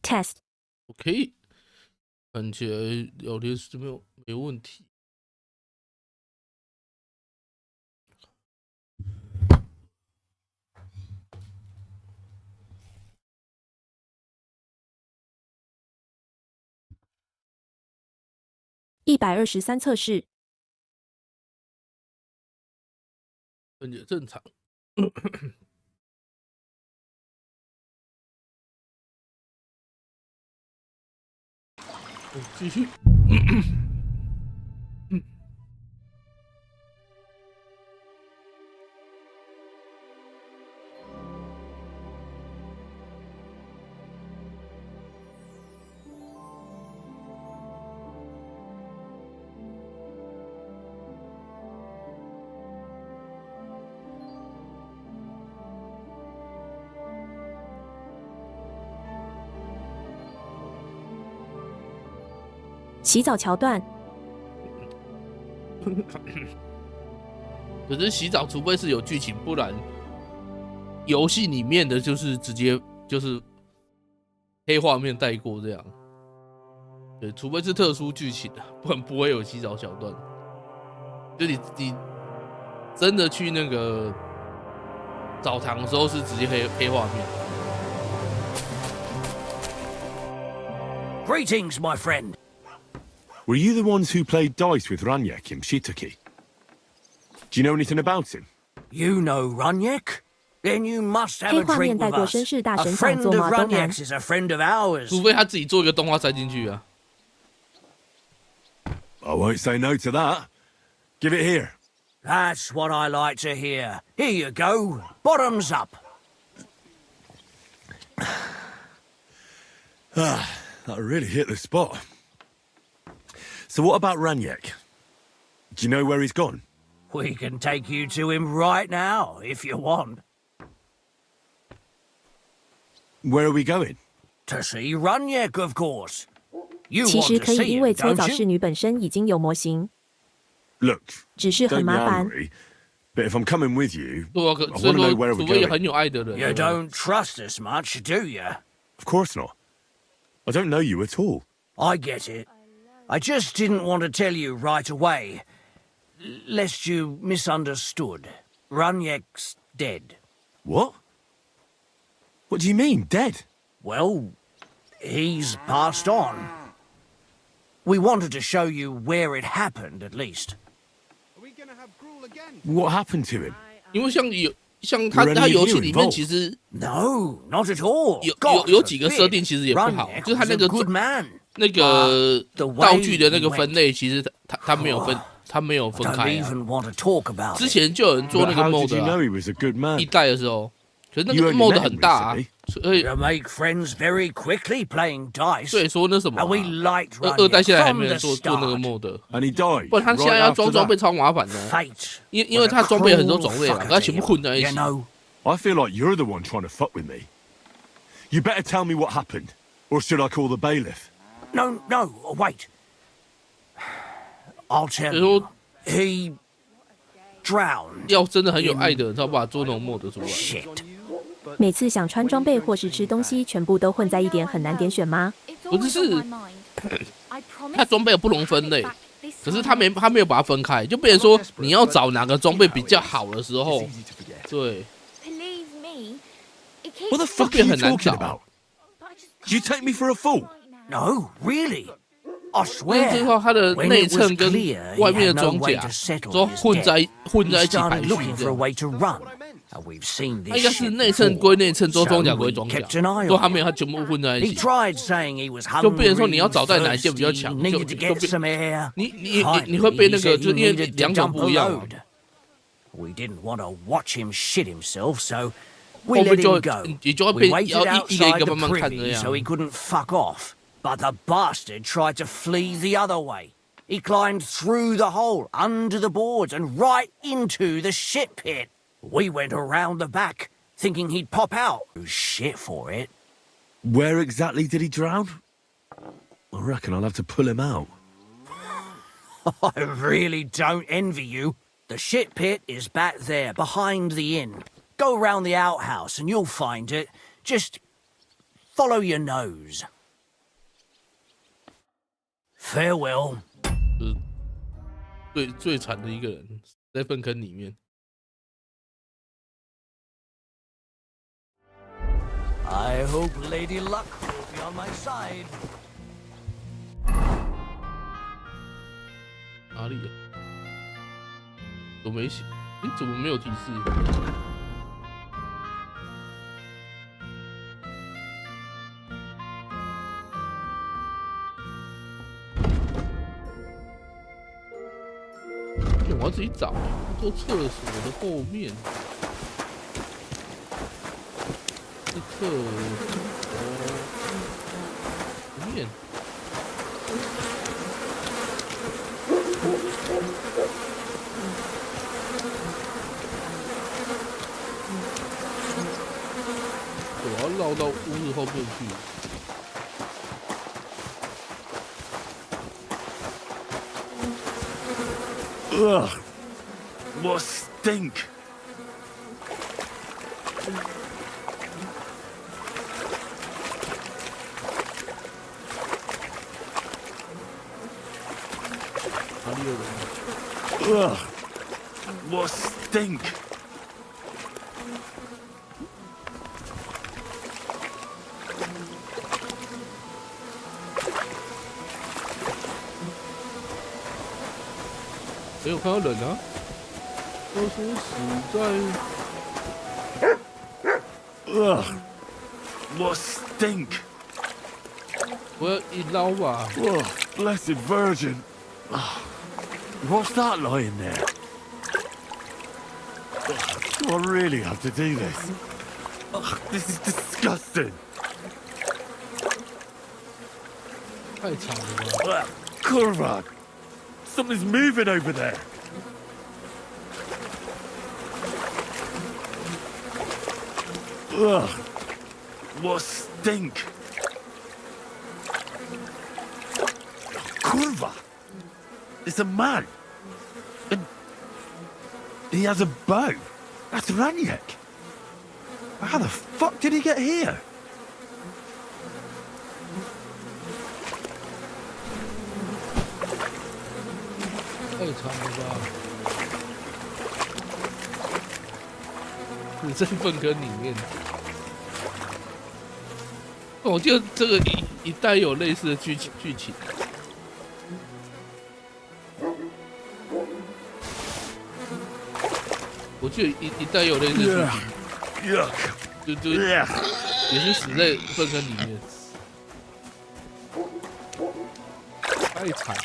Test。OK， 看起来聊天室没问题。123测试，分解正常。继续。洗澡桥段。可是洗澡，除非是有剧情，不然游戏里面的就是直接就是黑画面带过这样。对，除非是特殊剧情的，不然不会有洗澡桥段。就你真的去那个澡堂的时候，是直接黑画面。Greetings, my friend. Were you the ones who played dice with Raniek in Pshitaki? Do you know anything about him? You know Raniek? Then you must have a drink with us. A friend of Raniek's is a friend of ours. 除非他自己做一个动画塞进去啊。I won't say no to that. Give it here. That's what I like to hear. Here you go. Bottoms up. That really hit the spot. So what about Raniek? Do you know where he's gone? We can take you to him right now, if you want. Where are we going? To see Raniek, of course. You 其 want 实 to 可以， see 因 him, 为搓 don't 澡 you? 侍女本身已经有模型， Look, 只是很 don't be 麻烦。 angry, but if I'm coming with you, 对啊， I 所以 want to 说 know where 除 we're 非 going. 很有爱的人。 You don't trust us much, do you? Of course not. I don't know you at all. I get it. I just didn't want to tell you right away, lest you misunderstood. Raniek's dead. What? What do you mean, dead? Well, he's passed on. We wanted to show you where it happened, at least. What happened to him? 因为像他游戏里面其实 No, not at all. 有几个设定其实也不好，就是他那个 good man. 那个道具的那个分类，其实他没有分开啊。之前就有人做那个 But how did you know mod he was a good man? 一代的时候，可是那 You 个 only mod met 很 him 大啊 recently.，所以 You make friends very quickly playing dice. 所以说那什么 And we liked 二代 Raniek 现在还 from 没 the 人做那个 start. mod， And he died. 不然他现在 right 要 after 装装备 that. 超麻烦的， Fate. 因为他装备很多种类嘛，把它全部混在一 You 起。 know, I feel like you're the one trying to fuck with me. You better tell me what happened, or should I call the bailiff? no, wait. I'll tell 所以 you. 说 He drowned. 要真的很有爱的人，才有办法做那种 mod 出来。 Shit. 每次想穿装备或是吃东西，全部都混在一点，很难点选吗？不是，他装备不能分类，可是他没有把它分开，就变成说你要找哪个装备比较好的时候，对， What the fuck are you talking about? Do you take me for a fool? No, really. I 但 swear. 是之后它的 When 内 it was 衬跟 clear 外 he 面 had 的 no 装 way 甲 to settle 都 his 混在 debt, 一 起 started 排序 looking 这 for a 样。 way to run. And we've seen 它 this 应该是 shit 内衬 before. 归内衬，做装甲 So 归 we 装甲 kept an eye， 都 on 还没有 him. 它全部混在一 He 起。 tried saying he was 就变成说 hungry, 你要找在哪一件比较 thirsty, 强， needed 就 to get 变 some air. 你会被那 Finally, 个 he 就 said 因 he 为 needed to 两种 dump 不 a 一样嘛， load. We didn't want to watch him shit himself, so 后 we 面 let 就 him go. 你就会 We 被 waited 要一个一 outside 个 the 慢慢看这 privy 样。 so he couldn't fuck off. But the bastard tried to flee the other way. He climbed through the hole, under the boards, and right into the shit pit. We went around the back, thinking he'd pop out. Shit for it. Where exactly did he drown? I reckon I'll have to pull him out. I really don't envy you. The shit pit is back there, behind the inn. Go round the outhouse and you'll find it. Just follow your nose. Farewell. 就是最惨的一个人，在粪坑里面。I hope Lady Luck will be on my side. 哪里啊？都没写，怎么没有提示？我要自己找，坐厕所的后面。是厕所后面。我要绕到屋子后面去。Ugh, what stink! 哪里有人 Ugh, what stink! 没有看到人啊！都说死在。Ugh, what stink! 我要一捞吧。Oh, blessed Virgin! What's that lying there? Do I really have to do this? This is disgusting! 太长了吧！ Kurva! Something's moving over there! Ugh! What stink! Kurva! It's a man! And he has a bow! That's Raniek! How the fuck did he get here? 太长了吧！你在粪坑里面。我记得这个一代有类似的剧情。我记得一代有类似的剧情。就也是死在粪坑里面。太惨了。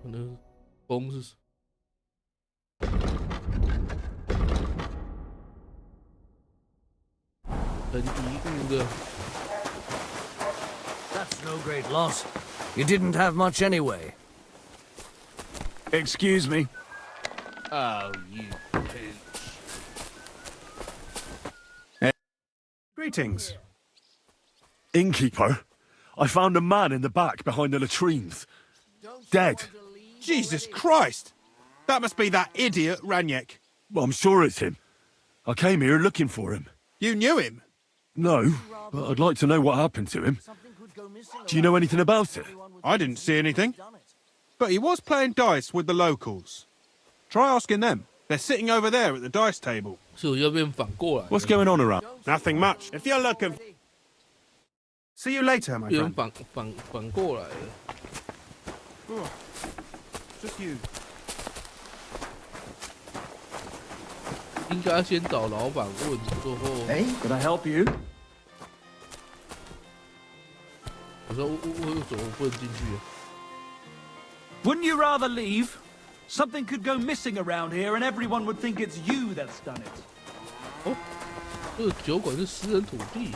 可能风是很遗物的。 That's no great loss. You didn't have much anyway. Excuse me. Oh, you pooch. Greetings. Innkeeper, I found a man in the back behind the latrines. Dead. Jesus Christ! That must be that idiot Raniek. Well, I'm sure it's him. I came here looking for him. You knew him? No, but I'd like to know what happened to him. Do you know anything about it? I didn't see anything. But he was playing dice with the locals. Try asking them. They're sitting over there at the dice table. 所以要变反过来。 What's going on around? Nothing much. If you're looking... See you later, my 变 friend. 反过来了。 Just you. 应该先找老板问，之后 Hey, could I help you? 我说我怎么不能进去？ Wouldn't you rather leave? Something could go missing around here and everyone would think it's you that's done it. 哦，这个酒馆是私人土地。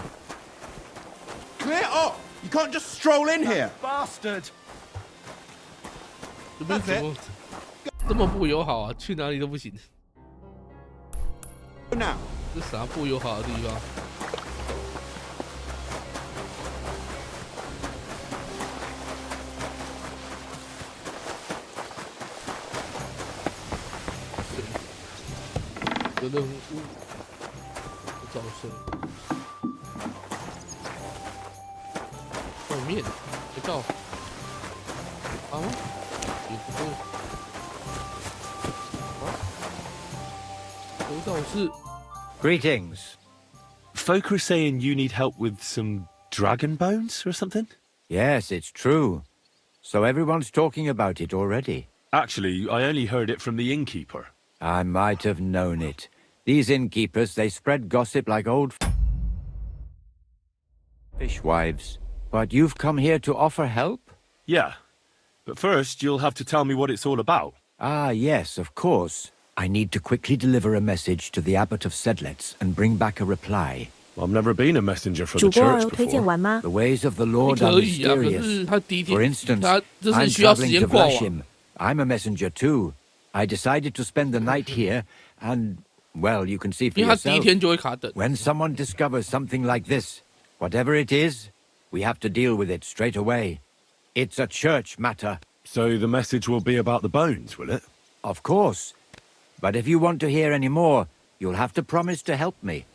Clear up! You can't just stroll in here. Bastard! 这边怎么这么不友好啊？去哪里都不行。 Now. 这啥不友好的地方？有任务，照射。外面别到啊？也不对。得到是 Greetings. Folk are saying you need help with some dragon bones or something? Yes, it's true. So everyone's talking about it already. Actually, I only heard it from the innkeeper. I might have known it. These innkeepers, they spread gossip like old fishwives. But you've come here to offer help? Yeah. But first, you'll have to tell me what it's all about. Ah, yes, of course. I need to quickly deliver a message to the Abbot of Sedlets and bring back a reply. I've never been a messenger for 主 the 播 church 有推荐 before. 完吗？ The ways of the Lord 可 are 以啊，可 mysterious. 是他第一 For 天， instance, 他这 I'm 是需要时 traveling 间 to 挂网。 Vlashim. I'm a messenger too. I decided to spend the night here, and, well, you can see for 因为他第一 yourself. 天就会卡等。 When someone discovers something like this, whatever it is, we have to deal with it straight away. It's a church matter. So the message will be about the bones, will it? Of course. But if you want to hear any more, you'll have to promise to help me.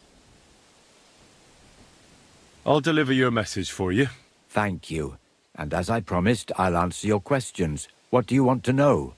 I'll deliver your message for you. Thank you. And as I promised, I'll answer your questions. What do you want to know?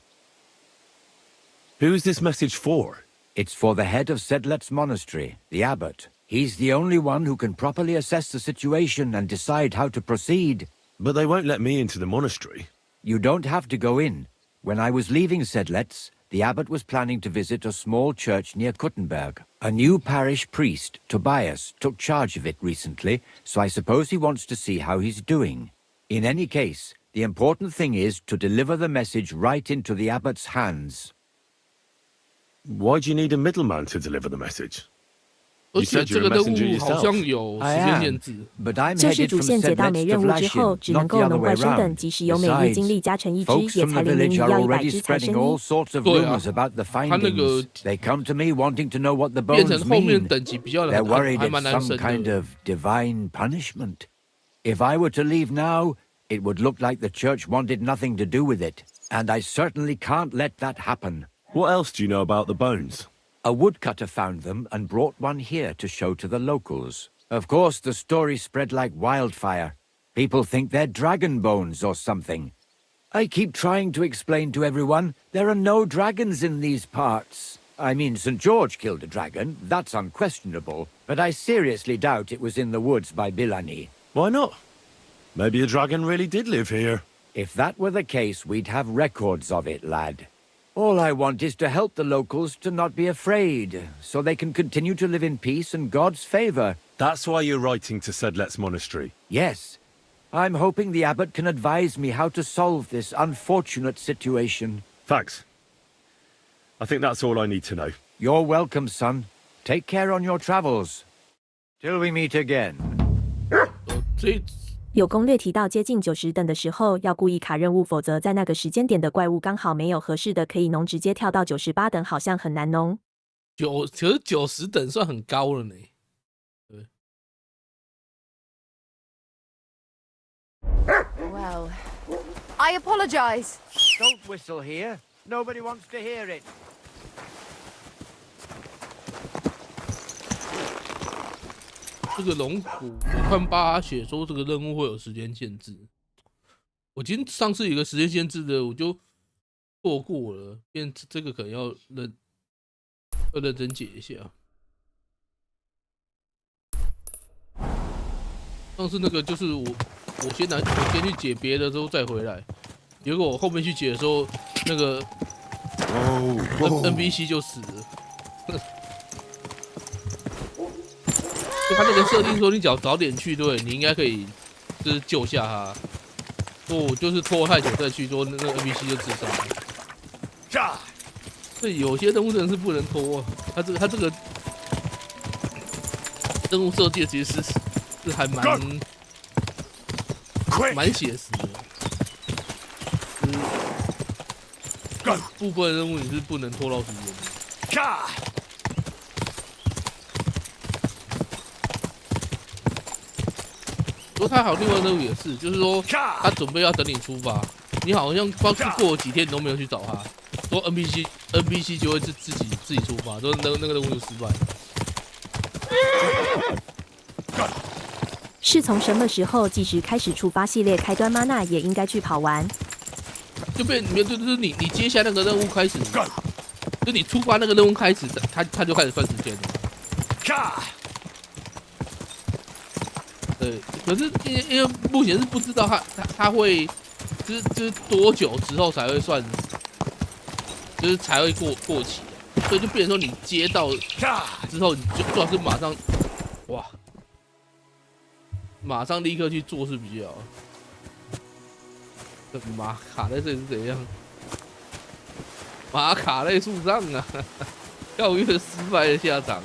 Who's this message for? It's for the head of Sedlet's monastery, the abbot. He's the only one who can properly assess the situation and decide how to proceed. But they won't let me into the monastery. You don't have to go in. When I was leaving Sedlets, the abbot was planning to visit a small church near Kuttenberg. A new parish priest, Tobias, took charge of it recently, so I suppose he wants to see how he's doing. In any case, the important thing is to deliver the message right into the abbot's hands. Why do you need a middleman to deliver the message? 而 You 且 said 这 you're 个 a 任 messenger 务好 yourself. 像有时 I 间 am, 限制。 but I'm 这是 headed 主 from 线接到每 Sedlets 任 to 务之后， Vlashim, 只能 not 够 the other 农 way 怪升等， round. 即使有每日精力加成一只， Folks 也 from 才 the 零 village 零 are 要100 already 只才 spreading 生 all 一。 sorts of 对啊， rumors about the 他那个 findings. They come to me wanting to know what the 变 bones 成后面 mean. 等级比较 They're 难， worried 还蛮 it's 难 some 升 kind 的。 of divine punishment. If I were to leave now, it would look like the church wanted nothing to do with it. And I certainly can't let that happen. What else do you know about the bones? A woodcutter found them and brought one here to show to the locals. Of course, the story spread like wildfire. People think they're dragon bones or something. I keep trying to explain to everyone there are no dragons in these parts. I mean, St. George killed a dragon, that's unquestionable, but I seriously doubt it was in the woods by Bilani. Why not? Maybe a dragon really did live here. If that were the case, we'd have records of it, lad. All I want is to help the locals to not be afraid, so they can continue to live in peace and God's favor. That's why you're writing to Sedlet's monastery. Yes. I'm hoping the abbot can advise me how to solve this unfortunate situation. Thanks. I think that's all I need to know. You're welcome, son. Take care on your travels. Till we meet again. 这有攻略提到接近90等的时候要故意卡任务，否则在那个时间点的怪物刚好没有合适的可以农，直接跳到98等好像很难农。可是90等算很高了呢。对。 Well, I apologize. Don't whistle here. Nobody wants to hear it. 这个龙骨，我看巴写说这个任务会有时间限制。我今天上次有个时间限制的，我就错过了，变这个可能要认真解一下。上次那个就是我先去解别的之后再回来，结果我后面去解的时候，那个NPC 就死了。就他那个设定说，你只要早点去，对，你应该可以就是救下他。我就是拖太久再去，说那个 NPC 就自杀了。这有些任务真的是不能拖，他这个任务设计其实是还蛮写实的。部分任务你是不能拖到时间的。说他还有另外任务也是，就是说他准备要等你出发，你好像过了几天你都没有去找他，说 NPC 就会自己出发，说那个任务就失败。是从什么时候计时开始触发系列开端吗？那也应该去跑完。就变就是你接下那个任务开始，就你触发那个任务开始，它就开始算时间了。对，可是因为目前是不知道它会就是多久之后才会算，就是才会过期，所以就变成说你接到之后，你就最好是马上马上立刻去做是比较好。马卡在这里是怎样？马卡在树上啊！跳跃失败的下场。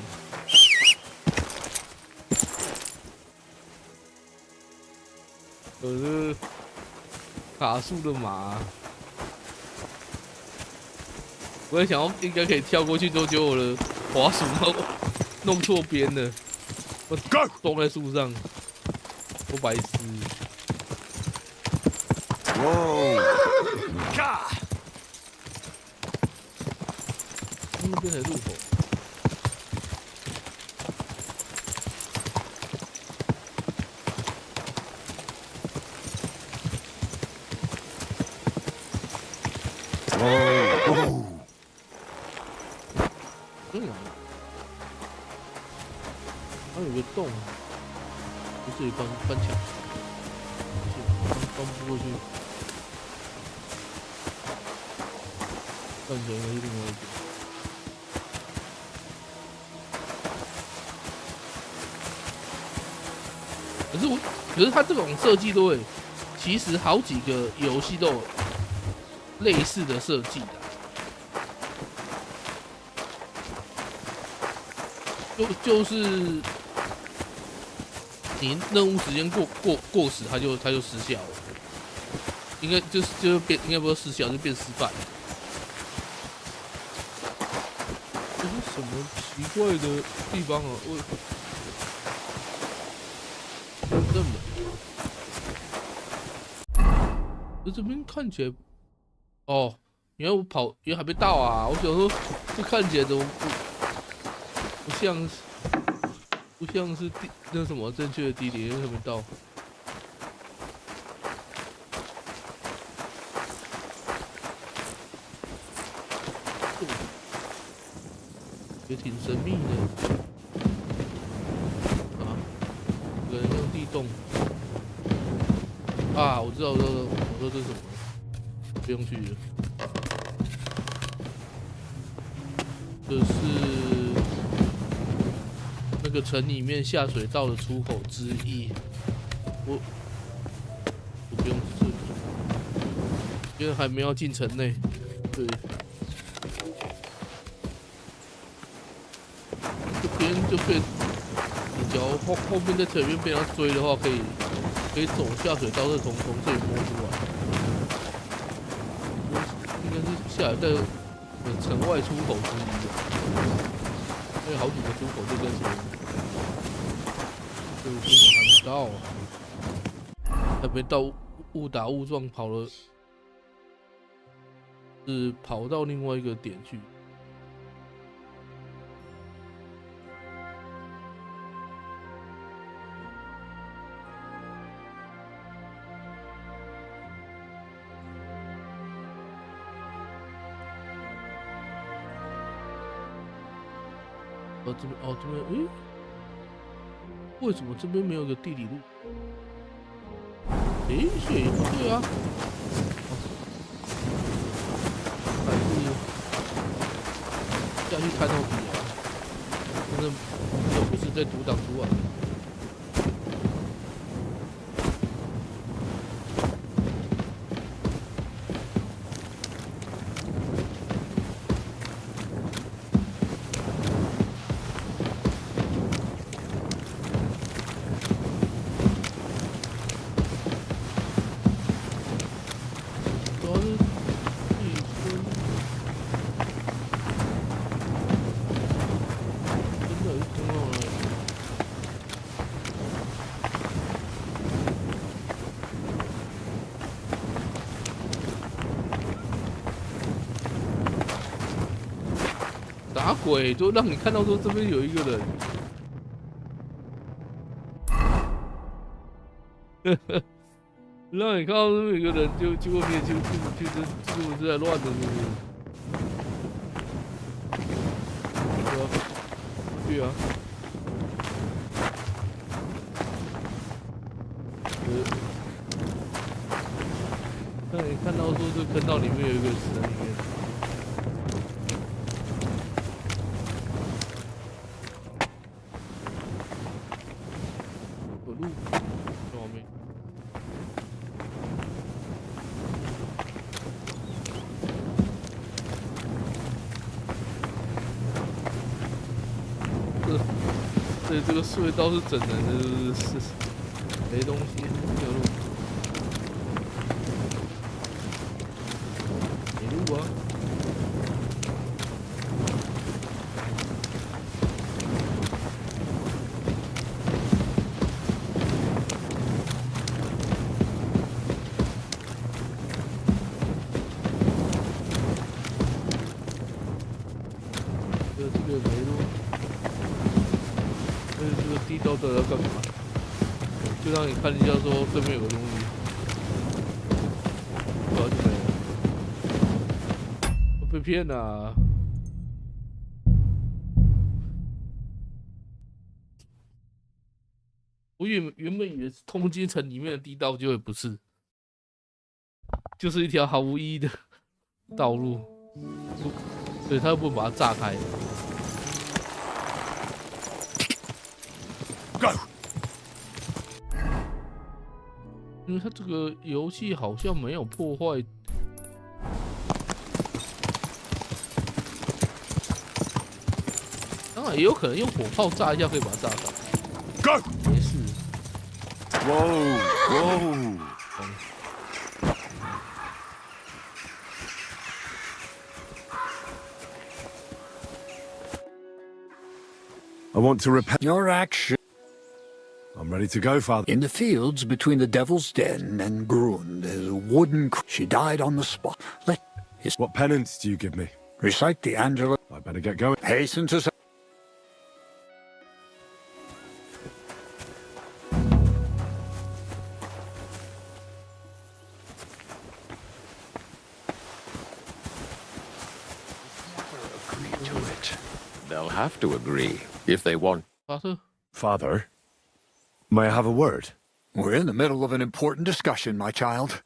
可是卡树的马，我也想要应该可以跳过去，之后结果我的滑鼠弄错边了，我撞在树上，我白痴。Whoa! 那边才入口。Whoa! 它有个洞，不是翻墙，翻不过去。看起来应该是另外一边。可是它这种设计都会，其实好几个游戏都有类似的设计的，就是你任务时间过时，它就失效了，应该就变，应该不是失效，就变失败。这是什么奇怪的地方啊？这么，这边看起来，哦，原来我跑，原来还没到啊！我想说，这看起来怎么不像是那什么正确的地点，因为还没到。也挺神秘的啊！有人用地洞啊！我知道，我说这是什么，不用去了。这是那个城里面下水道的出口之一。我不用去，因为还没有进城内。对。就被你只要后面在前面被他追的话，可以走下水道，是从这里摸出来。应该是下水道城外出口之一的，因为好几个出口就在这里。这个出口还没到啊，还没到，误打误撞跑了，是跑到另外一个点去。这边哦，这边为什么这边没有个地理路？水不对啊，还是下去看到底啊？真的不是在独挡独啊。打鬼就让你看到说这边有一个人，让你看到有一个人就后面就是在乱的那个。对啊。让你看到说这坑道里面有一个死人里面。有路，在后面。这个隧道是整人的，是没东西，没有路。没路啊！这个没路。这个地道的要干嘛？就让你看一下，说对面有个东西，然后就没了。我被骗了、啊。我原本以为是通京城里面的地道，结果不是，就是一条毫无意义的道路。对，他又不能把它炸开。因为它这个游戏好像没有破坏，当然也有可能用火炮炸一下可以把它炸开。Go！ 没事。Whoa! Whoa! I want to repent. Your action I'm ready to go, Father. in the fields between the Devil's Den and Grund is a wooden. She died on the spot. Let his What penance do you give me? recite the Angela. I better get going. Hasten to. Agree to it. They'll have to agree if they want. Father, may I have a word? We're in the middle of an important discussion, my child.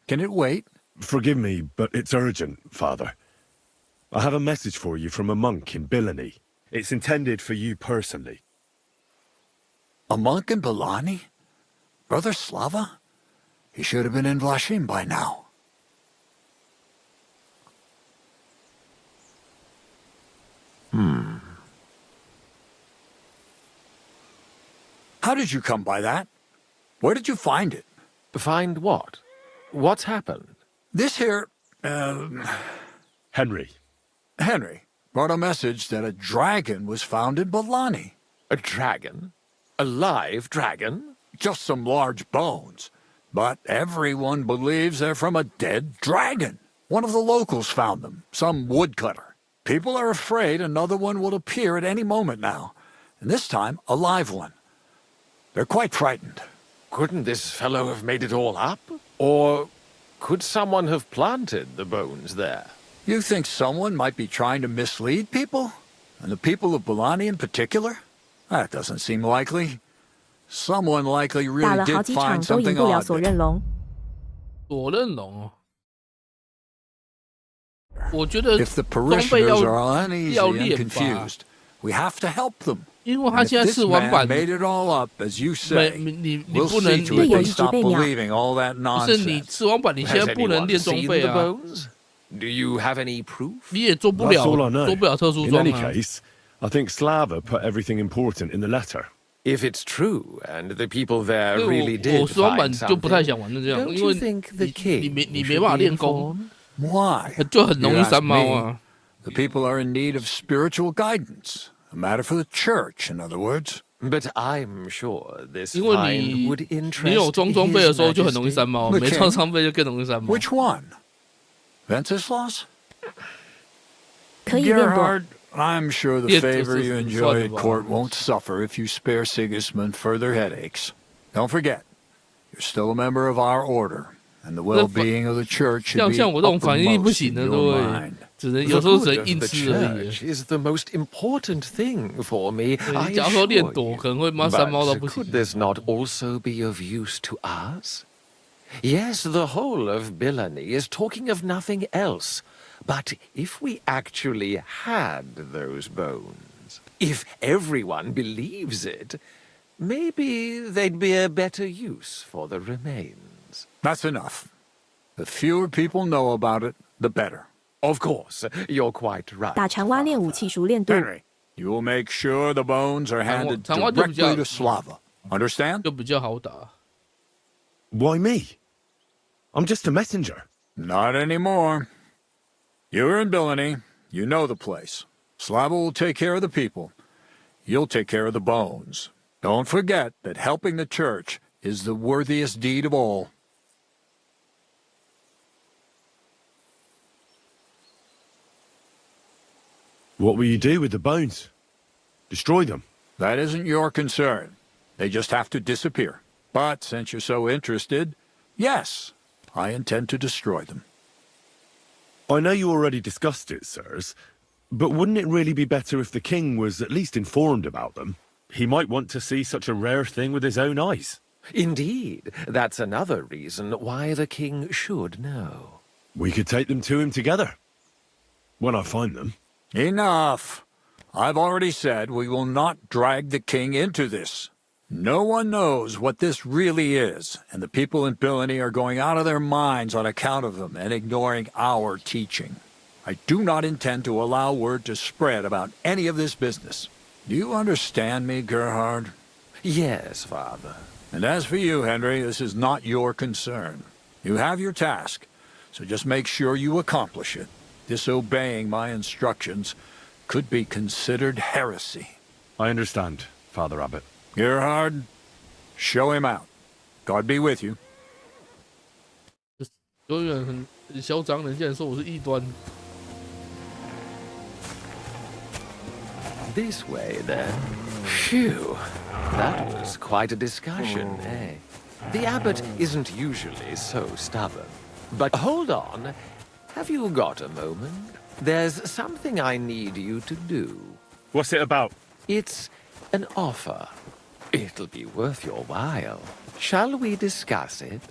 Can it wait? Forgive me, but it's urgent, Father. I have a message for you from a monk in Billany. It's intended for you personally. A monk in Belani? Brother Slava? He should have been in Vlashim by now. How did you come by that? Where did you find it? Find what? What's happened? This here, Henry. Henry, brought a message that a dragon was found in Belani. A dragon? A live dragon? Just some large bones. But everyone believes they're from a dead dragon. One of the locals found them, some woodcutter. People are afraid another one will appear at any moment now, and this time a live one. They're quite frightened. Couldn't this fellow have made it all up? Or could someone have planted the bones there? You think someone might be trying to mislead people? And the people of Belani in particular? That doesn't seem likely. Someone likely 打 really 了好 did 几场 find 都赢 something 不了 odd. 索任龙。索任龙哦，我觉得 If the 装备 parishioners are uneasy 要 and 练吧， confused, we have to help them. 因为他 And 现 if 在 this 试玩 man 版 made it all up, as you 没 say, 你 we'll 不能 see to 队 it 友 they 一直 stop 被秒。 believing all that 不是你 nonsense. 试玩版，你现 Has 在不能 anyone 练装 seen 备 the 啊， bones? Do you have any proof? 你也做不了 That's all I know. 做不了特殊 In 装 any 啊。 case, I think Slava put everything important in the letter. If it's true, and the people there 所 really 以我 did 试玩版 find 就不太 something, 想玩的这样， don't 因 you 为 think the 你 king 没 should 办法 be 练功， Why? 就很容易 You ask 三猫 me. 啊。 The people are in need of spiritual guidance. A matter for the church, in other words. But I'm sure this 因为 find would 你有 interest 装装备的 His 时候就很容易 Majesty. 三猫， The 没装 king? 装备就更容易三猫。 Which one? Venceslaus? 可以练躲。 Gerhard, I'm sure the Yeah, favor this you is enjoy at fun. court won't suffer if you spare Sigismund further headaches. Don't forget, You're still a member of our order, and the well-being of the church should be 像我这种反应力不 uppermost 行 in 的， your 对， mind. 只能 The 有时候只 good 能 of 硬 the 吃而已。 church is the most important thing for me. 对，假如说练躲，可能会妈三猫到 But 不行 could。this not also be of use to us? Yes, the whole of Billany is talking of nothing else. But if we actually had those bones, if everyone believes it, maybe they'd be a better use for the remains. That's enough. The fewer people know about it, the better. Of course, you're quite right. 打长蛙练武器熟练度。 Henry, you will make sure the bones are handed 长蛙就比较 directly to Slava. Understand? 就比较好打。 Why me? I'm just a messenger. Not anymore. You're in Billany. You know the place. Slava will take care of the people. You'll take care of the bones. Don't forget that helping the church is the worthiest deed of all. What will you do with the bones? Destroy them? That isn't your concern. They just have to disappear. But since you're so interested, yes, I intend to destroy them. I know you already discussed it, sirs, but wouldn't it really be better if the king was at least informed about them? He might want to see such a rare thing with his own eyes. Indeed, that's another reason why the king should know. We could take them to him together. When I find them. Enough. I've already said we will not drag the king into this. No one knows what this really is, and the people in Billany are going out of their minds on account of them and ignoring our teaching. I do not intend to allow word to spread about any of this business. Do you understand me, Gerhard? Yes, Father. And as for you, Henry, this is not your concern. You have your task, so just make sure you accomplish it. Disobeying my instructions could be considered heresy. I understand, Father Abbot. Gerhard, show him out. God be with you. 有点很嚣张的，竟然说我是异端。 This way, then. Phew. That was quite a discussion, eh? The abbot isn't usually so stubborn. But hold on. Have you got a moment? There's something I need you to do. What's it about? It's an offer. It'll be worth your while. Shall we discuss it?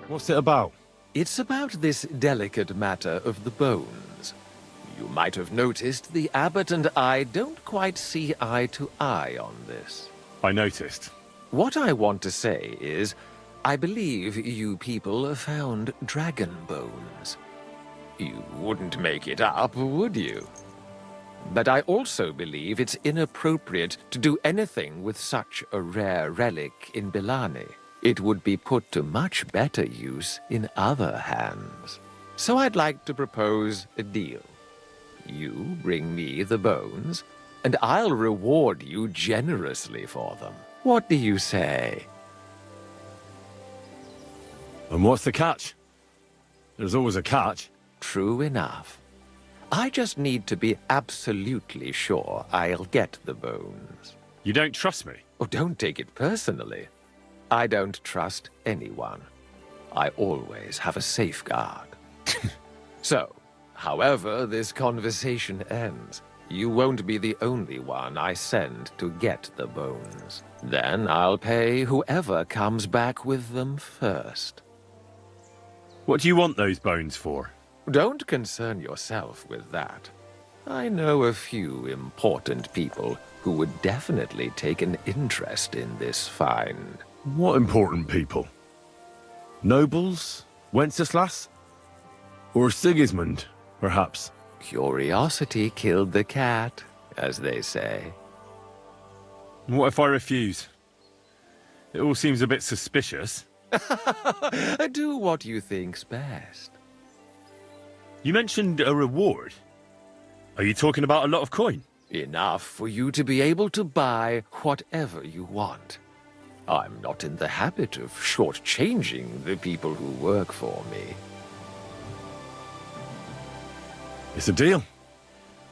What's it about? It's about this delicate matter of the bones. You might have noticed the abbot and I don't quite see eye to eye on this. I noticed. What I want to say is, I believe you people found dragon bones. You wouldn't make it up, would you? But I also believe it's inappropriate to do anything with such a rare relic in Billany. It would be put to much better use in other hands. So I'd like to propose a deal. You bring me the bones, and I'll reward you generously for them. What do you say? And what's the catch? There's always a catch. True enough. I just need to be absolutely sure I'll get the bones. You don't trust me? Oh, don't take it personally. I don't trust anyone. I always have a safeguard. So, however this conversation ends, you won't be the only one I send to get the bones. Then I'll pay whoever comes back with them first. What do you want those bones for? Don't concern yourself with that. I know a few important people who would definitely take an interest in this find. What important people? Nobles? Wenceslas? Or Sigismund, perhaps? Curiosity killed the cat, as they say. What if I refuse? It all seems a bit suspicious. Do what you think's best. You mentioned a reward. Are you talking about a lot of coin? Enough for you to be able to buy whatever you want. I'm not in the habit of shortchanging the people who work for me. It's a deal.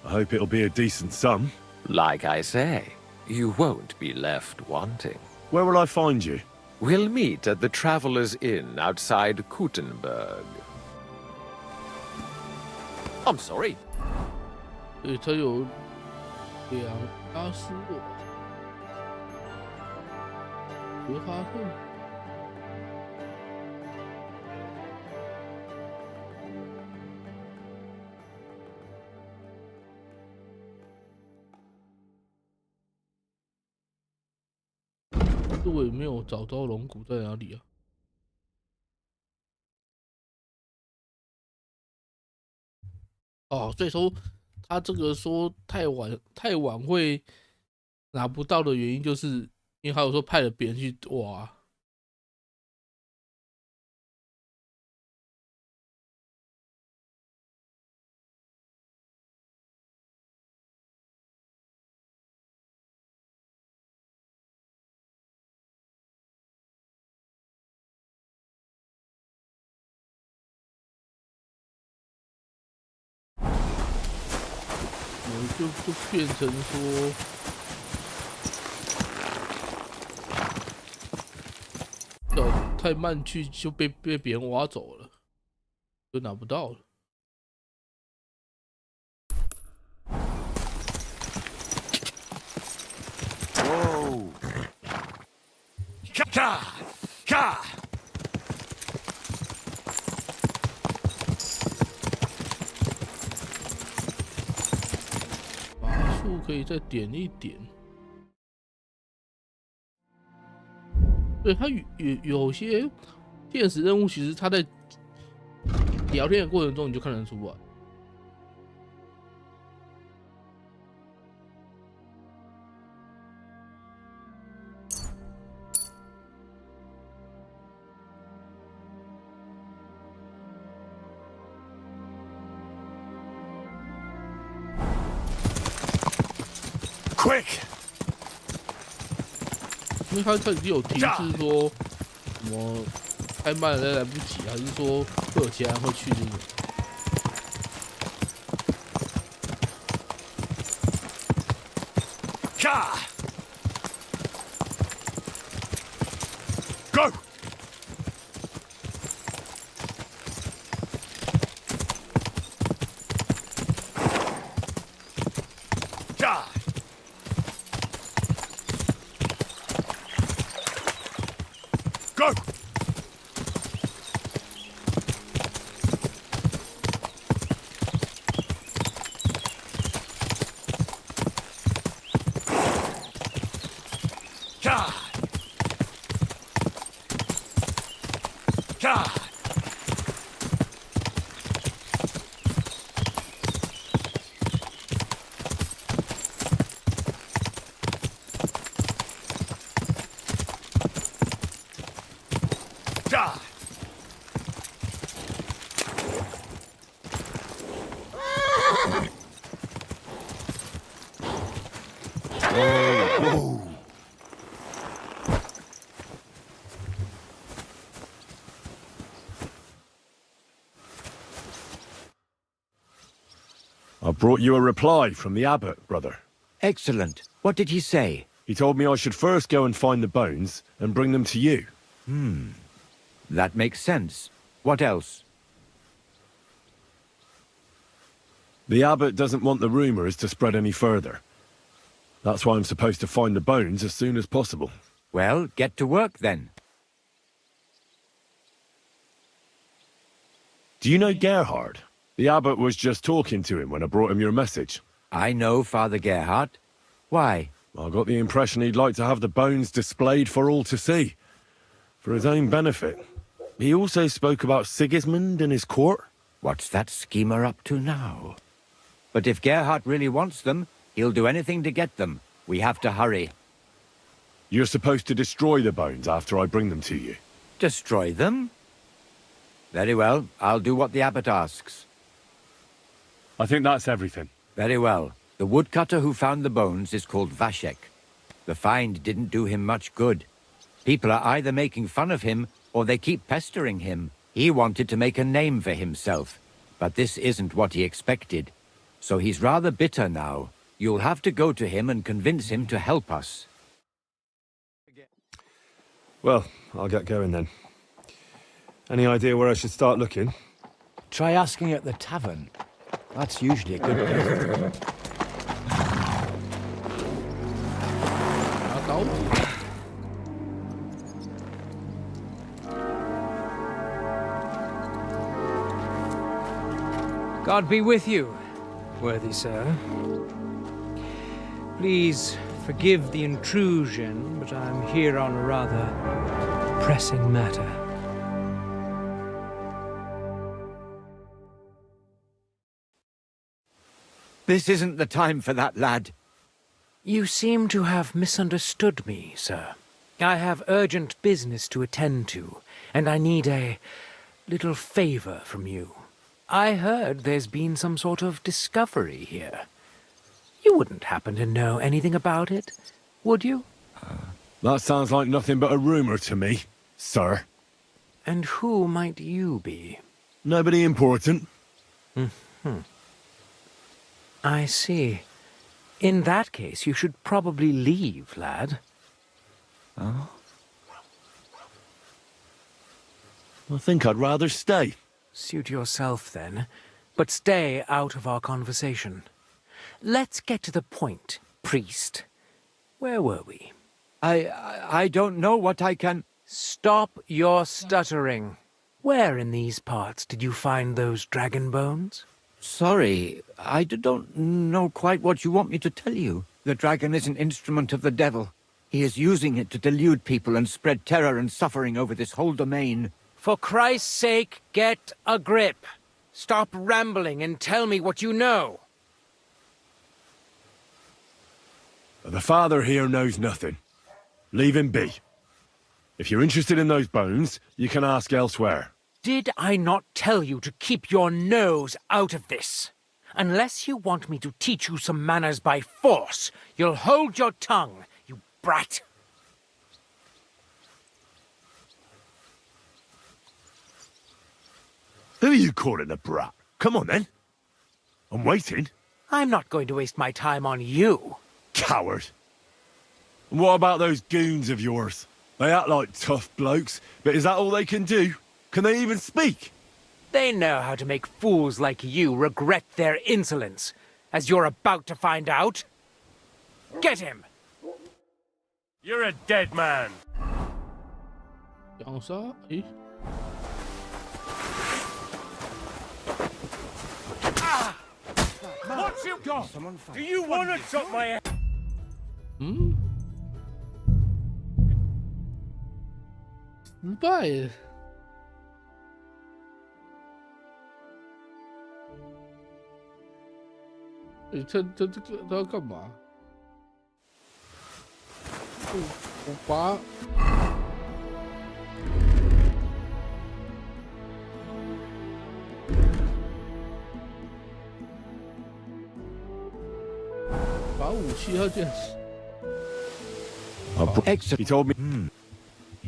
I hope it'll be a decent sum. Like I say, you won't be left wanting. Where will I find you? We'll meet at the Traveller's Inn outside Kuttenberg. I'm sorry. 对，它有2阿斯洛、格哈特。我也没有找到龙骨在哪里啊？哦，所以说他这个说太晚会拿不到的原因，就是因为还有说派了别人去挖。就变成说，太慢去就被别人挖走了，就拿不到了。Whoa! Ka! Ka! 可以再点一点。对，它有些现实任务，其实它在聊天的过程中你就看得出来。Quick! 因为他已经有提示说什么太慢了来不及，还是说会有其他人会去这个？ Go! Go! I brought you a reply from the abbot, brother. Excellent. What did he say? He told me I should first go and find the bones and bring them to you. That makes sense. What else? The abbot doesn't want the rumors to spread any further. That's why I'm supposed to find the bones as soon as possible. Well, get to work then. Do you know Gerhard? The abbot was just talking to him when I brought him your message. I know Father Gerhard. Why? I got the impression he'd like to have the bones displayed for all to see, for his own benefit. He also spoke about Sigismund and his court. What's that schemer up to now? But if Gerhard really wants them, he'll do anything to get them. We have to hurry. You're supposed to destroy the bones after I bring them to you. Destroy them? Very well, I'll do what the abbot asks. I think that's everything. Very well. The woodcutter who found the bones is called Vashek. The find didn't do him much good. People are either making fun of him, or they keep pestering him. He wanted to make a name for himself, but this isn't what he expected. So he's rather bitter now. You'll have to go to him and convince him to help us. Well, I'll get going then. Any idea where I should start looking? Try asking at the tavern. That's usually a good place. 拿刀子。 God be with you, worthy sir. Please forgive the intrusion, but I'm here on a rather pressing matter. This isn't the time for that, lad. You seem to have misunderstood me, sir. I have urgent business to attend to, and I need a little favor from you. I heard there's been some sort of discovery here. You wouldn't happen to know anything about it, would you? That sounds like nothing but a rumor to me, sir. And who might you be? Nobody important. I see. In that case, you should probably leave, lad. Oh? I think I'd rather stay. Suit yourself, then. But stay out of our conversation. Let's get to the point, priest. Where were we? I don't know what I can... Stop your stuttering. Where in these parts did you find those dragon bones? Sorry, I don't know quite what you want me to tell you. The dragon is an instrument of the devil. He is using it to delude people and spread terror and suffering over this whole domain. For Christ's sake, get a grip. Stop rambling and tell me what you know. The father here knows nothing. Leave him be. If you're interested in those bones, you can ask elsewhere. Did I not tell you to keep your nose out of this? Unless you want me to teach you some manners by force, you'll hold your tongue, you brat. Who are you calling a brat? Come on, then. I'm waiting. I'm not going to waste my time on you. Coward. And what about those goons of yours? They act like tough blokes, but is that all they can do? Can they even speak? They know how to make fools like you regret their insolence, as you're about to find out. Get him! You're a dead man. 养杀？诶， What you got? Do you want to chop my head? 嗯，失败了。诶，他要干嘛？我拔。 把武器，他这样。 He told me.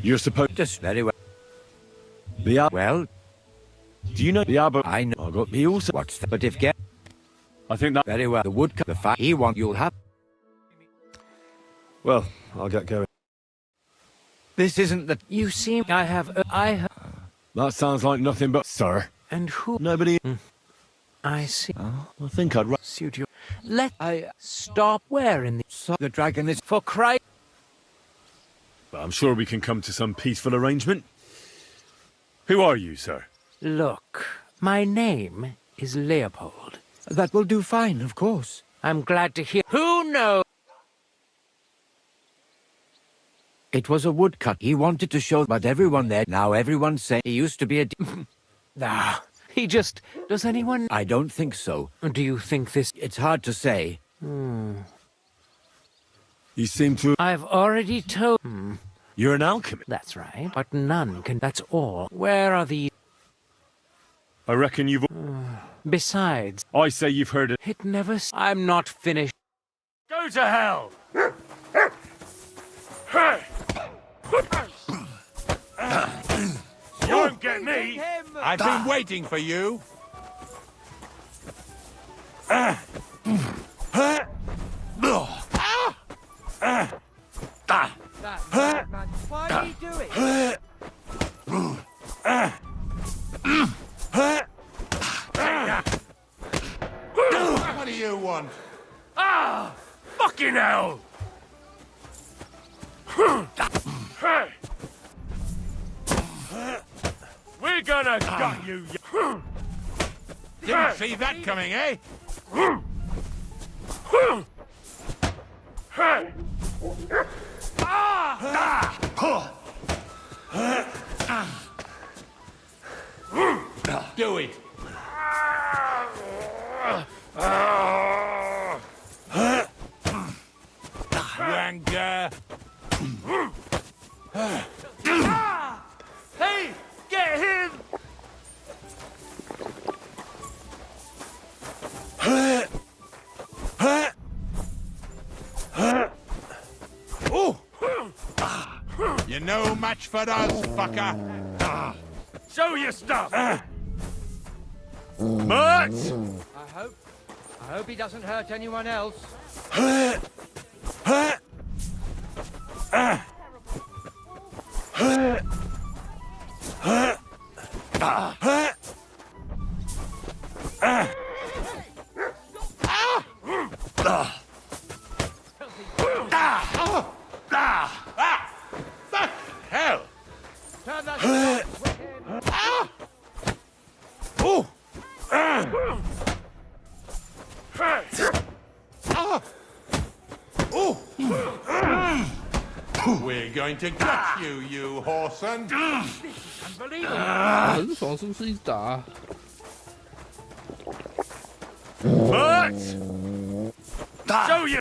You're supposed Just very well. the Well, Do you know the Abbot? I know. I got. He also. What's that? But if get I think that. very well, the woodcut, the fire he want, you'll have. Well, I'll get going. This isn't the. You seem I have. That sounds like nothing but, sir. And who? Nobody. I see. I think I'd. Suit you. Let stop. Where in the? The dragon is. For Christ. But I'm sure we can come to some peaceful arrangement. Who are you, sir? Look, my name is Leopold. That will do fine, of course. I'm glad to hear. Who knows? It was a woodcut. He wanted to show, but everyone there now. Everyone's saying he used to be a. Ah, he just. Does anyone? I don't think so. Do you think this? It's hard to say. You seem to. I've already told. You're an alchemist. That's right. But none can. That's all. Where are the? I reckon you've. Besides, I say you've heard it. it never. I'm not finished. Go to hell! You won't get me! I've been waiting for you. Why are you doing? do you want? Ah! Fucking hell! We're gonna gut you, Didn't see that coming, eh? Do it. Wanker. Hey! Get him! Oh! You're no match for us, fucker. Show your stuff! Mutt! I hope he doesn't hurt anyone else. Fuck hell! Turn that Oh! We're going to gut you, you whoreson. 很爽，是不是一直打？ But show you.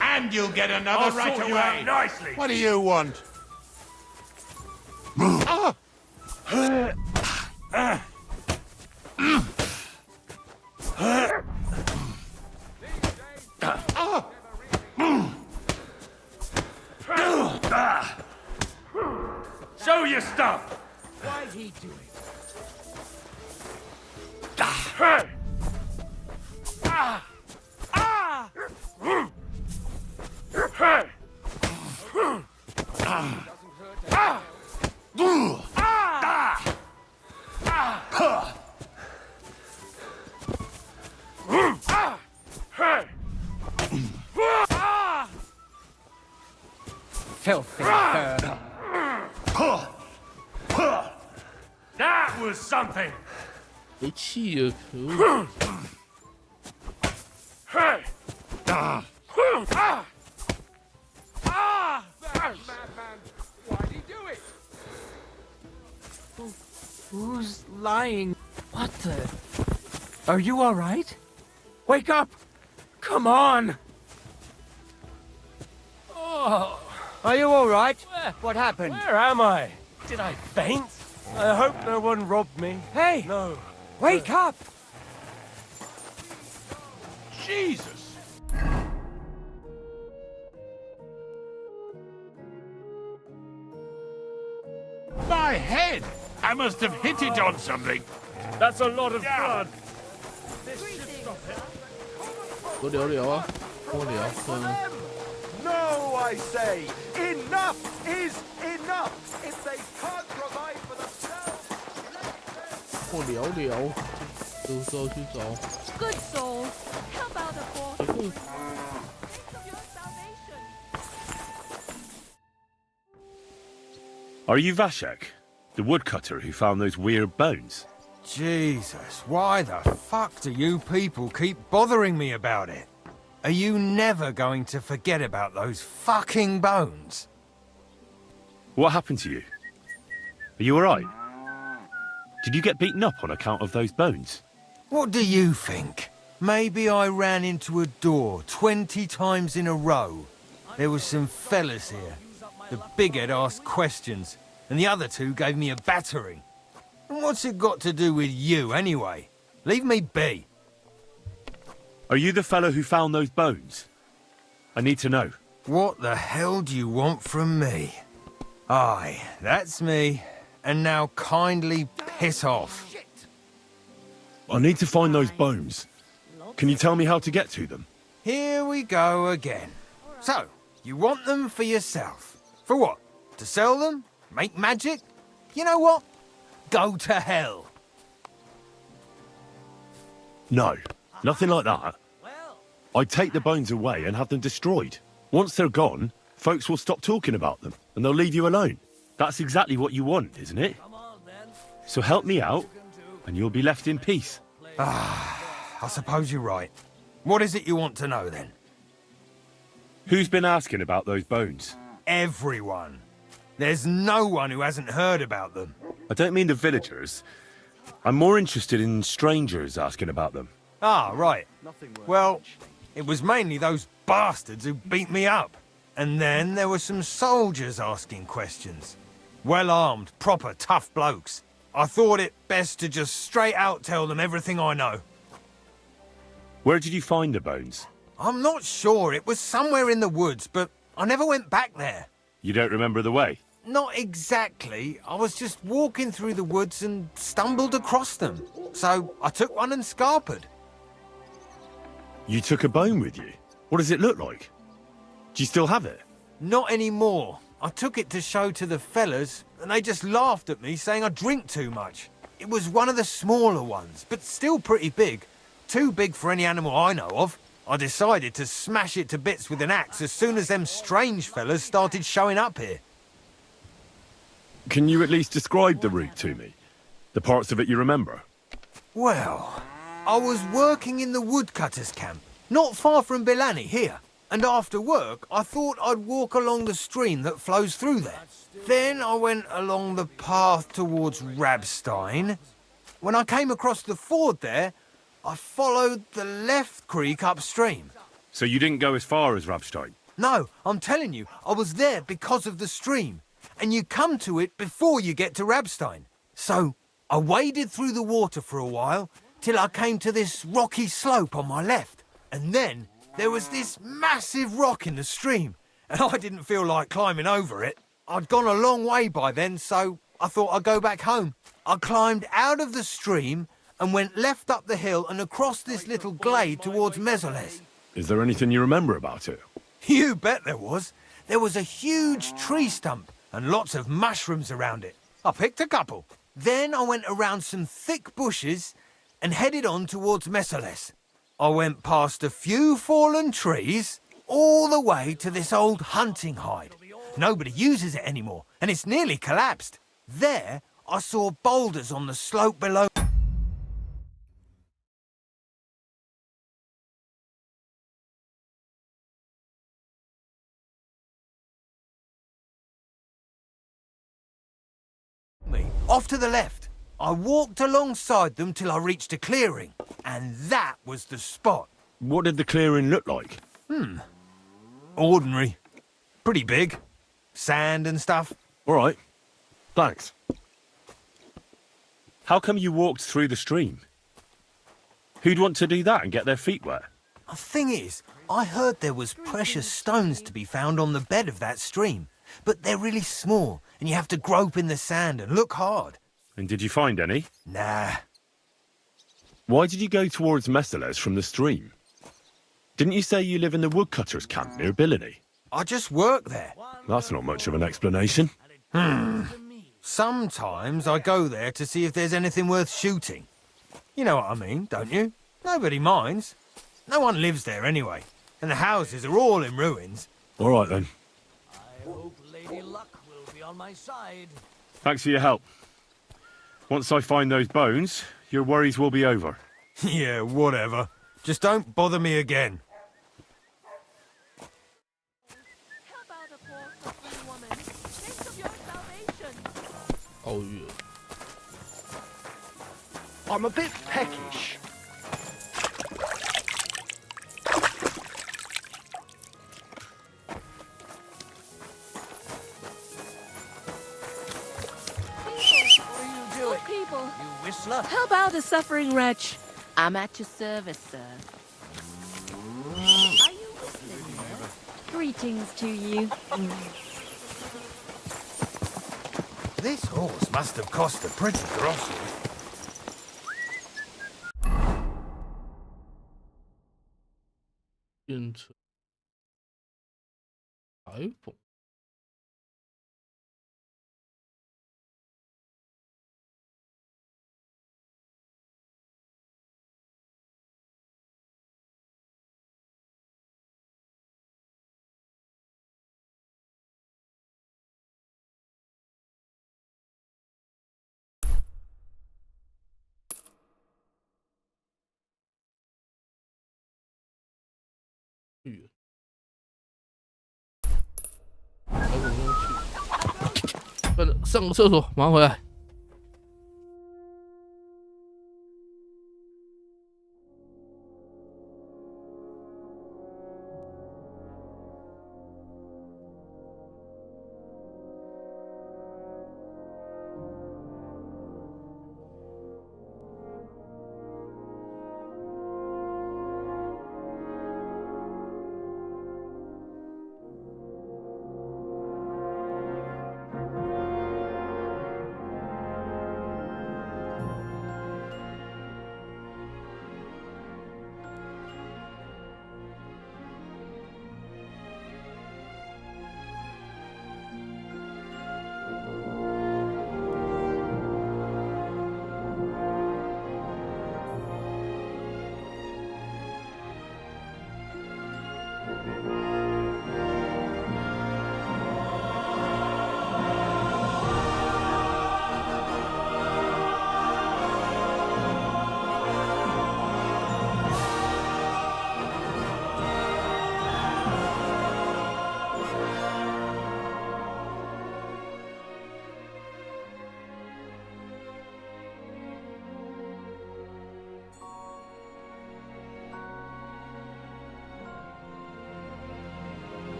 And you'll get another I'll right sort you away. out nicely. What do you want? Show your stuff. Why'd he do it? filthy bird. That was something. 没气了，可恶！ Who's lying? What the? Are you all right? Wake up! Come on! Oh, Are you all right? What happened? Where am I? Did I faint? I hope no one robbed me. hey! No. Wake up! Jesus! My head! I must have hit it on something. That's a lot of blood. 多聊聊啊，多聊，嗯。 No, I say! Enough is enough! If they can't provide for themselves, 或聊聊，有时候去找。 Good soul. How about a boy? Think of your salvation. Are you Vashek, the woodcutter who found those weird bones? Jesus, why the fuck do you people keep bothering me about it? Are you never going to forget about those fucking bones? What happened to you? Are you alright? Did you get beaten up on account of those bones? What do you think? Maybe I ran into a door 20 times in a row. There was some fellas here. The bighead asked questions, and the other two gave me a battering. And what's it got to do with you, anyway? Leave me be. Are you the fellow who found those bones? I need to know. What the hell do you want from me? Aye, that's me. And now kindly piss off. I need to find those bones. Can you tell me how to get to them? Here we go again. So, You want them for yourself. For what? To sell them? Make magic? You know what? Go to hell. No, nothing like that. I'd take the bones away and have them destroyed. Once they're gone, folks will stop talking about them, and they'll leave you alone. That's exactly what you want, isn't it? So help me out, and you'll be left in peace. I suppose you're right. What is it you want to know, then? Who's been asking about those bones? Everyone. There's no one who hasn't heard about them. I don't mean the villagers. I'm more interested in strangers asking about them. Ah, right. Well, it was mainly those bastards who beat me up. And then there were some soldiers asking questions. Well-armed, proper tough blokes. I thought it best to just straight out tell them everything I know. Where did you find the bones? I'm not sure. It was somewhere in the woods, but I never went back there. You don't remember the way? Not exactly. I was just walking through the woods and stumbled across them. So I took one and scarpered. You took a bone with you? What does it look like? Do you still have it? Not anymore. I took it to show to the fellas, and they just laughed at me, saying I drink too much. It was one of the smaller ones, but still pretty big. Too big for any animal I know of. I decided to smash it to bits with an axe as soon as them strange fellas started showing up here. Can you at least describe the route to me? The parts of it you remember? Well, I was working in the woodcutters' camp, not far from Bilani here. And after work, I thought I'd walk along the stream that flows through there. Then I went along the path towards Rabstein. When I came across the ford there, I followed the left creek upstream. So you didn't go as far as Rabstein? No, I'm telling you, I was there because of the stream. And you come to it before you get to Rabstein. So I waded through the water for a while, till I came to this rocky slope on my left. And then there was this massive rock in the stream, and I didn't feel like climbing over it. I'd gone a long way by then, so I thought I'd go back home. I climbed out of the stream and went left up the hill and across this little glade towards Mezoles. Is there anything you remember about it? You bet there was. There was a huge tree stump and lots of mushrooms around it. I picked a couple. Then I went around some thick bushes and headed on towards Mezoles. I went past a few fallen trees, all the way to this old hunting hide. Nobody uses it anymore, and it's nearly collapsed. There, I saw boulders on the slope below. Off to the left. I walked alongside them till I reached a clearing, and that was the spot. What did the clearing look like? Ordinary. Pretty big. Sand and stuff. All right. Thanks. How come you walked through the stream? Who'd want to do that and get their feet wet? The thing is, I heard there was precious stones to be found on the bed of that stream, but they're really small, and you have to grope in the sand and look hard. And did you find any? Nah. Why did you go towards Mezoles from the stream? Didn't you say you live in the woodcutters' camp near Bilani? I just work there. That's not much of an explanation. Sometimes I go there to see if there's anything worth shooting. You know what I mean, don't you? Nobody minds. No one lives there anyway, and the houses are all in ruins. All right, then. I hope Lady Luck will be on my side. Thanks for your help. Once I find those bones, your worries will be over. Yeah, whatever. Just don't bother me again. How about a poor suffering woman? Think of your salvation. Oh yeah. I'm a bit peckish. People. You whistler? How about a suffering wretch? I'm at your service, sir. Are you whistling here? Greetings to you. This horse must have cost a pretty grossly. iPhone。上个厕所，马上回来。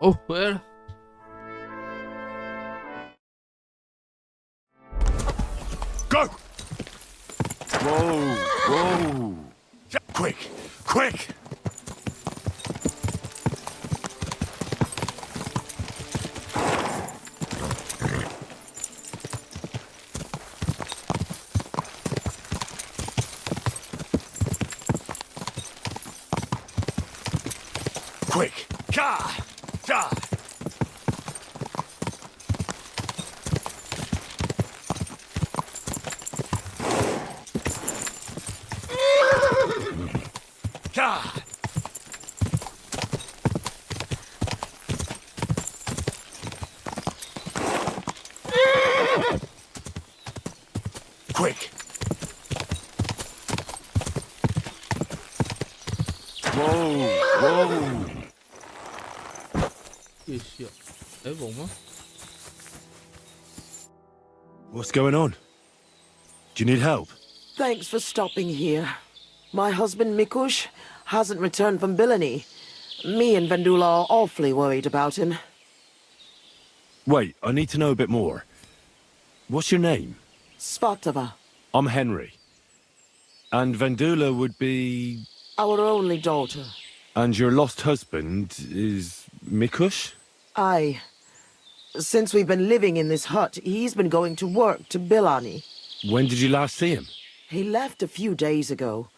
哦，回来了。Go! Whoa! Whoa! Quick! Quick! Quick! Ka! Ja! Ka! Quick! Whoa! Whoa! 谢谢。哎，我吗？ What's going on? Do you need help? Thanks for stopping here. My husband Mikush hasn't returned from Bilani. Me and Vendula are awfully worried about him. Wait, I need to know a bit more. What's your name? Svatava. I'm Henry. And Vendula would be... Our only daughter. And your lost husband is Mikush? Aye. Since we've been living in this hut, he's been going to work to Bilani. When did you last see him? He left a few days ago.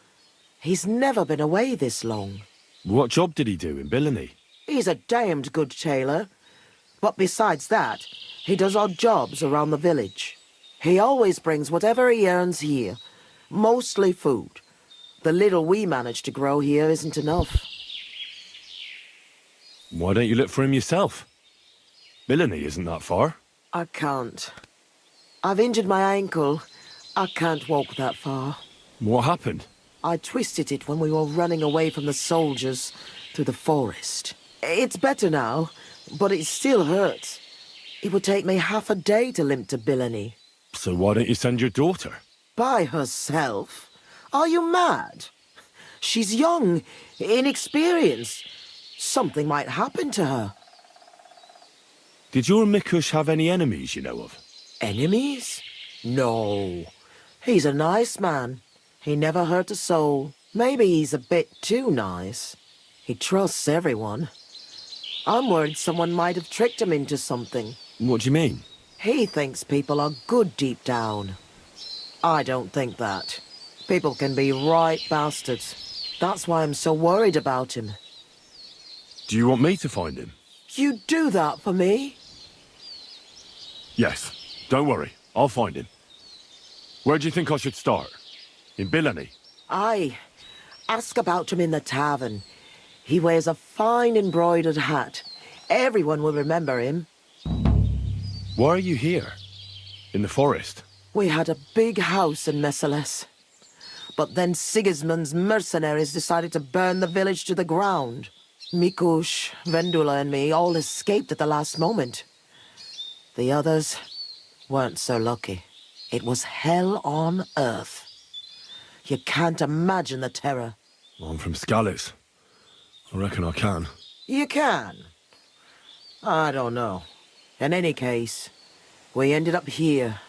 He's never been away this long. What job did he do in Billany? He's a damned good tailor. But besides that, he does odd jobs around the village. He always brings whatever he earns here. Mostly food. The little we manage to grow here isn't enough. Why don't you look for him yourself? Billany isn't that far. I can't. I've injured my ankle. I can't walk that far. What happened? I twisted it when we were running away from the soldiers through the forest. It's better now, but it still hurts. It would take me half a day to limp to Billany. So why don't you send your daughter? By herself? Are you mad? She's young, inexperienced. Something might happen to her. Did your Mikush have any enemies you know of? Enemies? No. He's a nice man. He never hurt a soul. Maybe he's a bit too nice. He trusts everyone. I'm worried someone might have tricked him into something. What do you mean? He thinks people are good deep down. I don't think that. People can be right bastards. That's why I'm so worried about him. Do you want me to find him? You'd do that for me? Yes. Don't worry. I'll find him. Where do you think I should start? In Billany? Aye. Ask about him in the tavern. He wears a fine embroidered hat. Everyone will remember him. Why are you here? In the forest? We had a big house in Messales. But then Sigismund's mercenaries decided to burn the village to the ground. Mikush, Vendula and me all escaped at the last moment. The others weren't so lucky. It was hell on earth. You can't imagine the terror. I'm from Scallis. I reckon I can. You can? I don't know. In any case, we ended up here.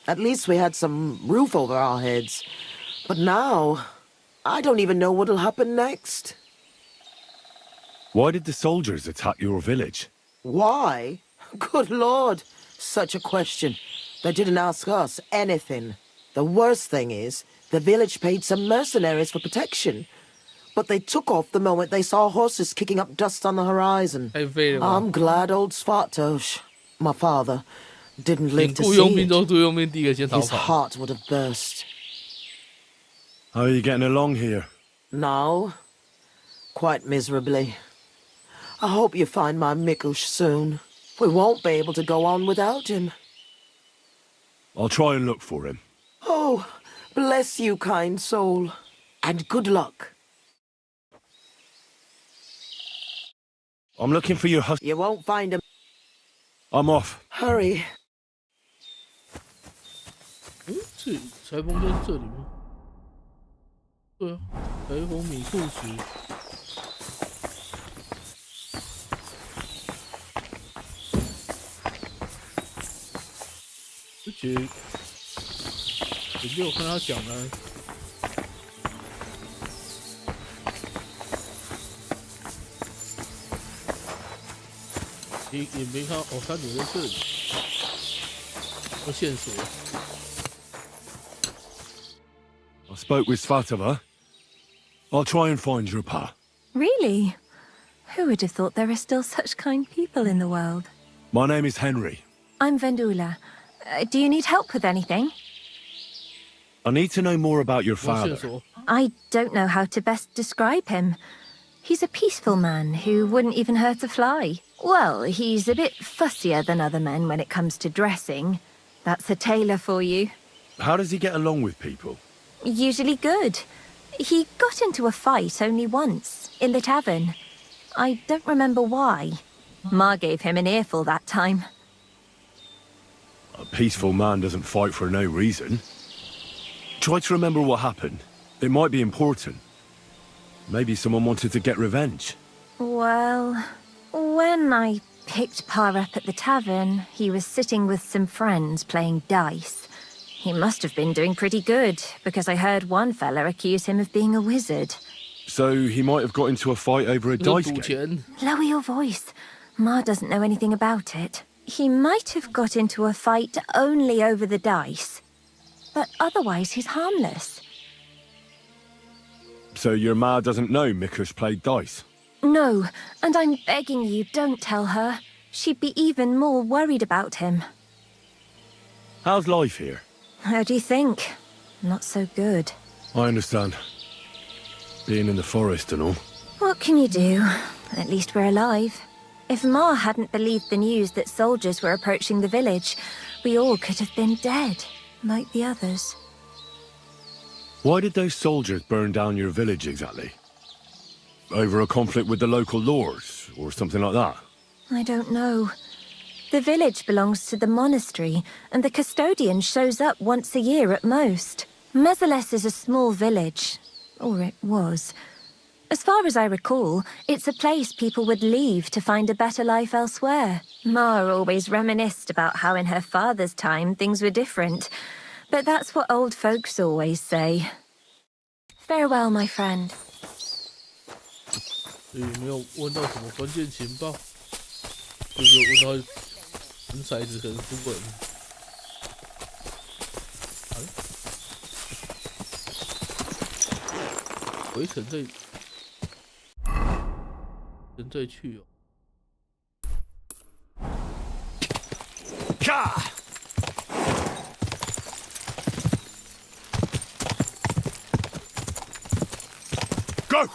At least we had some roof over our heads. But now, I don't even know what'll happen next. Why did the soldiers attack your village? Why? Good Lord, such a question. They didn't ask us anything. The worst thing is, the village paid some mercenaries for protection. But they took off the moment they saw horses kicking up dust on the horizon. I'm glad old Svartosh, my father, didn't live to see it. His heart would have burst. How are you getting along here? Now, quite miserably. I hope you find my Mikush soon. We won't be able to go on without him. I'll try and look for him. Oh, bless you, kind soul. And good luck. I'm looking for your husband. You won't find him. I'm off. Hurry. 这裁缝在这里吗？对啊，裁缝米库什。而且，也没有看他讲呢。也没看哦，他留在这里，有线索。I spoke with Svatova. I'll try and find your pa. Really? Who would have thought there are still such kind people in the world? My name is Henry. I'm Vendula. Do you need help with anything? I need to know more about your father. I don't know how to best describe him. He's a peaceful man who wouldn't even hurt a fly. Well, he's a bit fussier than other men when it comes to dressing. That's a tailor for you. How does he get along with people? Usually good. He got into a fight only once, in the tavern. I don't remember why. Ma gave him an earful that time. A peaceful man doesn't fight for no reason. Try to remember what happened. It might be important. Maybe someone wanted to get revenge. Well, when I picked Pa up at the tavern, he was sitting with some friends playing dice. He must have been doing pretty good, because I heard one fella accuse him of being a wizard. So he might have got into a fight over a dice game? Lower your voice. Ma doesn't know anything about it. He might have got into a fight only over the dice. But otherwise he's harmless. So your ma doesn't know Mikush played dice? No, and I'm begging you, don't tell her. She'd be even more worried about him. How's life here? How do you think? Not so good. I understand. Being in the forest and all. What can you do? At least we're alive. If Ma hadn't believed the news that soldiers were approaching the village, we all could have been dead, like the others. Why did those soldiers burn down your village exactly? Over a conflict with the local lords, or something like that? I don't know. The village belongs to the monastery, and the custodian shows up once a year at most. Mezeles is a small village. Or it was. As far as I recall, it's a place people would leave to find a better life elsewhere. Ma always reminisced about how in her father's time things were different. But that's what old folks always say. Farewell, my friend. 有没有问到什么关键情报？就是问到掷骰子可能输人。回城再去哦。Go!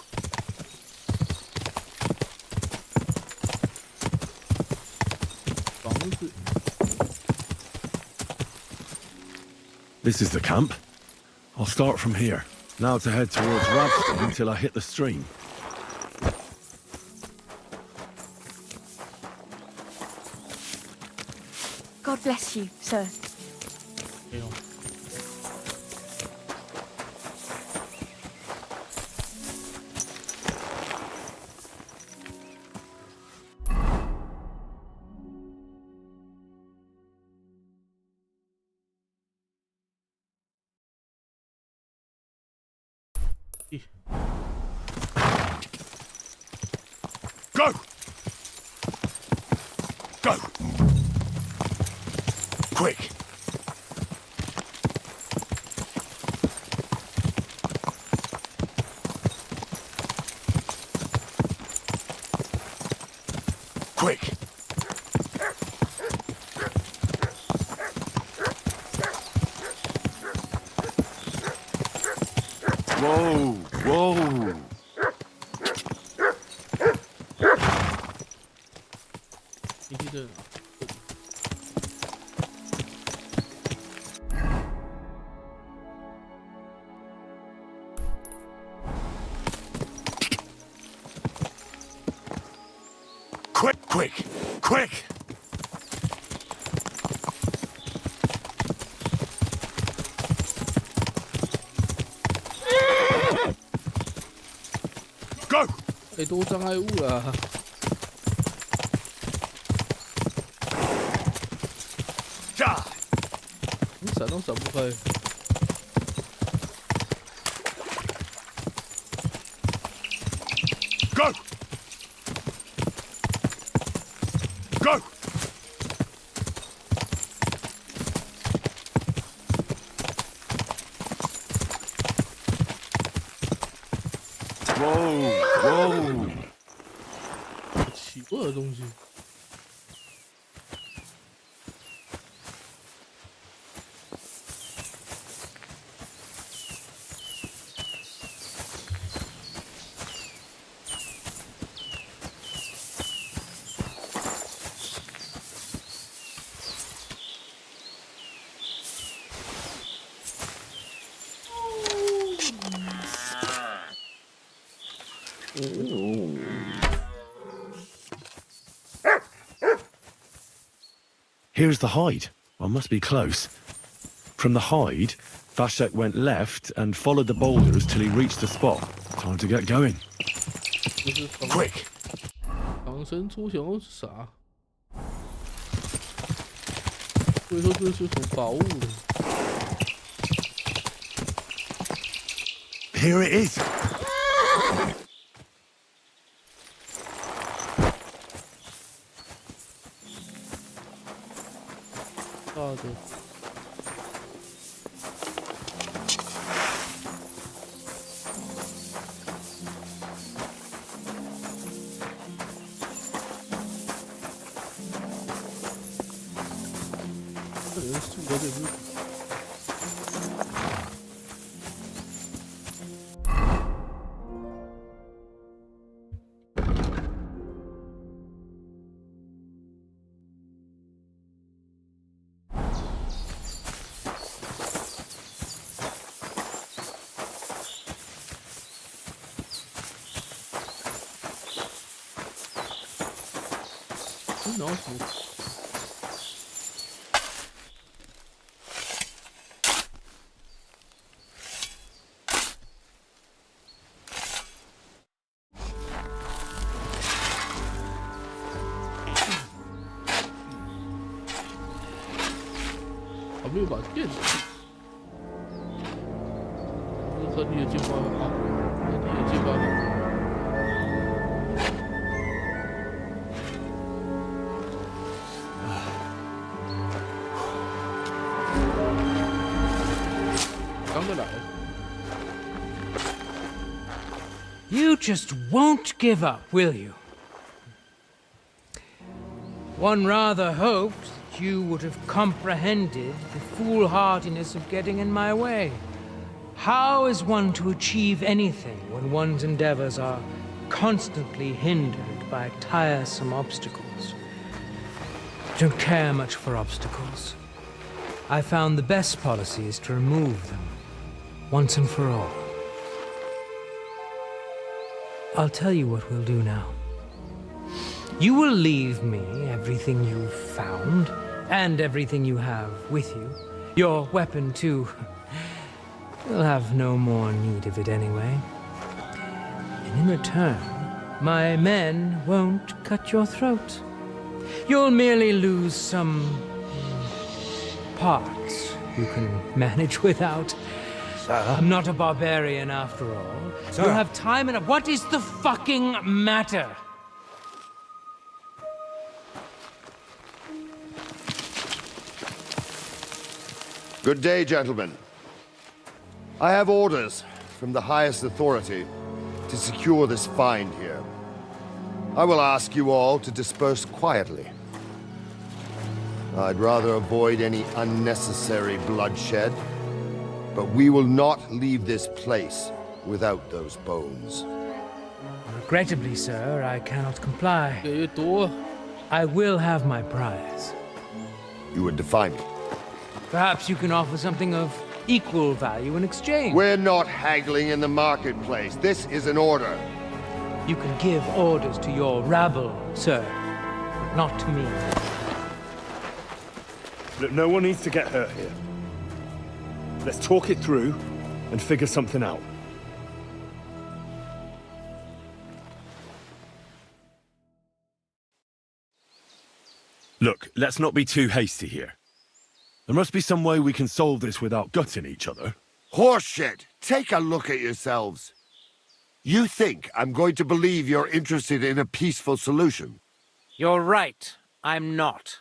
This is the camp. I'll start from here. Now to head towards Radstone until I hit the stream. God bless you, sir. Go! Go! Quick! Quick! Whoa! Whoa! Quick, quick, quick! Go! 太多障碍物了。你闪都闪不开。Go! Go! Whoa! Whoa! 奇怪的东西。Here's the hide. I must be close. From the hide, Vashek went left and followed the boulders till he reached the spot. Time to get going. Quick! 唐僧出行是啥？所以说这是什么宝物呢？ Here it is. 有树在这边。老鼠。还没有把电子。这是你的进化啊，你的进化。You just won't give up, will you? One rather hoped that you would have comprehended the foolhardiness of getting in my way. How is one to achieve anything when one's endeavors are constantly hindered by tiresome obstacles? I don't care much for obstacles. I found the best policy is to remove them, once and for all. I'll tell you what we'll do now. You will leave me everything you've found, and everything you have with you. Your weapon, too. You'll have no more need of it anyway. And in return, my men won't cut your throat. You'll merely lose some parts you can manage without. Sir? I'm not a barbarian after all. Sir? You'll have time enough. What is the fucking matter? Good day, gentlemen. I have orders from the highest authority to secure this find here. I will ask you all to disperse quietly. I'd rather avoid any unnecessary bloodshed, but we will not leave this place without those bones. Regrettably, sir, I cannot comply. I will have my prize. You would defy me. Perhaps you can offer something of equal value in exchange. We're not haggling in the marketplace. This is an order. You can give orders to your rabble, sir, but not to me. Look, no one needs to get hurt here. Let's talk it through and figure something out. Look, let's not be too hasty here. There must be some way we can solve this without gutting each other. Horseshit! Take a look at yourselves. You think I'm going to believe you're interested in a peaceful solution? You're right. I'm not.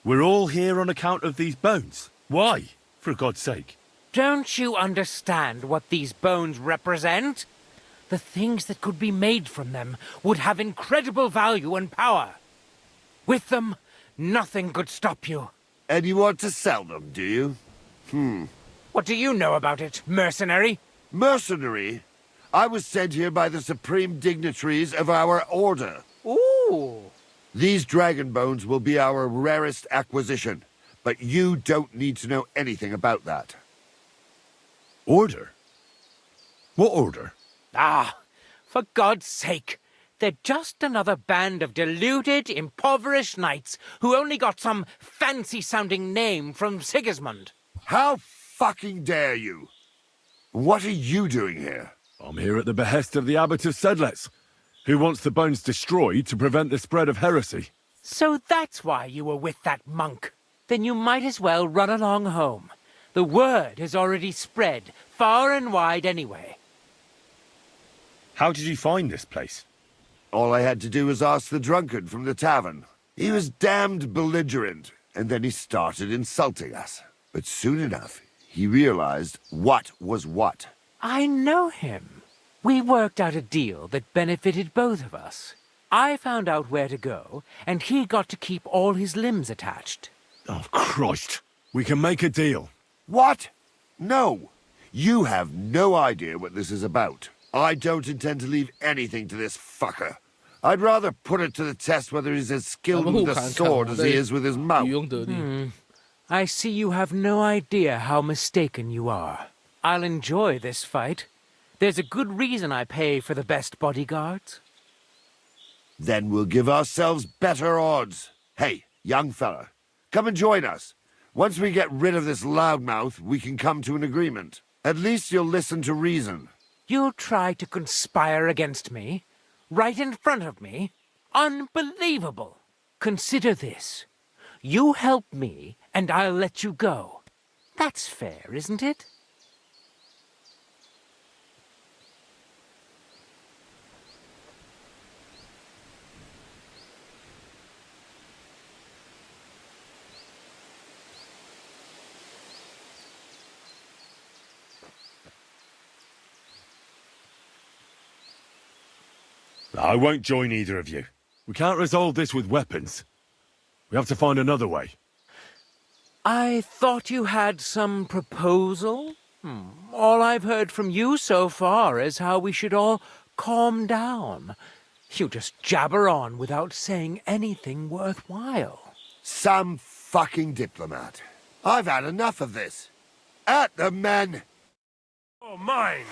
We're all here on account of these bones. Why? For God's sake. Don't you understand what these bones represent? The things that could be made from them would have incredible value and power. With them, nothing could stop you. And you want to sell them, do you? What do you know about it, mercenary? Mercenary? I was sent here by the supreme dignitaries of our order. Ooh. These dragon bones will be our rarest acquisition, but you don't need to know anything about that. Order? What order? Ah, for God's sake. They're just another band of deluded, impoverished knights who only got some fancy-sounding name from Sigismund. How fucking dare you? What are you doing here? I'm here at the behest of the Abbot of Sedlitz, who wants the bones destroyed to prevent the spread of heresy. So that's why you were with that monk. Then you might as well run along home. The word has already spread far and wide anyway. How did you find this place? All I had to do was ask the drunkard from the tavern. He was damned belligerent, and then he started insulting us. But soon enough, he realized what was what. I know him. We worked out a deal that benefited both of us. I found out where to go, and he got to keep all his limbs attached. Oh, Christ. We can make a deal. What? No. You have no idea what this is about. I don't intend to leave anything to this fucker. I'd rather put it to the test whether he's as skilled with the sword as he is with his mouth. I see you have no idea how mistaken you are. I'll enjoy this fight. There's a good reason I pay for the best bodyguards. Then we'll give ourselves better odds. Hey, young fella, come and join us. Once we get rid of this loudmouth, we can come to an agreement. At least you'll listen to reason. You'll try to conspire against me? Right in front of me? Unbelievable! Consider this. You help me, and I'll let you go. That's fair, isn't it? I won't join either of you. We can't resolve this with weapons. We have to find another way. I thought you had some proposal? All I've heard from you so far is how we should all calm down. You just jabber on without saying anything worthwhile. Some fucking diplomat. I've had enough of this. At the men! Oh, mine!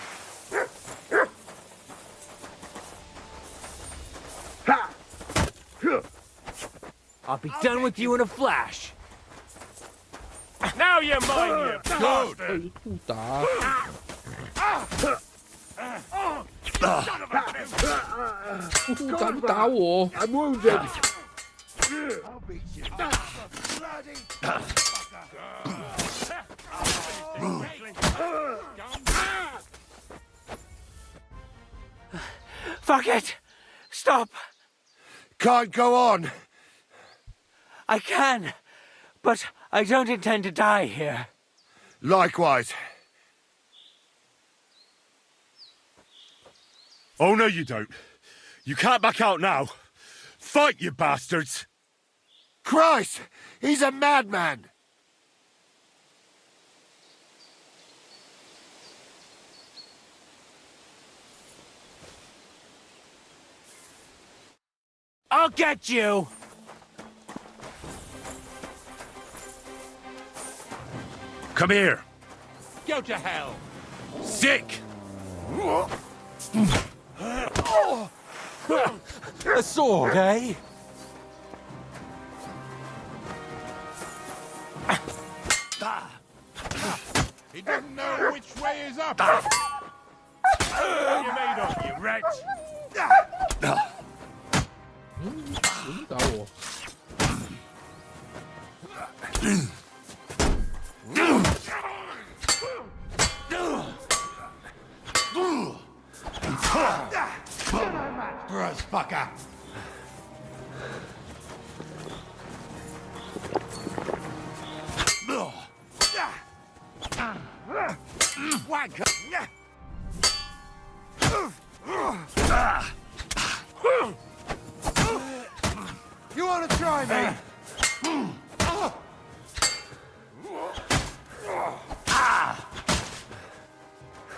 I'll be done with you in a flash. Now you're mine, you bastard! I'm wounded! Fuck it! Stop! Can't go on! I can, but I don't intend to die here. Likewise. Oh, no, you don't. You can't back out now. Fight, you bastards! Christ! He's a madman! I'll get you! Come here. Go to hell! Sick! A sword, eh? He doesn't know which way is up. What are you made of, you wretch? Bruh, fucker. You want to try me?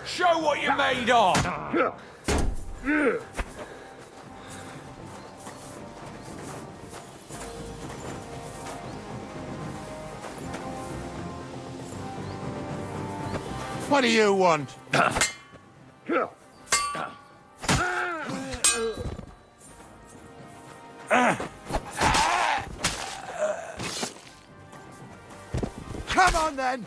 Show what you're made of! What do you want? Come on then!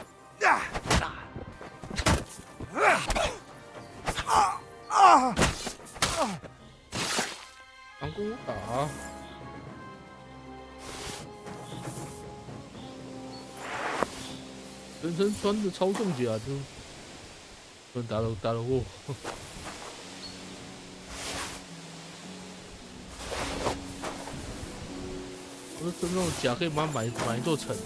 Angora. 人生穿着超重甲就不能打了我。我说这种甲可以买一座城的。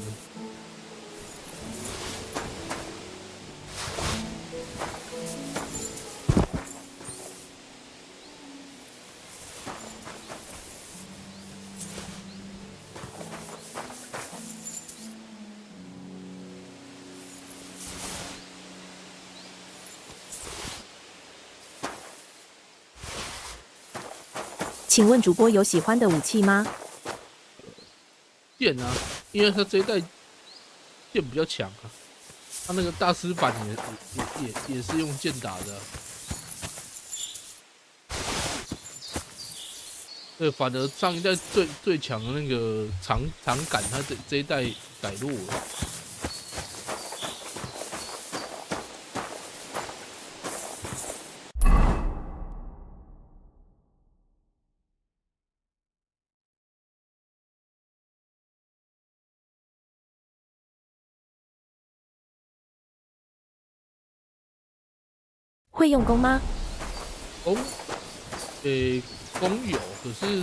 请问主播有喜欢的武器吗？剑啊，因为他这一代剑比较强啊。他那个大师版也是用剑打的、啊。对，反而上一代最强的那个长杆，他这一代改弱了。会用弓吗？弓，弓有，可是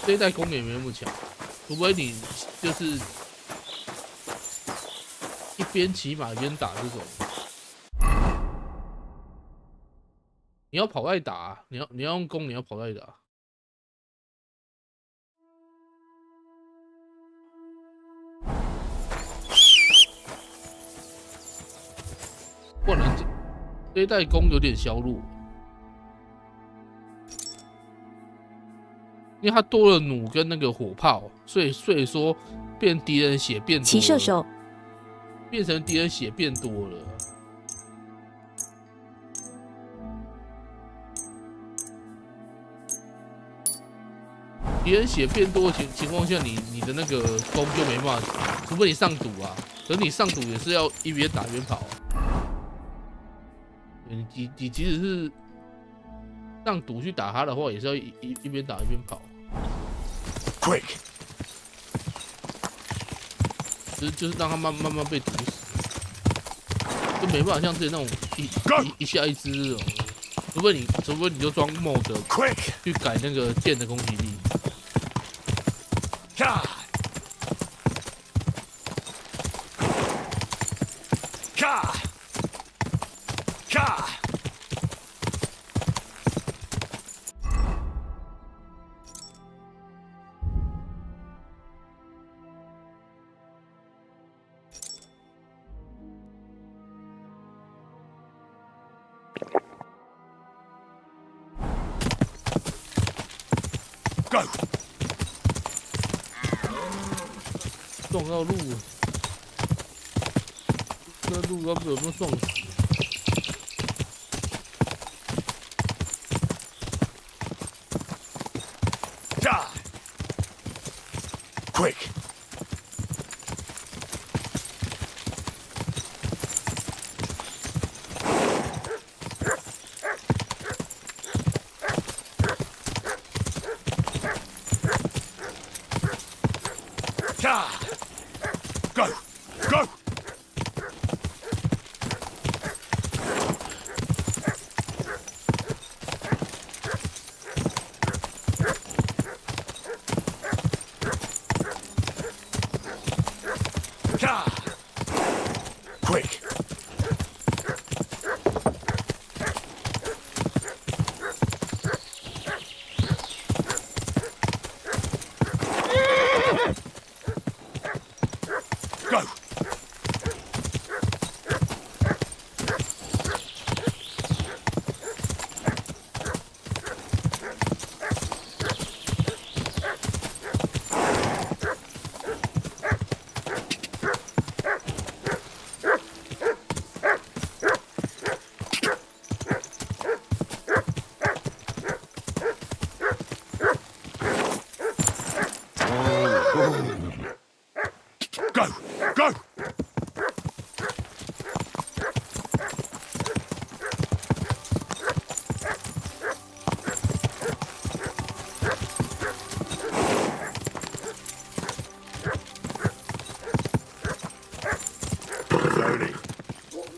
这一代弓也没那么强，除非你就是一边骑马一边打这种。你要跑带打、啊，你要用弓，你要跑带打。不然这一代弓有点削弱，因为它多了弩跟那个火炮，所以说变敌人血变多了。骑射手变成敌人血变多了。敌人血变多的情况下，你的那个弓就没办法，除非你上毒啊。可是你上毒也是要一边打一边跑、啊。你即使是上毒去打他的话，也是要一边打一边跑。Quick， 就是让他慢慢被毒死，就没办法像之前那种一下一只这种，除非你就装 mod 去改那个剑的攻击力。撞到路了，那路要被我们撞死。Quick！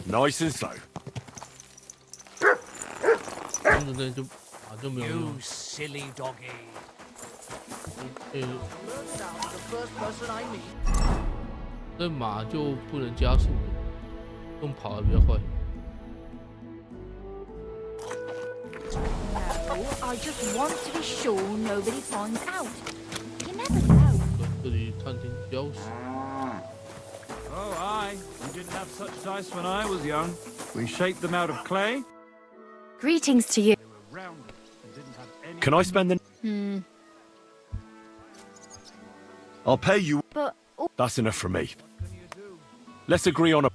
Nice and slow. 就没有用。You silly doggy. 这马就不能加速，用跑的比较快。No, I just want to be sure nobody finds out. You never know. 这里探听消息。Oh, aye. We didn't have such dice when I was young. We shaped them out of clay. Greetings to you. They were round and didn't have Can I spend the... I'll pay you. But... That's enough for me. Let's agree on a...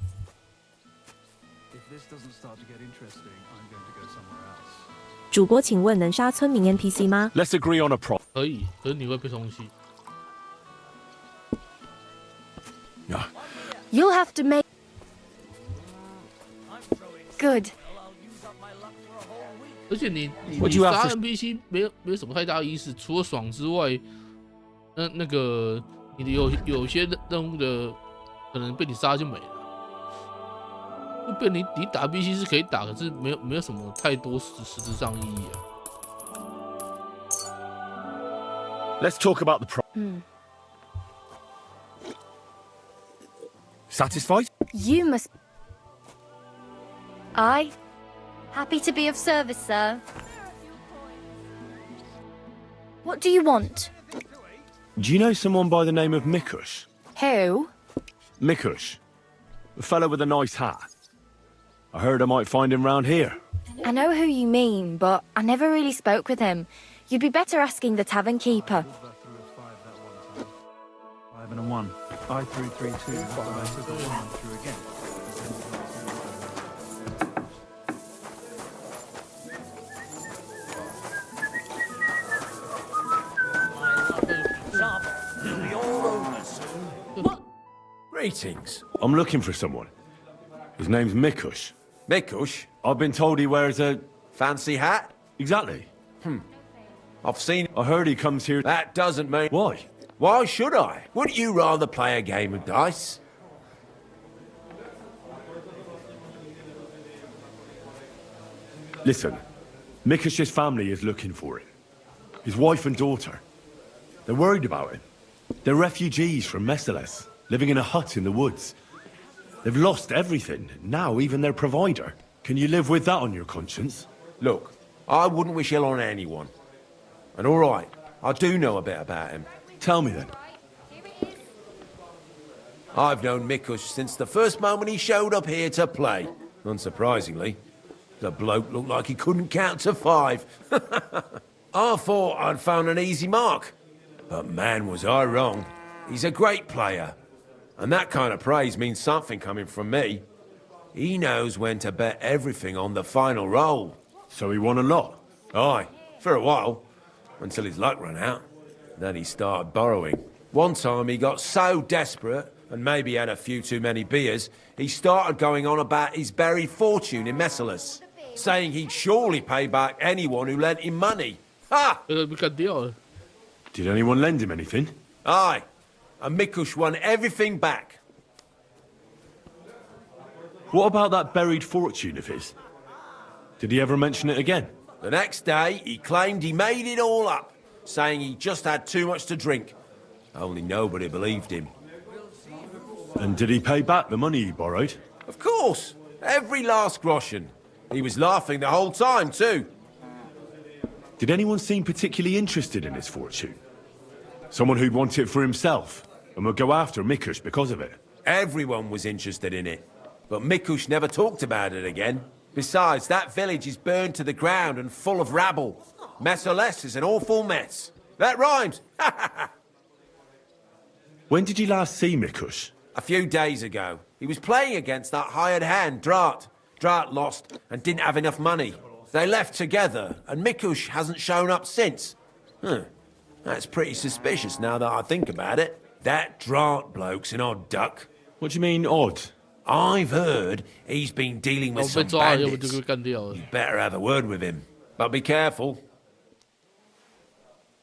If this doesn't start to get interesting, I'm going to go somewhere else. 主播，请问能杀村民 NPC 吗？ Let's agree on a pro... 可以，可是你会被通缉。 You'll have to make... Good. 而且你 Would you have 杀 to- NPC 没有什么太大意思，除了爽之外，那个你的有些任务的可能被你杀就没了。就变你打 NPC 是可以打，可是没有什么太多实质上意义啊。 Let's talk about the pro... Satisfied? You must... Aye. Happy to be of service, sir. What do you want? Do you know someone by the name of Mikush? Who? Mikush. A fellow with a nice hat. I heard I might find him round here. I know who you mean, but I never really spoke with him. You'd be better asking the tavern keeper. 5 and a 1. I threw 3, 2. But I took a 1 and threw again. Greetings. I'm looking for someone. His name's Mikush. Mikush? I've been told he wears a... Fancy hat? Exactly. I've seen... I heard he comes here... That doesn't mean... Why? Why should I? Wouldn't you rather play a game of dice? Listen, Mikush's family is looking for him. His wife and daughter. They're worried about him. They're refugees from Messales, living in a hut in the woods. They've lost everything, now even their provider. Can you live with that on your conscience? Look, I wouldn't wish ill on anyone. And all right, I do know a bit about him. Tell me then. I've known Mikush since the first moment he showed up here to play. Unsurprisingly. The bloke looked like he couldn't count to 5. I thought I'd found an easy mark. But man, was I wrong. He's a great player. And that kind of praise means something coming from me. He knows when to bet everything on the final roll. So he won a lot? Aye, for a while. Until his luck ran out. Then he started borrowing. One time he got so desperate, and maybe had a few too many beers, he started going on about his buried fortune in Messales, saying he'd surely pay back anyone who lent him money. Ha! Did anyone lend him anything? Aye, and Mikush won everything back. What about that buried fortune of his? Did he ever mention it again? The next day, he claimed he made it all up, saying he just had too much to drink. Only nobody believed him. And did he pay back the money he borrowed? Of course! Every last groschen. He was laughing the whole time, too. Did anyone seem particularly interested in his fortune? Someone who'd want it for himself, and would go after Mikush because of it? Everyone was interested in it. But Mikush never talked about it again. Besides, that village is burned to the ground and full of rabble. Messales is an awful mess. That rhymes! When did you last see Mikush? A few days ago. He was playing against that hired hand, Drat. Drat lost and didn't have enough money. They left together, and Mikush hasn't shown up since. That's pretty suspicious now that I think about it. That Drat bloke's an odd duck. What do you mean, odd? I've heard he's been dealing with some bandits. You better have a word with him. But be careful.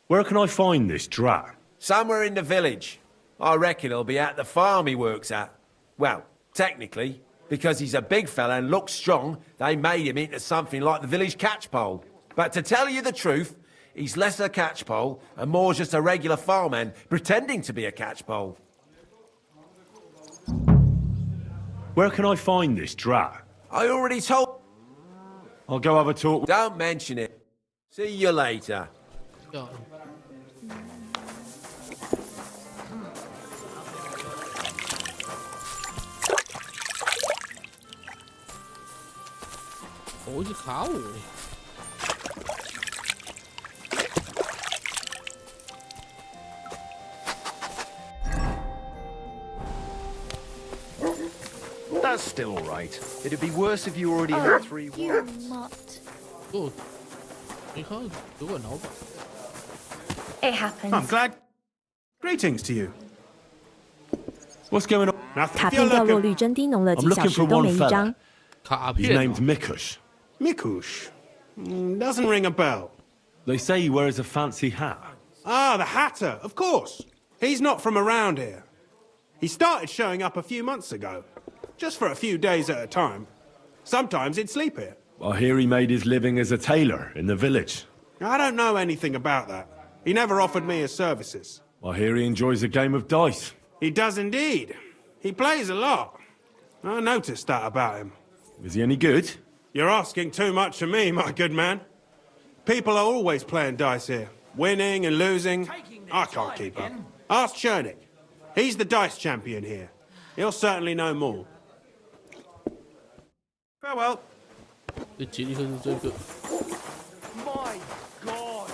Where can I find this Drat? Somewhere in the village. I reckon he'll be at the farm he works at. Well, technically, because he's a big fella and looks strong, they made him into something like the village catchpole. But to tell you the truth, he's less a catchpole and more just a regular farmhand pretending to be a catchpole. Where can I find this Drat? I already told... I'll go have a talk... Don't mention it. See you later. Yeah. 我一直卡我。That's still all right. It'd be worse if you already had 3 You wives. mutt. 哦，你看主管老板， It happens. I'm glad. Greetings to you. What's going on? Now, 卡 if 片 you're 掉落 looking... 率真低，浓了几 I'm 小 looking 时 for 都 one 没一 fella. 张。卡 His 片 name's Mikush. Mikush? Doesn't ring a bell. They say he wears a fancy hat. Ah, the Hatter, of course. He's not from around here. He started showing up a few months ago. Just for a few days at a time. Sometimes he'd sleep here. I hear he made his living as a tailor in the village. I don't know anything about that. He never offered me his services. I hear he enjoys a game of dice. He does indeed. He plays a lot. I noticed that about him. Is he any good? You're asking too much of me, my good man. People are always playing dice here. Winning and losing. I can't keep up. Ask Chernik. He's the dice champion here. He'll certainly know more. Farewell. 这杰尼克是这个。 My God!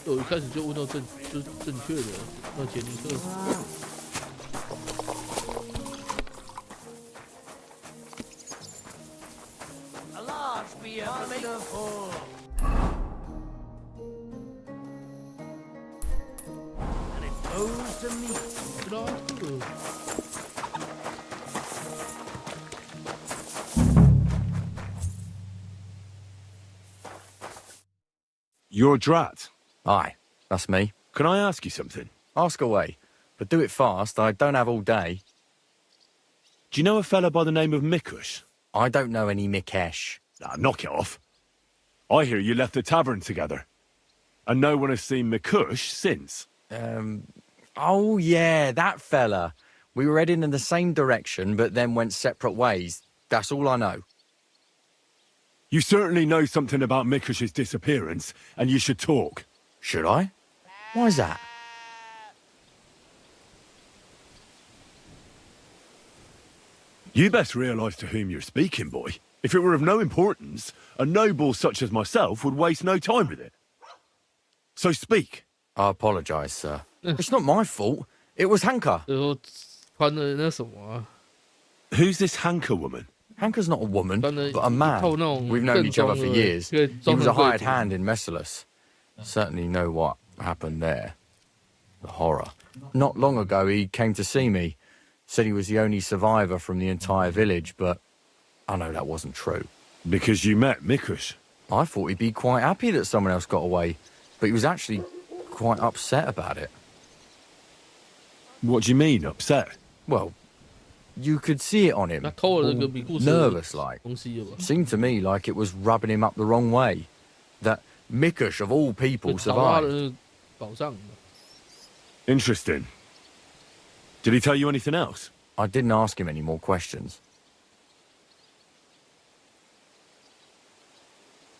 我一开始就问到正确的，那杰尼克。 A large beer for me. And it goes to me. You're Drat. Aye, that's me. Can I ask you something? Ask away, but do it fast. I don't have all day. Do you know a fella by the name of Mikush? I don't know any Mikesh. Ah, knock it off. I hear you left the tavern together. And no one has seen Mikush since. Oh yeah, that fella. We were heading in the same direction, but then went separate ways. That's all I know. You certainly know something about Mikush's disappearance, and you should talk. Should I? Why's that? You best realise to whom you're speaking, boy. If it were of no importance, a noble such as myself would waste no time with it. So speak. I apologise, sir. It's not my fault. It was Hanka. Who's this Hanka woman? Hanka's not a woman, but a man. We've known each other for years. He was a hired hand in Messalus. Certainly know what happened there. The horror. Not long ago, he came to see me. Said he was the only survivor from the entire village, but I know that wasn't true. Because you met Mikush? I thought he'd be quite happy that someone else got away, but he was actually quite upset about it. What do you mean, upset? Well, you could see it on him. Nervous like. Seemed to me like it was rubbing him up the wrong way. That Mikush, of all people, survived. Interesting. Did he tell you anything else? I didn't ask him any more questions.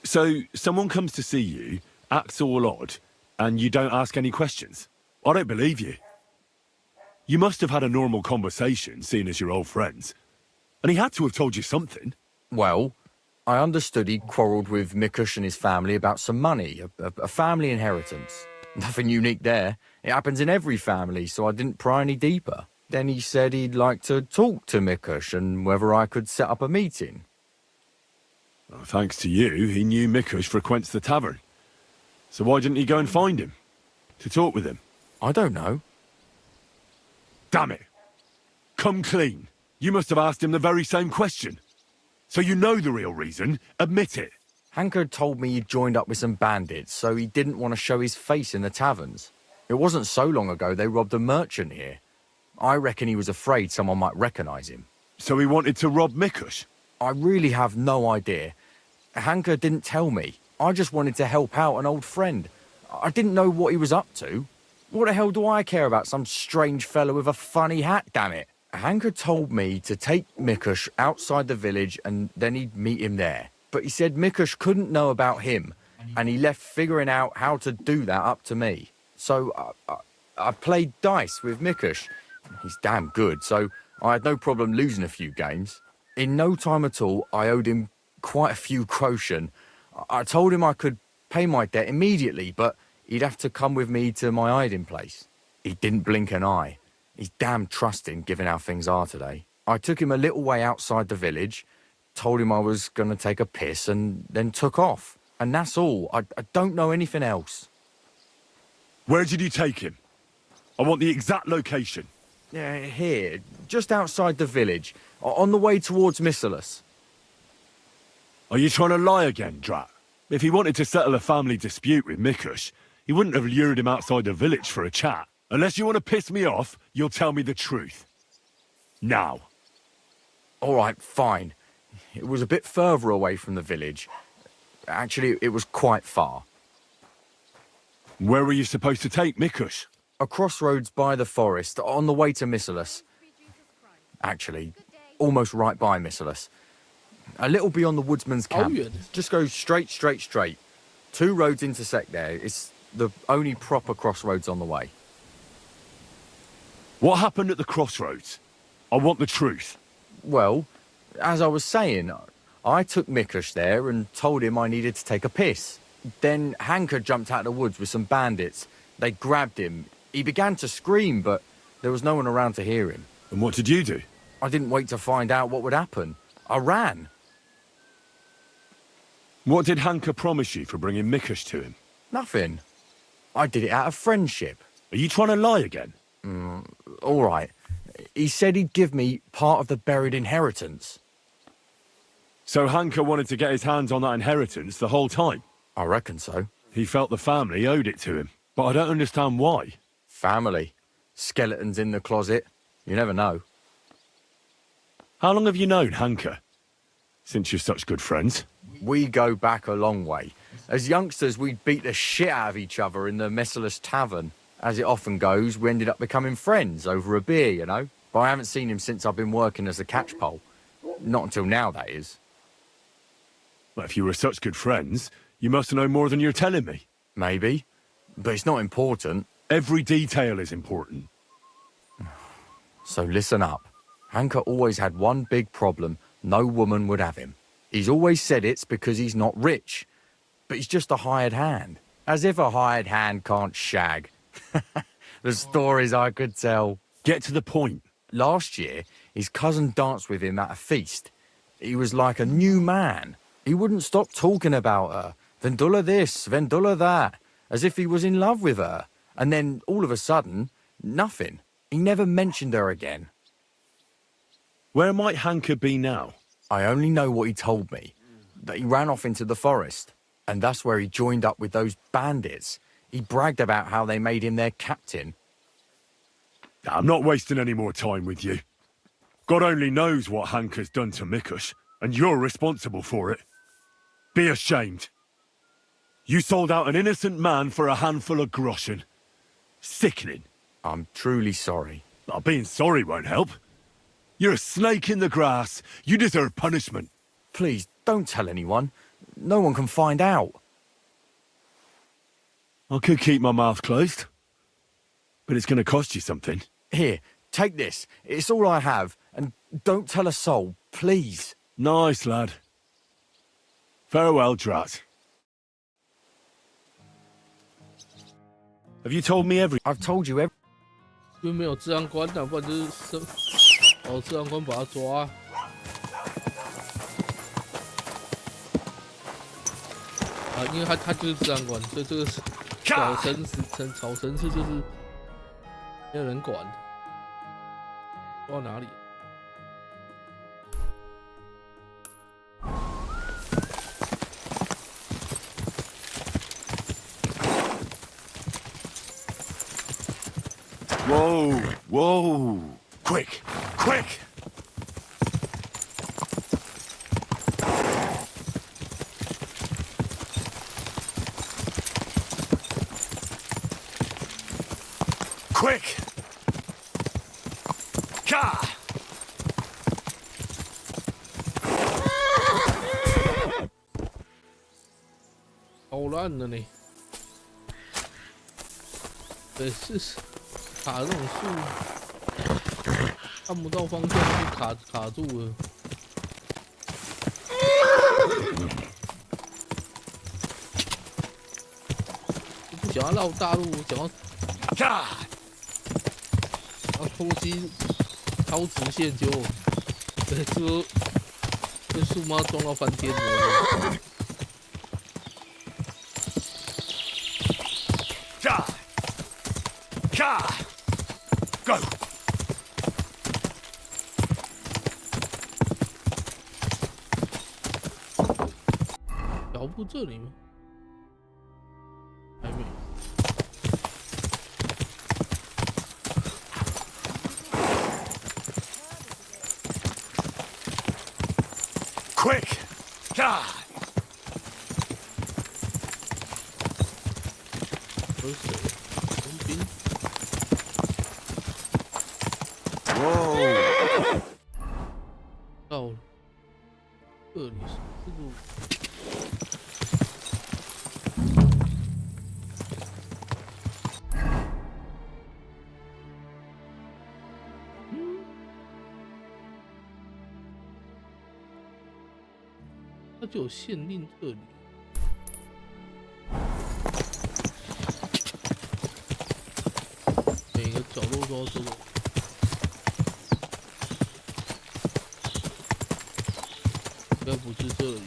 So, someone comes to see you, acts all odd, and you don't ask any questions? I don't believe you. You must have had a normal conversation, seeing as you're old friends. And he had to have told you something. Well, I understood he quarrelled with Mikush and his family about some money, a family inheritance. Nothing unique there. It happens in every family, so I didn't pry any deeper. Then he said he'd like to talk to Mikush and whether I could set up a meeting. Well, thanks to you, he knew Mikush frequents the tavern. So why didn't he go and find him? To talk with him? I don't know. Damn it. Come clean. You must have asked him the very same question. So you know the real reason. Admit it. Hanka had told me he'd joined up with some bandits, so he didn't want to show his face in the taverns. It wasn't so long ago they robbed a merchant here. I reckon he was afraid someone might recognise him. So he wanted to rob Mikush? I really have no idea. Hanka didn't tell me. I just wanted to help out an old friend. I didn't know what he was up to. What the hell do I care about some strange fellow with a funny hat, damn it? Hanka told me to take Mikush outside the village and then he'd meet him there. But he said Mikush couldn't know about him, and he left figuring out how to do that up to me. So I played dice with Mikush. He's damn good, so I had no problem losing a few games. In no time at all, I owed him quite a few groschen. I told him I could pay my debt immediately, but he'd have to come with me to my hiding place. He didn't blink an eye. He's damn trusting, given how things are today. I took him a little way outside the village, told him I was going to take a piss, and then took off. And that's all. I don't know anything else. Where did you take him? I want the exact location. Here, just outside the village, on the way towards Missalus. Are you trying to lie again, Drat? If he wanted to settle a family dispute with Mikush, he wouldn't have lured him outside the village for a chat. Unless you want to piss me off, you'll tell me the truth. Now. All right, fine. It was a bit further away from the village. Actually, it was quite far. Where were you supposed to take Mikush? A crossroads by the forest, on the way to Missalus. Actually, almost right by Missalus. A little beyond the woodsman's camp. Just go straight. 2 roads intersect there. It's the only proper crossroads on the way. What happened at the crossroads? I want the truth. Well, as I was saying, I took Mikush there and told him I needed to take a piss. Then Hanka jumped out of the woods with some bandits. They grabbed him. He began to scream, but there was no one around to hear him. And what did you do? I didn't wait to find out what would happen. I ran. What did Hanka promise you for bringing Mikush to him? Nothing. I did it out of friendship. Are you trying to lie again? All right. He said he'd give me part of the buried inheritance. So Hanka wanted to get his hands on that inheritance the whole time? I reckon so. He felt the family owed it to him, but I don't understand why. Family. Skeletons in the closet. You never know. How long have you known Hanka? Since you're such good friends. We go back a long way. As youngsters, we'd beat the shit out of each other in the Messalus tavern. As it often goes, we ended up becoming friends over a beer, you know? But I haven't seen him since I've been working as a catchpole. Not until now, that is. Well, if you were such good friends, you must know more than you're telling me. Maybe. But it's not important. Every detail is important. So listen up. Hanka always had one big problem. No woman would have him. He's always said it's because he's not rich. But he's just a hired hand. As if a hired hand can't shag. The stories I could tell. Get to the point. Last year, his cousin danced with him at a feast. He was like a new man. He wouldn't stop talking about her. Vendula this, Vendula that. As if he was in love with her. And then, all of a sudden, nothing. He never mentioned her again. Where might Hanka be now? I only know what he told me. That he ran off into the forest. And that's where he joined up with those bandits. He bragged about how they made him their captain. I'm not wasting any more time with you. God only knows what Hanka's done to Mikush, and you're responsible for it. Be ashamed. You sold out an innocent man for a handful of groschen. Sickening. I'm truly sorry. Being sorry won't help. You're a snake in the grass. You deserve punishment. Please, don't tell anyone. No one can find out. I could keep my mouth closed. But it's going to cost you something. Here, take this. It's all I have. And don't tell a soul, please. Nice, lad. Farewell, Drat. Have you told me everything? I've told you everything. 因为没有治安官的，不然就是治安官把他抓。因为他就是治安官，所以这个是草绳子就是没有人管，抓到哪里？ Whoa, whoa. Quick, quick! Quick! Ka! 好烂了你！对，是卡这种树，看不到方向就卡住了。不想要绕大路，想要。东西超直线就，对，这树妈撞到翻天了。Go. 脚步这里吗？还没。Quick! God! 有谁？佣兵。Whoa! 到了，这里是这个。它就有限定这里，每个角落都要这个。应该不是这里。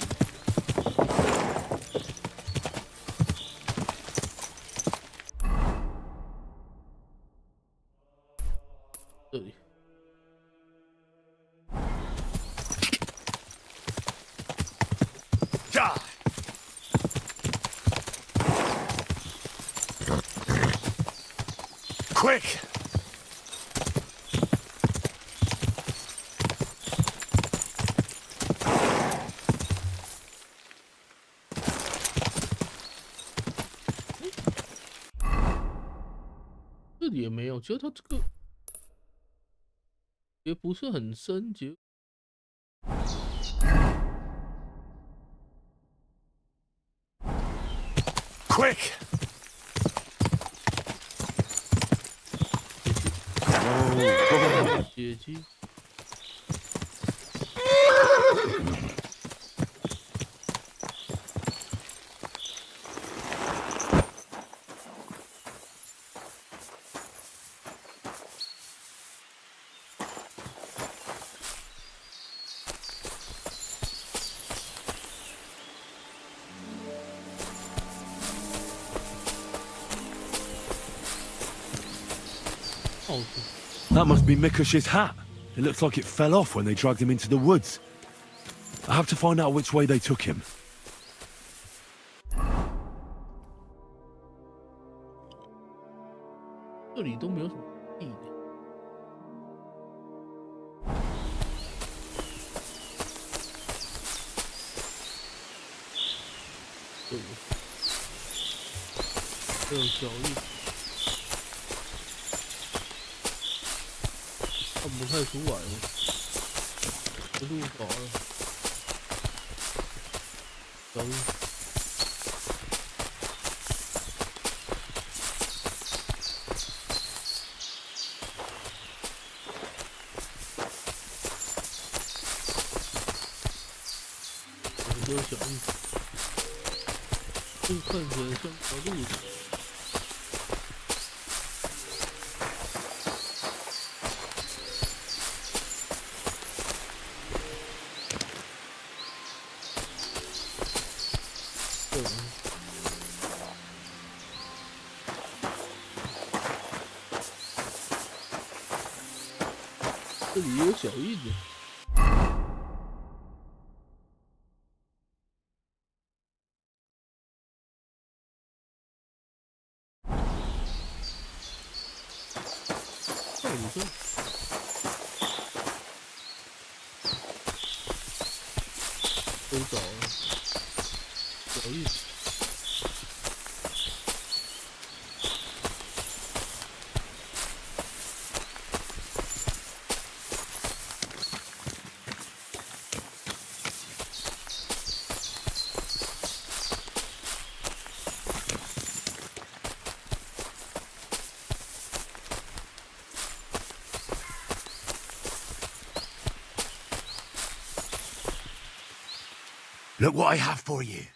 这里。Quick! 这里也没有，觉得它这个也不是很深，结 Quick! 血迹。That must be Mikush's hat. It looks like it fell off when they dragged him into the woods. I have to find out which way they took him. 这里都没有什么地的。这有脚印。 看不太出来了，这路跑了，脚印。有没有脚印？这看起来像条路子。 这里有脚印的。到底这都找了脚印。 Look what I have for you.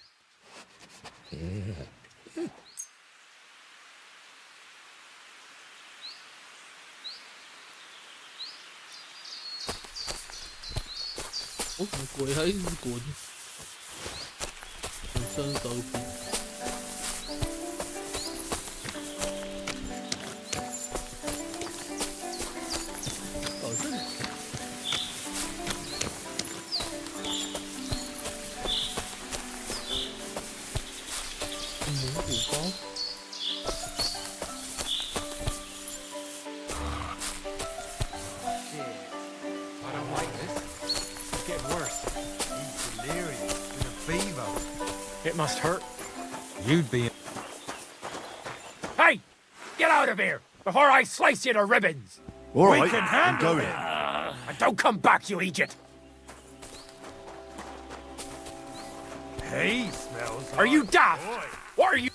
哦，鬼还一直滚，很真高级。好像蒙古包。 It must hurt. You'd be... Hey! Get out of here before I slice you to ribbons! All We right, can I'm handle going. it! And don't come back, you idiot! He smells Are you like daft? boy. Or are you...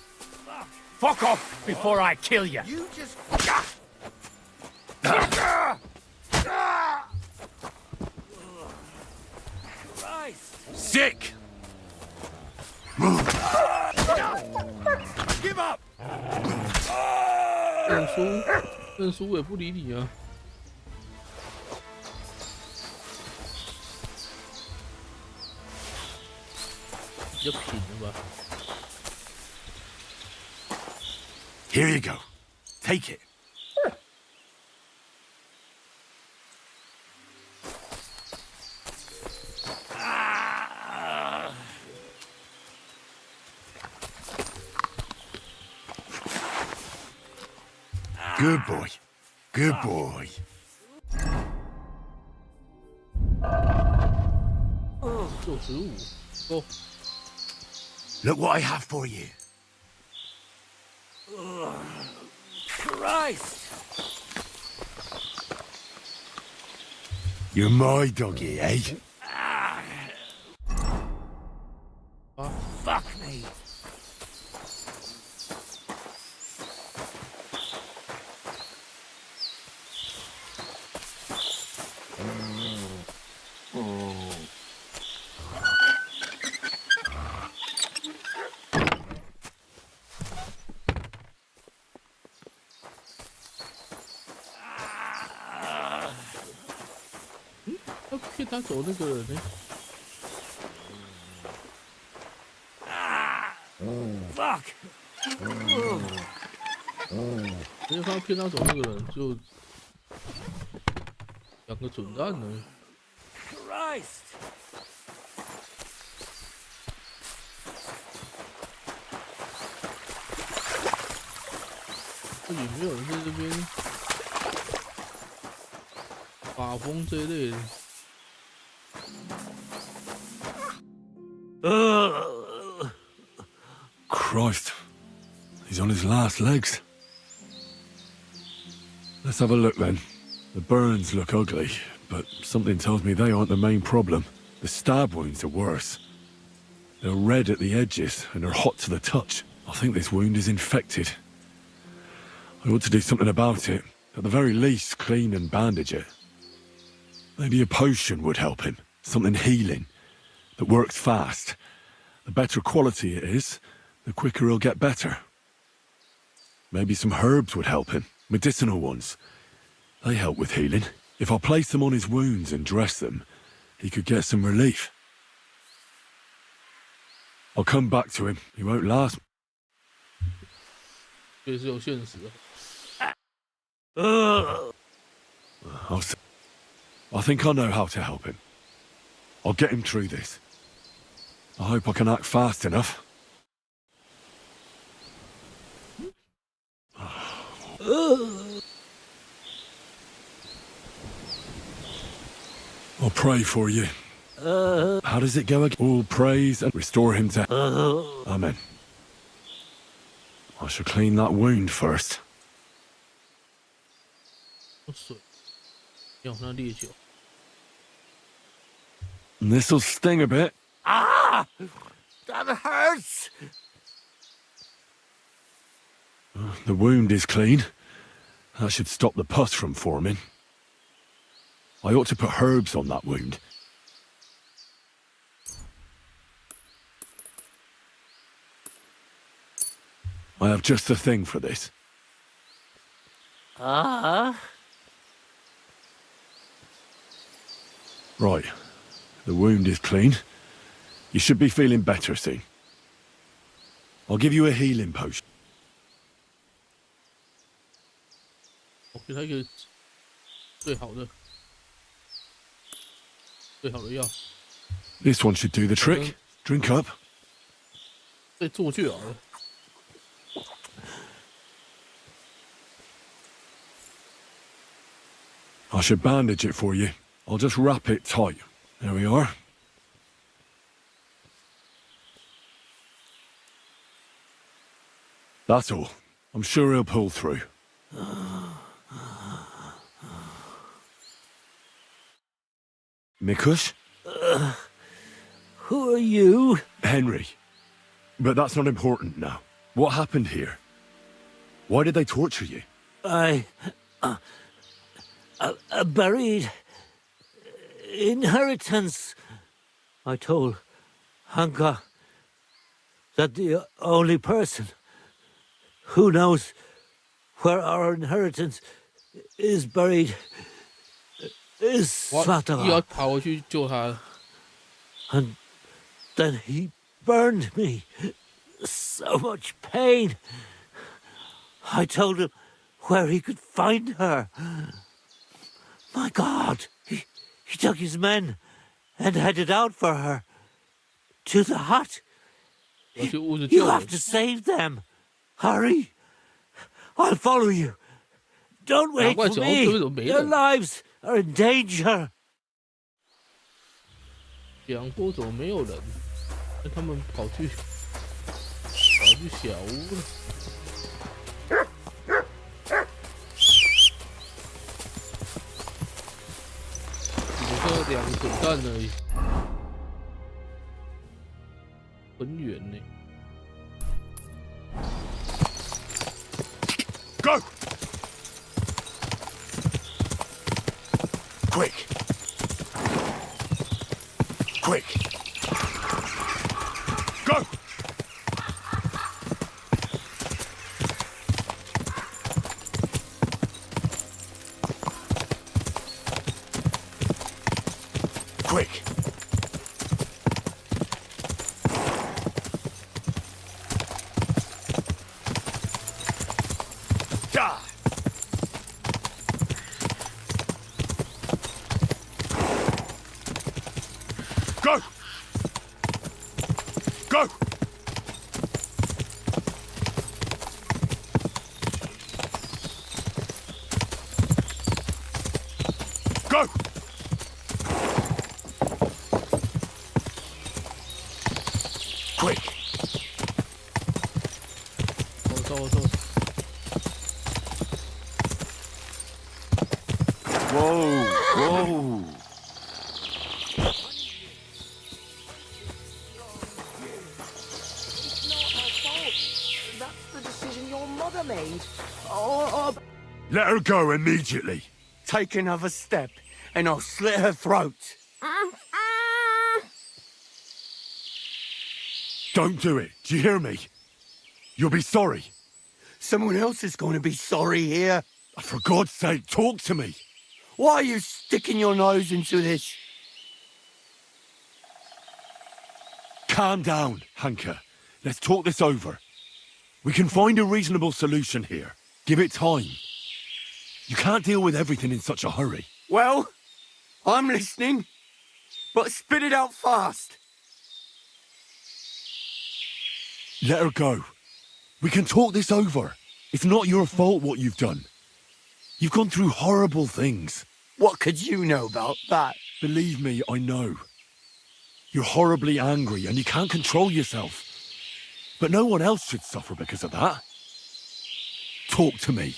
Fuck off before I kill you! You just... Sick! Give up! 认输我也不理你啊。比较平了吧。 Here you go. Take it. Good boy. Good boy. Oh. Look what I have for you. Christ! You're my doggy, eh? Fuck me!要骗他走那个人呢？ Fuck! 因为他骗他走那个人就两个准蛋呢。 Christ! 这里没有人在这边把风这一类的。 Christ. He's on his last legs. Let's have a look then. The burns look ugly, but something tells me they aren't the main problem. The stab wounds are worse. They're red at the edges and are hot to the touch. I think this wound is infected. I ought to do something about it. At the very least, clean and bandage it. Maybe a potion would help him. Something healing, that works fast. The better quality it is, the quicker he'll get better. Maybe some herbs would help him. Medicinal ones. They help with healing. If I place them on his wounds and dress them, he could get some relief. I'll come back to him. He won't last. 也是有现实的。 I think I know how to help him. I'll get him through this. I hope I can act fast enough. I'll pray for you. How does it go again? All praise and restore him to... Amen. I shall clean that wound first. 水，要那烈酒。 This'll sting a bit. Ah! That hurts! The wound is clean. That should stop the pus from forming. I ought to put herbs on that wound. I have just the thing for this. Right. The wound is clean. You should be feeling better soon. I'll give you a healing potion. 我给他一个最好的药。This one should do the trick. Drink up. 再做就好了。I should bandage it for you. I'll just wrap it tight. There we are. That's all. I'm sure he'll pull through. Mikush? Who are you? Henry. But that's not important now. What happened here? Why did they torture you? I buried inheritance. I told Hanka that the only person who knows where our inheritance is buried is Svatala. 要跑回去救他。 And then he burned me. So much pain. I told him where he could find her. My God, he took his men and headed out for her. To the hut. You have to save them. Hurry. I'll follow you. Don't wait for me. Their lives are in danger. 两波怎么没有人？那他们跑去小屋了。只剩2个滚蛋而已，很远呢。Go! Quick! Quick! Go! Quick! Die! Go! Go! Go! Quick! 我走。Whoa! Whoa! That's the decision your mother made. Or... Let her go immediately. Take another step, and I'll slit her throat. Don't do it. Do you hear me? You'll be sorry. Someone else is going to be sorry here. For God's sake, talk to me. Why are you sticking your nose into this? Calm down, Hanka. Let's talk this over. We can find a reasonable solution here. Give it time. You can't deal with everything in such a hurry. Well, I'm listening, but spit it out fast. Let her go. We can talk this over. It's not your fault what you've done. You've gone through horrible things. What could you know about that? Believe me, I know. You're horribly angry and you can't control yourself. But no one else should suffer because of that. Talk to me.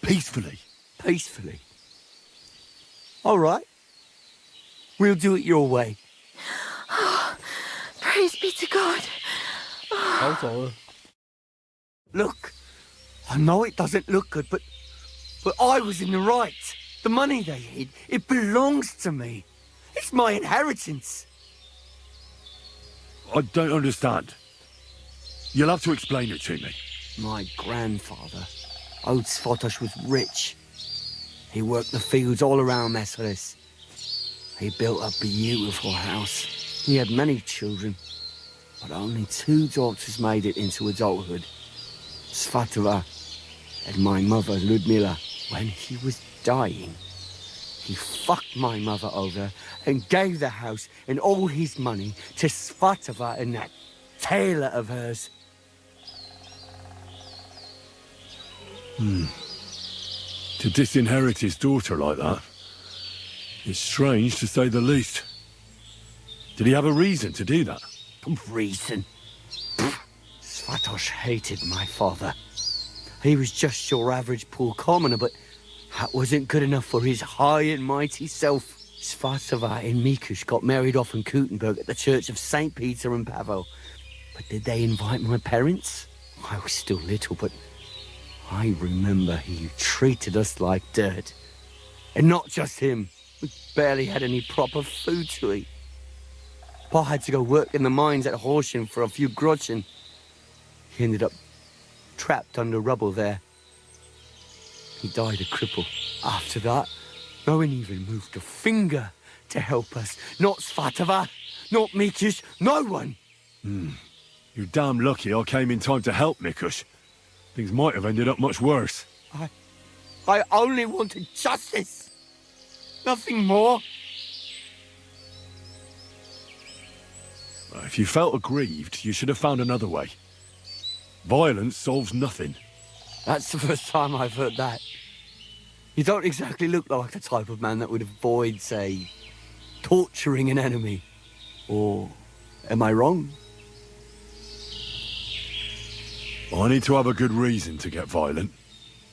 Peacefully. Peacefully. All right. We'll do it your way. Praise be to God. 逃走了。 Look, I know it doesn't look good, but I was in the right. The money they hid, it belongs to me. It's my inheritance. I don't understand. You'll have to explain it to me. My grandfather, Old Svotosh, was rich. He worked the fields all around Messeris. He built a beautiful house. He had many children, but only 2 daughters made it into adulthood. Svatova and my mother, Ludmila. When he was dying, he fucked my mother over and gave the house and all his money to Svatova and that tailor of hers. To disinherit his daughter like that, it's strange to say the least. Did he have a reason to do that? Reason? Svatosh hated my father. He was just your average poor commoner, but that wasn't good enough for his high and mighty self. Svatova and Mikush got married off in Kuttenberg at the Church of St. Peter and Pavel. But did they invite my parents? I was still little, but I remember he treated us like dirt. And not just him. We barely had any proper food to eat. Pa had to go work in the mines at Horsham for a few groschen. He ended up trapped under rubble there. He died a cripple. After that, no one even moved a finger to help us. Not Svatova, not Mikush, no one. You're damn lucky I came in time to help, Mikush. Things might have ended up much worse. I only wanted justice. Nothing more. If you felt aggrieved, you should have found another way. Violence solves nothing. That's the first time I've heard that. You don't exactly look like the type of man that would avoid, say, torturing an enemy. Or am I wrong? I need to have a good reason to get violent.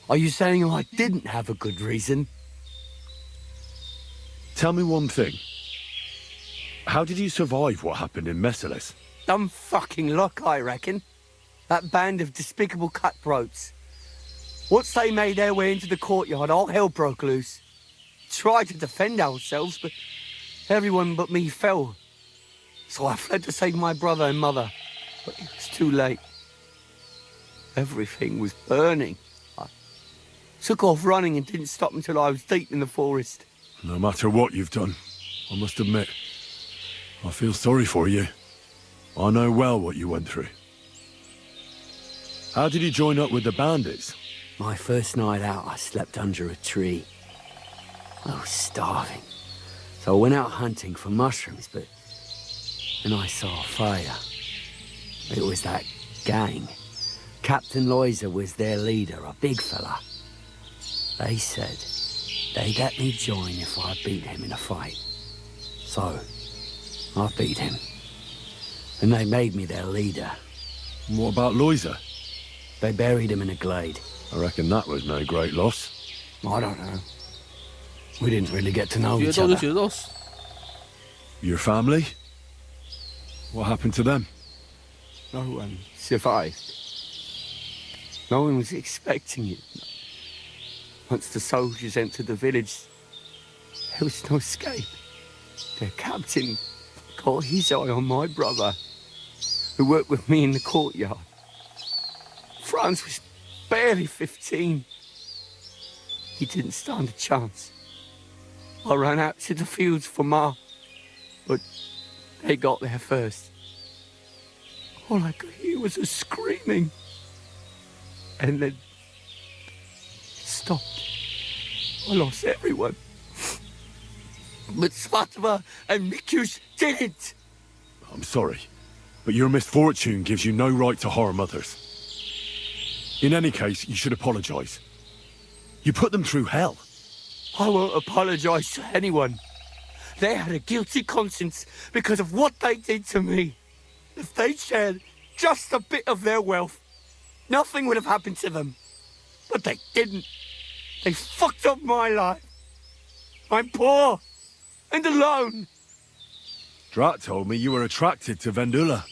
Are you saying I didn't have a good reason? Tell me one thing. How did you survive what happened in Messalis? Dumb fucking luck, I reckon. That band of despicable cutthroats. Once they made their way into the courtyard, all hell broke loose. Tried to defend ourselves, but everyone but me fell. So I fled to save my brother and mother, but it was too late. Everything was burning. I took off running and didn't stop until I was deep in the forest. No matter what you've done, I must admit, I feel sorry for you. I know well what you went through. How did you join up with the bandits? My first night out, I slept under a tree. I was starving. So I went out hunting for mushrooms, but then I saw a fire. It was that gang. Captain Loiser was their leader, a big fella. They said they'd let me join if I beat him in a fight. So, I beat him. And they made me their leader. And what about Loiser? They buried him in a glade. I reckon that was no great loss. I don't know. We didn't really get to know each other. Your family? What happened to them? No one survived. No one was expecting it. Once the soldiers entered the village, there was no escape. Their captain caught his eye on my brother, who worked with me in the courtyard. Franz was barely 15. He didn't stand a chance. I ran out to the fields for Ma, but they got there first. All I could hear was her screaming. And then it stopped. I lost everyone. But Svatova and Mikush didn't. I'm sorry, but your misfortune gives you no right to harm others. In any case, you should apologize. You put them through hell. I won't apologize to anyone. They had a guilty conscience because of what they did to me. If they shared just a bit of their wealth, nothing would have happened to them. But they didn't. They fucked up my life. I'm poor and alone. Drat told me you were attracted to Vendula.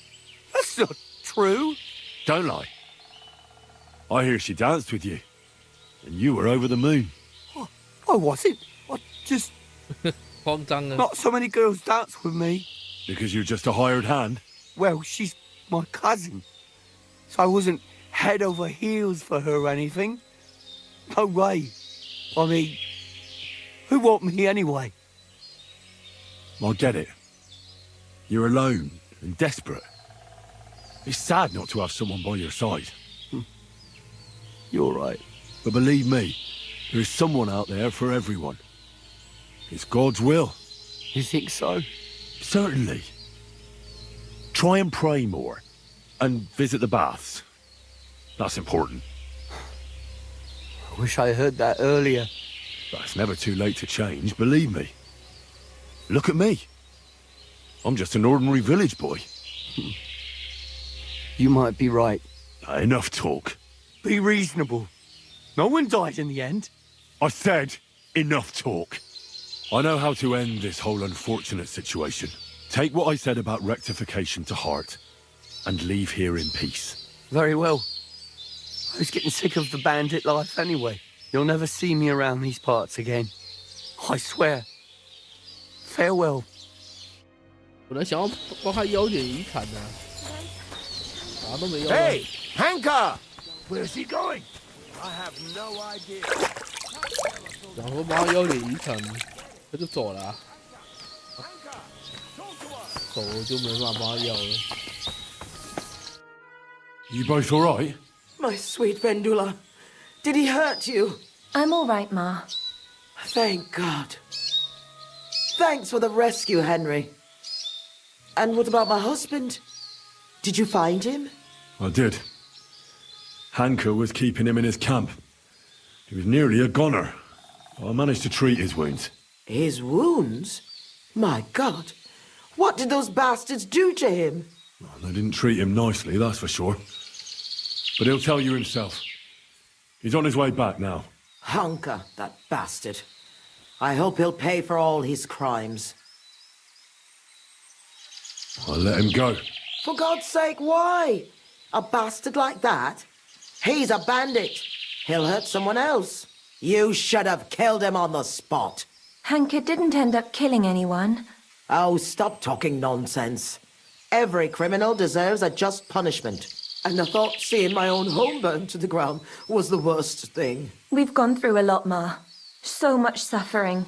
That's not true. Don't lie. I hear she danced with you, and you were over the moon. I wasn't. I just... Not so many girls dance with me. Because you're just a hired hand? Well, she's my cousin. So I wasn't head over heels for her or anything. No way. I mean, who want me anyway? I get it. You're alone and desperate. It's sad not to have someone by your side. You're right. But believe me, there is someone out there for everyone. It's God's will. You think so? Certainly. Try and pray more. And visit the baths. That's important. I wish I heard that earlier. But it's never too late to change, believe me. Look at me. I'm just an ordinary village boy. You might be right. Enough talk. Be reasonable. No one died in the end. I said, enough talk. I know how to end this whole unfortunate situation. Take what I said about rectification to heart, and leave here in peace. Very well. I was getting sick of the bandit life anyway. You'll never see me around these parts again. I swear. Farewell. 本来想要帮他邀点遗产的，啥都没有。Hey, Hanker! Where's he going? I have no idea. 然后帮他邀点遗产，他就走了、啊。走了就没办法帮他要了。You both all right? My sweet Vendula, did he hurt you? I'm all right, Ma. Thank God. Thanks for the rescue, Henry. And what about my husband? Did you find him? I did. Hanker was keeping him in his camp. He was nearly a goner. I managed to treat his wounds. His wounds? My God. What did those bastards do to him? Well, they didn't treat him nicely, that's for sure. But he'll tell you himself. He's on his way back now. Hanker, that bastard. I hope he'll pay for all his crimes. I'll let him go. For God's sake, why? A bastard like that? He's a bandit. He'll hurt someone else. You should have killed him on the spot. Hanker didn't end up killing anyone. Oh, stop talking nonsense. Every criminal deserves a just punishment. And I thought seeing my own home burned to the ground was the worst thing. We've gone through a lot, Ma. So much suffering.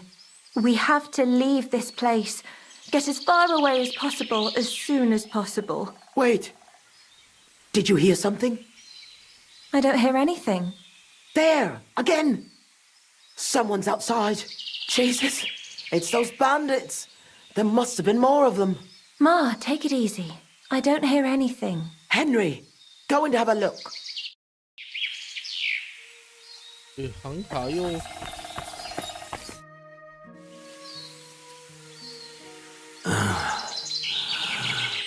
We have to leave this place. Get as far away as possible, as soon as possible. Wait. Did you hear something? I don't hear anything. There! Again! Someone's outside. Jesus! It's those bandits! There must have been more of them. Ma, take it easy. I don't hear anything. Henry, go and have a look. 航卡又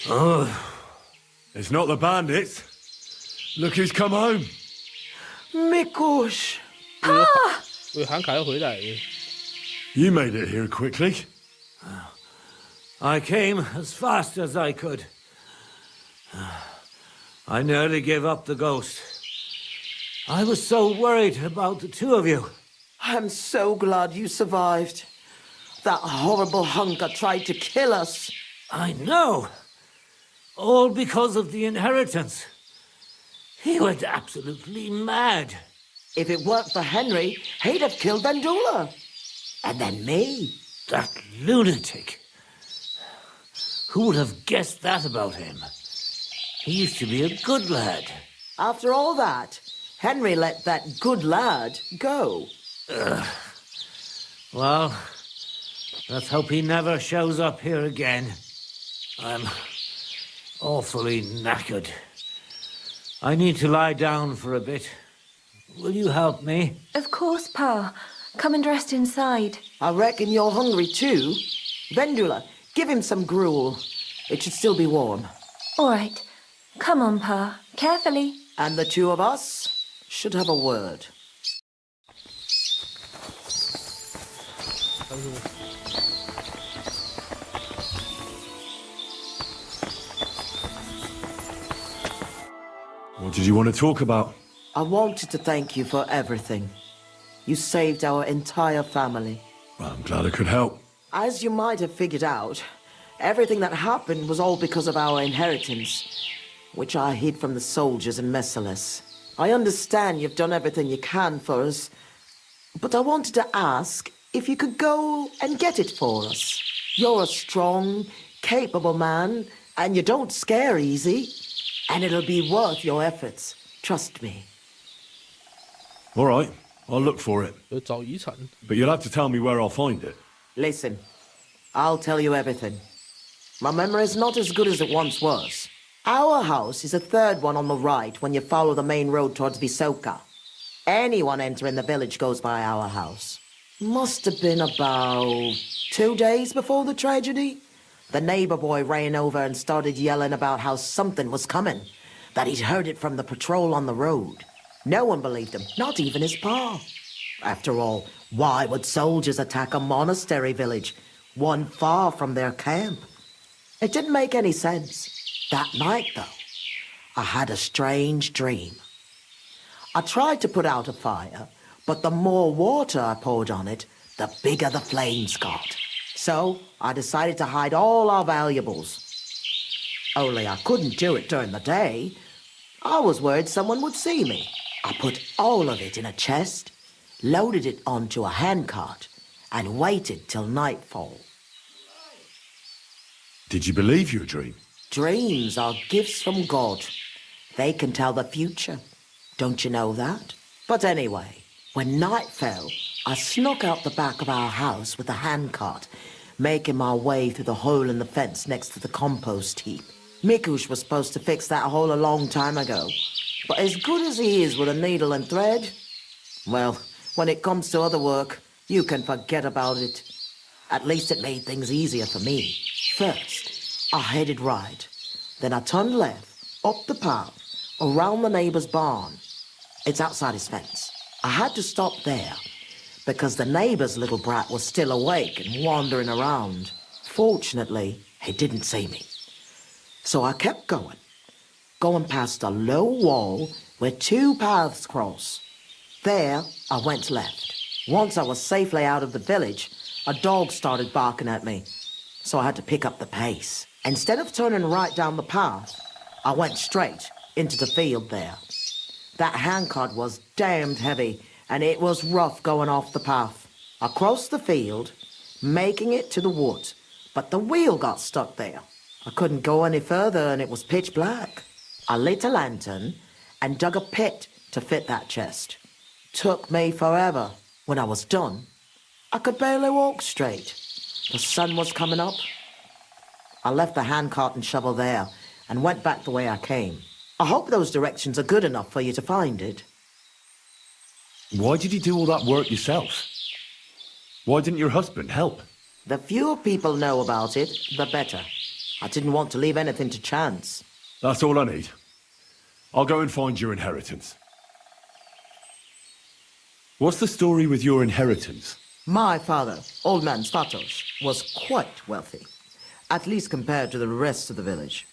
Oh, it's not the bandits. Look who's come home. Mikush! 航卡要回来了。 You made it here quickly. I came as fast as I could. I nearly gave up the ghost. I was so worried about the two of you. I'm so glad you survived. That horrible hunker tried to kill us. I know. All because of the inheritance. He went absolutely mad. If it weren't for Henry, he'd have killed Vendula. And then me. That lunatic. Who would have guessed that about him? He used to be a good lad. After all that, Henry let that good lad go. Well, let's hope he never shows up here again. I'm awfully knackered. I need to lie down for a bit. Will you help me? Of course, Pa. Come and rest inside. I reckon you're hungry too. Vendula, give him some gruel. It should still be warm. All right. Come on, Pa. Carefully. And the two of us should have a word. What did you want to talk about? I wanted to thank you for everything. You saved our entire family. Well, I'm glad I could help. As you might have figured out, everything that happened was all because of our inheritance, which I hid from the soldiers in Messalis. I understand you've done everything you can for us, but I wanted to ask if you could go and get it for us. You're a strong, capable man, and you don't scare easy. And it'll be worth your efforts. Trust me. All right, I'll look for it. 找遗产。 But you'll have to tell me where I'll find it. Listen, I'll tell you everything. My memory's not as good as it once was. Our house is the third one on the right when you follow the main road towards Visoka. Anyone entering the village goes by our house. Must have been about 2 days before the tragedy. The neighbor boy ran over and started yelling about how something was coming, that he'd heard it from the patrol on the road. No one believed him, not even his pa. After all, why would soldiers attack a monastery village, one far from their camp? It didn't make any sense. That night, though, I had a strange dream. I tried to put out a fire, but the more water I poured on it, the bigger the flames got. So I decided to hide all our valuables. Only I couldn't do it during the day. I was worried someone would see me. I put all of it in a chest, loaded it onto a handcart, and waited till nightfall. Did you believe your dream? Dreams are gifts from God. They can tell the future. Don't you know that? But anyway, when night fell, I snuck out the back of our house with a handcart, making my way through the hole in the fence next to the compost heap. Mikush was supposed to fix that hole a long time ago, but as good as he is with a needle and thread, well, when it comes to other work, you can forget about it. At least it made things easier for me. First, I headed right. Then I turned left, up the path, around the neighbor's barn. It's outside his fence. I had to stop there, because the neighbor's little brat was still awake and wandering around. Fortunately, he didn't see me. So I kept going past a low wall where 2 paths cross. There, I went left. Once I was safely out of the village, a dog started barking at me, so I had to pick up the pace. Instead of turning right down the path, I went straight into the field there. That handcart was damned heavy, and it was rough going off the path. I crossed the field, making it to the woods, but the wheel got stuck there. I couldn't go any further, and it was pitch black. I lit a lantern and dug a pit to fit that chest. Took me forever. When I was done, I could barely walk straight. The sun was coming up. I left the handcart and shovel there and went back the way I came. I hope those directions are good enough for you to find it. Why did you do all that work yourself? Why didn't your husband help? The fewer people know about it, the better. I didn't want to leave anything to chance. That's all I need. I'll go and find your inheritance. What's the story with your inheritance? My father, old man Svatos, was quite wealthy, at least compared to the rest of the village.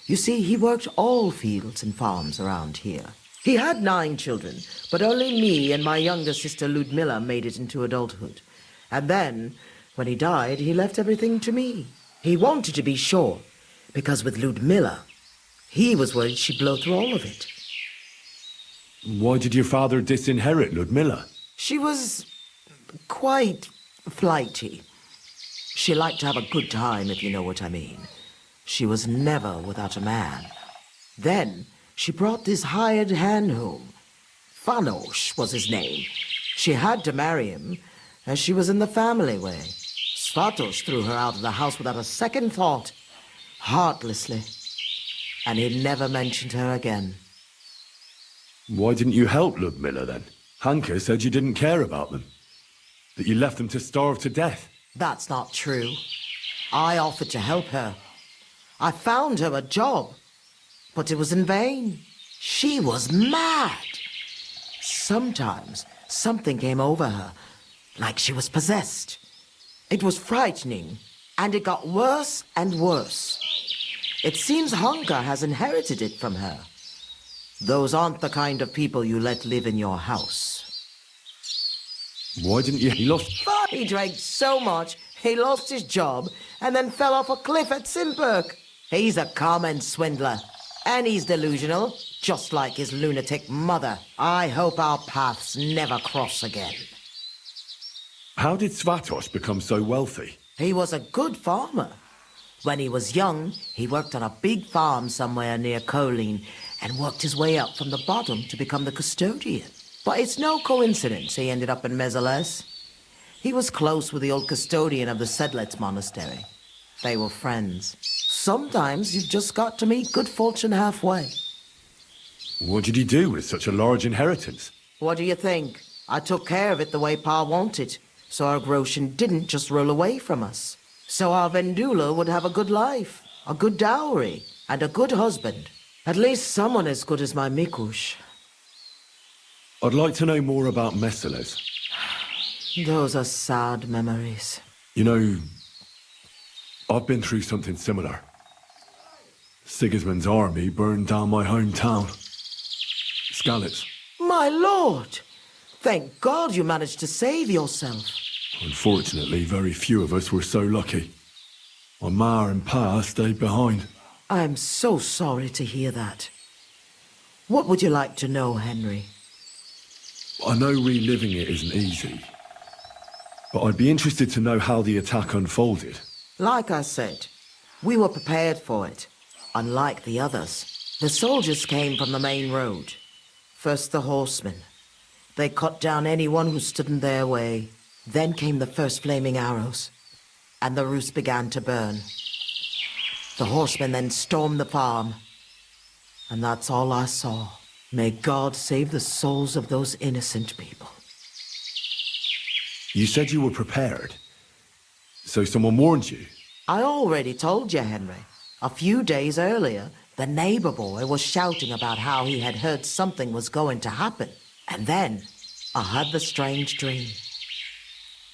You see, he worked all fields and farms around here. He had 9 children, but only me and my younger sister Ludmilla made it into adulthood. And then, when he died, he left everything to me. He wanted to be sure, because with Ludmilla, he was worried she'd blow through all of it. Why did your father disinherit Ludmilla? She was quite flighty. She liked to have a good time, if you know what I mean. She was never without a man. Then she brought this hired hand home. Fanos was his name. She had to marry him, as she was in the family way. Svatos threw her out of the house without a second thought, heartlessly. And he never mentioned her again. Why didn't you help Ludmilla then? Hanka said you didn't care about them. That you left them to starve to death. That's not true. I offered to help her. I found her a job, but it was in vain. She was mad. Sometimes something came over her, like she was possessed. It was frightening, and it got worse and worse. It seems Honka has inherited it from her. Those aren't the kind of people you let live in your house. Why didn't you? He lost... He drank so much, he lost his job, and then fell off a cliff at Simperk. He's a common swindler, and he's delusional, just like his lunatic mother. I hope our paths never cross again. How did Svatos become so wealthy? He was a good farmer. When he was young, he worked on a big farm somewhere near Colleen and worked his way up from the bottom to become the custodian. But it's no coincidence he ended up in Mesoles. He was close with the old custodian of the Sedlets monastery. They were friends. Sometimes you've just got to meet good fortune halfway. What did he do with such a large inheritance? What do you think? I took care of it the way Pa wanted, so our Groshen didn't just roll away from us. So our Vendula would have a good life, a good dowry, and a good husband. At least someone as good as my Mikush. I'd like to know more about Mesoles. Those are sad memories. You know, I've been through something similar. Sigismund's army burned down my hometown. Skalitz. My lord! Thank God you managed to save yourself. Unfortunately, very few of us were so lucky. My ma and pa stayed behind. I'm so sorry to hear that. What would you like to know, Henry? I know reliving it isn't easy, but I'd be interested to know how the attack unfolded. Like I said, we were prepared for it. Unlike the others, the soldiers came from the main road. First the horsemen. They cut down anyone who stood in their way. Then came the first flaming arrows, and the roofs began to burn. The horsemen then stormed the farm, and that's all I saw. May God save the souls of those innocent people. You said you were prepared, so someone warned you? I already told you, Henry. A few days earlier, the neighbor boy was shouting about how he had heard something was going to happen. And then, I had the strange dream.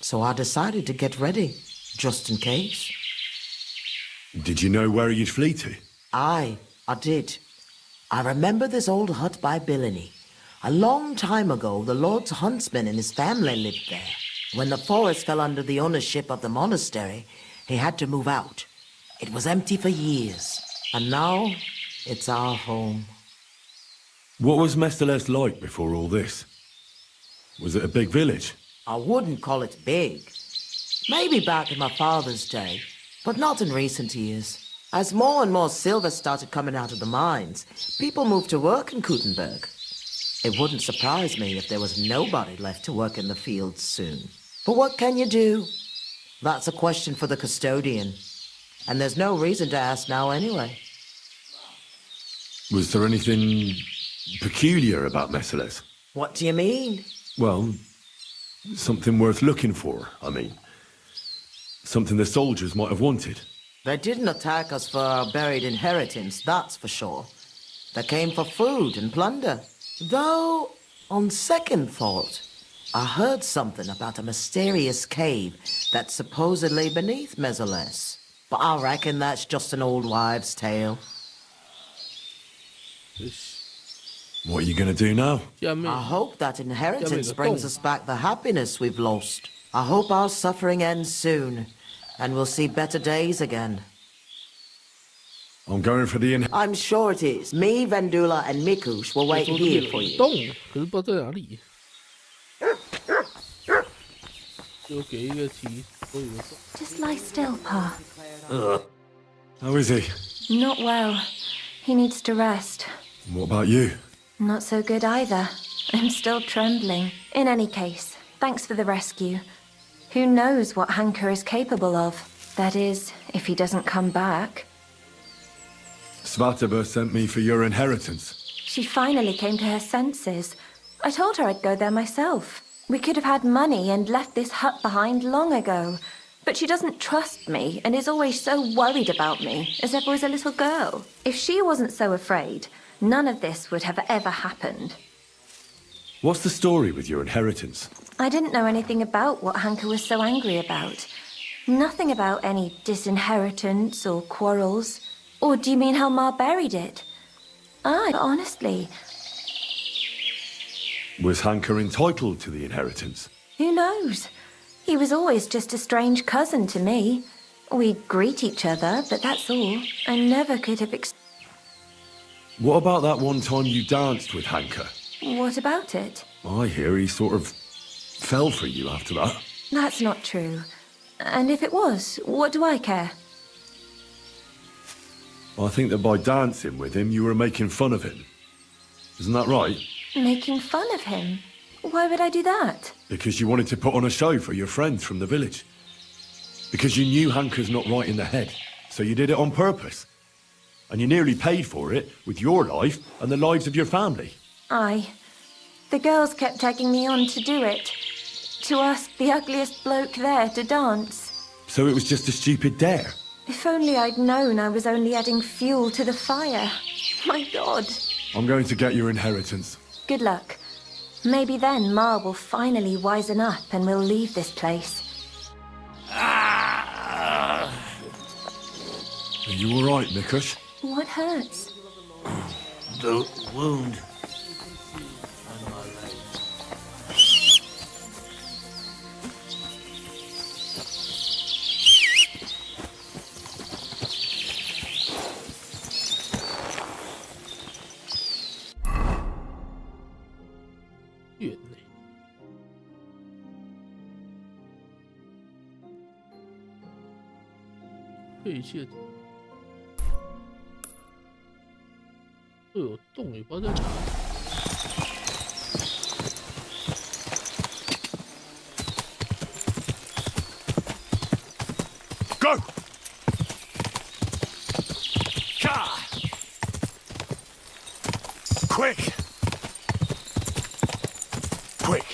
So I decided to get ready, just in case. Did you know where you'd flee to? I did. I remember this old hut by Billiny. A long time ago, the Lord's huntsman and his family lived there. When the forest fell under the ownership of the monastery, he had to move out. It was empty for years, and now it's our home. What was Mesoles like before all this? Was it a big village? I wouldn't call it big. Maybe back in my father's day, but not in recent years. As more and more silver started coming out of the mines, people moved to work in Kutenberg. It wouldn't surprise me if there was nobody left to work in the fields soon. But what can you do? That's a question for the custodian. And there's no reason to ask now anyway. Was there anything peculiar about Mesoles? What do you mean? Well, something worth looking for, I mean. Something the soldiers might have wanted. They didn't attack us for our buried inheritance, that's for sure. They came for food and plunder. Though, on second thought, I heard something about a mysterious cave that's supposedly beneath Mesoles. But I reckon that's just an old wives' tale. What are you going to do now? I hope that inheritance brings us back the happiness we've lost. I hope our suffering ends soon, and we'll see better days again. I'm going for the I'm sure it is. Me, Vendula, and Mikush will wait here for you. 可是不知道在哪里。就给一个题，我以为。Just lie still, Pa. How is he? Not well. He needs to rest. What about you? Not so good either. I'm still trembling. In any case, thanks for the rescue. Who knows what Hanker is capable of? That is, if he doesn't come back. Svatova sent me for your inheritance. She finally came to her senses. I told her I'd go there myself. We could have had money and left this hut behind long ago. But she doesn't trust me and is always so worried about me, as if I was a little girl. If she wasn't so afraid, none of this would have ever happened. What's the story with your inheritance? I didn't know anything about what Hanker was so angry about. Nothing about any disinheritance or quarrels. Or do you mean how Ma buried it? Honestly. Was Hanker entitled to the inheritance? Who knows? He was always just a strange cousin to me. We'd greet each other, but that's all. I never could have What about that one time you danced with Hanker? What about it? I hear he sort of fell for you after that. That's not true. And if it was, what do I care? I think that by dancing with him, you were making fun of him. Isn't that right? Making fun of him? Why would I do that? Because you wanted to put on a show for your friends from the village. Because you knew Hanker's not right in the head, so you did it on purpose. And you nearly paid for it with your life and the lives of your family. Aye. The girls kept tagging me on to do it. To ask the ugliest bloke there to dance. So it was just a stupid dare. If only I'd known I was only adding fuel to the fire. My God. I'm going to get your inheritance. Good luck. Maybe then Ma will finally wisen up and we'll leave this place. Are you all right, Nikush? What hurts? The wound.配线，这有洞也不知道在哪。Go! Quick! Quick!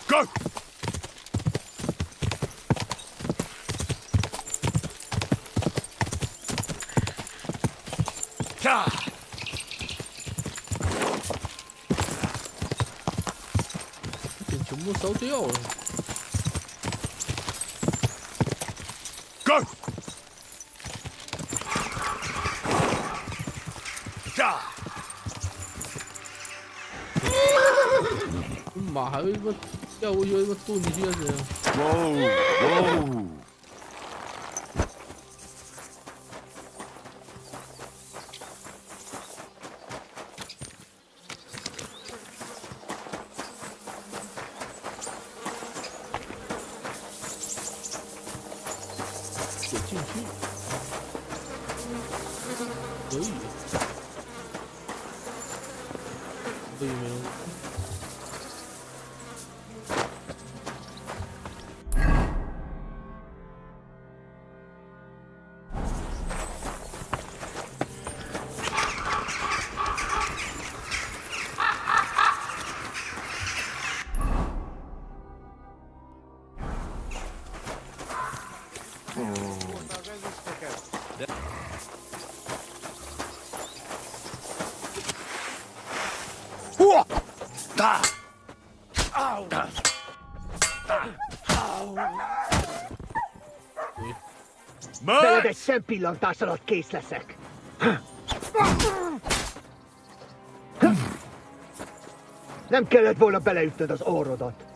Go! Ah! 全部烧掉了。Go! Ah! 马还会不掉过去，会不蹲进去还是怎样？ Whoa! Whoa! 得进去，可以，可以没有？ Veled egy szempillantás alatt kész leszek. Nem kellett volna beleütnöd az orrodat.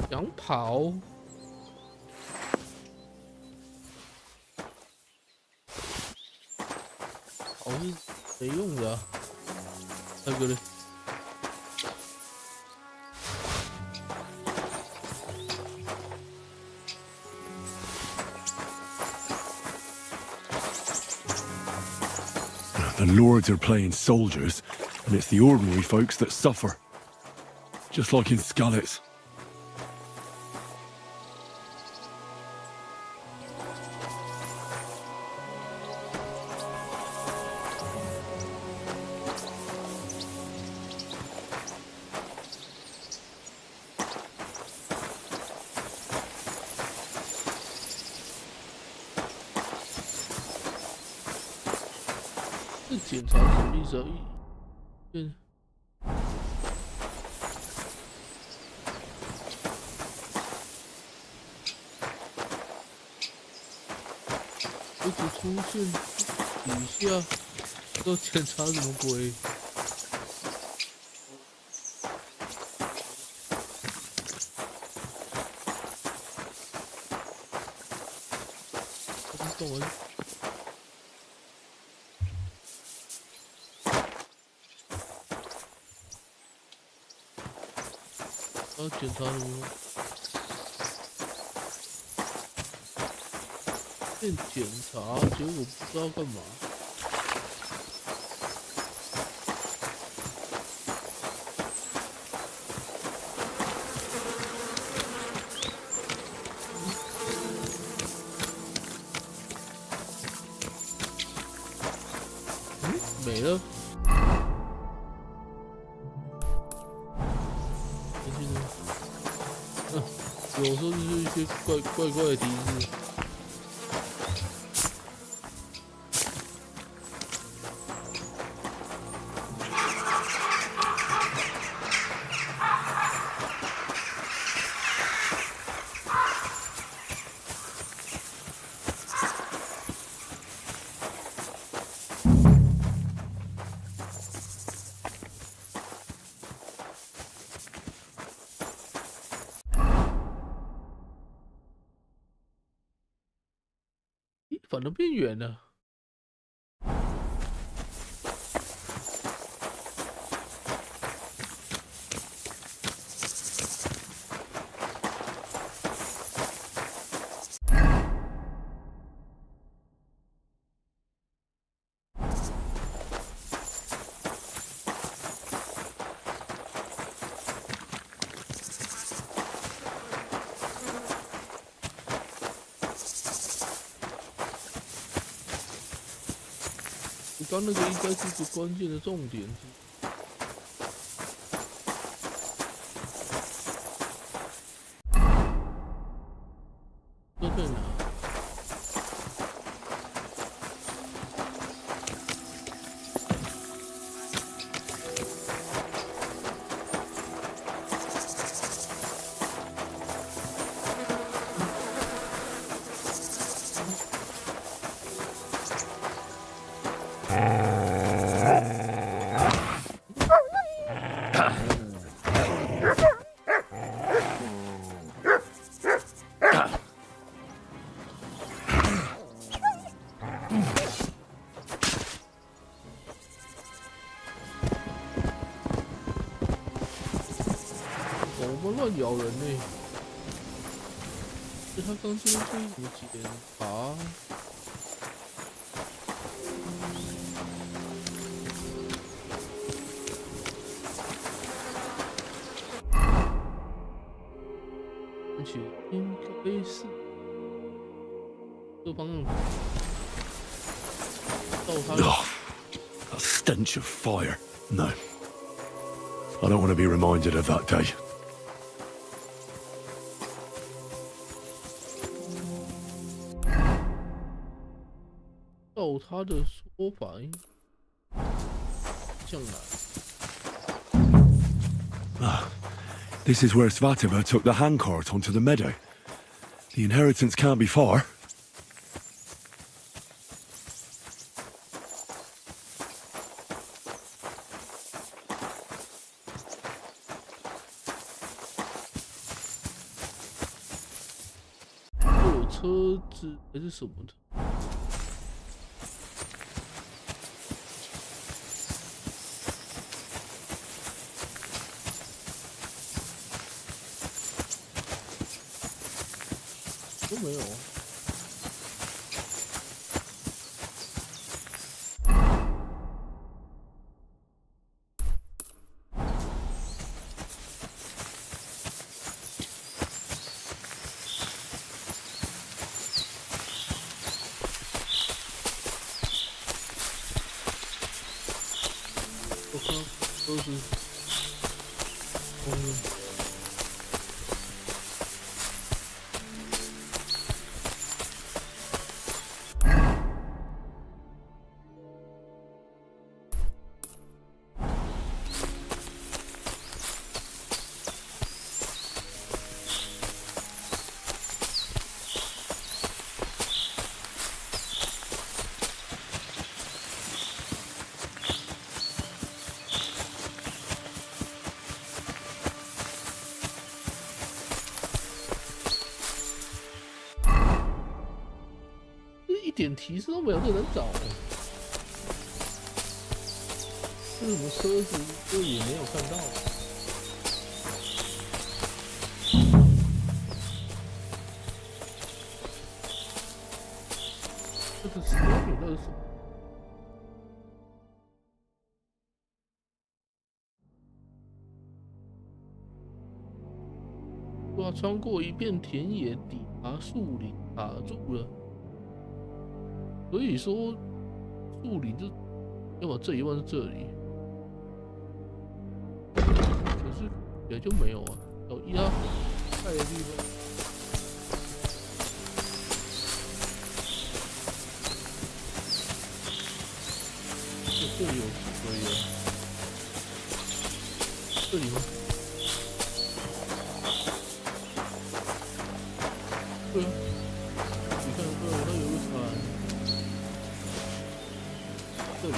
想跑。 跑是谁用的、啊？那个嘞？ The lords are playing soldiers, and it's the ordinary folks that suffer. Just like in Skalitz. 检查什么意思啊？出现底下要检查什么鬼？动完。要检查什么？先检查，结果不知道干嘛。没了。有时候就是一些怪的提示。反而变远了。刚那个应该是个关键的重点。这在哪？狗们乱咬人呢！他刚这边怎么检查？而且应该是这方向到他。That stench of fire. No. I don't want to be reminded of that day. 照他的说法，向南。This is where Svatova took the handcart onto the meadow. The inheritance can't be far. 有车子还是什么的？都没有啊。我看都是空的。点提示都没有，这人找。这什么车子，这也没有看到。这个是那是什么？哇！穿过一片田野，抵达树林，卡住了。所以说，树林就要么这一半是这里，可是也就没有啊，有一拉盖的地方。这里有水了，这里吗？对啊，你看，对，我那有个船，这里。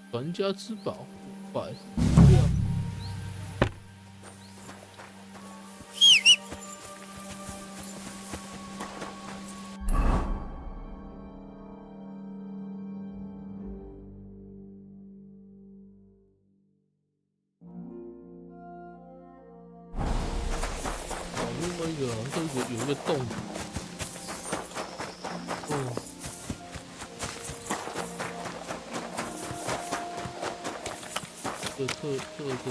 传家之宝5块，另外一个好像有一个洞，特征。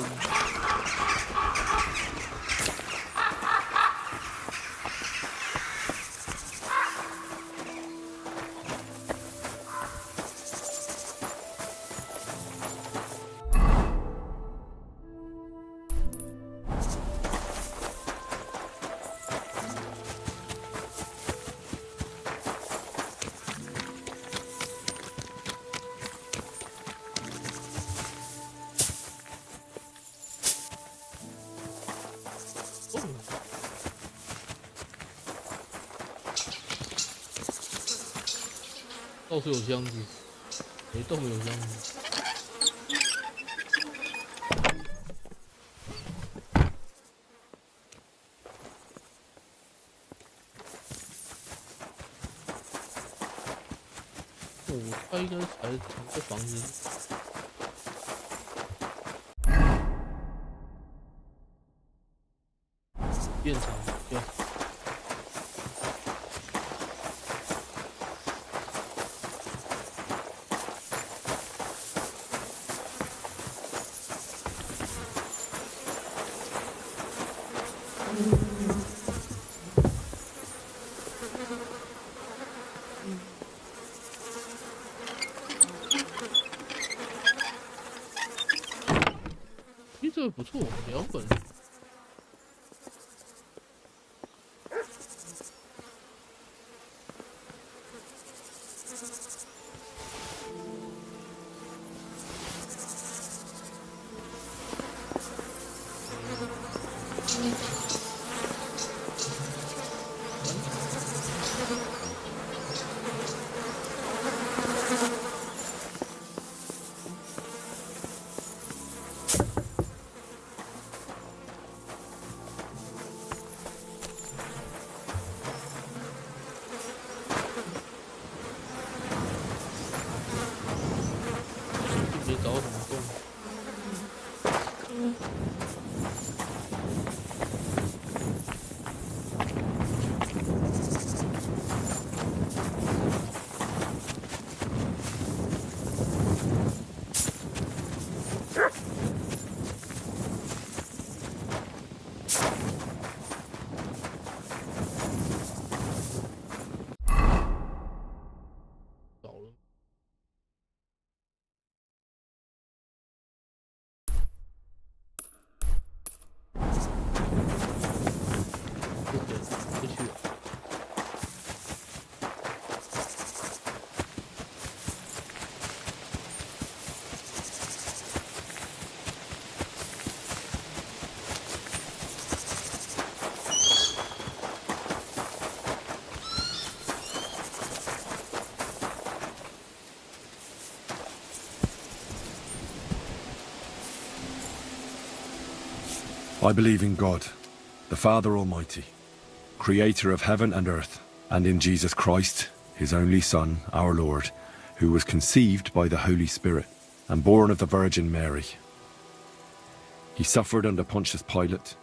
到处有箱子，每栋有箱子。它应该才同个房子。电厂对。这个不错，2本。找什么洞？ I believe in God, the Father Almighty, creator of heaven and earth, and in Jesus Christ, his only Son, our Lord, who was conceived by the Holy Spirit and born of the Virgin Mary. He suffered under Pontius Pilate,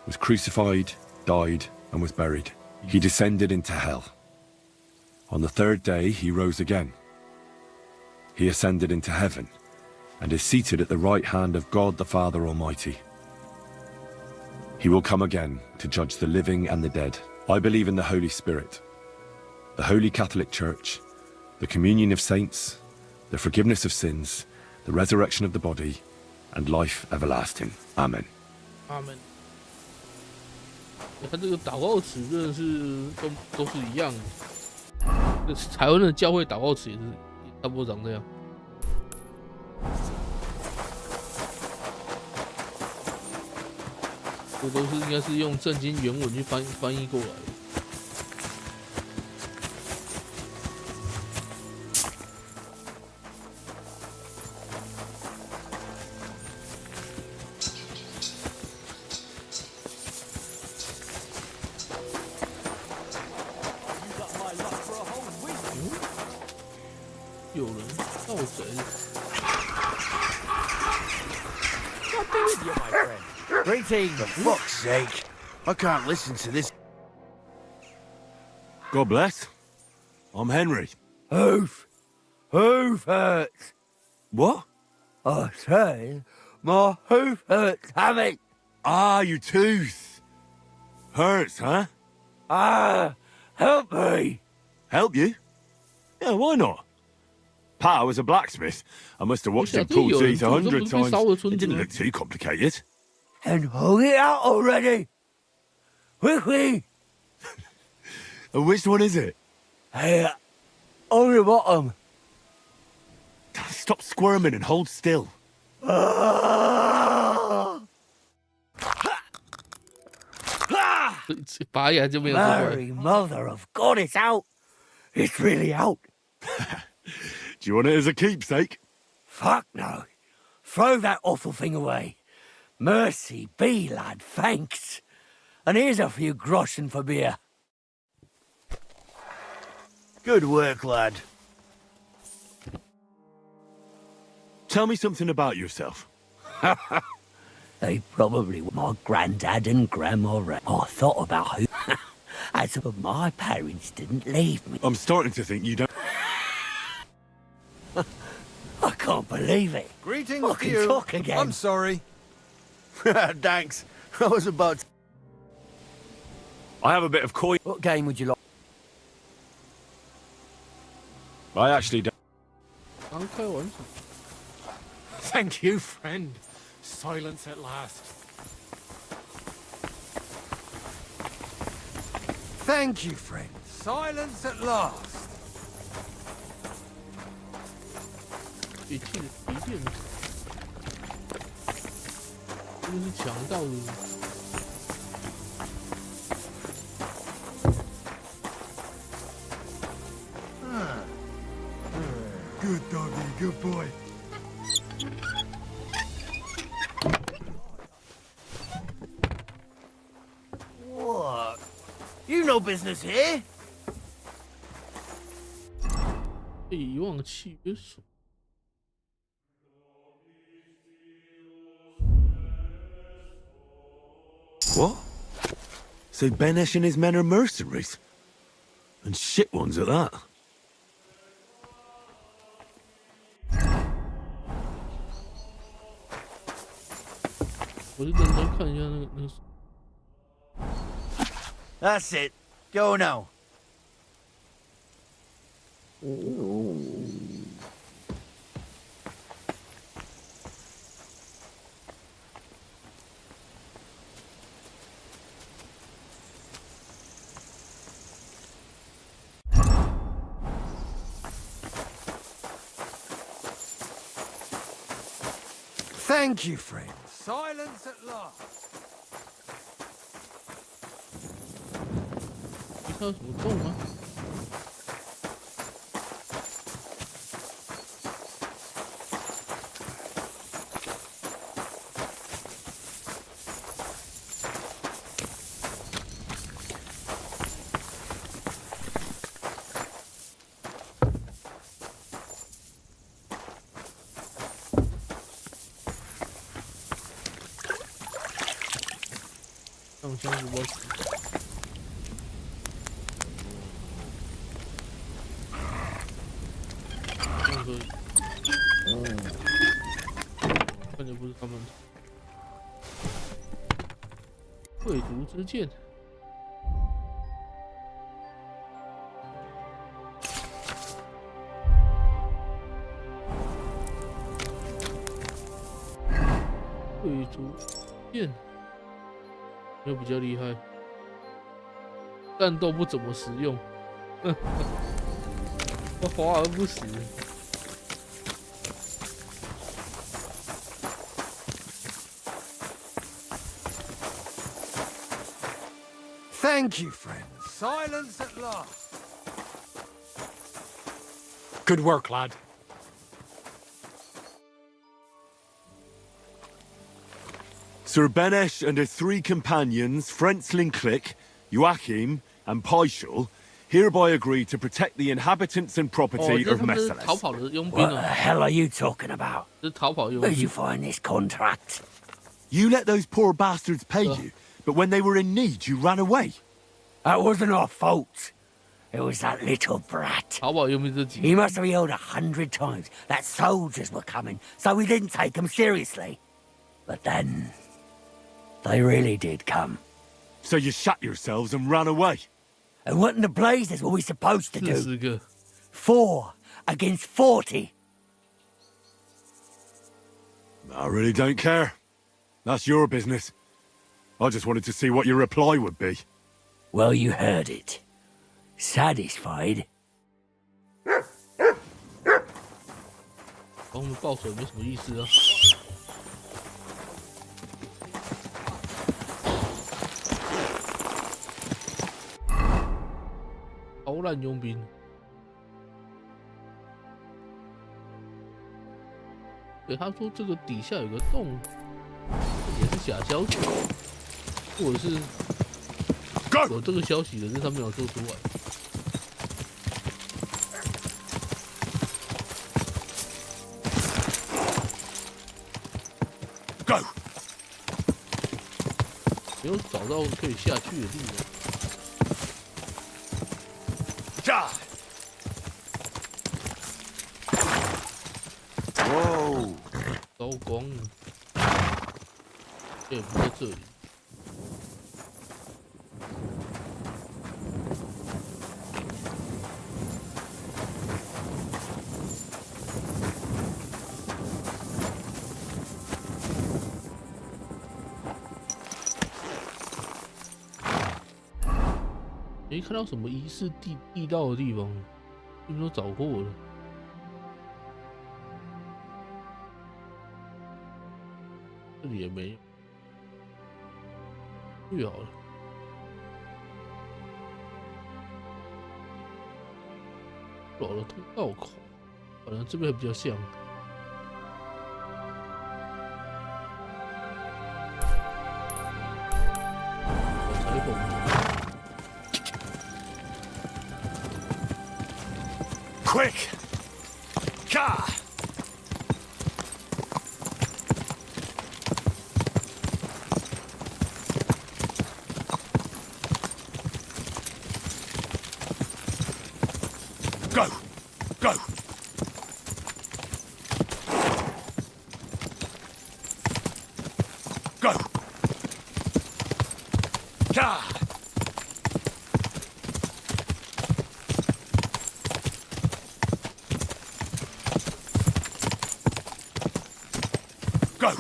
was crucified, died, and was buried. He descended into hell. On the third day, he rose again. He ascended into heaven and is seated at the right hand of God the Father Almighty. He will come again to judge the living and the dead. I believe in the Holy Spirit, the Holy Catholic Church, the communion of saints, the forgiveness of sins, the resurrection of the body, and life everlasting. Amen. 阿门。他这个祷告词真的是都是一样的。台湾的教会祷告词也差不多长这样。这都是应该是用正经原文去翻译过来的。有人盗贼。Greetings, for fuck's sake. I can't listen to this. God bless. I'm Henry. Hoof hurts. What? I say, my hoof hurts, Hammy. Ah, your tooth. Hurts, huh? Ah, help me. Help you? Yeah, why not? Pa was a blacksmith. I must have watched him pull teeth 100 times. It didn't look too complicated. And hold it out already. Quickly. And which one is it? Hey, on the bottom. Stop squirming and hold still. Mary, mother of God, it's out. It's really out. Do you want it as a keepsake? Fuck no. Throw that awful thing away. Mercy be, lad, thanks. And here's a few groschen for beer. Good work, lad. Tell me something about yourself. They probably were my granddad and grandma. I thought about who. As if my parents didn't leave me. I'm starting to think you don't... I can't believe it. Greetings I can talk again. I'm sorry. Thanks. I was about to... I have a bit of coin. What game would you like? I actually don't... Thank you, friend. Silence at last. Thank you, friend. Silence at last. 一定，这个是强盗的。Good doggy, good boy. What? You no business here? 被遗忘契约书。What? So Benesh and his men are mercenaries? And shit ones at that. 我就认真看一下那个。That's it. Go now. Thank you, friend. Silence at last. 它有什么洞吗？上香是我。任何，看起来不是他们。贵族之剑。贵族剑没有比较厉害，战斗不怎么实用，华而不实。Thank you, friend. Silence at last. Good work, lad. Sir Benesh and his 3 companions, Frenzlin Click, Joachim, and Paishal, hereby agree to protect the inhabitants and property of Messeles. What the hell are you talking about? Where'd you find this contract? You let those poor bastards pay you, but when they were in need, you ran away. That wasn't our fault. It was that little brat. He must have yelled 100 times that soldiers were coming, so we didn't take them seriously. But then, they really did come. So you shut yourselves and ran away? And what in the blazes were we supposed to do? 4 against 40. I really don't care. That's your business. I just wanted to see what your reply would be. Well, you heard it. Satisfied? 帮我们报仇没什么意思啊。逃难佣兵。对，他说这个底下有个洞，也是假消息，或者是有这个消息的，但是他没有做出来。Go！ 没有找到可以下去的地方。哦，刀光了，也不在这里。没看到什么疑似地道的地方，基本都找过了。这里也没有，去好了。找了通道口，反正这边还比较像。找裁缝。Quick! Ka! Go! Go! Go! Ka! Go!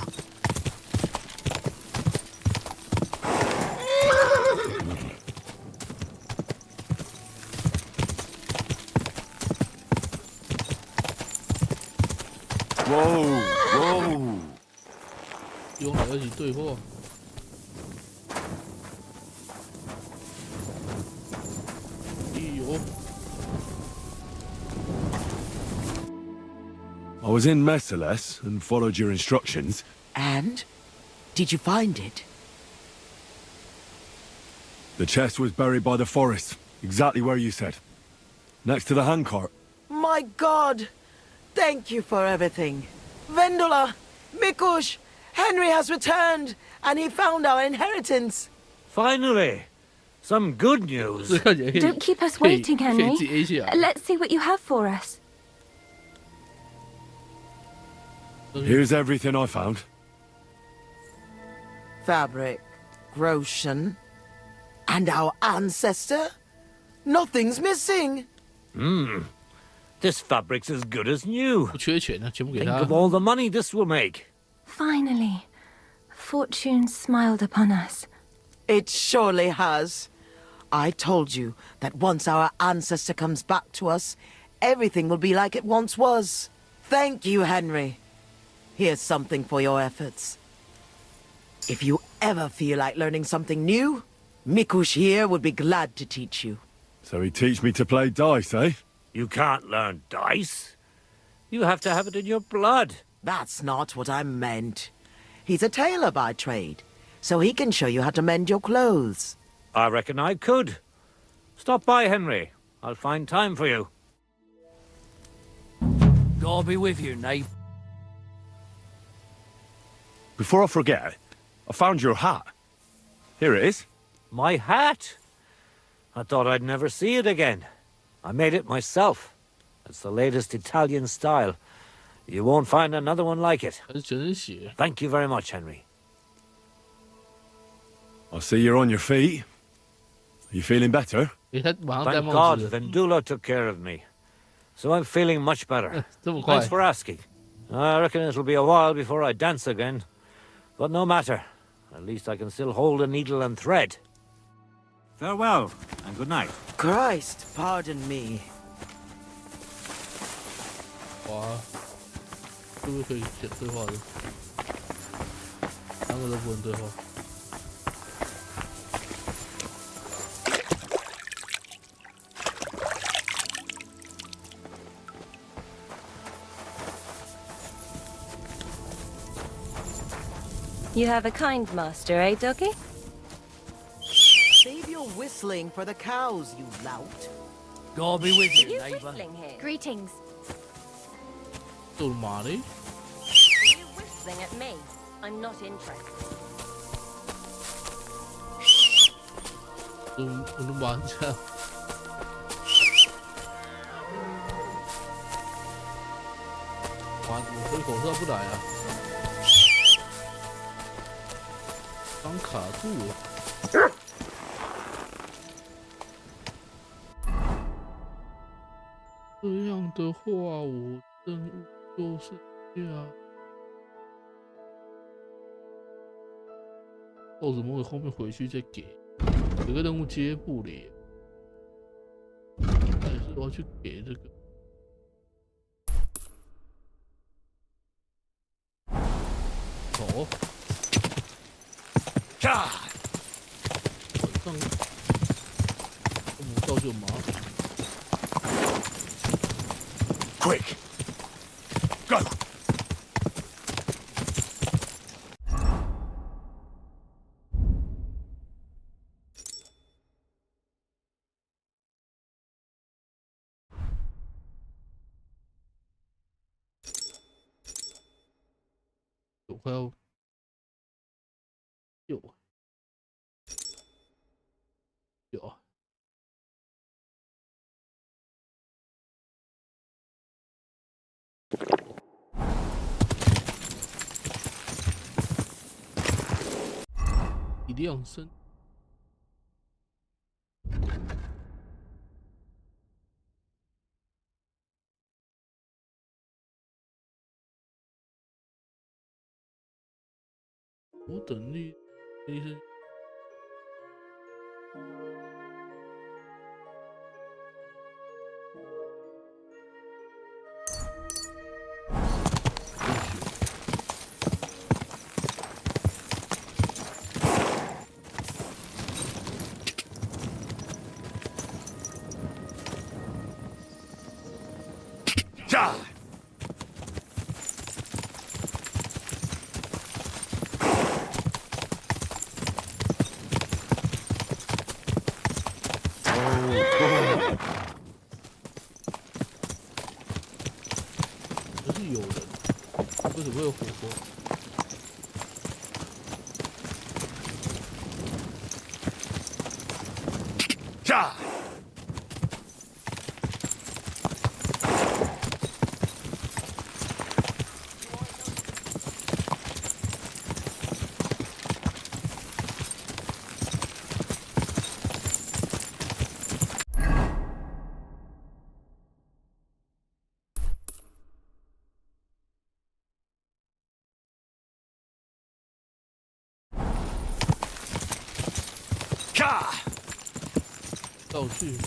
Whoa! Whoa! 有好一起对话。I was in Messeles and followed your instructions. And? Did you find it? The chest was buried by the forest, exactly where you said. Next to the handcart. My God! Thank you for everything. Vendula! Mikush! Henry has returned, and he found our inheritance. Finally, some good news. Don't keep us waiting, Henry. Let's see what you have for us. Here's everything I found. Fabric, Roshan, and our ancestor? Nothing's missing. This fabric's as good as new. 不缺钱啊，全部给 Think 他。 of all the money this will make. Finally, fortune smiled upon us. It surely has. I told you that once our ancestor comes back to us, everything will be like it once was. Thank you, Henry. Here's something for your efforts. If you ever feel like learning something new, Mikush here would be glad to teach you. So he'd teach me to play dice, eh? You can't learn dice. You have to have it in your blood. That's not what I meant. He's a tailor by trade, so he can show you how to mend your clothes. I reckon I could. Stop by, Henry. I'll find time for you. God be with you, Nate. Before I forget, I found your hat. Here it is. My hat? I thought I'd never see it again. I made it myself. It's the latest Italian style. You won't find another one like it. Thank you very much, Henry. I see you're on your feet. Are you feeling better? Thank God, Vendula took care of me. So I'm feeling much better. Thanks for asking. I reckon it'll be a while before I dance again. But no matter. At least I can still hold a needle and thread. Farewell, and good night. Christ, pardon me. 哇，是不是可以写对话的？三个都不能对话。You have a kind master, eh, doggy? Save your whistling for the cows, you lout. God be with Are you, you neighbor. whistling here? Greetings. 做马嘞？ Are you whistling at me? I'm not interested. 我能玩这样？哇，我回口罩不来啊！刚卡住了。这样的话，我任务就是这样。豆子魔鬼后面回去再给，有个任务接不了，还是我要去给这个。哦。晚上魔道就麻烦。Quick, go. Well, yo. 一亮声。我等力医生。可是有人，为什么会有火锅？道具。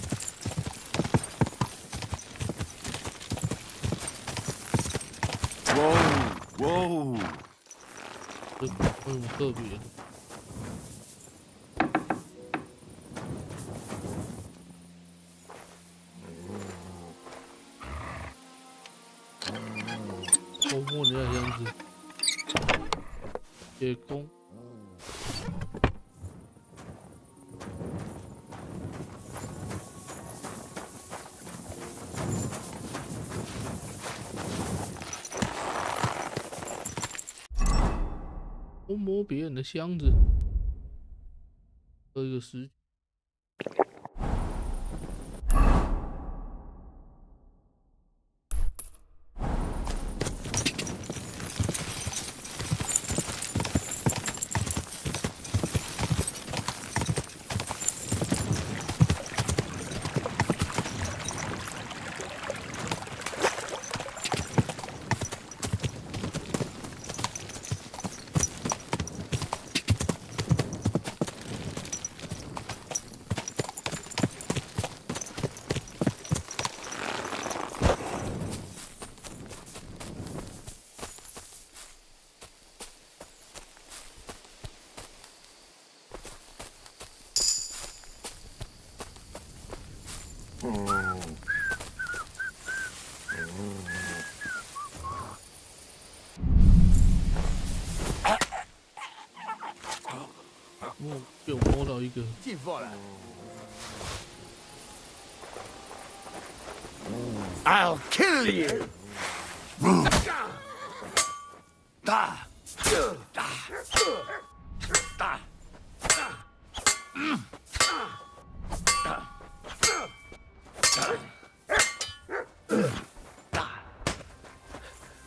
Whoa! 这有什么特别？我摸你的样子，铁弓。偷摸别人的箱子，这个是。被我摸到一个。进货了。I'll kill you.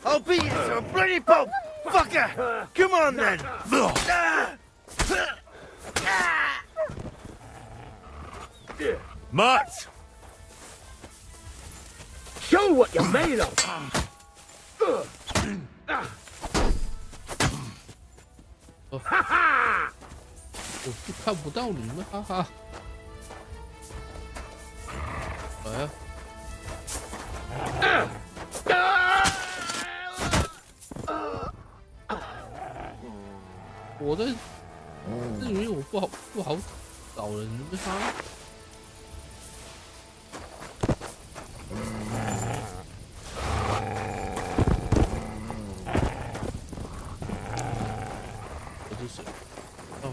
，I'll beat you to a bloody pulp, fucker! Come on then! Mutt! Show what you're made of! 哦，哈哈！我是看不到你们，哈哈！来啊！我在这里面我不好找人，你们哈？这是谁？哦，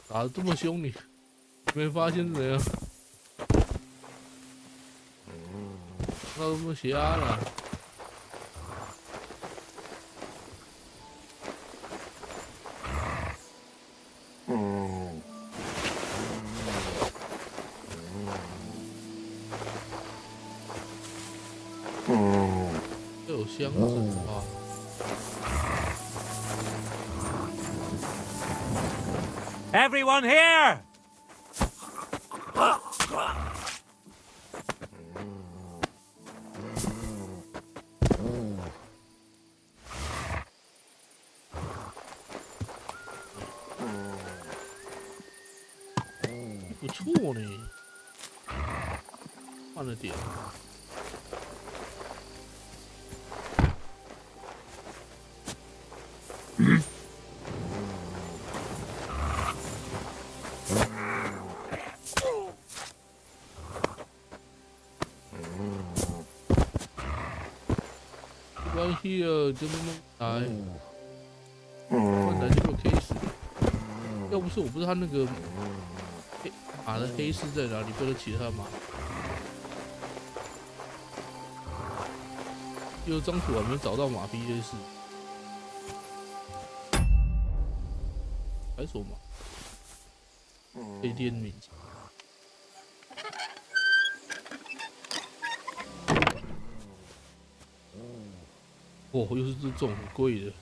打得这么凶你没发现是怎样？那都这么瞎了。有箱子啊！ Everyone here! 不错呢，换了点。关系了，就那么来，换来就没有 case。要不是我不知道他那个马的黑市在哪里，对得起他马。有张图还没找到马匹黑市。开锁吗？可以练敏捷。哦，又是这种很贵的。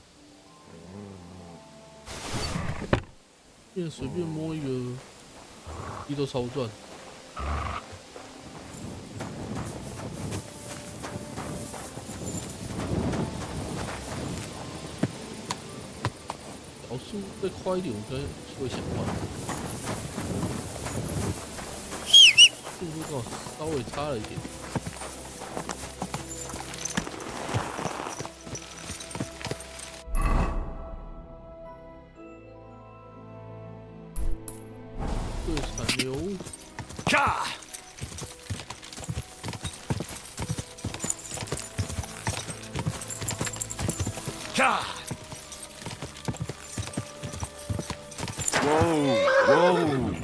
现在随便摸一个，一都超赚。角速再快一点，我应该会想换。速度刚好稍微差了一点。这产牛，咔！咔！ Whoa! Whoa!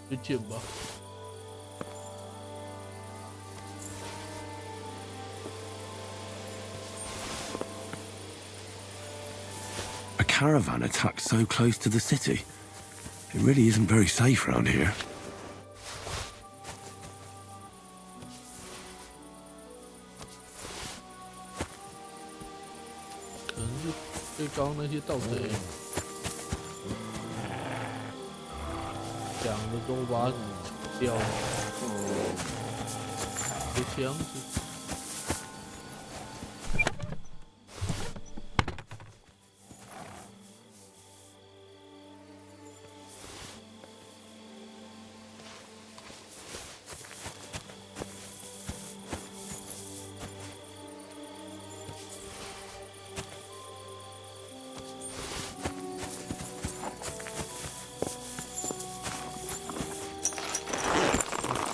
就剑吧。A caravan attacked so close to the city. It really isn't very safe around here. 可能是被刚刚那些盗贼抢的都把它抢掉了，这箱子。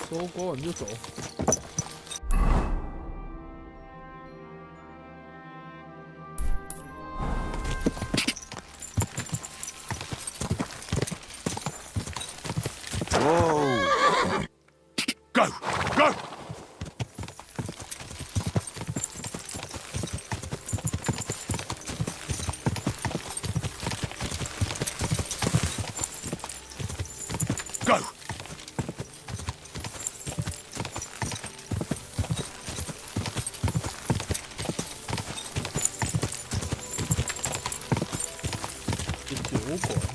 收刮完就走。Whoa! Go! Go! Go! 酒馆。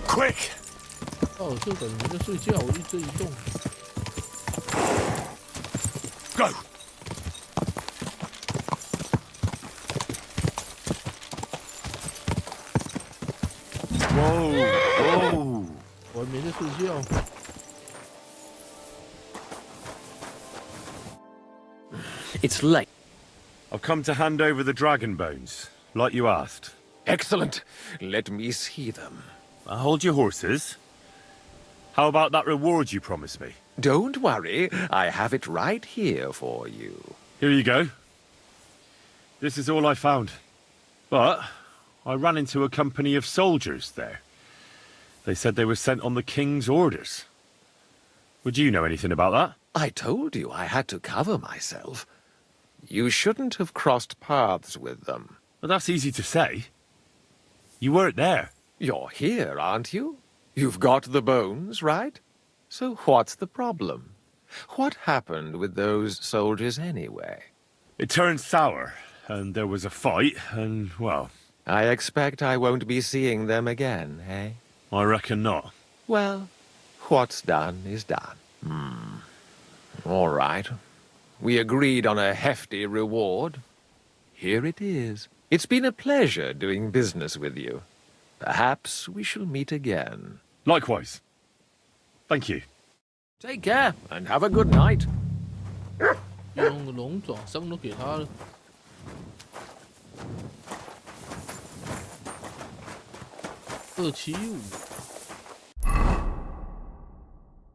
Quick! 哦，这感觉在睡觉，我一直移动。Go! Whoa! Whoa! 我还没在睡觉。It's late. I've come to hand over the dragon bones, like you asked. Excellent. Let me see them. Hold your horses. How about that reward you promised me? Don't worry. I have it right here for you. Here you go. This is all I found. But I ran into a company of soldiers there. They said they were sent on the king's orders. Would you know anything about that? I told you I had to cover myself. You shouldn't have crossed paths with them. But that's easy to say. You weren't there. You're here, aren't you? You've got the bones, right? So what's the problem? What happened with those soldiers anyway? It turned sour, and there was a fight, and, well... I expect I won't be seeing them again, eh? I reckon not. Well, what's done is done. All right. We agreed on a hefty reward. Here it is. It's been a pleasure doing business with you. Perhaps we shall meet again. Likewise. Thank you. Take care, and have a good night. 用龙爪伤都给他了。275。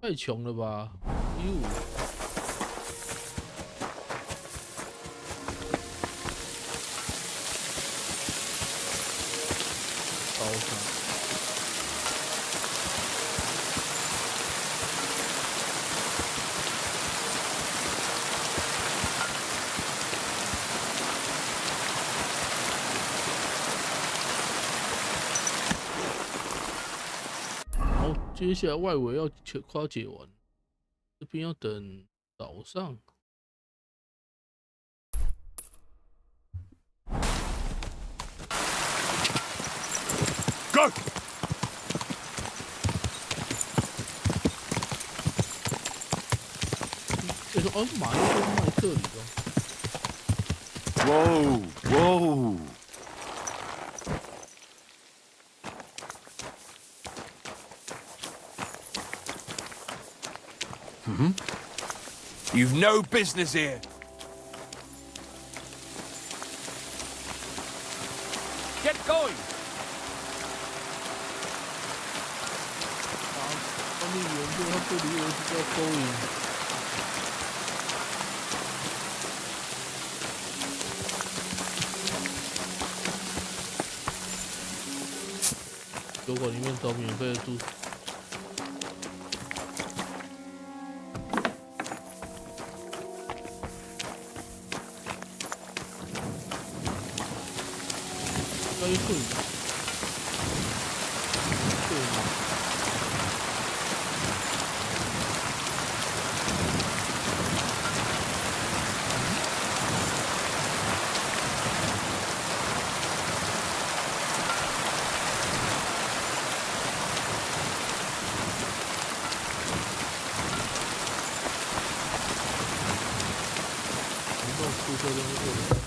太穷了吧？高山。好，接下来外围要快要解完，这边要等早上。Go！ 这说哦，马又在卖这里了。Whoa! Whoa! You've no business here. Get going. 他们原本他这里有是叫勾引。酒馆里面找免费的住。该会。对吗？出车灯过来。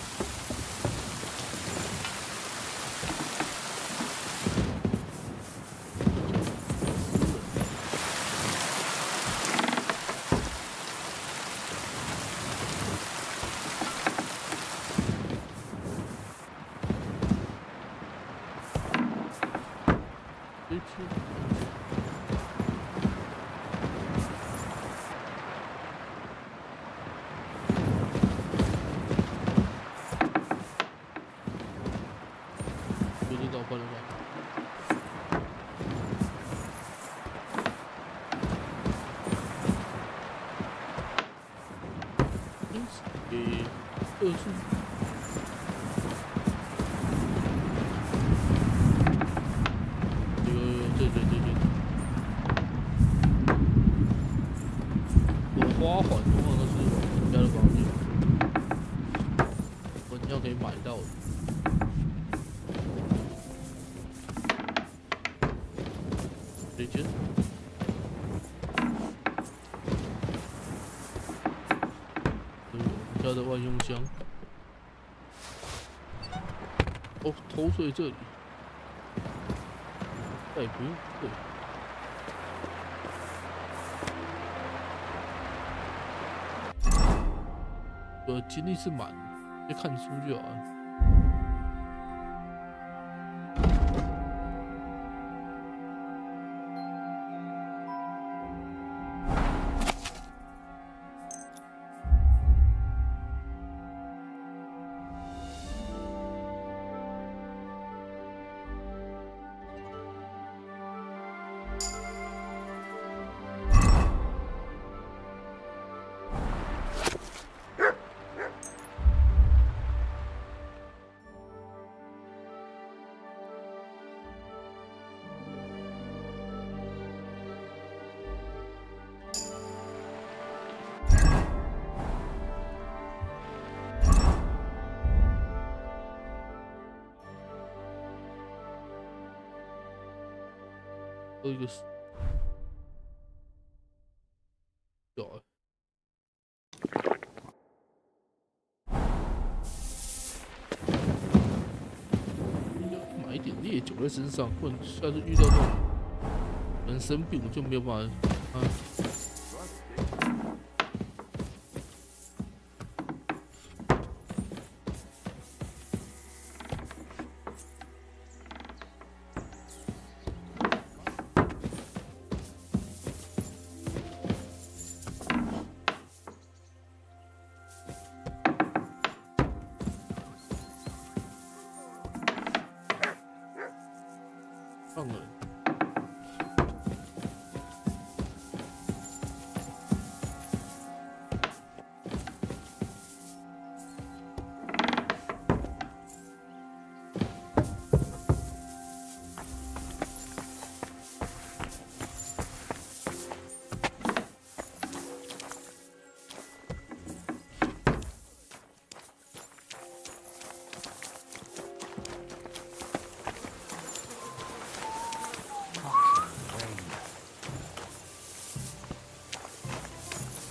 花环的话，那是我家的房间，我要可以买到的。这件，这是我家的万用箱。哦，偷睡这里，再也不用睡。精力是满，就看书就好了。都一个有啊，应该买一点烈酒在身上，不然下次遇到这种人生病，我就没有办法啊。放了。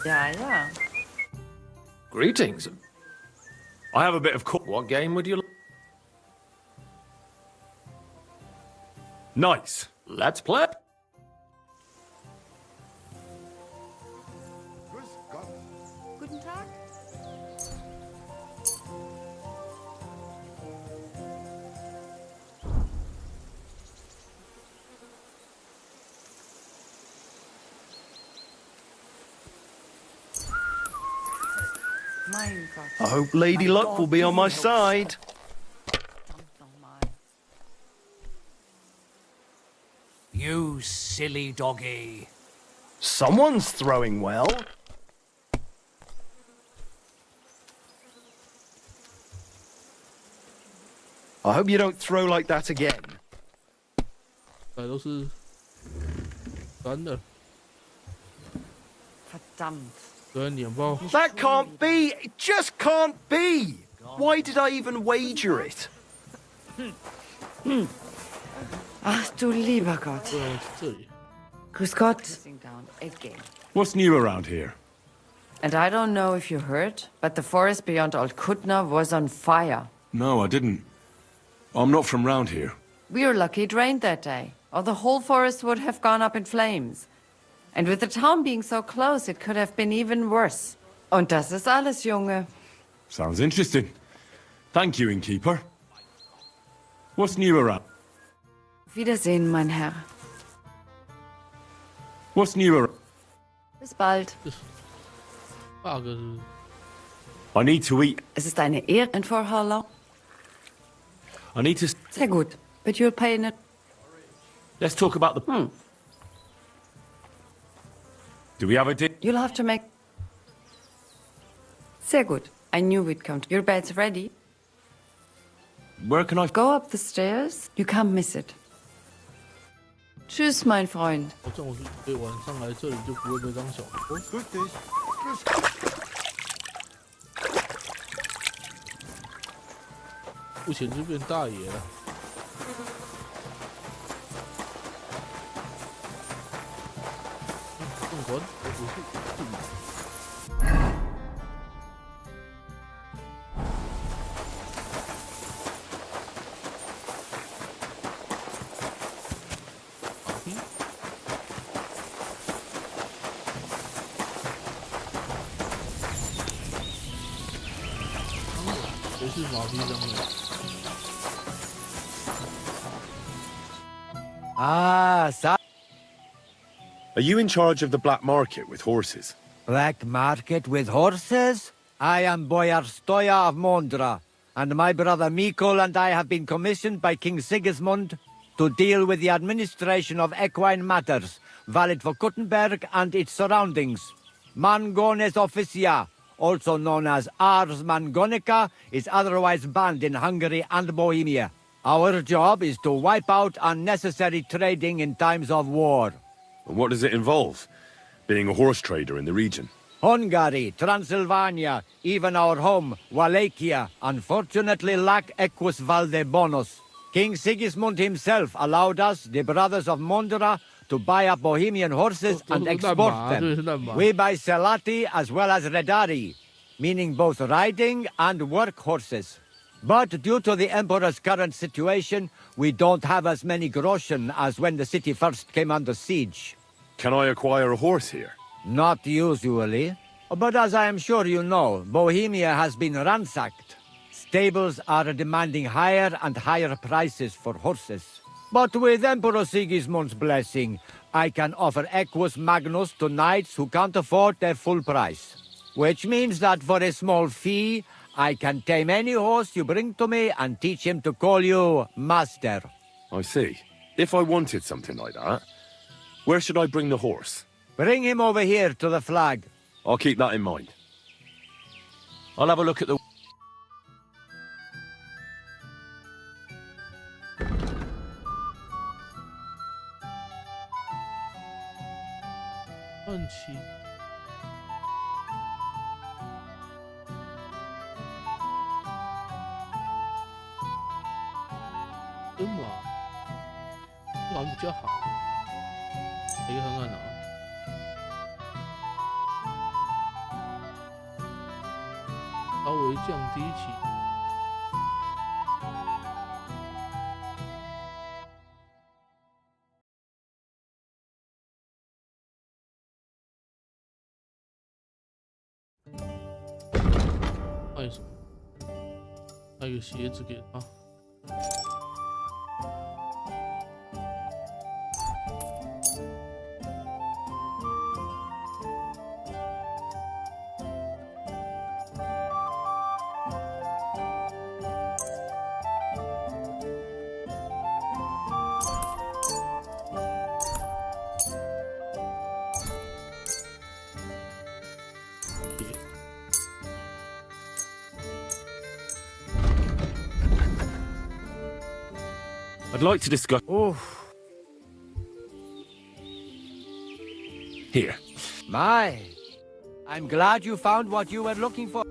Yeah. Greetings. I have a bit of What game would you like? Nice. Let's play. Guten Tag. Mein Gott. I hope Lady Luck will be on my side. You silly doggy. Someone's throwing well. I hope you don't throw like that again. 都是干的。 Verdammt. 对，年报。 That can't be! It just can't be! Why did I even wager it? Ach du lieber Gott. 这里。 Grüß Gott. Down again. What's new around here? And I don't know if you heard, but the forest beyond Old Kutna was on fire. No, I didn't. I'm not from round here. We were lucky it rained that day, or the whole forest would have gone up in flames. And with the town being so close, it could have been even worse. Und das ist alles, Junge. Sounds interesting. Thank you, innkeeper. What's new around? Auf Wiedersehen, mein Herr. What's new around? Bis bald. I need to eat. Es ist eine Ehre. And for how long? I need to... Sehr gut. But you'll pay in it. Let's talk about the... Do we have a deal? You'll have to make... Sehr gut. I knew we'd come to... Your bed's ready. Where can I... Go up the stairs. You can't miss it. Tschüss, mein Freund. 这样我就可以晚上来这里就不会被当小偷。付钱就变大爷了。纵观，我不是。谁是马匹商人？ Ah, so... Are you in charge of the black market with horses? Black market with horses? I am Boyar Stoya of Mondra, and my brother Mikol and I have been commissioned by King Sigismund to deal with the administration of equine matters, valid for Kuttenberg and its surroundings. Mangones officia, also known as Ars Mangonica, is otherwise banned in Hungary and Bohemia. Our job is to wipe out unnecessary trading in times of war. And what does it involve? Being a horse trader in the region? Hungary, Transylvania, even our home, Wallachia, unfortunately lack equus valde bonus. King Sigismund himself allowed us, the brothers of Mondra, to buy up Bohemian horses and export them. We buy Selati as well as Redari, meaning both riding and work horses. But due to the Emperor's current situation, we don't have as many groschen as when the city first came under siege. Can I acquire a horse here? Not usually. But as I am sure you know, Bohemia has been ransacked. Stables are demanding higher and higher prices for horses. But with Emperor Sigismund's blessing, I can offer Equus Magnus to knights who can't afford their full price. Which means that for a small fee, I can tame any horse you bring to me and teach him to call you master. I see. If I wanted something like that, where should I bring the horse? Bring him over here to the flag. I'll keep that in mind. I'll have a look at the... 换气。真嘛，这好像比较好。一个看看啊。稍微降低起。换什么？还有一个鞋子给他。I'd like to discuss... Oh. Here. My. I'm glad you found what you were looking for.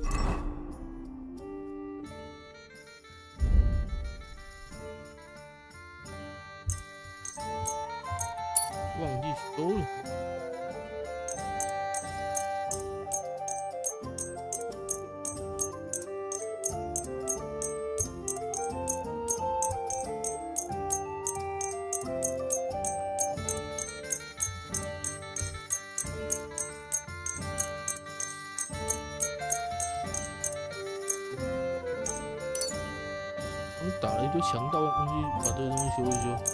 忘记收了。打了一堆强盗，忘记把这个东西修一修。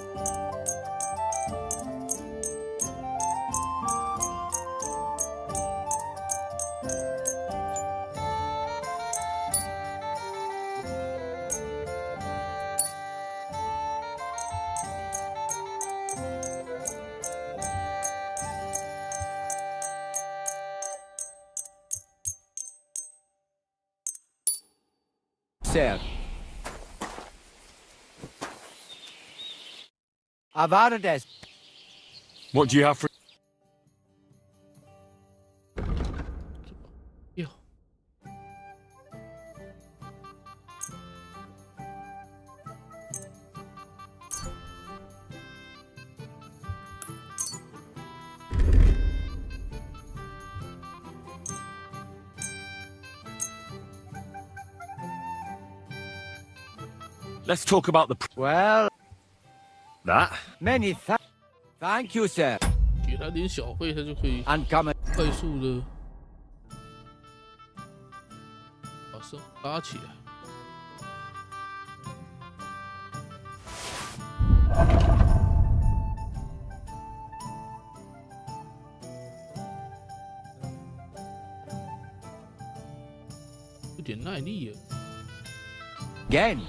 Sir. Avarides. What do you have for... Yo. Let's talk about the... Well... That? Many thank you, sir. 给他点小费，他就可以 Uncommon. 快速的把绳拉起来。有点耐力了。Again.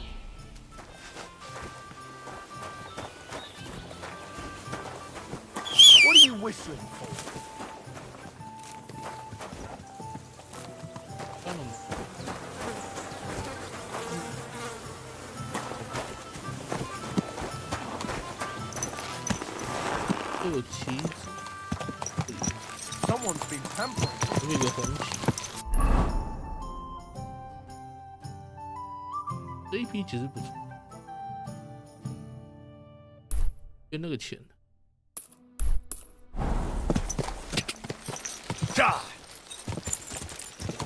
What are you whistling for? 这有旗子 Someone's been tampering. 有一个红旗。这一批其实不错，跟那个钱。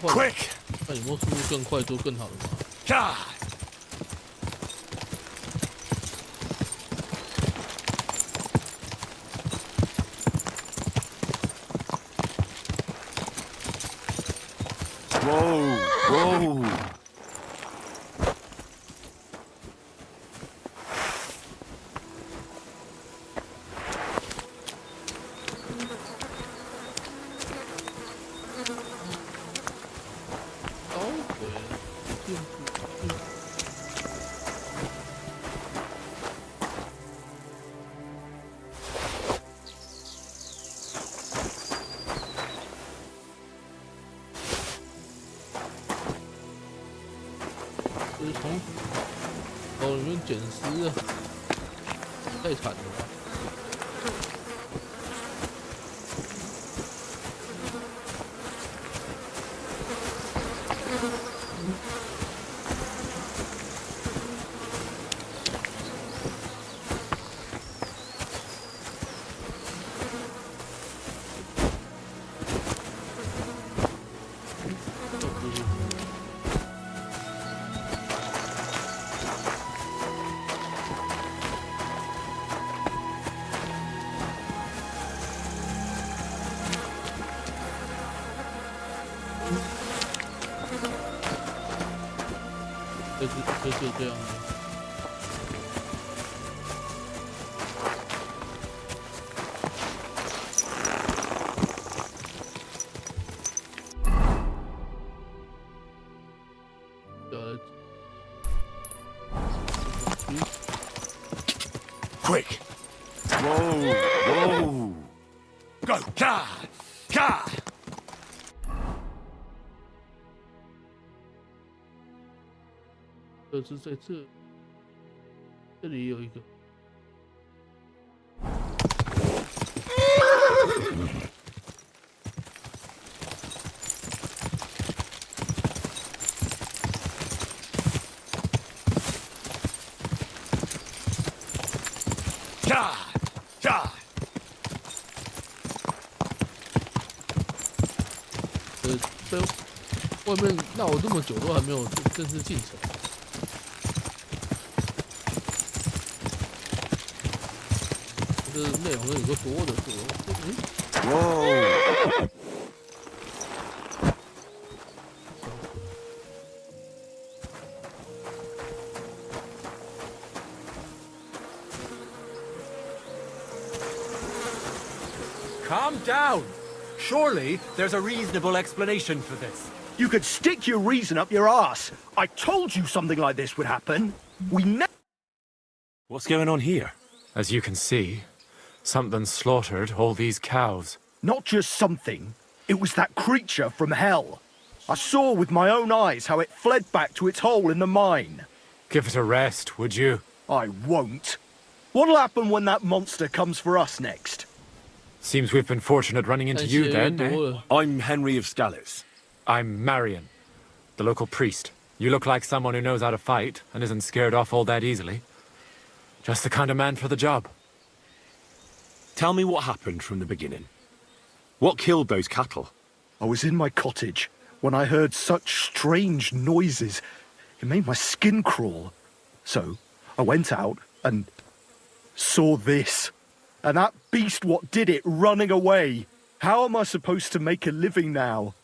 Quick! 那有没有速度更快、做更好的吗？ Whoa! Whoa! 就是从口里面捡尸啊，太惨了吧！就是这样。Quick! Whoa! Whoa! Go! Ka! Ka! 是在这里有一个。在外面闹了这么久，都还没有正式进城。这内容有个多的多。哇！ Calm down. Surely there's a reasonable explanation for this. You could stick your reason up your ass. I told you something like this would happen. What's going on here? As you can see, something slaughtered all these cows. Not just something. It was that creature from hell. I saw with my own eyes how it fled back to its hole in the mine. Give it a rest, would you? I won't. What'll happen when that monster comes for us next? Seems we've been fortunate running into you then, eh? I'm Henry of Skalitz. I'm Marion, the local priest. You look like someone who knows how to fight and isn't scared off all that easily. Just the kind of man for the job. Tell me what happened from the beginning. What killed those cattle? I was in my cottage when I heard such strange noises. It made my skin crawl. So I went out and saw this. And that beast what did it running away. How am I supposed to make a living now?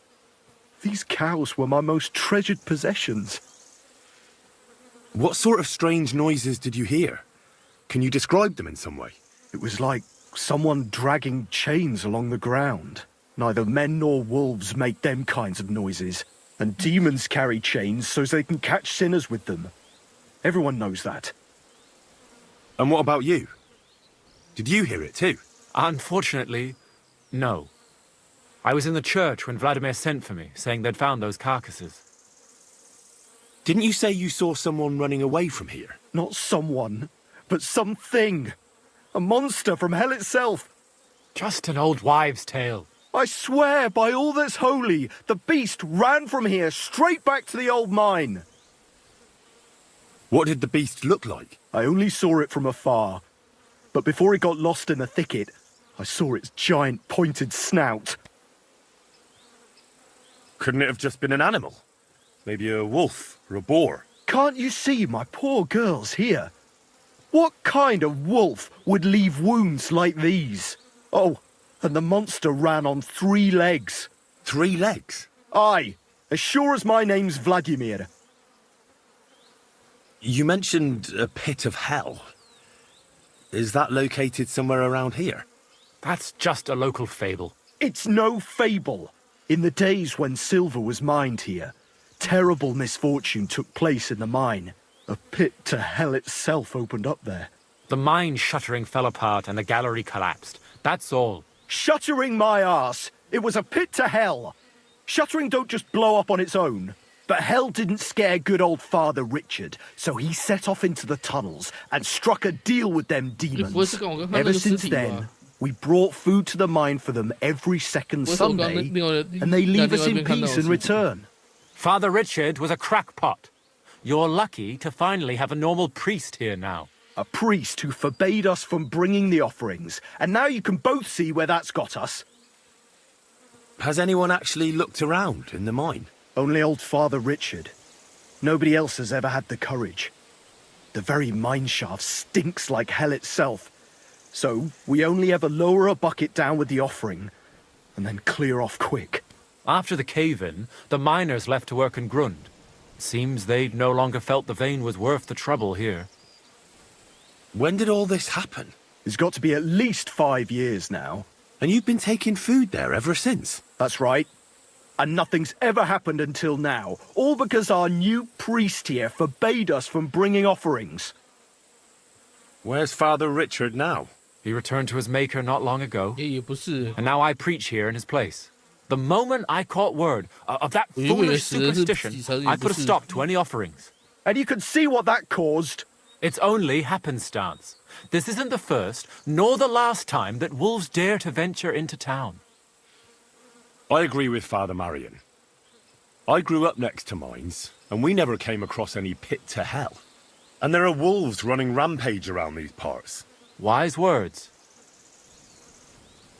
These cows were my most treasured possessions. What sort of strange noises did you hear? Can you describe them in some way? It was like someone dragging chains along the ground. Neither men nor wolves make them kinds of noises. And demons carry chains so they can catch sinners with them. Everyone knows that. And what about you? Did you hear it too? Unfortunately, no. I was in the church when Vladimir sent for me, saying they'd found those carcasses. Didn't you say you saw someone running away from here? Not someone, but something. A monster from hell itself. Just an old wives' tale. I swear by all that's holy, the beast ran from here straight back to the old mine. What did the beast look like? I only saw it from afar. But before it got lost in the thicket, I saw its giant pointed snout. Couldn't it have just been an animal? Maybe a wolf or a boar? Can't you see my poor girls here? What kind of wolf would leave wounds like these? Oh, and the monster ran on 3 legs. 3 legs? Aye, as sure as my name's Vladimir. You mentioned a pit of hell. Is that located somewhere around here? That's just a local fable. It's no fable. In the days when silver was mined here, terrible misfortune took place in the mine. A pit to hell itself opened up there. The mine shuttering fell apart and the gallery collapsed. That's all. Shuttering my arse! It was a pit to hell! Shuttering don't just blow up on its own. But hell didn't scare good old Father Richard, so he set off into the tunnels and struck a deal with them demons. Ever since then, we brought food to the mine for them every second Sunday, and they leave us in peace in return. Father Richard was a crackpot. You're lucky to finally have a normal priest here now. A priest who forbade us from bringing the offerings, and now you can both see where that's got us. Has anyone actually looked around in the mine? Only old Father Richard. Nobody else has ever had the courage. The very mine shaft stinks like hell itself. So we only ever lower a bucket down with the offering, and then clear off quick. After the cave-in, the miners left to work in Grund. Seems they no longer felt the vein was worth the trouble here. When did all this happen? It's got to be at least 5 years now. And you've been taking food there ever since? That's right. And nothing's ever happened until now. All because our new priest here forbade us from bringing offerings. Where's Father Richard now? He returned to his maker not long ago. And now I preach here in his place. The moment I caught word of that foolish superstition, I put a stop to any offerings. And you can see what that caused. It's only happenstance. This isn't the first, nor the last time that wolves dare to venture into town. I agree with Father Marion. I grew up next to mines, and we never came across any pit to hell. And there are wolves running rampage around these parts. Wise words.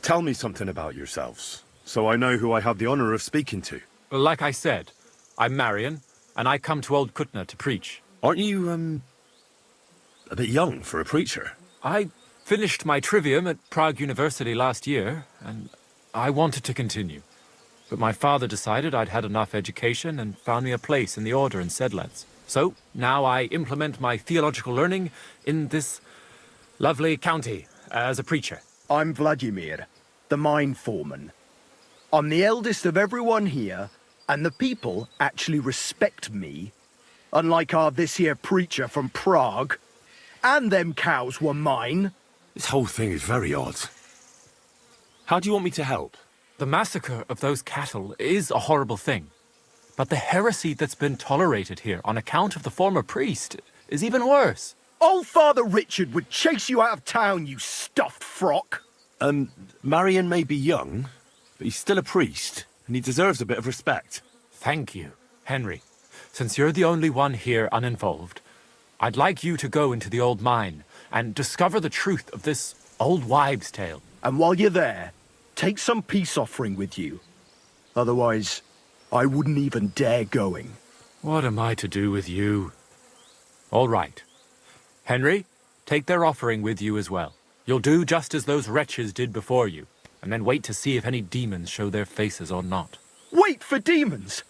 Tell me something about yourselves, so I know who I have the honor of speaking to. Like I said, I'm Marion, and I come to Old Kutna to preach. Aren't you, a bit young for a preacher? I finished my trivium at Prague University last year, and I wanted to continue. But my father decided I'd had enough education and found me a place in the order in Sedlets. So now I implement my theological learning in this lovely county as a preacher. I'm Vladimir, the mine foreman. I'm the eldest of everyone here, and the people actually respect me. Unlike our this here preacher from Prague. And them cows were mine. This whole thing is very odd. How do you want me to help? The massacre of those cattle is a horrible thing. But the heresy that's been tolerated here on account of the former priest is even worse. Old Father Richard would chase you out of town, you stuffed frock. Marion may be young, but he's still a priest, and he deserves a bit of respect. Thank you, Henry. Since you're the only one here uninvolved, I'd like you to go into the old mine and discover the truth of this old wives' tale. And while you're there, take some peace offering with you. Otherwise, I wouldn't even dare going. What am I to do with you? All right. Henry, take their offering with you as well. You'll do just as those wretches did before you, and then wait to see if any demons show their faces or not. Wait for demons?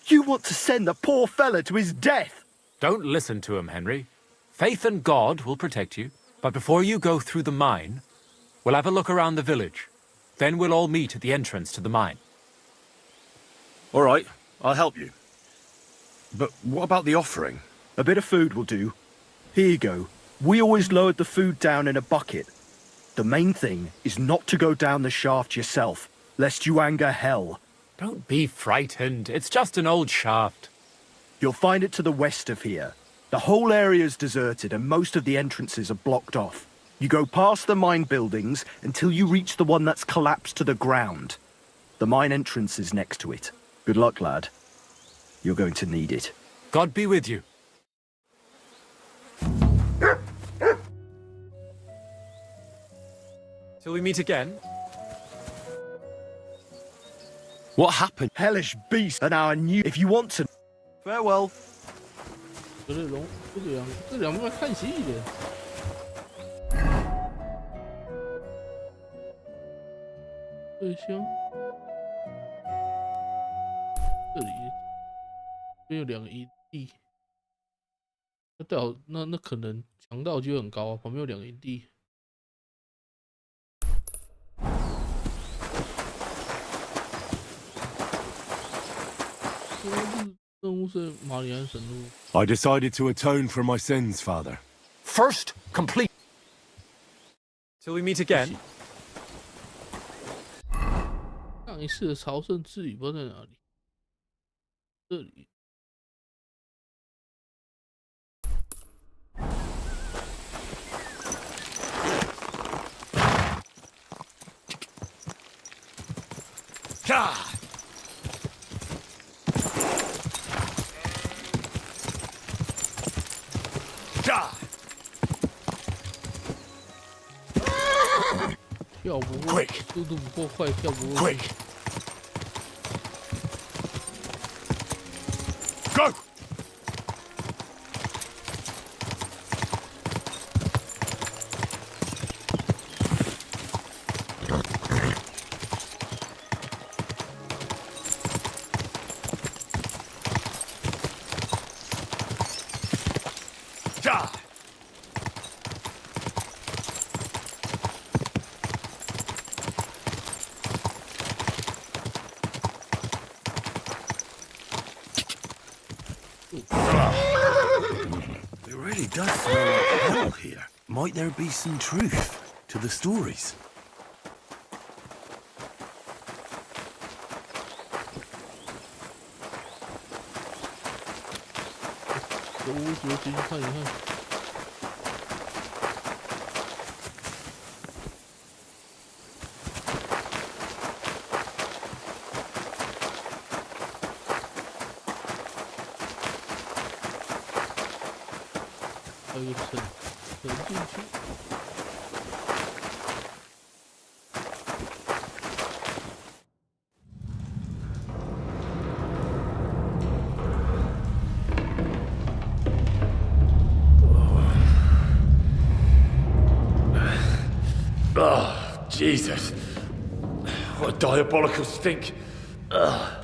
You want to send the poor fella to his death? Don't listen to him, Henry. Faith in God will protect you. But before you go through the mine, we'll have a look around the village. Then we'll all meet at the entrance to the mine. All right, I'll help you. But what about the offering? A bit of food will do. Here you go. We always lowered the food down in a bucket. The main thing is not to go down the shaft yourself, lest you anger hell. Don't be frightened. It's just an old shaft. You'll find it to the west of here. The whole area's deserted and most of the entrances are blocked off. You go past the mine buildings until you reach the one that's collapsed to the ground. The mine entrance is next to it. Good luck, lad. You're going to need it. God be with you. Till we meet again. What happened? Hellish beast and our new... If you want to... Farewell. 这两部看戏的。对香，这里没有2个营地，那可能强盗就很高啊，旁边有2个营地。任务是马里安神路。I decided to atone for my sins, Father. First, complete. Till we meet again. 上一次的朝圣之旅不知道在哪里？这里。跳不过，速度不够快，跳不过去。Go! It really does smell like hell here. Might there be some truth to the stories? 这屋子进去看一看。还有一个沉进去。Oh, Jesus. What a diabolical stink. Ugh.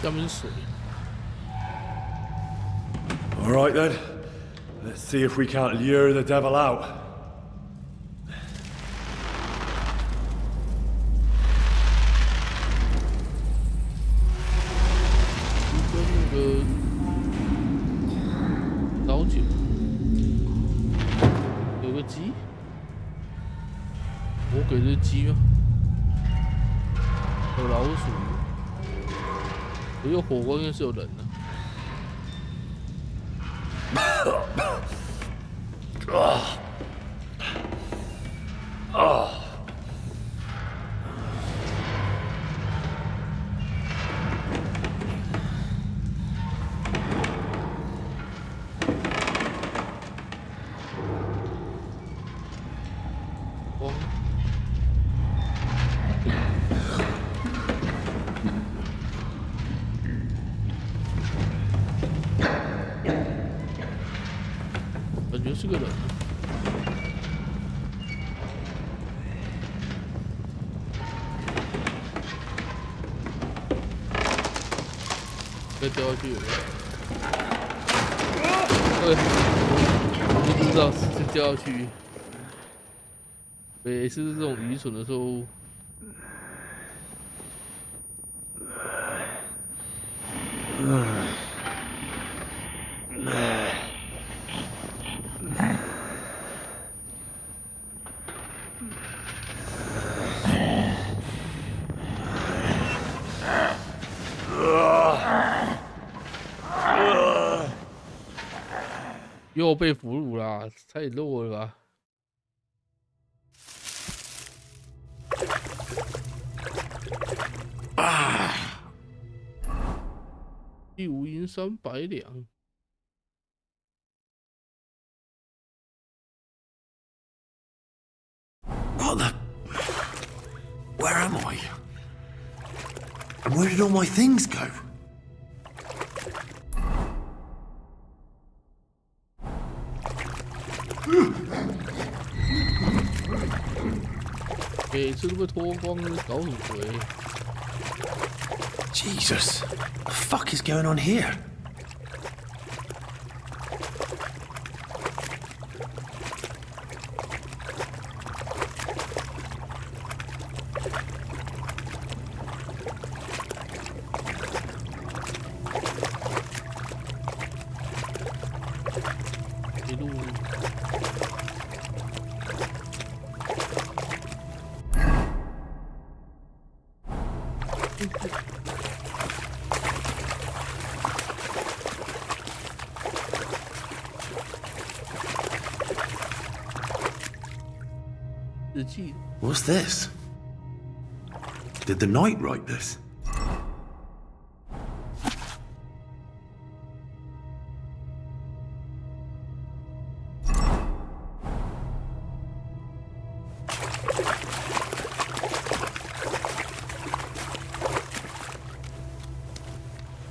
下面是水。 All right then. Let's see if we can't lure the devil out. 跟那个老酒有个鸡，我给的鸡吗？有老鼠。 有火锅应该是有人的。感觉是个人。再掉下去有没有？对，我不知道是掉下去。每次这种愚蠢的时候。 又被俘虏啦，太弱了吧！第五银300两。What the? Where am I? And where did all my things go? Jesus, what the fuck is going on here? 日记。What's this? Did the knight write this?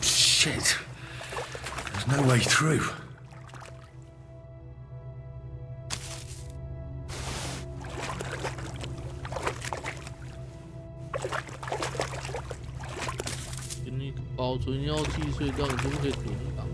Shit. There's no way through. Give 保存药剂，所以这样你就可以躲挡。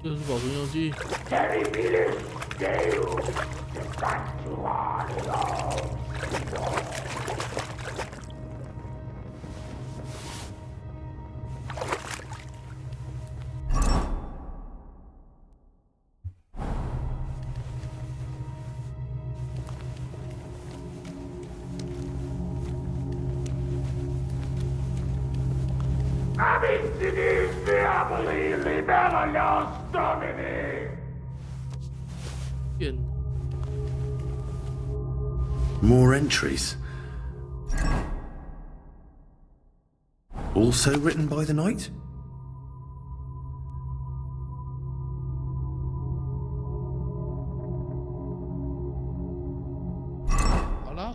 这是保存药剂。More entries. Also written by the knight? Hả?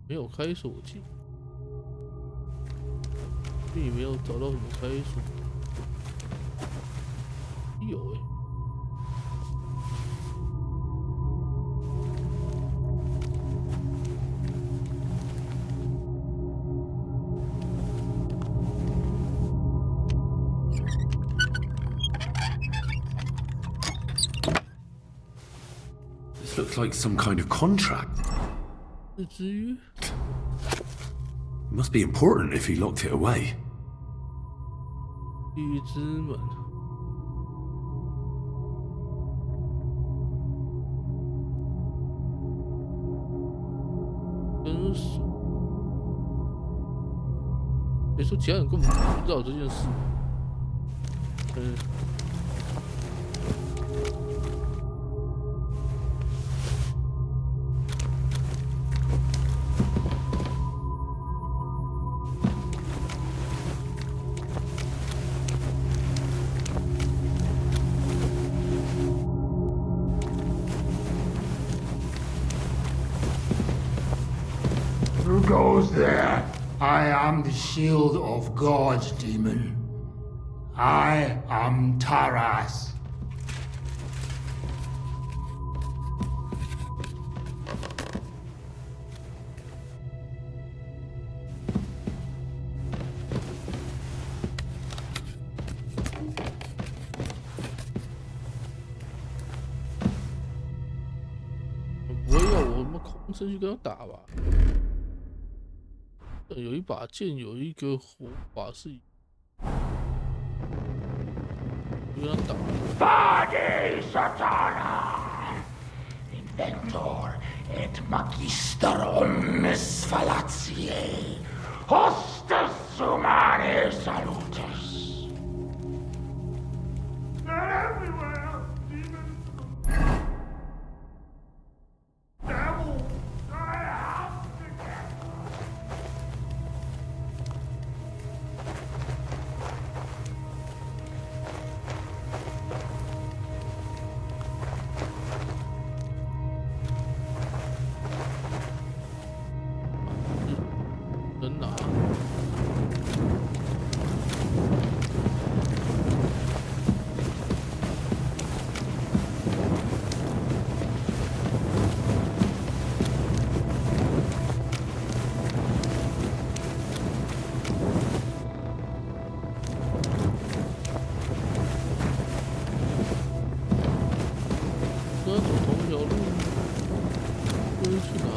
没有开锁器，并没有找到什么开锁。有欸。This looks like some kind of contract. 日之约。 It must be important if he locked it away. 地狱之门。跟锁。别说其他人根本不知道这件事。Who goes there? I am the shield of God, demon. I am Taras. Bố要我们空身去跟他打吧。有一把剑，有一个火把是，跟他打。Vade Satana, Inventor et Magister omnes fallatiae, hostes humanae salutis. They're everywhere, demons. Devil, I have to get them. 能拿。去哪里？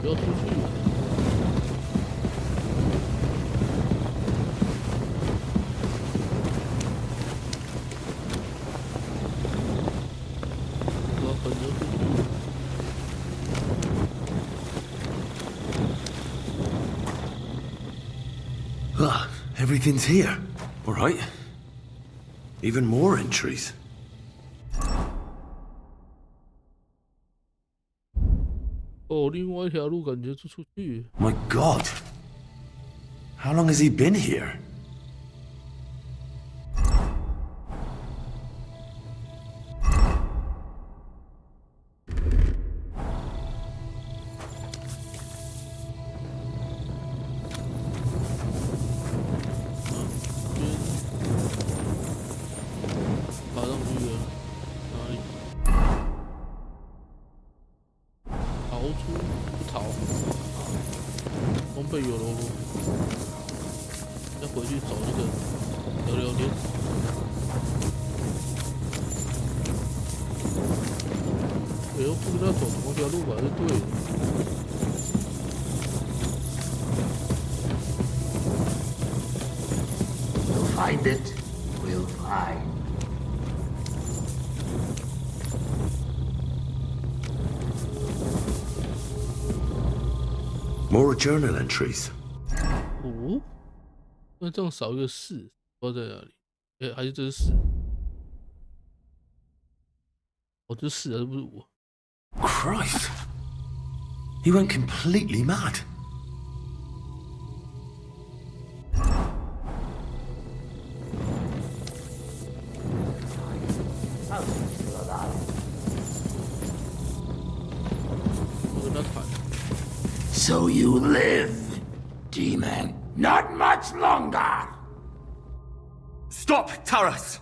不要出去！我很能出去。 Ah, everything's here. All right. Even more entries. 哦，另外一条路感觉就出去。My God. How long has he been here? Find it, we'll find. More journal entries. 哦，那这样少一个4，不知道在哪里？哎，还是这是4？哦，这是4，这不是5。Christ! He went completely mad. So you live, demon. Not much longer. Stop, Taras!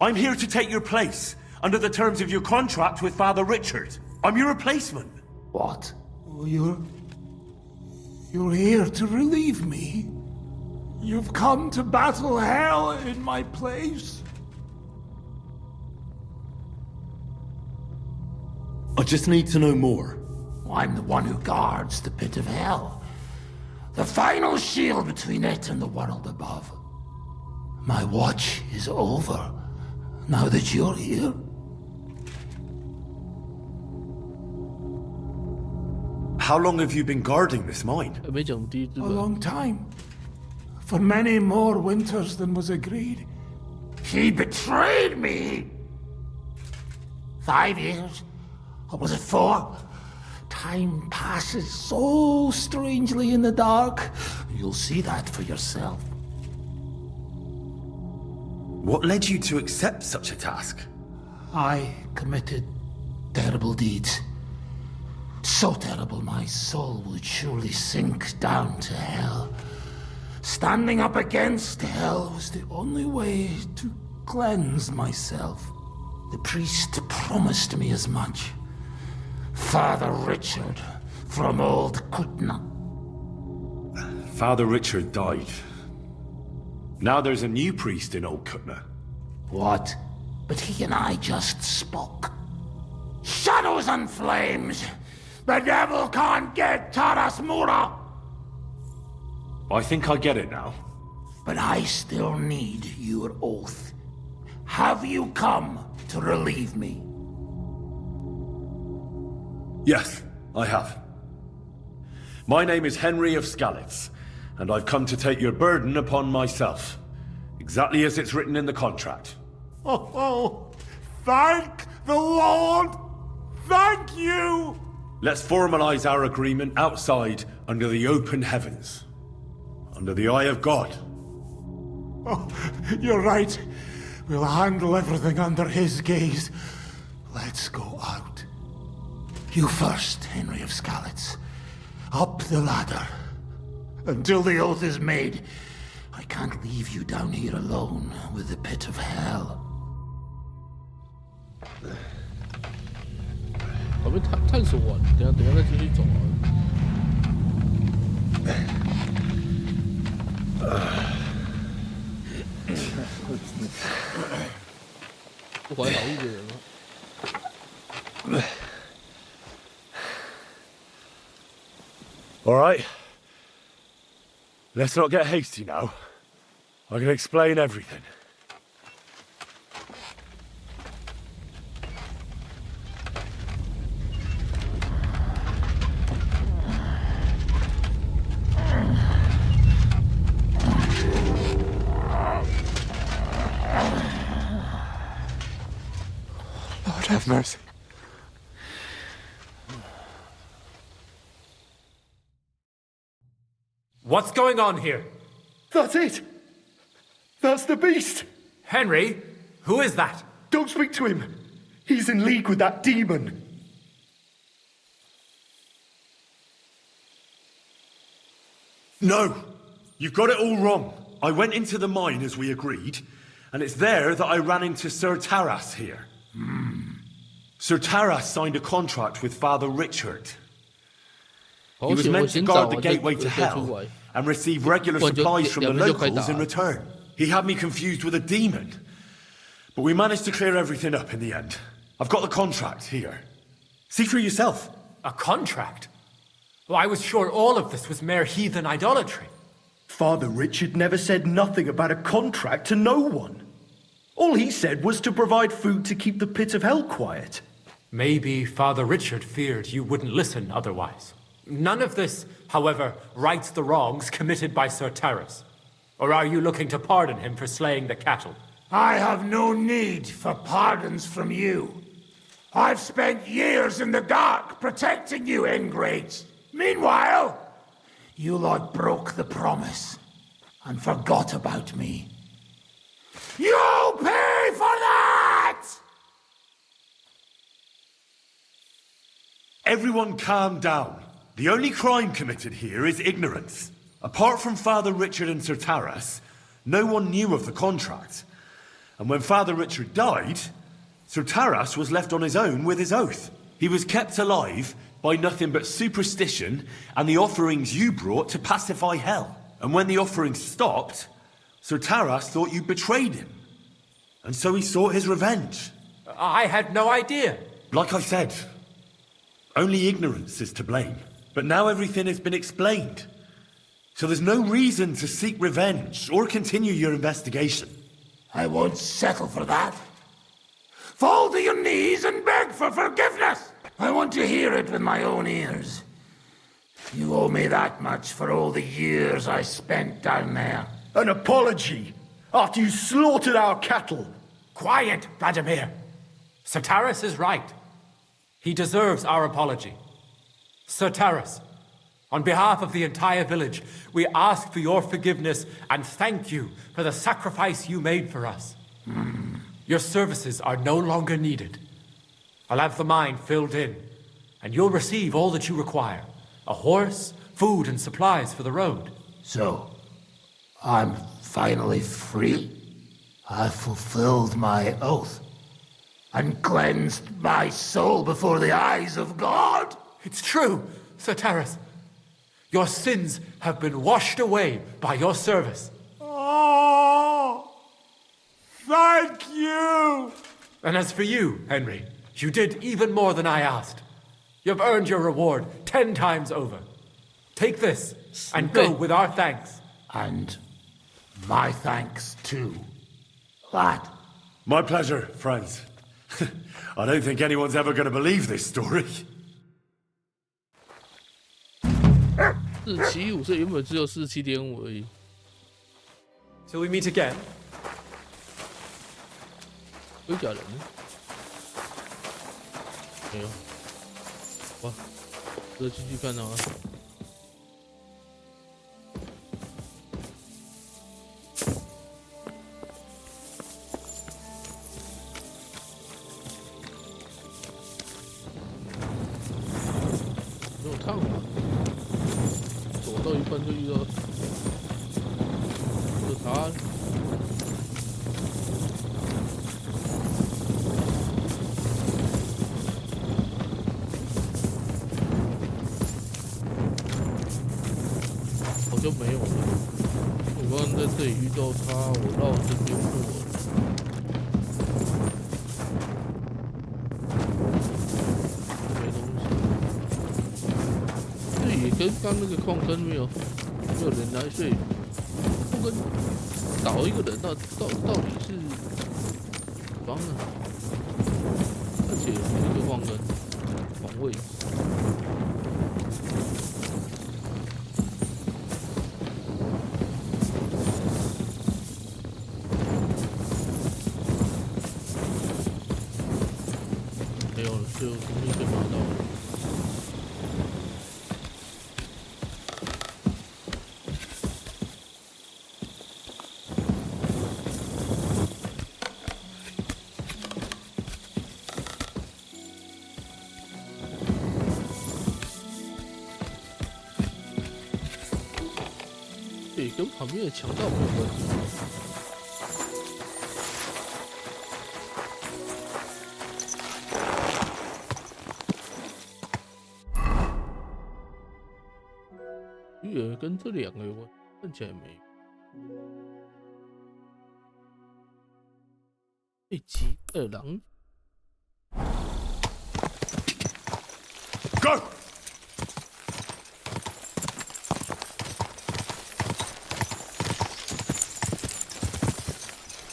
I'm here to take your place, under the terms of your contract with Father Richard. I'm your replacement. What? Oh, you're here to relieve me? You've come to battle hell in my place? I just need to know more. I'm the one who guards the pit of hell. The final shield between it and the world above. My watch is over, now that you're here. How long have you been guarding this mine? A long time. For many more winters than was agreed. He betrayed me! 5 years? Or was it 4? Time passes so strangely in the dark. You'll see that for yourself. What led you to accept such a task? I committed terrible deeds. So terrible my soul would surely sink down to hell. Standing up against hell was the only way to cleanse myself. The priest promised me as much. Father Richard from Old Kutna. Father Richard died. Now there's a new priest in Old Kutna. What? But he and I just spoke. Shadows and flames! The devil can't get Taras Mura! I think I get it now. But I still need your oath. Have you come to relieve me? Yes, I have. My name is Henry of Skalitz, and I've come to take your burden upon myself. Exactly as it's written in the contract. Oh, thank the Lord! Thank you! Let's formalize our agreement outside under the open heavens. Under the eye of God. Oh, you're right. We'll handle everything under his gaze. Let's go out. You first, Henry of Skalitz. Up the ladder. Until the oath is made, I can't leave you down here alone with the pit of hell. 我们探索完，等下再继续走啊。不怀好意的人吗？ All right. Let's not get hasty now. I can explain everything. Lord have mercy. What's going on here? That's it! That's the beast! Henry, who is that? Don't speak to him! He's in league with that demon! No! You've got it all wrong. I went into the mine as we agreed, and it's there that I ran into Sir Taras here. Sir Taras signed a contract with Father Richard. He was meant to guard the gateway to hell and receive regular supplies from the locals in return. He had me confused with a demon. But we managed to clear everything up in the end. I've got the contract here. See for yourself. A contract? Well, I was sure all of this was mere heathen idolatry. Father Richard never said nothing about a contract to no one. All he said was to provide food to keep the pit of hell quiet. Maybe Father Richard feared you wouldn't listen otherwise. None of this, however, rights the wrongs committed by Sir Taras. Or are you looking to pardon him for slaying the cattle? I have no need for pardons from you. I've spent years in the dark protecting you, ingrates. Meanwhile, you lot broke the promise and forgot about me. You'll pay for that! Everyone calm down. The only crime committed here is ignorance. Apart from Father Richard and Sir Taras, no one knew of the contract. And when Father Richard died, Sir Taras was left on his own with his oath. He was kept alive by nothing but superstition and the offerings you brought to pacify hell. And when the offerings stopped, Sir Taras thought you betrayed him. And so he sought his revenge. I had no idea. Like I said, only ignorance is to blame. But now everything has been explained. So there's no reason to seek revenge or continue your investigation. I won't settle for that. Fall to your knees and beg for forgiveness. I want to hear it with my own ears. You owe me that much for all the years I spent down there. An apology after you slaughtered our cattle. Quiet, Vladimir. Sir Taras is right. He deserves our apology. Sir Taras, on behalf of the entire village, we ask for your forgiveness and thank you for the sacrifice you made for us. Your services are no longer needed. I'll have the mine filled in, and you'll receive all that you require. A horse, food, and supplies for the road. So, I'm finally free. I've fulfilled my oath and cleansed my soul before the eyes of God. It's true, Sir Taras. Your sins have been washed away by your service. Oh, thank you. And as for you, Henry, you did even more than I asked. You've earned your reward 10 times over. Take this and go with our thanks. And my thanks too, lad. My pleasure, friends. I don't think anyone's ever going to believe this story. 47.5，所以原本只有47.5而已。Till we meet again. 盔甲人呢？没有。哇，这继续看啊。没有看法。走到一半就遇到他。好像没有了。我刚刚在这里遇到他，我绕这边过。刚那个矿坑没有人来，所以矿坑倒一个人，到底是帮呢？而且这个矿坑防卫。没有了，就东西就拿到了。对，跟旁边的强盗没有关系。跟这两个有关，看起来没有。一级二郎 ，Go！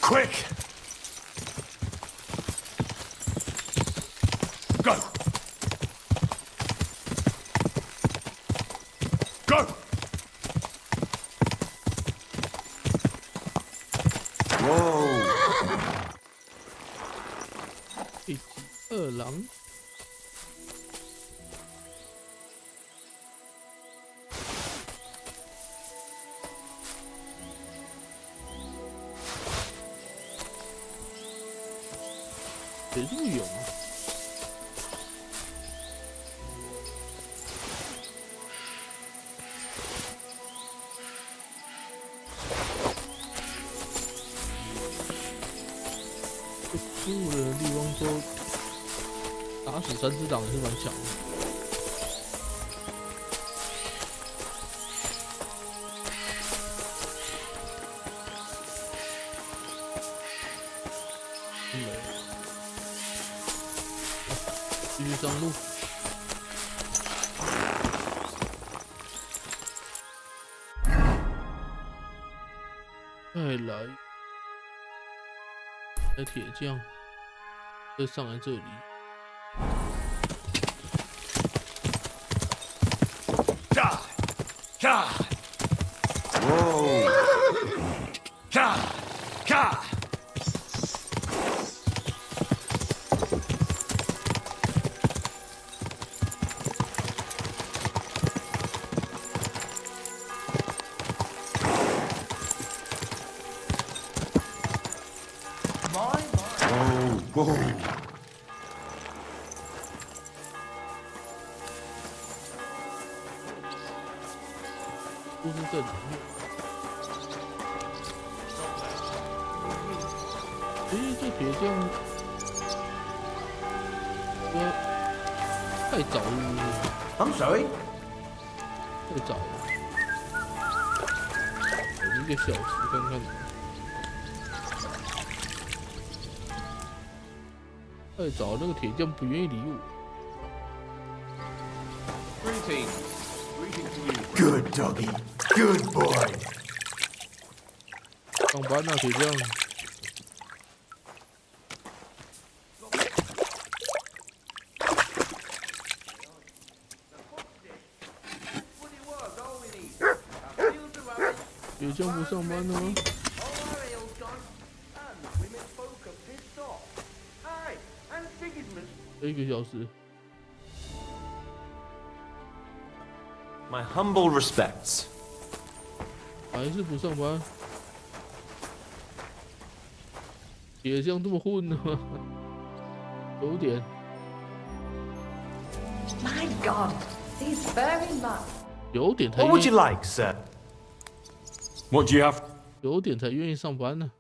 Quick! Go! Go! Whoa! 一级二郎。谁这么勇啊？这15人的地方说打死3只党也是蛮强的。继续上路。再来，铁匠，再上来这里。God! Whoa! God! Whoa! 都是这里面。这铁匠，太早了。I'm sorry. 太早了。1个小时看看。太早，那个铁匠不愿意理我。Good doggy. Good boy. 上班啊，铁匠。铁匠不上班了吗？1个小时。My humble respects. 还是不上班？铁匠这么混的吗？9点。My God, these very much. 9点才。 What would you like, sir? What do you have? 9点才愿意上班呢。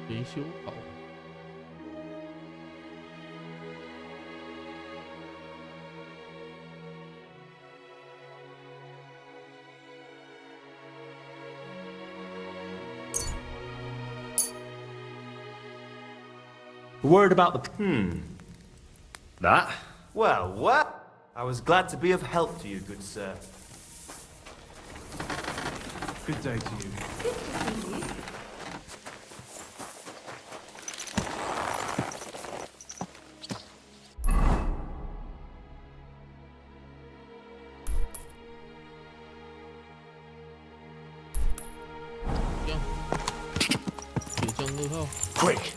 没修好。Word about the... That? Well, what? I was glad to be of help to you, good sir. Good day to you. Good to see you. 铁匠2号 Quick!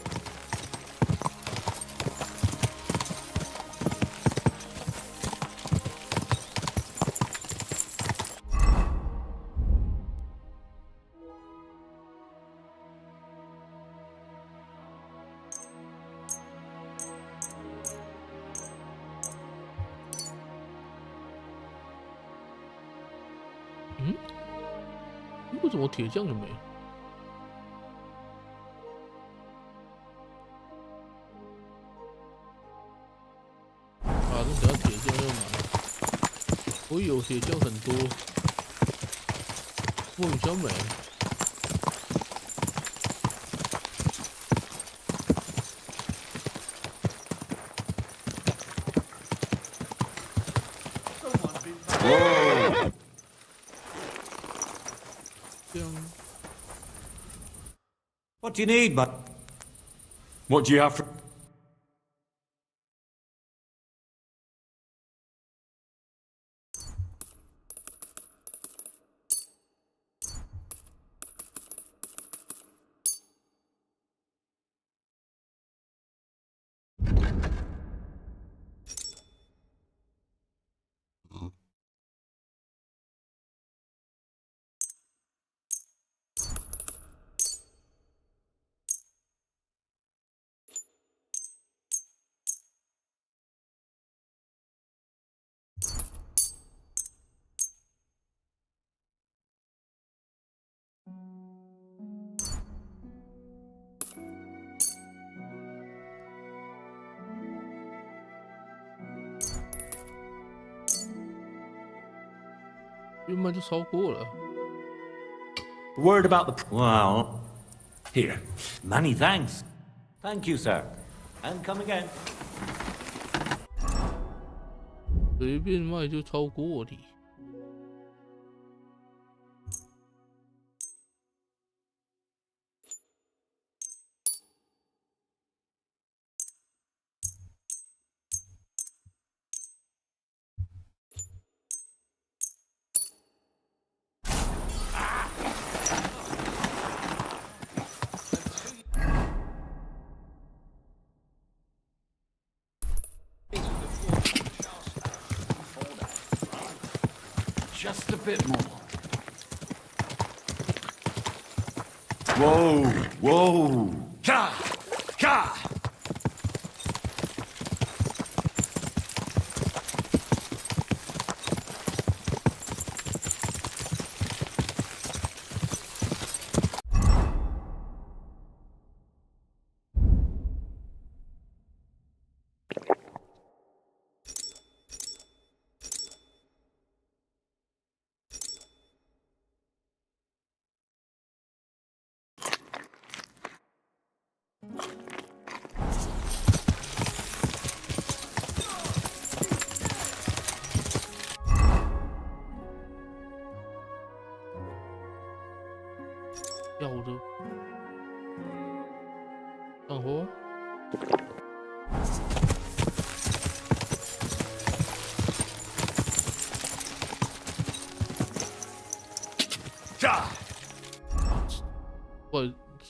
嗯，为什么铁匠就没？啊，那等下铁匠要拿。我有铁匠很多，我比较没。What do you need, bud? What do you have for... Word about the... Well, here. Many thanks. Thank you, sir. And come again. 随便卖就超过你。Just a bit more. Whoa, whoa. Ka! Ka!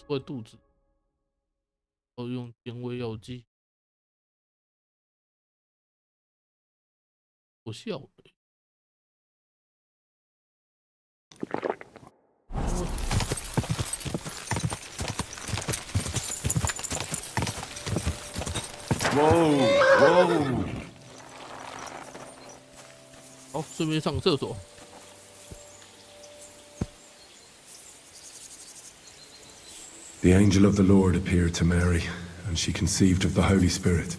坏肚子，要用减胃药剂，不效的。Whoa! 好，顺便上厕所。The angel of the Lord appeared to Mary, and she conceived of the Holy Spirit.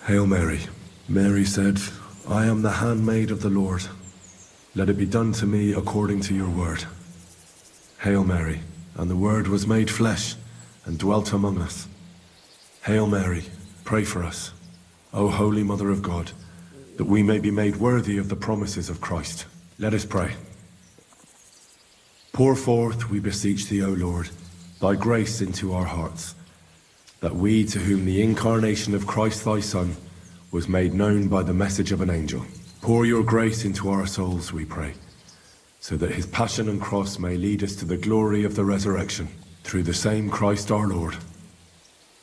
Hail Mary. Mary said, I am the handmaid of the Lord. Let it be done to me according to your word. Hail Mary. And the Word was made flesh, and dwelt among us. Hail Mary, pray for us, O Holy Mother of God, that we may be made worthy of the promises of Christ. Let us pray. Pour forth, we beseech thee, O Lord, thy grace into our hearts, that we, to whom the incarnation of Christ thy Son was made known by the message of an angel, pour your grace into our souls, we pray, so that his passion and cross may lead us to the glory of the resurrection, through the same Christ our Lord.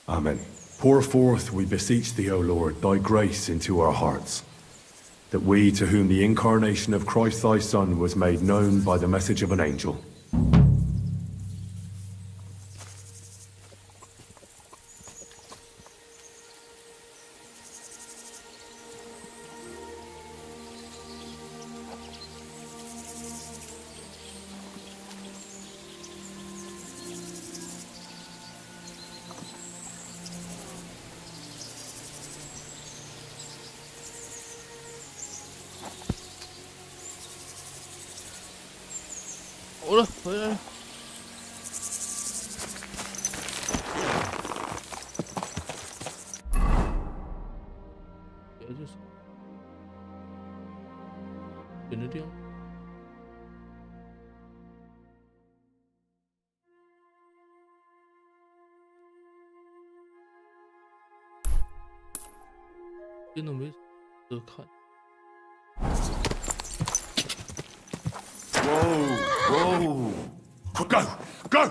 Amen. Pour forth, we beseech thee, O Lord, thy grace into our hearts, that we, to whom the incarnation of Christ thy Son was made known by the message of an angel,好了，回来了。别就是点着掉。真的没得看。 Whoa, whoa. Go, go!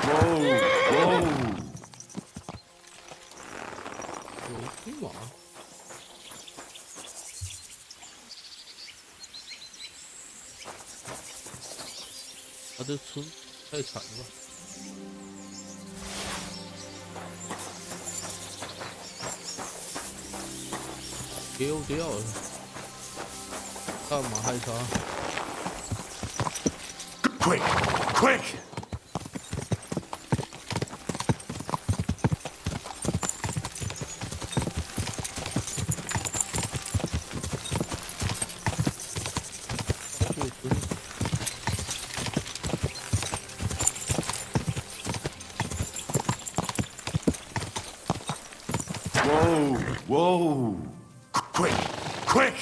Whoa, whoa. 有匹马。他这村太惨了。 丢掉了，干嘛害他 Quick, quick! Whoa, whoa! Quick, quick!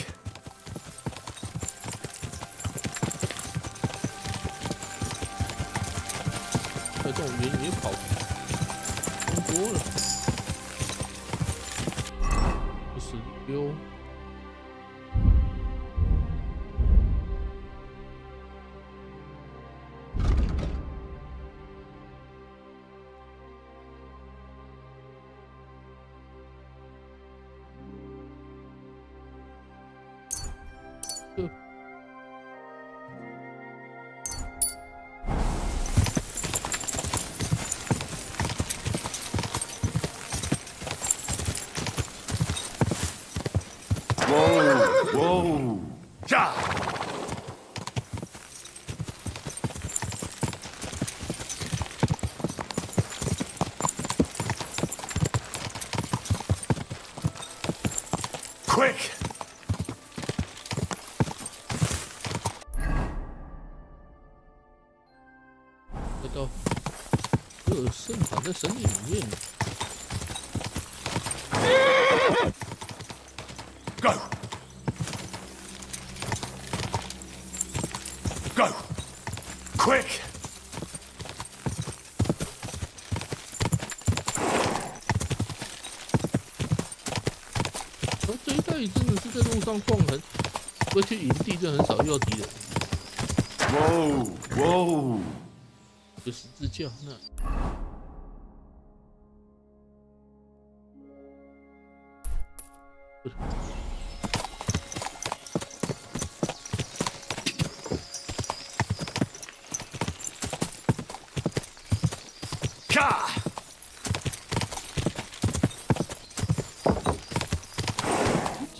这种原野跑更多了，不是丢。Whoa, whoa! Ja! Quick! 这到圣堂在神里面。 Go! Go! Quick! 这一代真的是在路上晃很，不去营地，真的很少遇到敌人。Whoa! Whoa! 有十字架那。 Ka!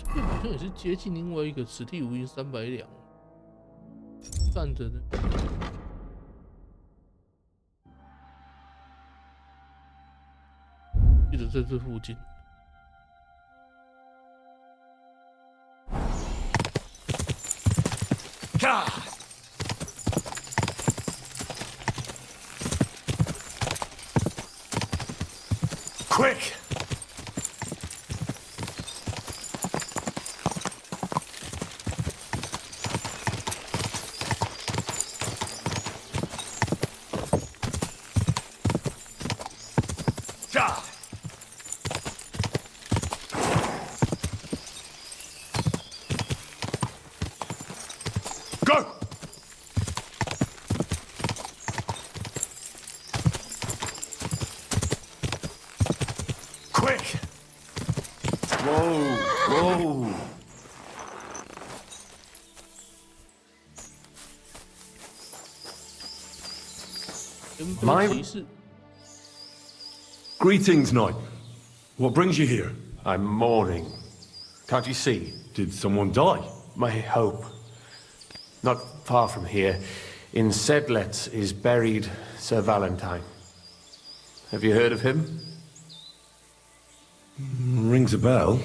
这边好像像也是接近另外一个此地无银300两，站着的。记得在这附近。Quick! Go! Quick! Whoa, whoa. Greetings, Knight. What brings you here? I'm mourning. Can't you see? Did someone die? My hope. Not far from here, in Sedlets, is buried Sir Valentine. Have you heard of him? Rings a bell.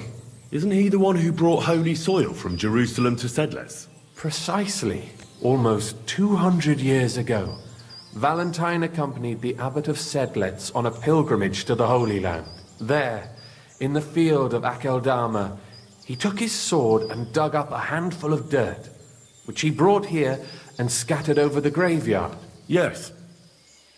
Isn't he the one who brought holy soil from Jerusalem to Sedlets? Precisely. Almost 200 years ago, Valentine accompanied the abbot of Sedlets on a pilgrimage to the Holy Land. There, in the field of Akeldama, he took his sword and dug up a handful of dirt, which he brought here and scattered over the graveyard. Yes.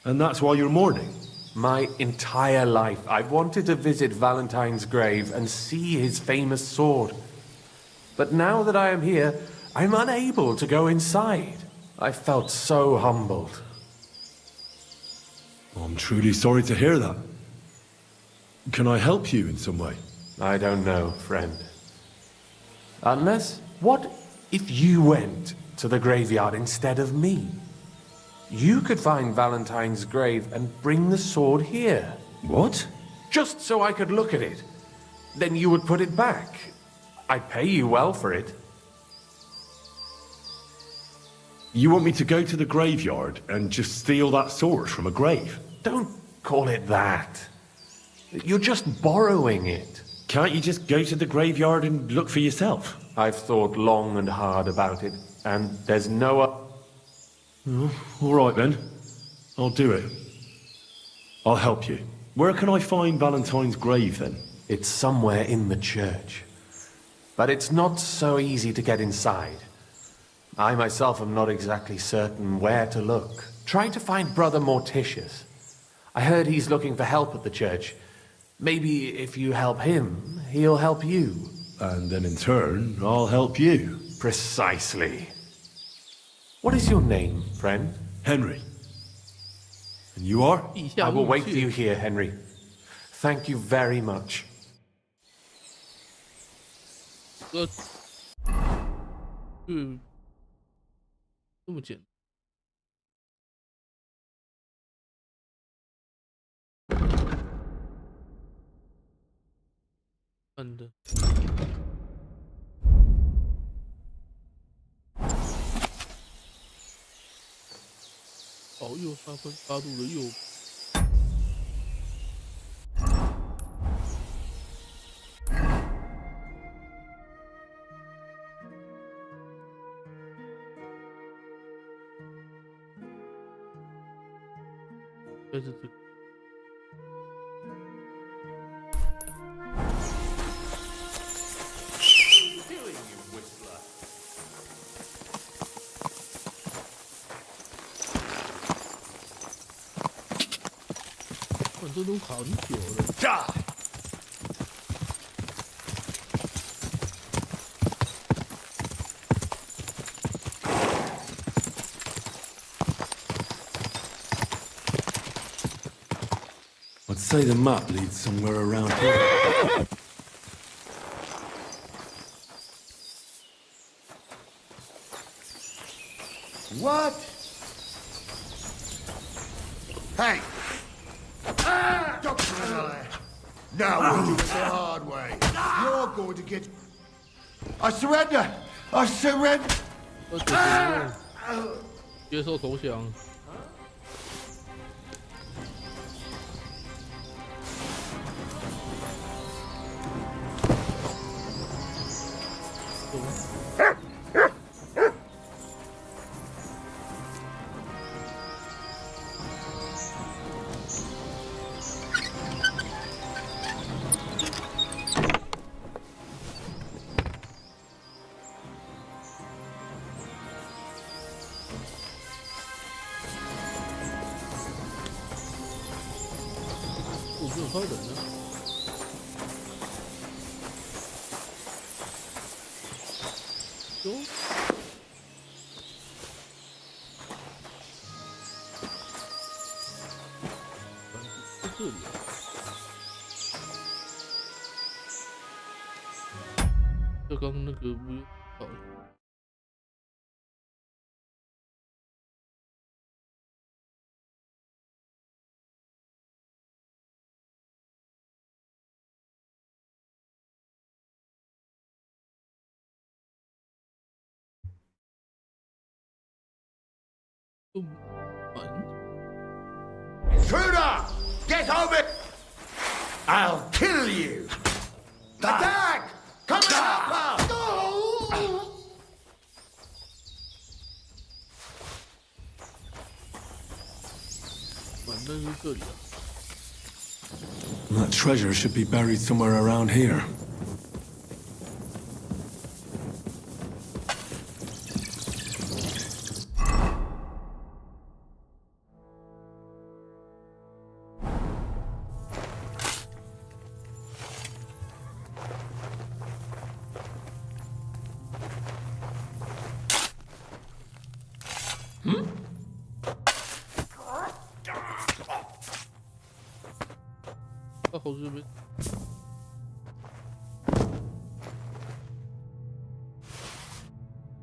And that's why you're mourning? My entire life, I've wanted to visit Valentine's grave and see his famous sword. But now that I am here, I'm unable to go inside. I felt so humbled. I'm truly sorry to hear that. Can I help you in some way? I don't know, friend. Unless, what if you went to the graveyard instead of me? You could find Valentine's grave and bring the sword here. What? Just so I could look at it. Then you would put it back. I'd pay you well for it. You want me to go to the graveyard and just steal that sword from a grave? Don't call it that. You're just borrowing it. Can't you just go to the graveyard and look for yourself? I've thought long and hard about it, and there's no... All right then. I'll do it. I'll help you. Where can I find Valentine's grave then? It's somewhere in the church. But it's not so easy to get inside. I myself am not exactly certain where to look. Try to find Brother Morticius. I heard he's looking for help at the church. Maybe if you help him, he'll help you. And then in turn, I'll help you. Precisely. What is your name, friend? Henry. And you are? I will wait for you here, Henry. Thank you very much. Good. 这么简单。看的。保佑3分8度的右。这是这个。这都烤很久了。I'd say the map leads somewhere around here. What? Hey! Ah! Don't try. Now we'll do it the hard way. You're going to get... I surrender! I surrender! 接受投降。我没有看到人呢。哟，在这里啊。这刚那个不用好。Intruder! Get over! I'll kill you! Attack! Come out! That treasure should be buried somewhere around here.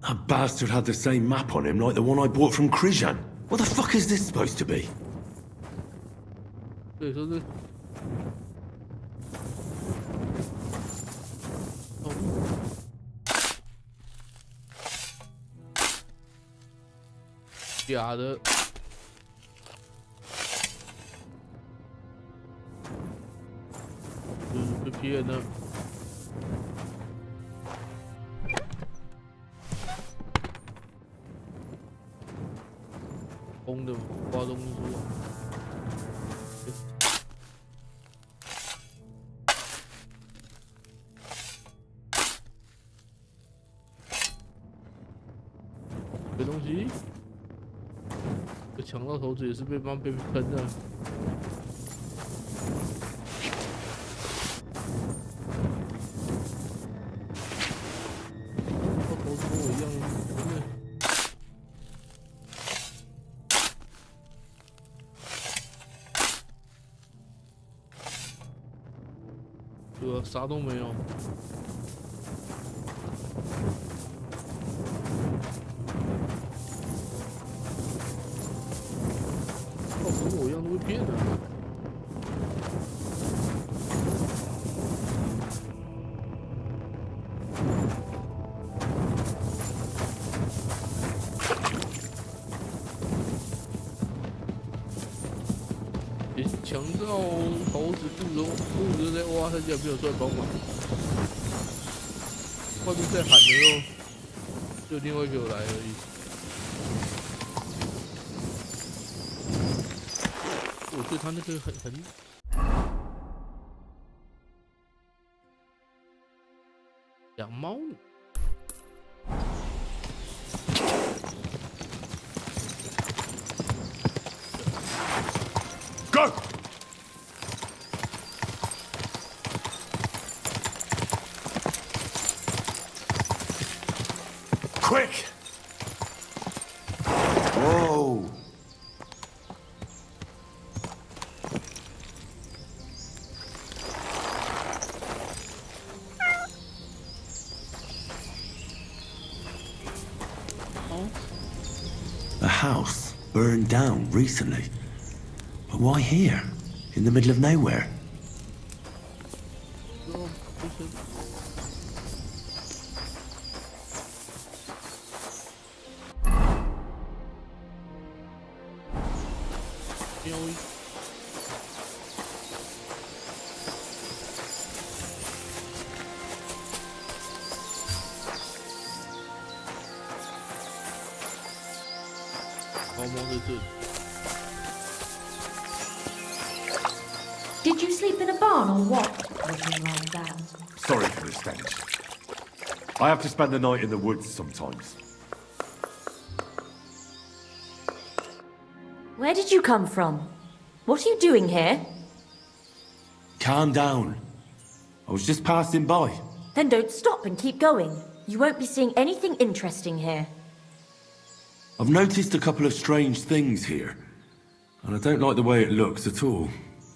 That bastard had the same map on him like the one I bought from Krijan. What the fuck is this supposed to be? 对，说是。假的。被骗了。空的挖东西出来。这东西，这强盗头子也是被喷的。头子跟我一样，真的。对吧？啥都没有。跟我一样都会骗的。强盗头子肚子在挖，他竟然没有出来帮忙。外面在喊的哟，就另外一个有来而已。我对他那个很养猫呢。Go! Quick! Whoa! A house burned down recently. But why here? In the middle of nowhere? 喵。猫猫在这里。 Did you sleep in a barn or what? Looking like that. Sorry for the stench. I have to spend the night in the woods sometimes. Where did you come from? What are you doing here? Calm down. I was just passing by. Then don't stop and keep going. You won't be seeing anything interesting here. I've noticed a couple of strange things here, and I don't like the way it looks at all.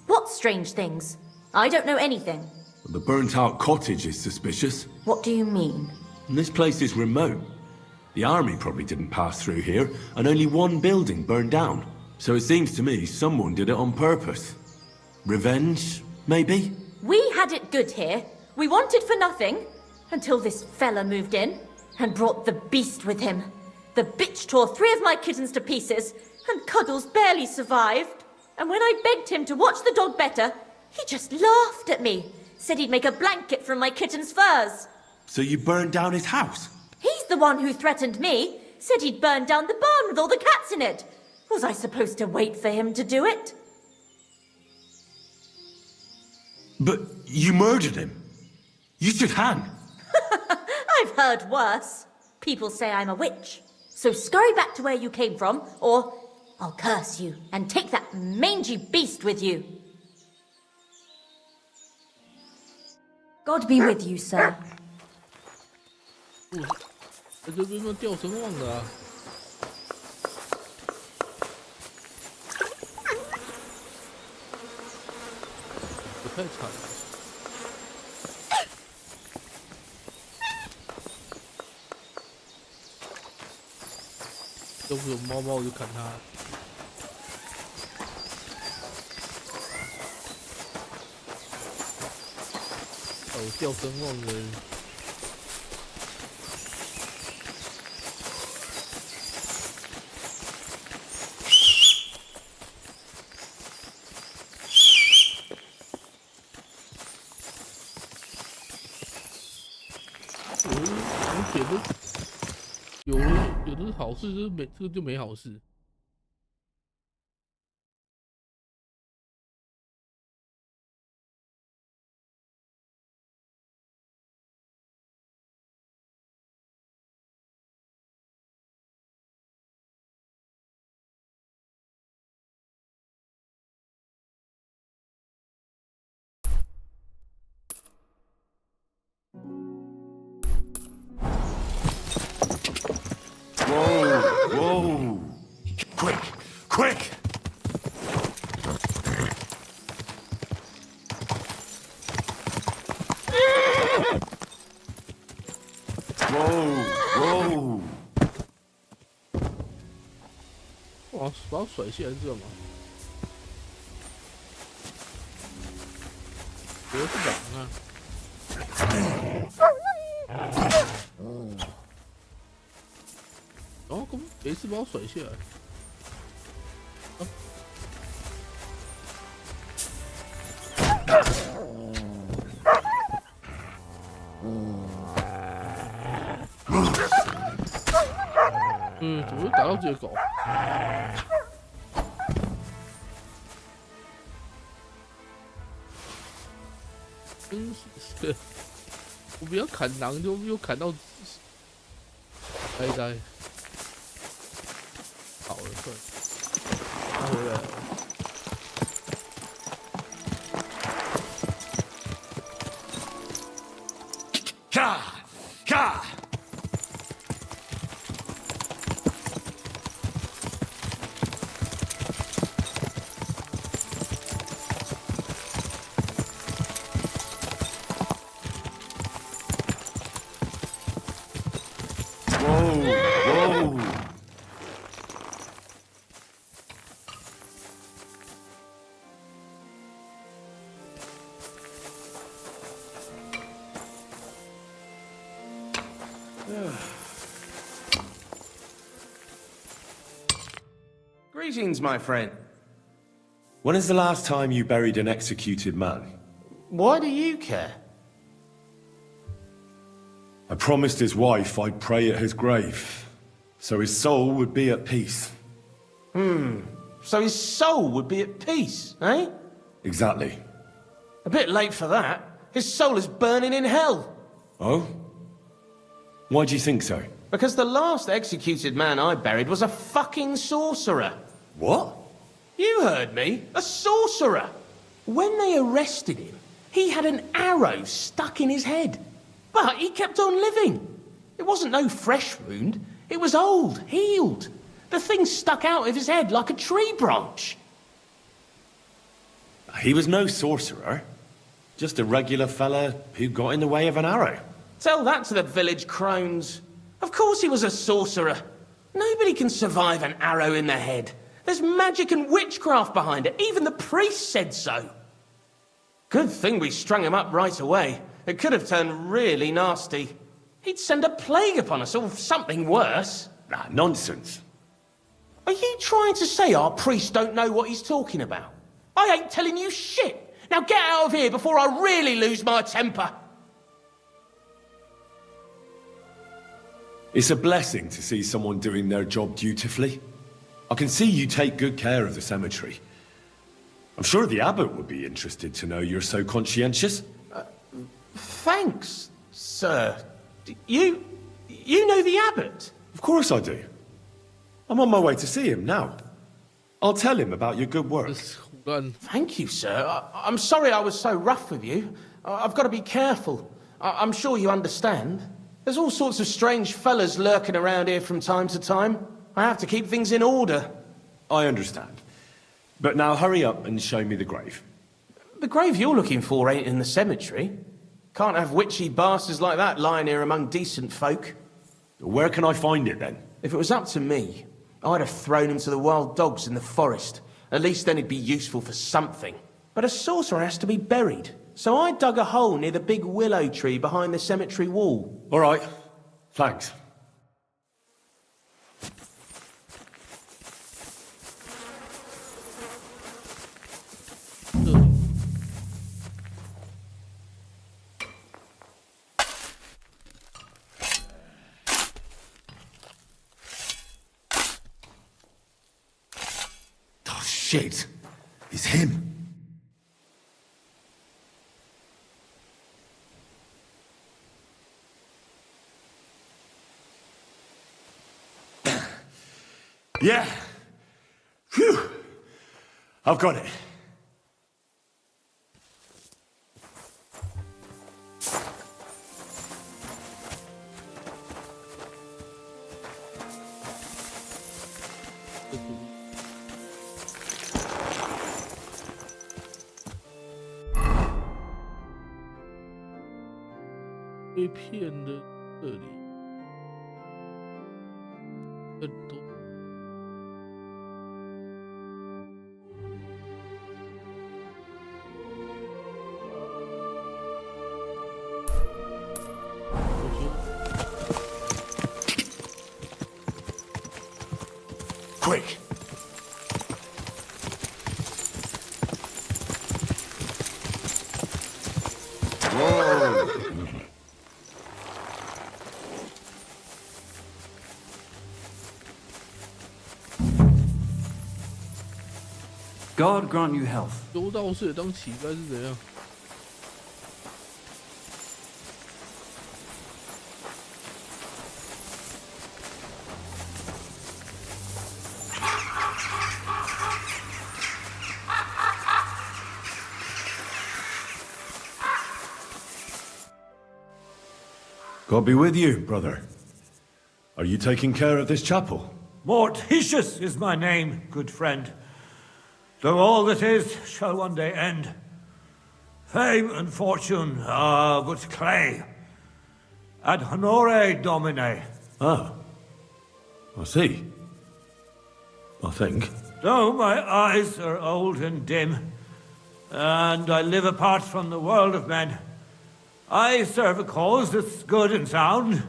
What strange things? I don't know anything. The burnt-out cottage is suspicious. What do you mean? And this place is remote. The army probably didn't pass through here, and only one building burned down. So it seems to me someone did it on purpose. Revenge, maybe? We had it good here. We wanted for nothing. Until this fella moved in and brought the beast with him. The bitch tore 3 of my kittens to pieces, and Cuddles barely survived. And when I begged him to watch the dog better, he just laughed at me. Said he'd make a blanket from my kitten's furs. So you burned down his house? He's the one who threatened me. Said he'd burn down the barn with all the cats in it. Was I supposed to wait for him to do it? But you murdered him. You should hang. I've heard worse. People say I'm a witch. So scurry back to where you came from, or I'll curse you and take that mangy beast with you. God be with you, sir. 在这边掉声望的啊！也太惨了。要不有猫猫我就砍它。哦，掉声望的。 有的是好事，这个就没好事。Whoa! Quick! Quick! Whoa! 哇，把我甩下来是这样吗？我是狼啊！然后根本没事把我甩下来。怎么会打到这个狗？真是的，我不要砍狼，就又砍到呆。好了，算了，他回来了。咔！ Greetings, my friend. When is the last time you buried an executed man? Why do you care? I promised his wife I'd pray at his grave, so his soul would be at peace. So his soul would be at peace, eh? Exactly. A bit late for that. His soul is burning in hell. Oh? Why do you think so? Because the last executed man I buried was a fucking sorcerer. What? You heard me. A sorcerer. When they arrested him, he had an arrow stuck in his head. But he kept on living. It wasn't no fresh wound. It was old, healed. The thing stuck out of his head like a tree branch. He was no sorcerer. Just a regular fella who got in the way of an arrow. Tell that to the village crones. Of course he was a sorcerer. Nobody can survive an arrow in the head. There's magic and witchcraft behind it. Even the priest said so. Good thing we strung him up right away. It could have turned really nasty. He'd send a plague upon us or something worse. Ah, nonsense. Are you trying to say our priest don't know what he's talking about? I ain't telling you shit. Now get out of here before I really lose my temper. It's a blessing to see someone doing their job dutifully. I can see you take good care of the cemetery. I'm sure the abbot would be interested to know you're so conscientious. Thanks, sir. You know the abbot? Of course I do. I'm on my way to see him now. I'll tell him about your good work. Thank you, sir. I'm sorry I was so rough with you. I've got to be careful. I'm sure you understand. There's all sorts of strange fellas lurking around here from time to time. I have to keep things in order. I understand. But now hurry up and show me the grave. The grave you're looking for ain't in the cemetery. Can't have witchy bastards like that lying here among decent folk. Where can I find it then? If it was up to me, I'd have thrown him to the wild dogs in the forest. At least then he'd be useful for something. But a sorcerer has to be buried. So I dug a hole near the big willow tree behind the cemetery wall. All right. Thanks. Oh, shit. It's him. Yeah. Phew. I've got it.被骗的这里更多。Quick. God grant you health. 修道士当乞丐是怎样？ God be with you, brother. Are you taking care of this chapel? Mortitius is my name, good friend. Though all that is shall one day end. Fame and fortune are but clay. Ad honore domine. Ah. I see. I think. Though my eyes are old and dim, and I live apart from the world of men, I serve a cause that's good and sound,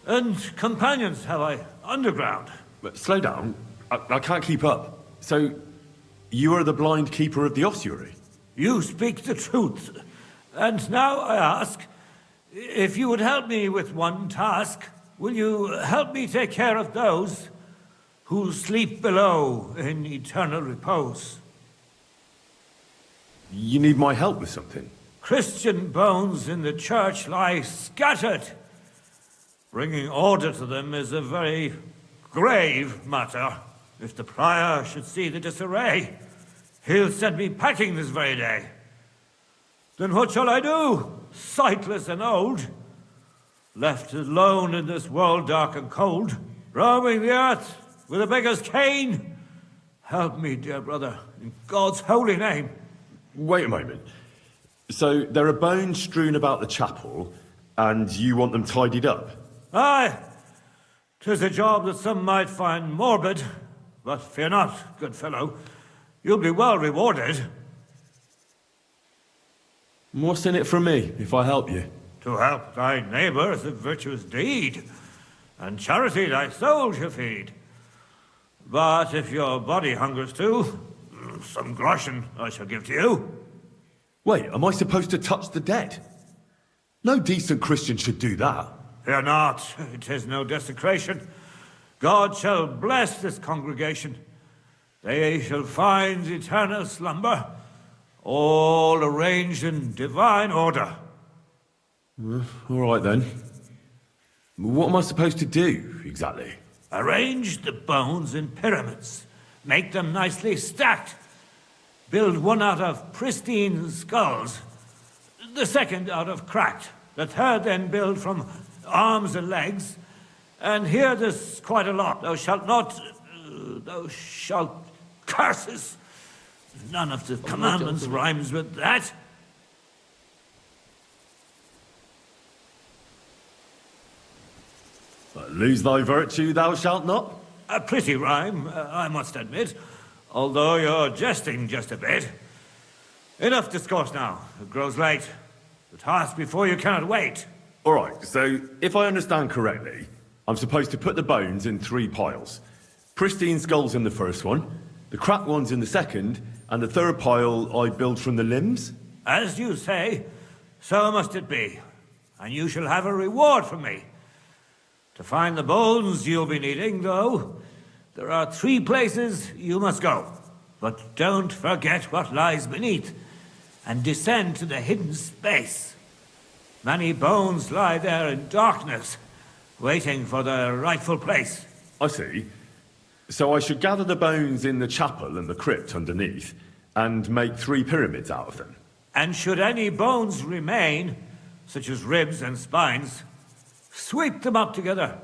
and companions have I underground. But slow down. I can't keep up. So, You are the blind keeper of the ossuary? You speak the truth. And now I ask, if you would help me with one task, will you help me take care of those who sleep below in eternal repose? You need my help with something? Christian bones in the church lie scattered. Bringing order to them is a very grave matter. If the prior should see the disarray, he'll send me packing this very day. Then what shall I do, sightless and old? Left alone in this world dark and cold, roaming the earth with a beggar's cane? Help me, dear brother, in God's holy name. Wait a moment. So there are bones strewn about the chapel, and you want them tidied up? Aye. 'Tis a job that some might find morbid, but fear not, good fellow. You'll be well rewarded. What's in it for me, if I help you? To help thy neighbour is a virtuous deed, and charity thy soul shall feed. But if your body hungers too, some groschen I shall give to you. Wait, am I supposed to touch the dead? No decent Christian should do that. Fear not, it is no desecration. God shall bless this congregation. They shall find eternal slumber, all arranged in divine order. All right then. What am I supposed to do, exactly? Arrange the bones in pyramids. Make them nicely stacked. Build one out of pristine skulls, the second out of cracked, the third then build from arms and legs. And hear this quite a lot. Thou shalt curses. None of the commandments rhymes with that. Lose thy virtue, thou shalt not? A pretty rhyme, I must admit, although you're jesting just a bit. Enough discourse now. It grows late. The task before you cannot wait. All right, so if I understand correctly, I'm supposed to put the bones in 3 piles. Pristine skulls in the first one, the cracked ones in the second, and the third pile I build from the limbs? As you say, so must it be. And you shall have a reward from me. To find the bones you'll be needing, though, there are 3 places you must go. But don't forget what lies beneath, and descend to the hidden space. Many bones lie there in darkness, waiting for their rightful place. I see. So I should gather the bones in the chapel and the crypt underneath, and make 3 pyramids out of them. And should any bones remain, such as ribs and spines, sweep them up together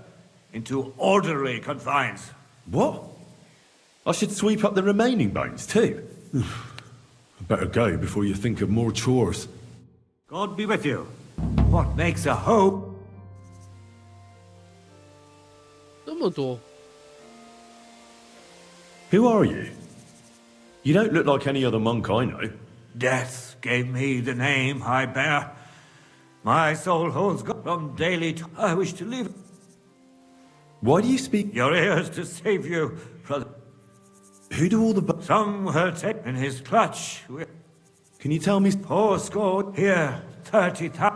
into orderly confines. What? I should sweep up the remaining bones too? I better go before you think of more chores. God be with you. What makes a hope? 这么多。 Who are you? You don't look like any other monk I know. Death gave me the name I bear. My soul holds God from daily to I wish to leave. Why do you speak? Your ears to save you, brother. Who do all the Some heard take in his clutch. Can you tell me? Poor scored here, 30,000.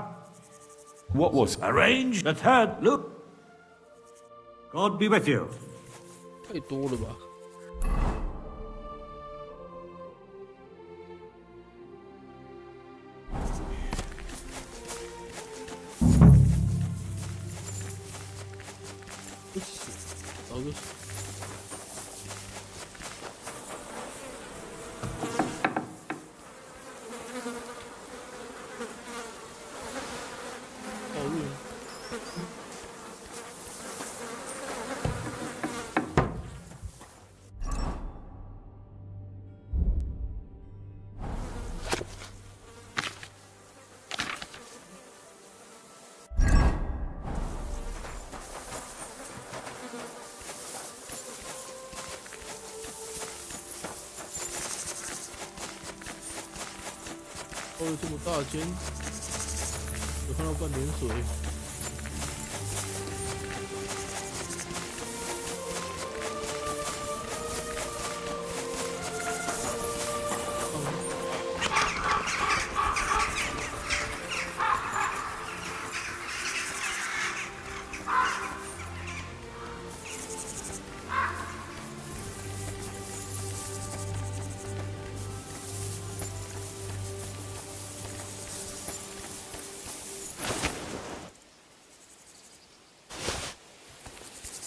What was? Arrange the third loop. God be with you. 太多了吧？不死，早就死。好运。包了这么大间，有看到半点水。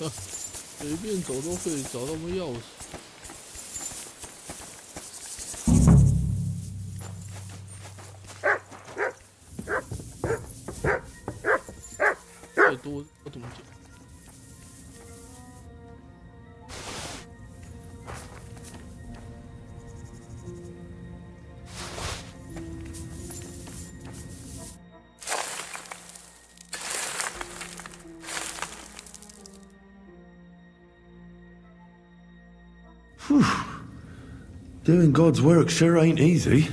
随便走都可以找到钥匙。再多我怎么讲？ Whew. Doing God's work sure ain't easy.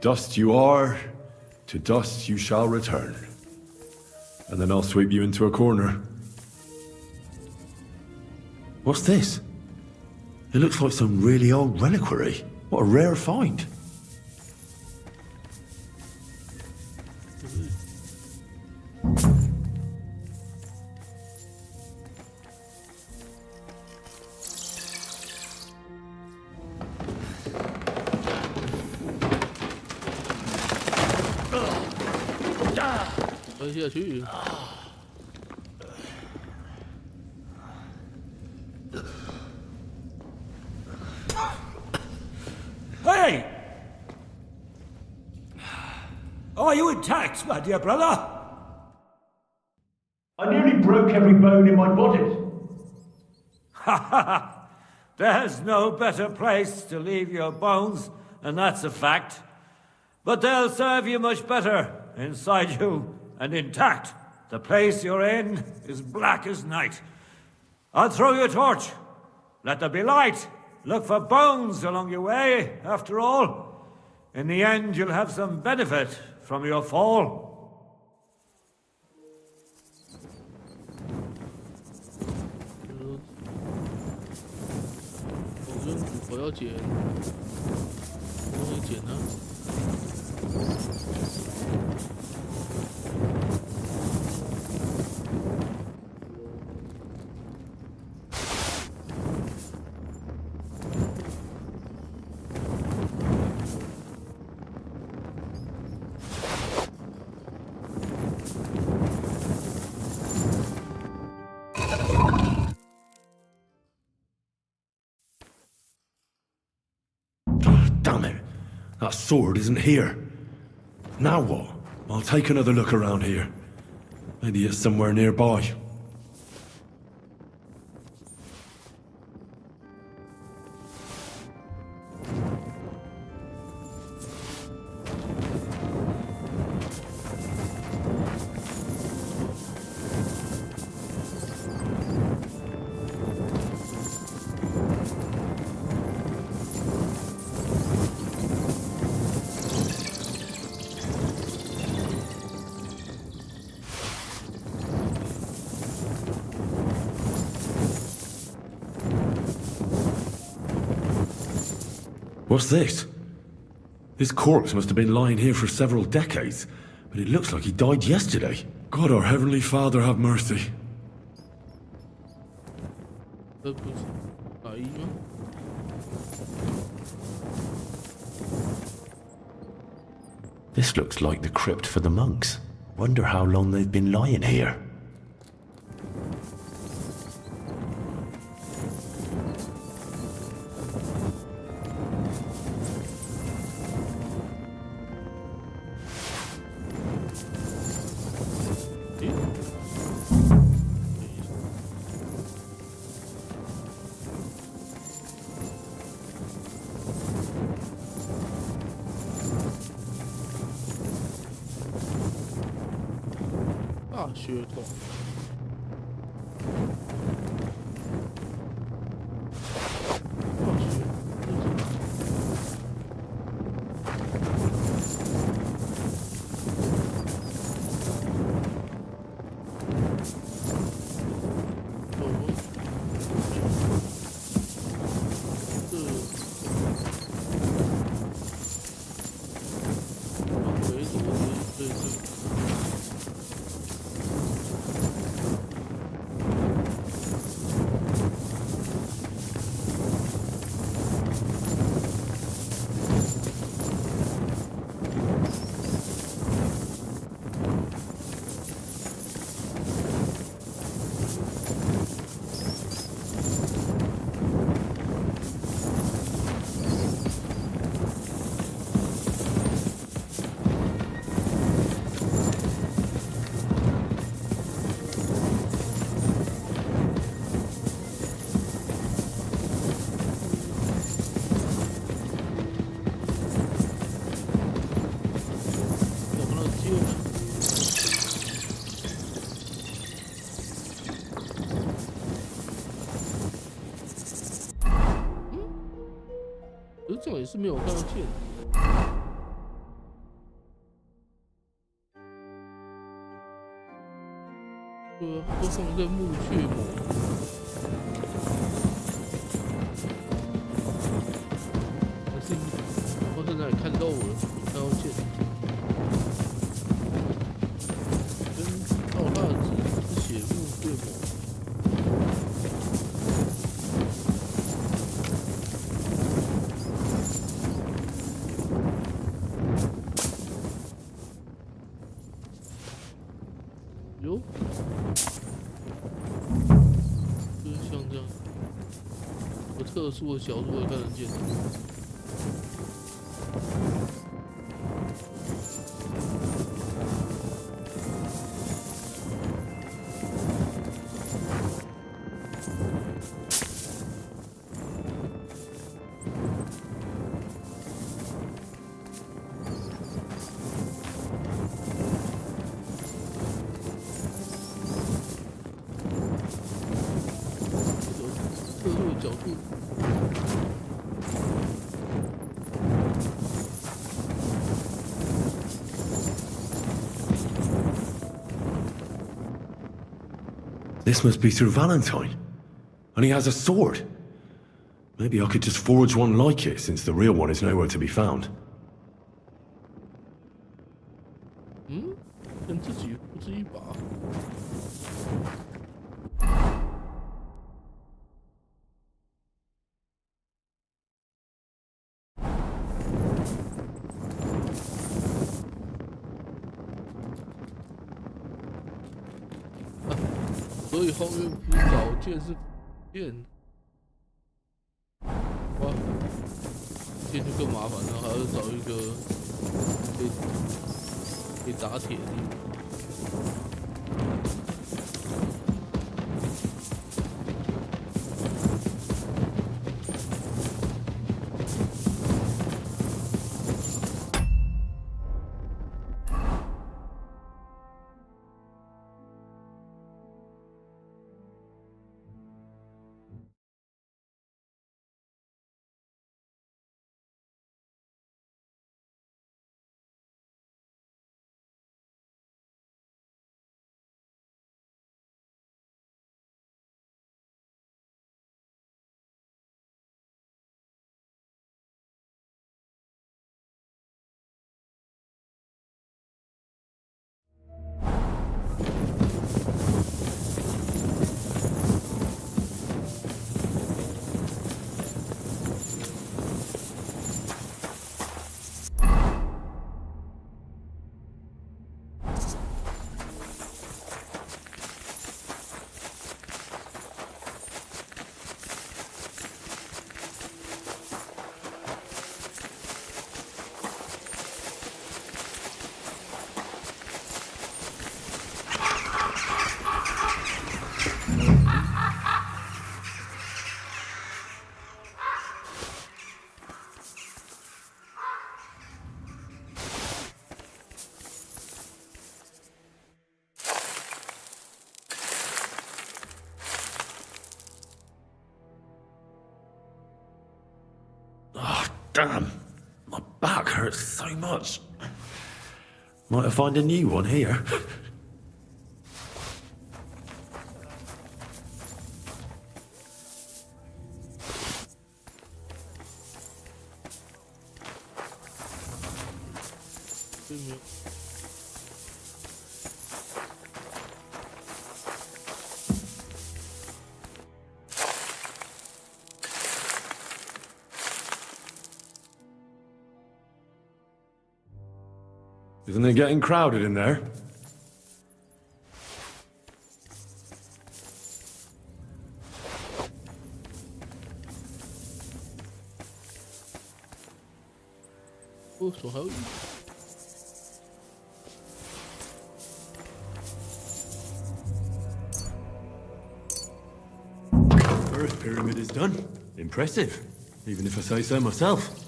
Dust you are, to dust you shall return. And then I'll sweep you into a corner. What's this? It looks like some really old reliquary. What a rare find. Hey! Are you intact, my dear brother? I nearly broke every bone in my body. Ha ha! There's no better place to leave your bones, and that's a fact. But they'll serve you much better inside you and intact. The place you're in is black as night. I'll throw you a torch. Let there be light. Look for bones along your way, after all. In the end, you'll have some benefit from your fall. 我要捡，东西捡呢？Damn it! That sword isn't here. Now what? I'll take another look around here. Maybe it's somewhere nearby. What's this? This corpse must have been lying here for several decades, but it looks like he died yesterday. God, our Heavenly Father, have mercy. This looks like the crypt for the monks. Wonder how long they've been lying here. 这样也是没有看到剑。对啊，都放在墓穴嘛。可是我在哪里看到我了？看到剑。跟奥纳子是写墓穴嘛？哟，就是像这样，有特殊的角度会看得见。角度。This must be Sir Valentine. And he has a sword. Maybe I could just forge one like it, since the real one is nowhere to be found. 跟自己不止一把。所以后面不是找剑是剑，哇，剑就更麻烦了，还要找一个可以打铁的地方。Damn, my back hurts so much. Might have found a new one here. Isn't it getting crowded in there? First pyramid is done. Impressive, even if I say so myself.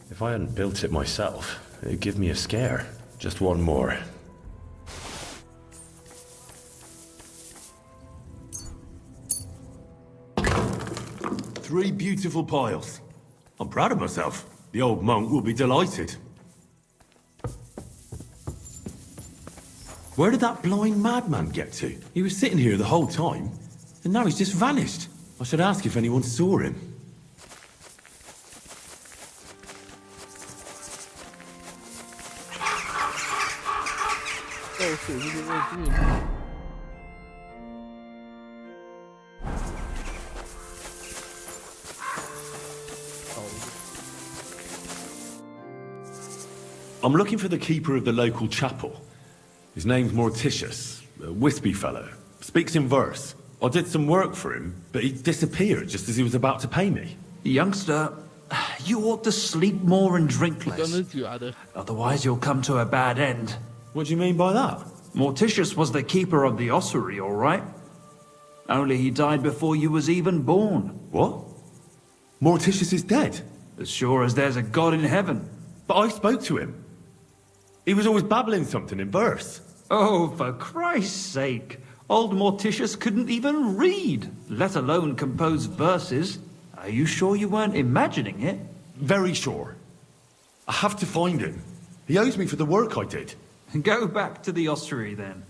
If I hadn't built it myself, it'd give me a scare. Just one more. 3 beautiful piles. I'm proud of myself. The old monk will be delighted. Where did that blind madman get to? He was sitting here the whole time, and now he's just vanished. I should ask if anyone saw him. I'm looking for the keeper of the local chapel. His name's Morticius, a wispy fellow. Speaks in verse. I did some work for him, but he disappeared just as he was about to pay me. Youngster, you ought to sleep more and drink less. Otherwise you'll come to a bad end. What do you mean by that? Morticius was the keeper of the ossuary, all right? Only he died before you was even born. What? Morticius is dead? As sure as there's a God in heaven. But I spoke to him. He was always babbling something in verse. Oh, for Christ's sake. Old Morticius couldn't even read, let alone compose verses. Are you sure you weren't imagining it? Very sure. I have to find him. He owes me for the work I did. Go back to the ossuary, then.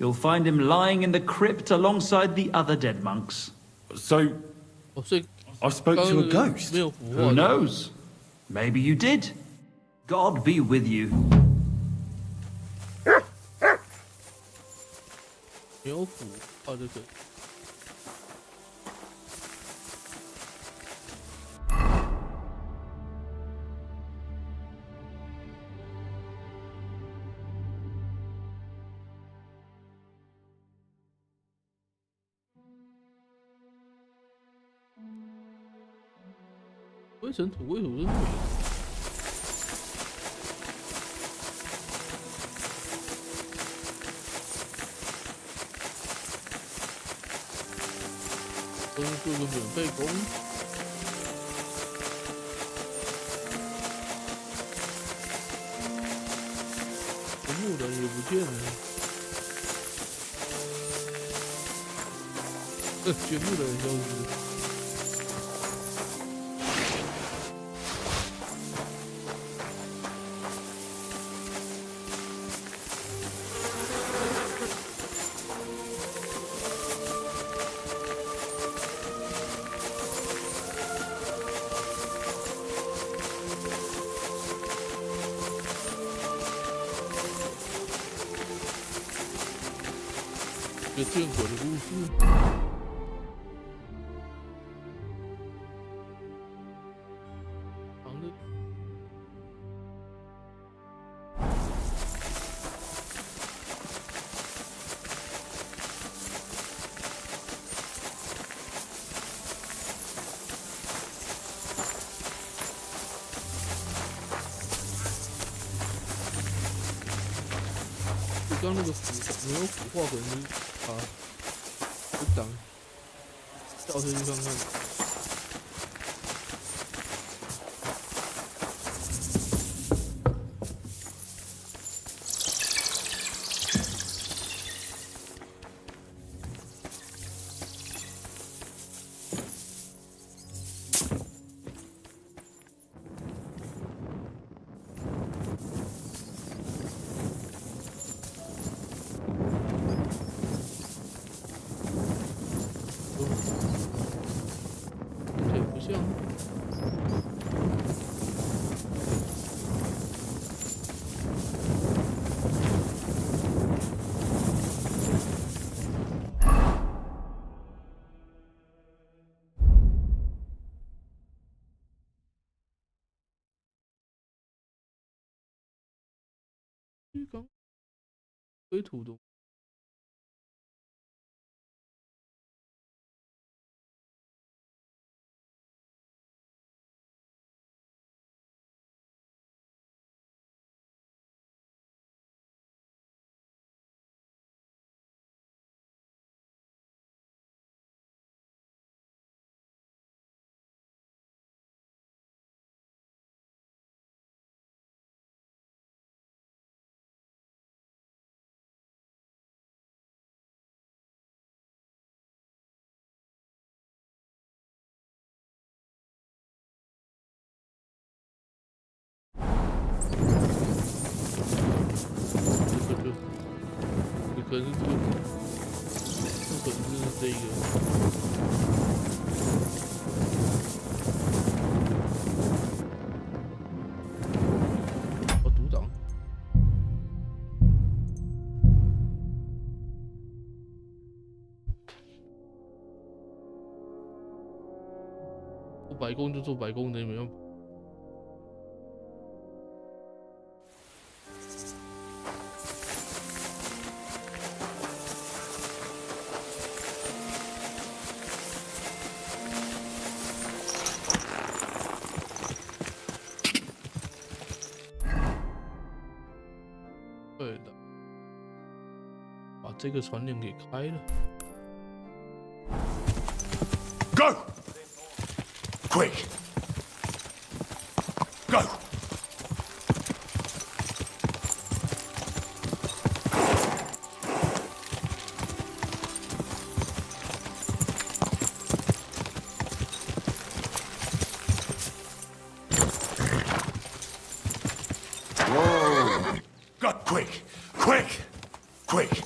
You'll find him lying in the crypt alongside the other dead monks. So, I spoke to a ghost. Who knows? Maybe you did. God be with you. 牛虎哦，这个。灰尘土，灰土是什么？做个免费工，木人也不见了，全部的人消失。一个见鬼的故事。刚那个没有腐化，可能是不挡，掉下去看看。刚灰土的。可能是这个，不可能是这个。哦，组长。做白宫就做白宫的，也没办法。对的，把这个船链给开了。Go! Quick! Go! Whoa! Go quick! Quick! Quick!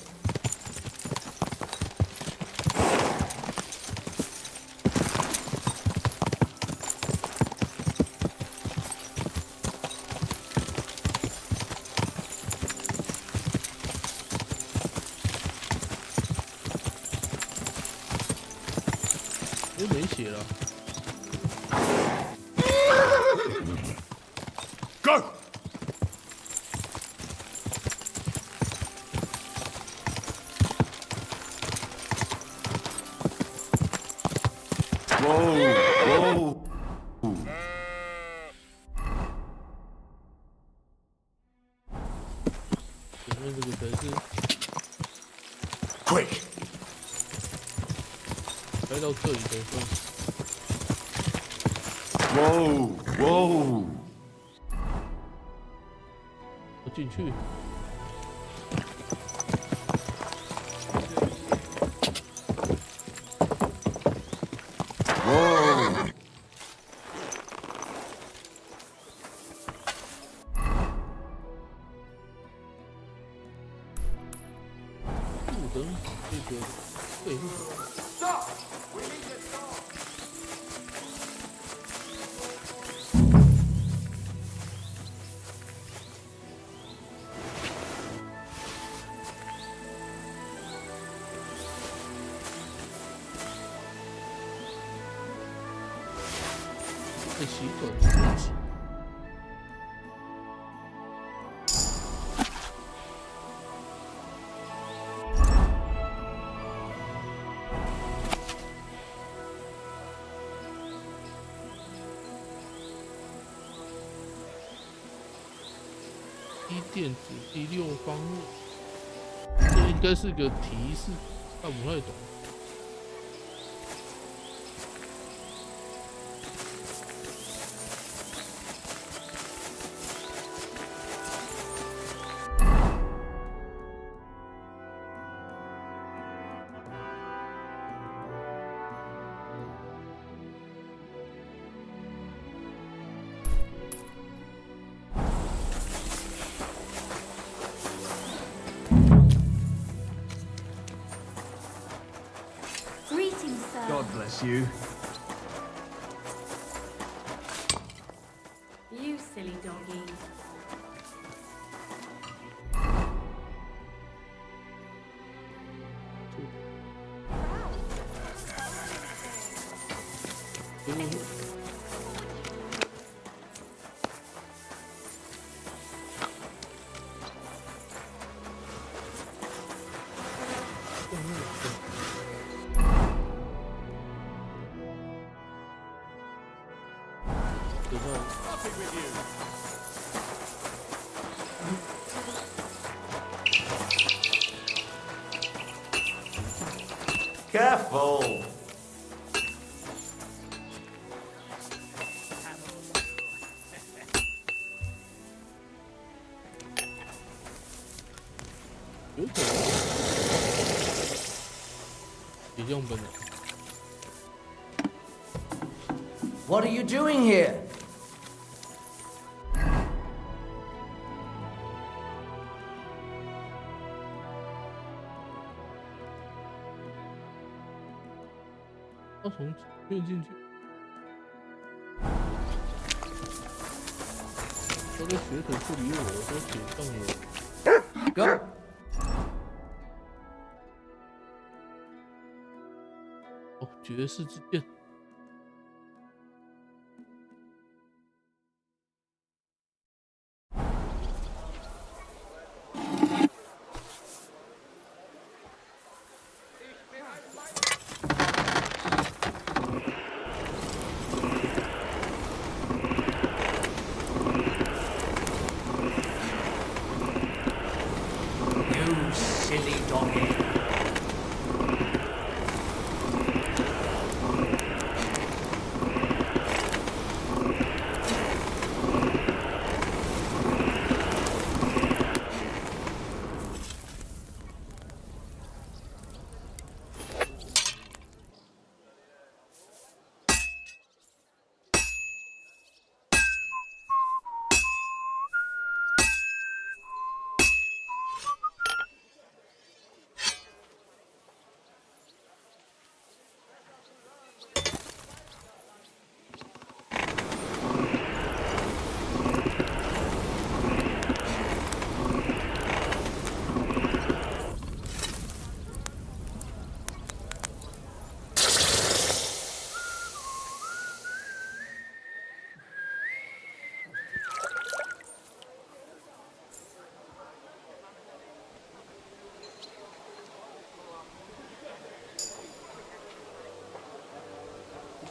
Go! Whoa! Whoa! Quick! 来到这里的时候。Whoa! Whoa! 我进去。Whoa! 不能这个对。Stop! We need to stop! 太习惯了。电子第6方面，这应该是个提示，看不太懂。God bless you. You silly doggy. Careful! What are you doing here? 从院进去。他的血腿不理我，都解放了。Go. 哦，绝世之剑。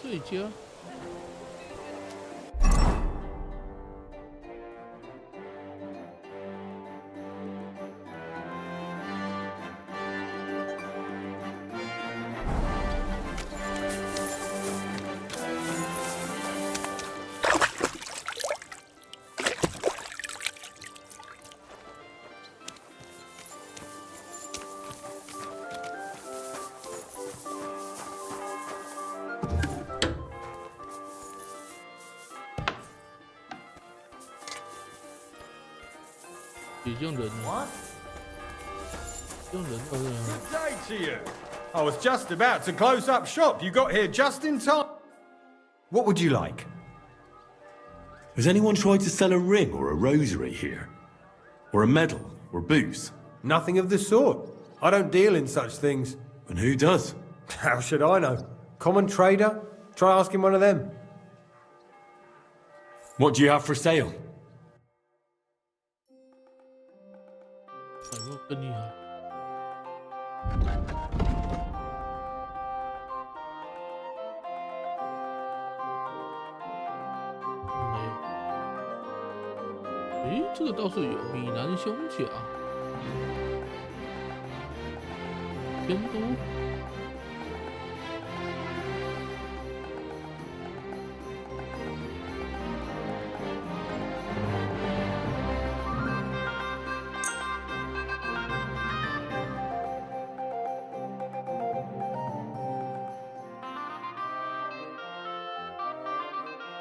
最佳。用人啊！用人哦。Good day to you. I was just about to close up shop. You got here just in time. What would you like? Has anyone tried to sell a ring or a rosary here? Or a medal or booze? Nothing of the sort. I don't deal in such things. And who does? How should I know? Common trader? Try asking one of them. What do you have for sale? 更厉害。诶，这个倒是有米兰胸甲、天都。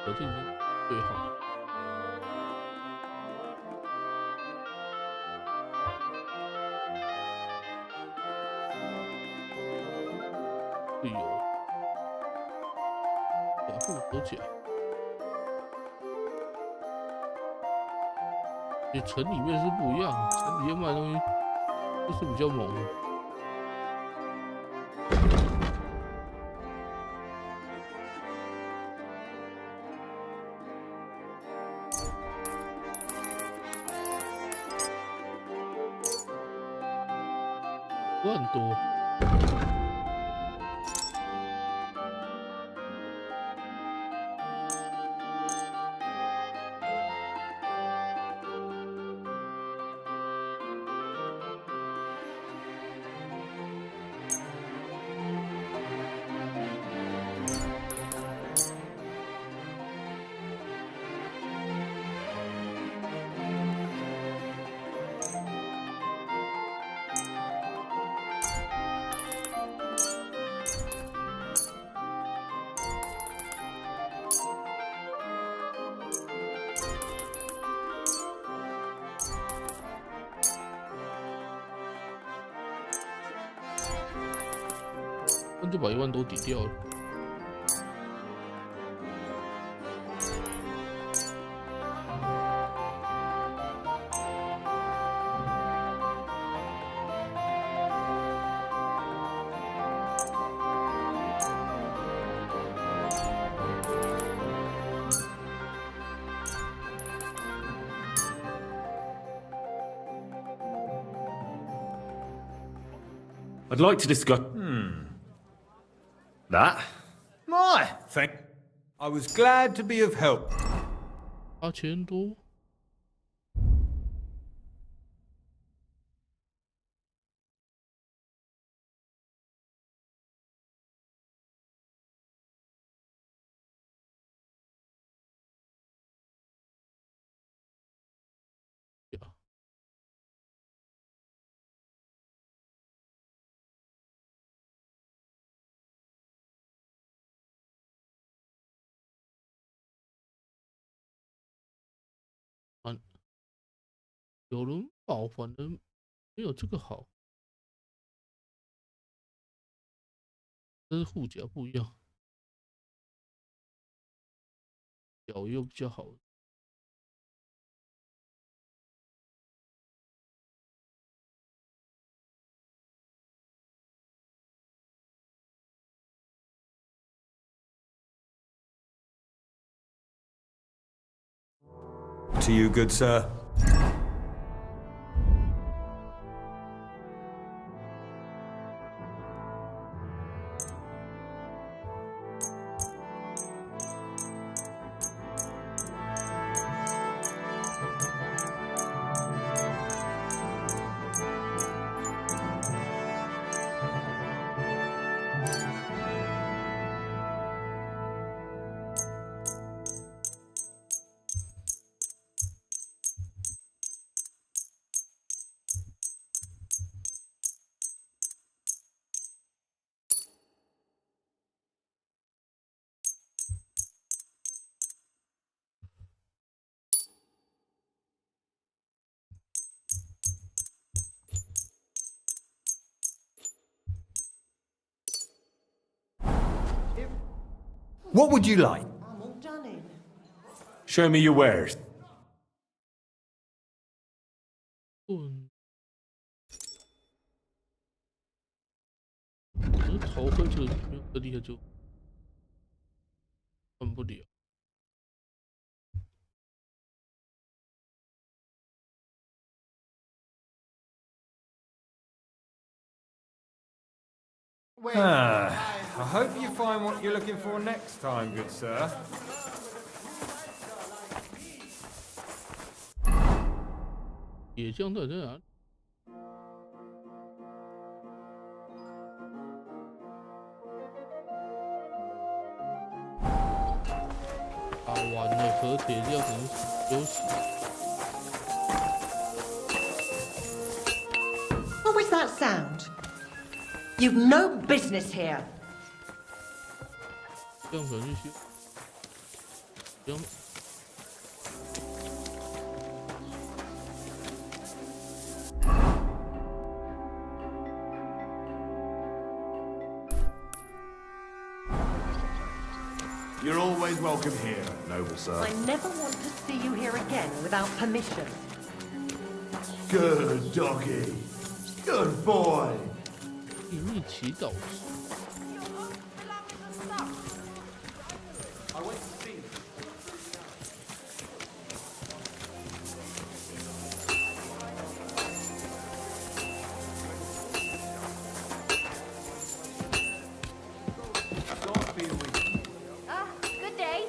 这已经对好。对有甲护头甲，城里面是不一样，城里面卖的东西就是比较猛。万多。那就把1万多抵掉了。I'd like to discuss. That? My, thank. I was glad to be of help. 8000多。有人保，反正没有这个好。这是护甲不一样，脚又比较好。To you, good sir. What would you like? Show me your wares. 可是头盔就没有这厉害，就换不了。I hope you find what you're looking for next time, good sir. 野将到底在哪里？打完了，和铁匠可能休息。What was that sound? You've no business here. 这样可能去修。行。You're always welcome here, noble sir. I never want to see you here again without permission. Good doggy. Good boy. 秘密祈祷。Good day.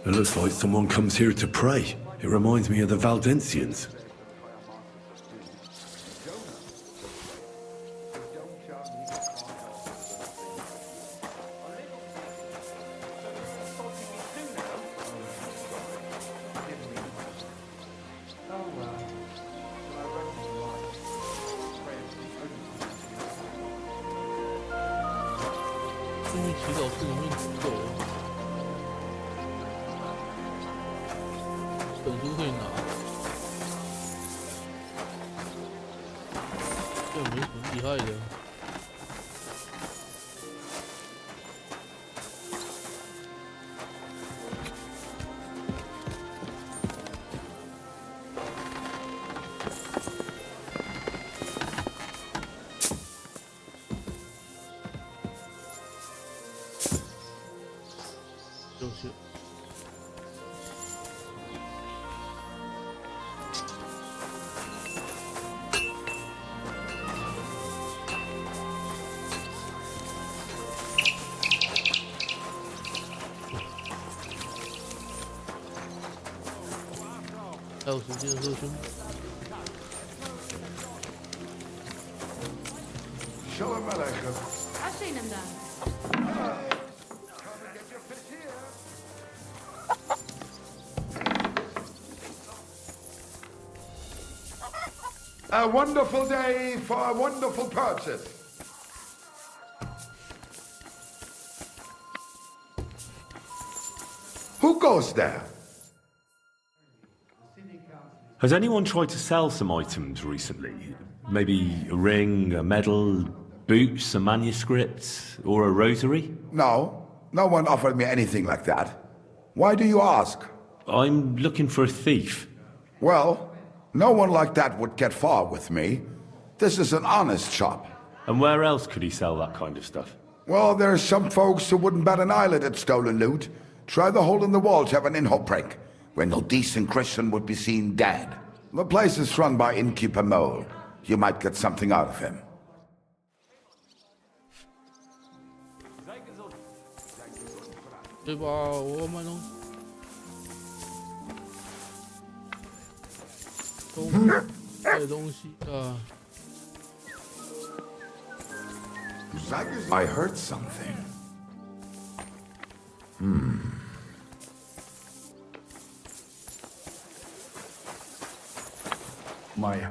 It looks like someone comes here to pray. It reminds me of the Valdensians. 还有时间的时候兄弟。I've seen him done. A wonderful day for a wonderful purchase. Who goes there? Has anyone tried to sell some items recently? Maybe a ring, a medal, boots, a manuscript, or a rosary? No, no one offered me anything like that. Why do you ask? I'm looking for a thief. Well, no one like that would get far with me. This is an honest shop. And where else could he sell that kind of stuff? Well, there's some folks who wouldn't bat an eyelid at stolen loot. Try the hole in the wall to have an in-hole break, where no decent Christian would be seen dead. The place is run by innkeeper Mole. You might get something out of him. 对吧？我要买东西，买东西啊。I heard something. My.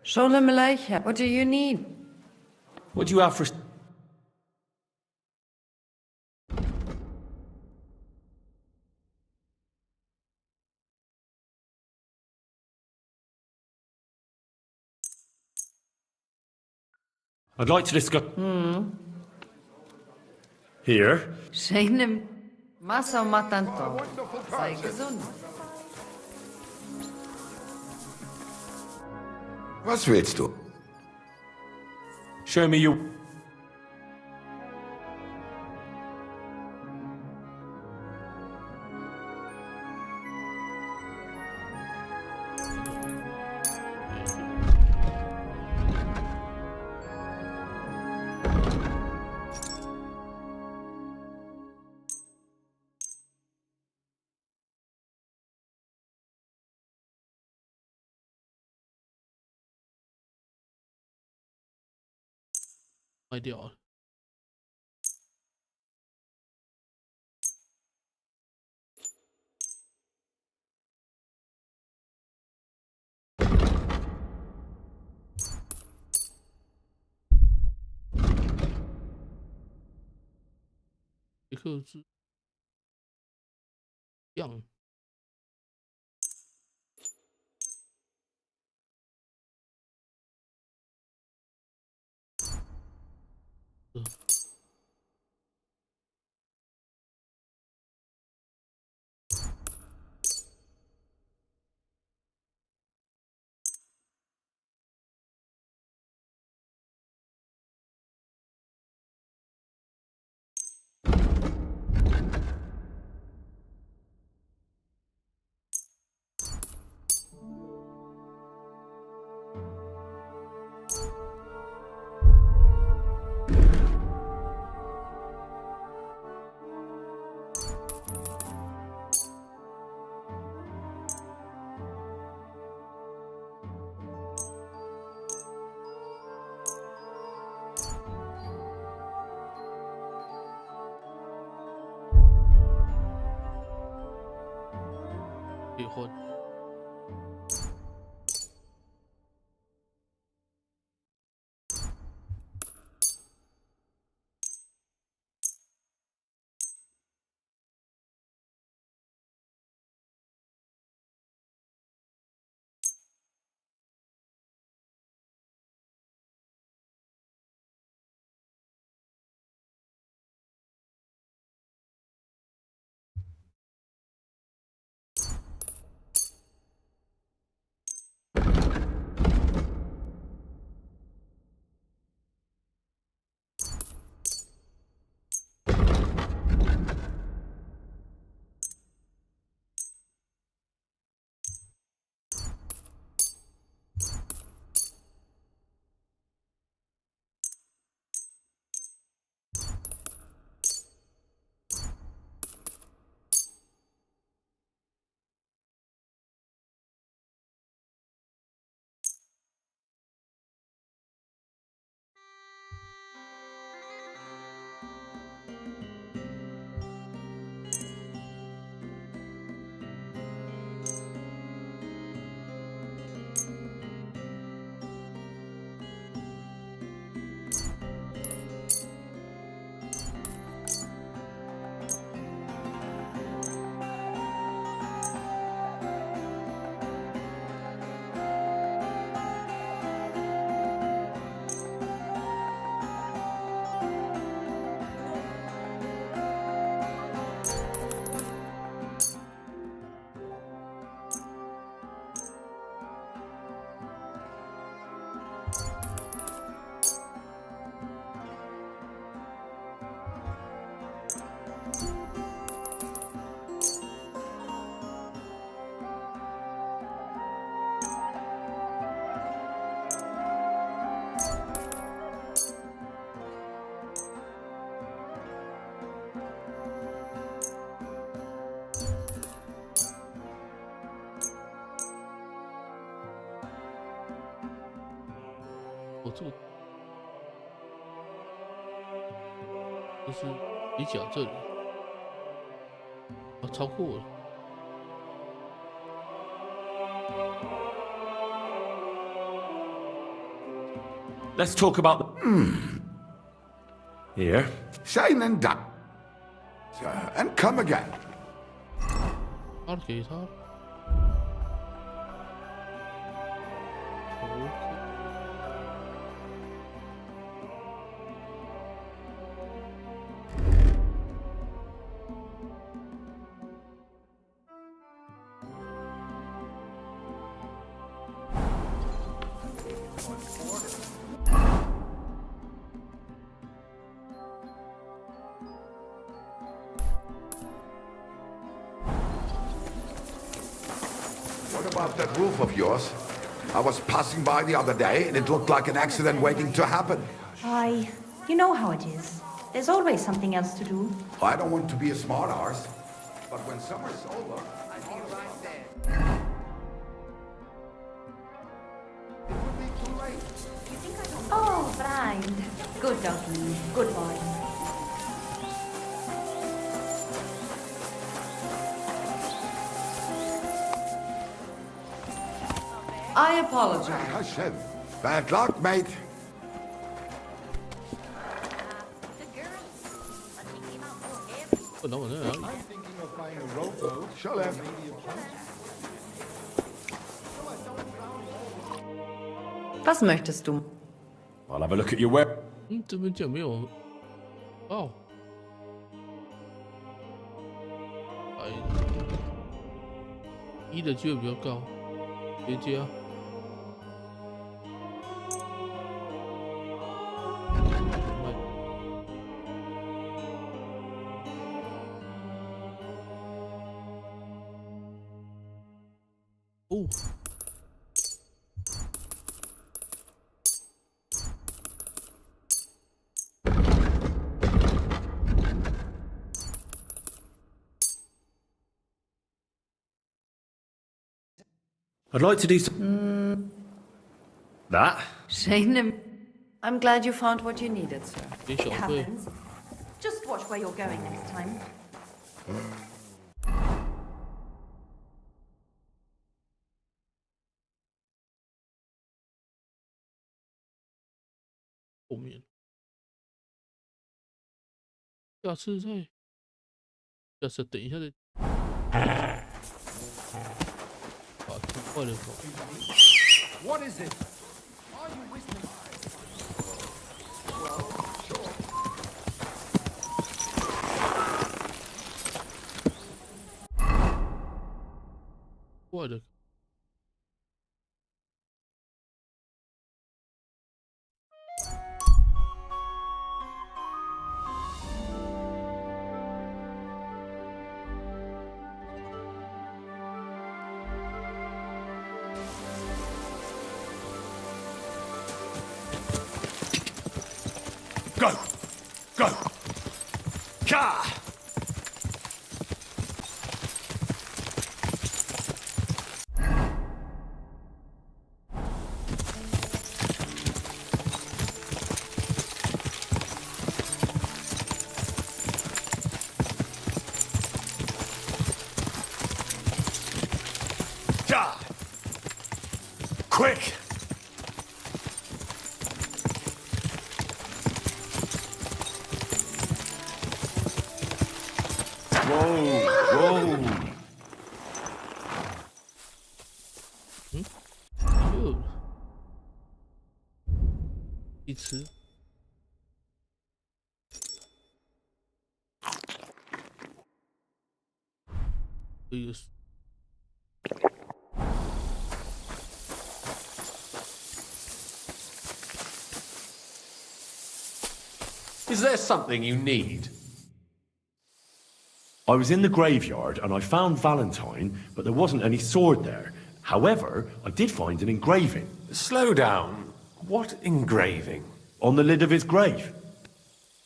Sholem Aleichem, what do you need? What do you have for? I'd like to discuss... Here. Scheinem Massa Matanto. Sei gesund. Was willst du? Show me your...卖掉了。一克制样。离婚。我这个就是你讲这里啊，超过了。Let's talk about the... Here. Sign and done. And come again. 他给他。What about that roof of yours? I was passing by the other day and it looked like an accident waiting to happen. Aye, you know how it is. There's always something else to do. I don't want to be a smart arse, but when summer's over, I'll be right there. It will be too late. Oh, Brian. Good doggy. Good boy. I apologize. Hashem. Bad luck, mate. I'm thinking of buying a rowboat. Shalem. Was möchtest du? I'll have a look at your web. 这边竟然没有哦。哎，一的机会比较高，叠加。哦。I'd like to do some... That? Shane, I'm glad you found what you needed, sir. It happens. Just watch where you're going next time. 后面，下次再，下次等一下再。把突破的走。What is it? Are you with me? Well, sure. 过的。Go! Go! Ka! Ka! Quick! Whoa! 就一吃。这个是。 Is there something you need? I was in the graveyard and I found Valentine, but there wasn't any sword there. However, I did find an engraving. Slow down. What engraving? On the lid of his grave.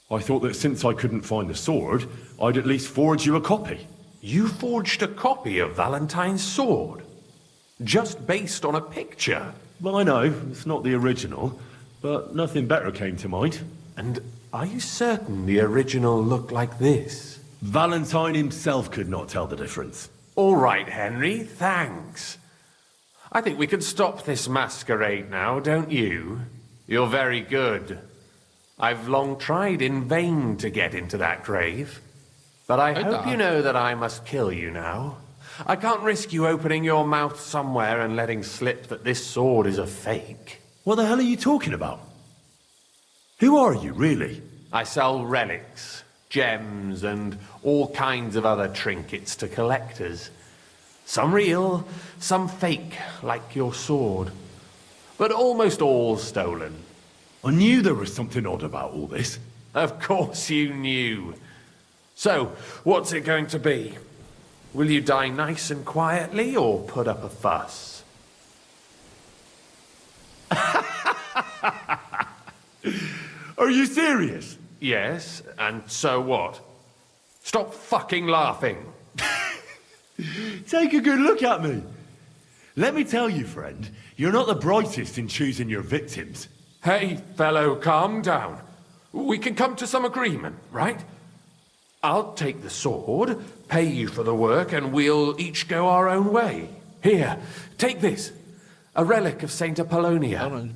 I thought that since I couldn't find the sword, I'd at least forge you a copy. You forged a copy of Valentine's sword? Just based on a picture? Well, I know, it's not the original, but nothing better came to mind. And are you certain the original looked like this? Valentine himself could not tell the difference. All right, Henry, thanks. I think we can stop this masquerade now, don't you? You're very good. I've long tried in vain to get into that grave. But I hope you know that I must kill you now. I can't risk you opening your mouth somewhere and letting slip that this sword is a fake. What the hell are you talking about? Who are you, really? I sell relics, gems, and all kinds of other trinkets to collectors. Some real, some fake, like your sword. But almost all stolen. I knew there was something odd about all this. Of course you knew. So, what's it going to be? Will you die nice and quietly, or put up a fuss? Are you serious? Yes, and so what? Stop fucking laughing. Take a good look at me. Let me tell you, friend, you're not the brightest in choosing your victims. Hey, fellow, calm down. We can come to some agreement, right? I'll take the sword, pay you for the work, and we'll each go our own way. Here, take this. A relic of Saint Apollonia.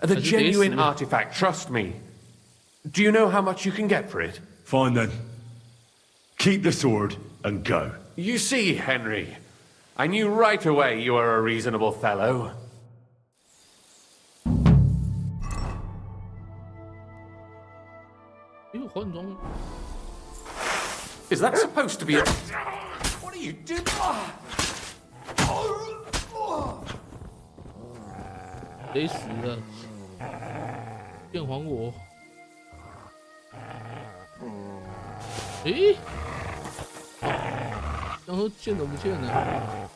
The genuine artifact, trust me. Do you know how much you can get for it? Fine then. Keep the sword and go. You see, Henry, I knew right away you were a reasonable fellow. Is that supposed to be a... What are you doing? 得死了！剑还我！诶，然后剑怎么不见了？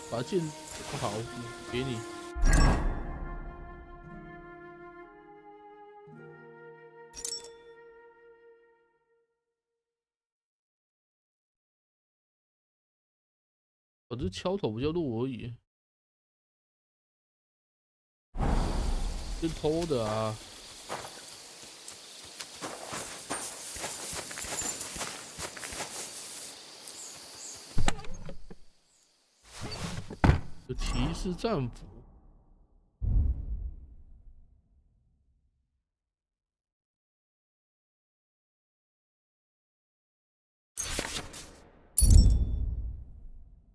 把剑好，给你。我这敲头不叫录而已，是偷的啊！有骑士战斧，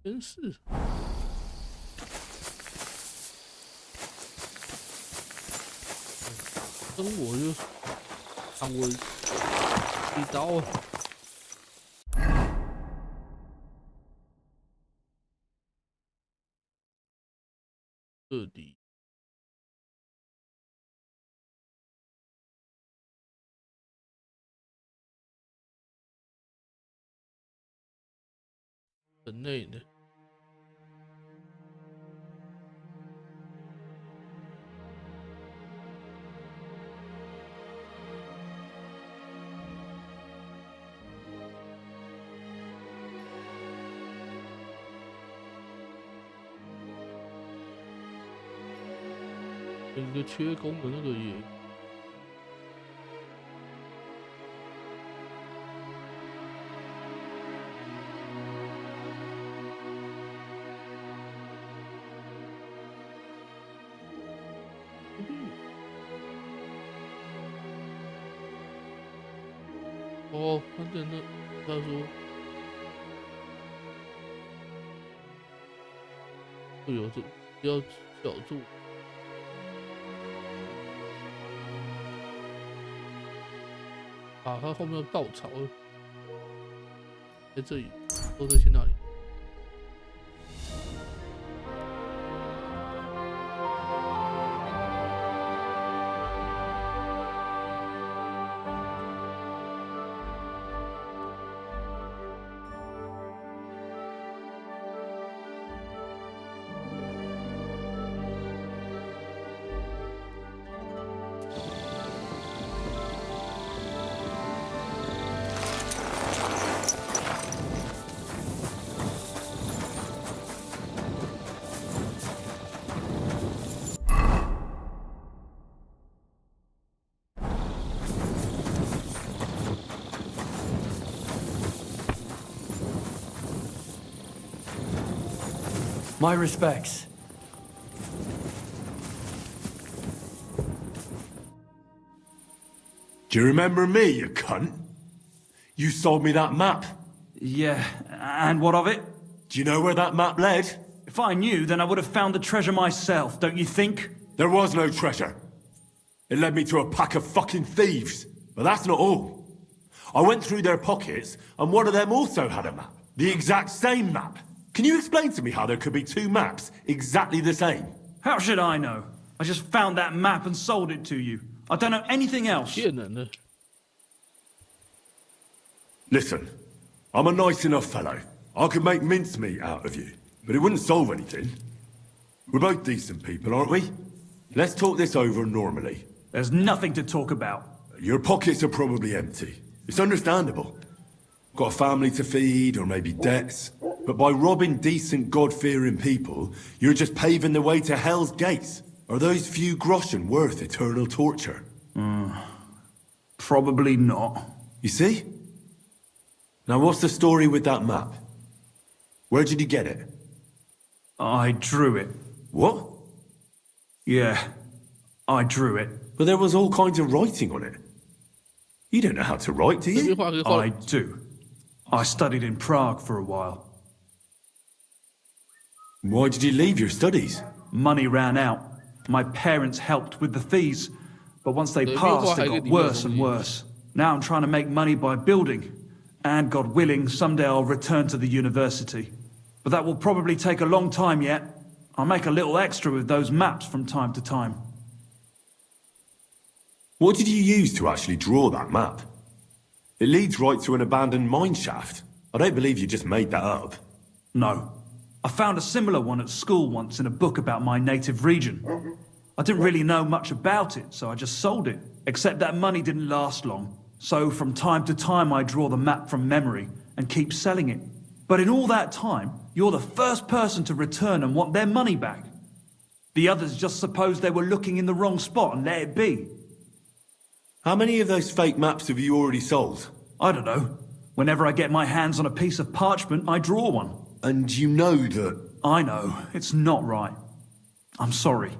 真是。跟我就看我一刀啊！彻底。人类的。一个缺工的那个也，哦，他在那，他说，哎呦，这要小住。啊，他后面有稻草，在这里，都在去那里。My respects. Do you remember me, you cunt? You sold me that map. Yeah, and what of it? Do you know where that map led? If I knew, then I would have found the treasure myself, don't you think? There was no treasure. It led me to a pack of fucking thieves. But that's not all. I went through their pockets, and one of them also had a map. The exact same map. Can you explain to me how there could be two maps exactly the same? How should I know? I just found that map and sold it to you. I don't know anything else. Listen, I'm a nice enough fellow. I could make mincemeat out of you, but it wouldn't solve anything. We're both decent people, aren't we? Let's talk this over normally. There's nothing to talk about. Your pockets are probably empty. It's understandable. Got a family to feed, or maybe debts. But by robbing decent, God-fearing people, you're just paving the way to hell's gates. Are those few groschen worth eternal torture? Probably not. You see? Now what's the story with that map? Where did you get it? I drew it. What? Yeah, I drew it. But there was all kinds of writing on it. You don't know how to write, do you? I do. I studied in Prague for a while. Why did you leave your studies? Money ran out. My parents helped with the fees, but once they passed, it got worse and worse. Now I'm trying to make money by building, and God willing, someday I'll return to the university. But that will probably take a long time yet. I'll make a little extra with those maps from time to time. What did you use to actually draw that map? It leads right to an abandoned mine shaft. I don't believe you just made that up. No. I found a similar one at school once in a book about my native region. I didn't really know much about it, so I just sold it. Except that money didn't last long. So from time to time I draw the map from memory and keep selling it. But in all that time, you're the first person to return and want their money back. The others just supposed they were looking in the wrong spot and let it be. How many of those fake maps have you already sold? I don't know. Whenever I get my hands on a piece of parchment, I draw one. And you know that... I know. It's not right. I'm sorry.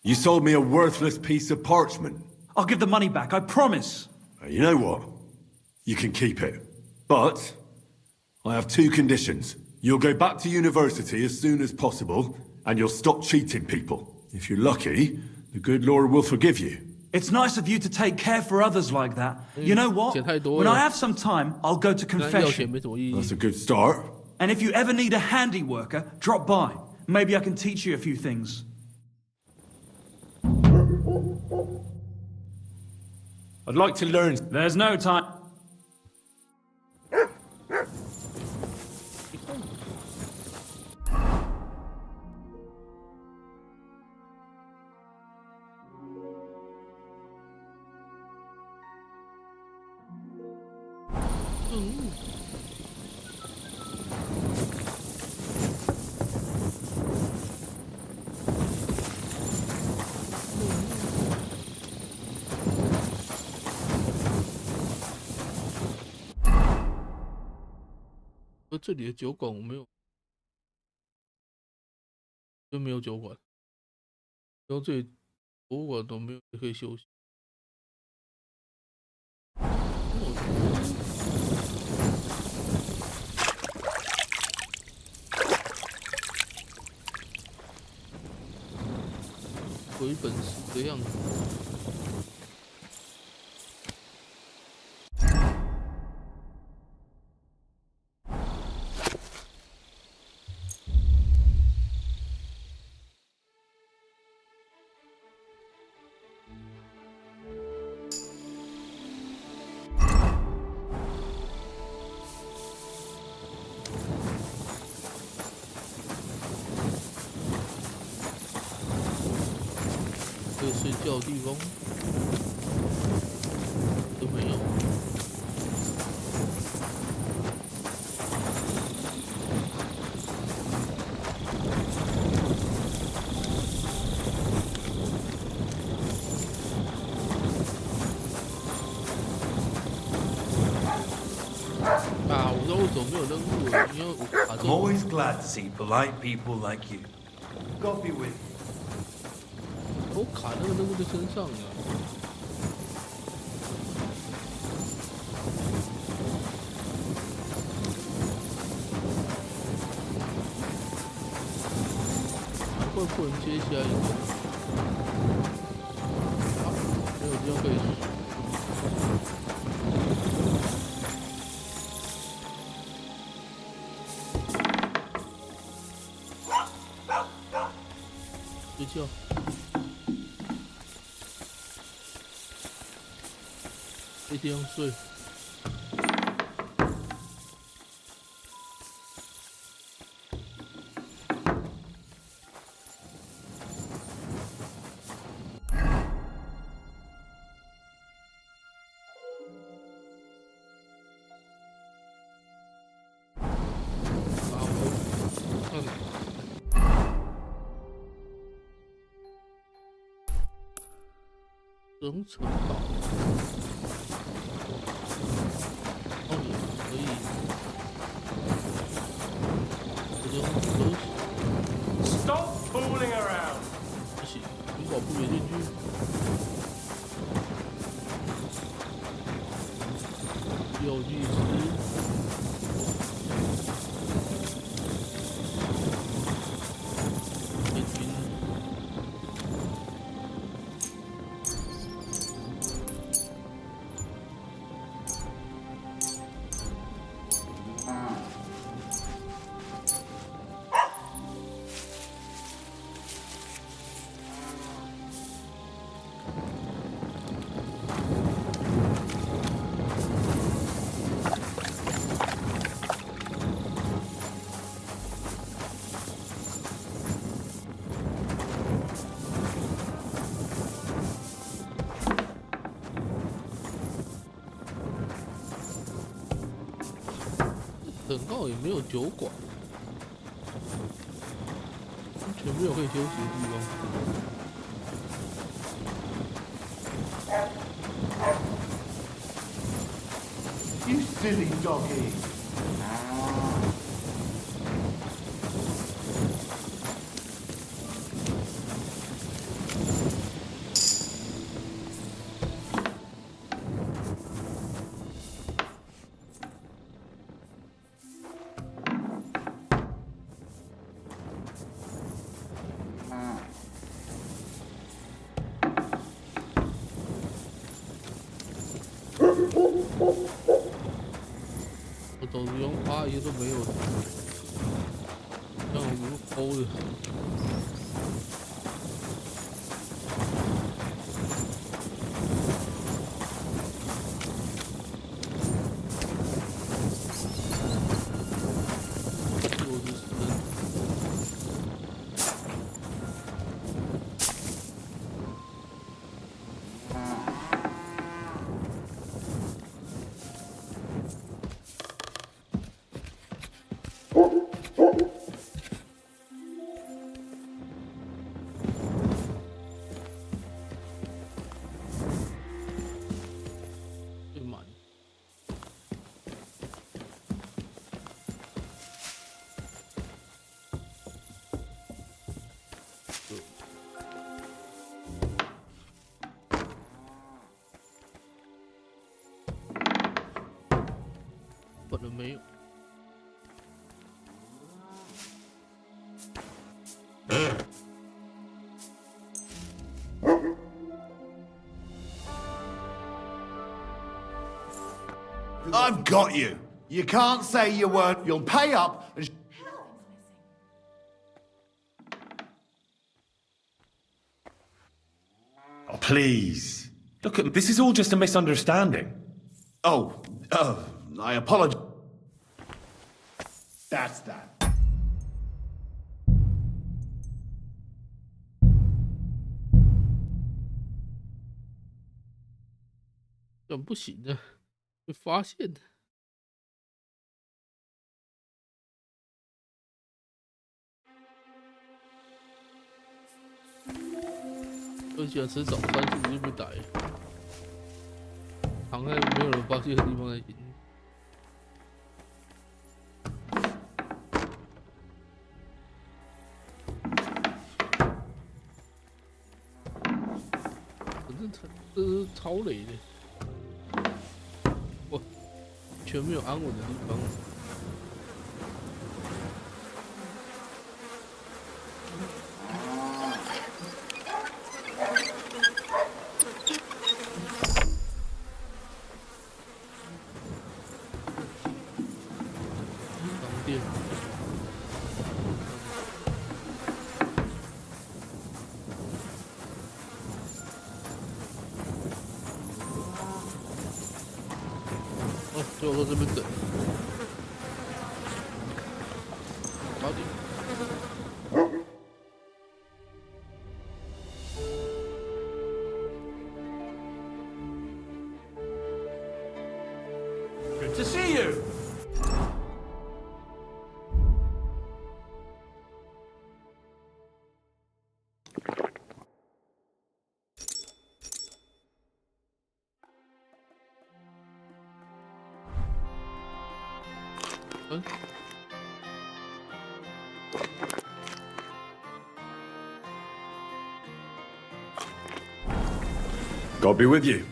You sold me a worthless piece of parchment. I'll give the money back, I promise. You know what? You can keep it. But I have two conditions. You'll go back to university as soon as possible, and you'll stop cheating people. If you're lucky, the good Lord will forgive you. It's nice of you to take care for others like that. You know what? When I have some time, I'll go to confession. That's a good start. And if you ever need a handy worker, drop by. Maybe I can teach you a few things. I'd like to learn... There's no time.这里的酒馆我没有，就没有酒馆，然后这里博物馆都没有可以休息。回本时的样子。睡觉的地方都没有。啊，我不知道为什么没有那生物了，因为我卡 I'm 着。always glad to see polite people like you. God be with you. 我卡那个任务的身上了。会不能接下一个？啊，没有地方可以。睡觉。没地方睡。生城堡，哦也可以，这就都行。Stop fooling around！ 不行，城堡不允进去。药剂师。等到也没有酒馆，完全没有可以休息的地方。You silly doggy.我走路用阿姨都没有，像无钩的。可能没有。I've got you. You can't say you weren't. You'll pay up and... Oh, please. Look, this is all just a misunderstanding. Oh, I apologize. That's that. 怎么不行呢？被发现的。我喜欢吃早餐，是不是被逮？藏在没有人发现的地方才行。这是超雷的，我全没有安稳的地方。商店。所以我在这边等。8点。Good to see you. God be with you.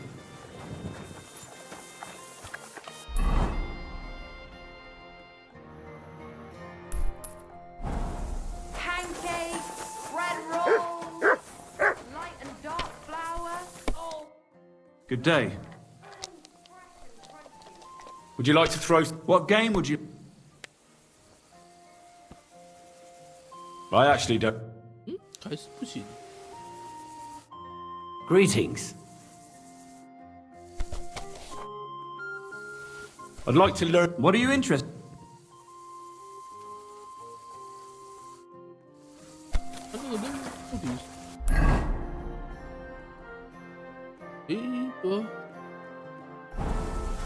Pancakes, bread rolls, light and dark flour. Oh. Good day. Would you like to throw? What game would you? I actually don't. 还是不行。Greetings. I'd like to learn. What are you interested? 他那个任务到底是？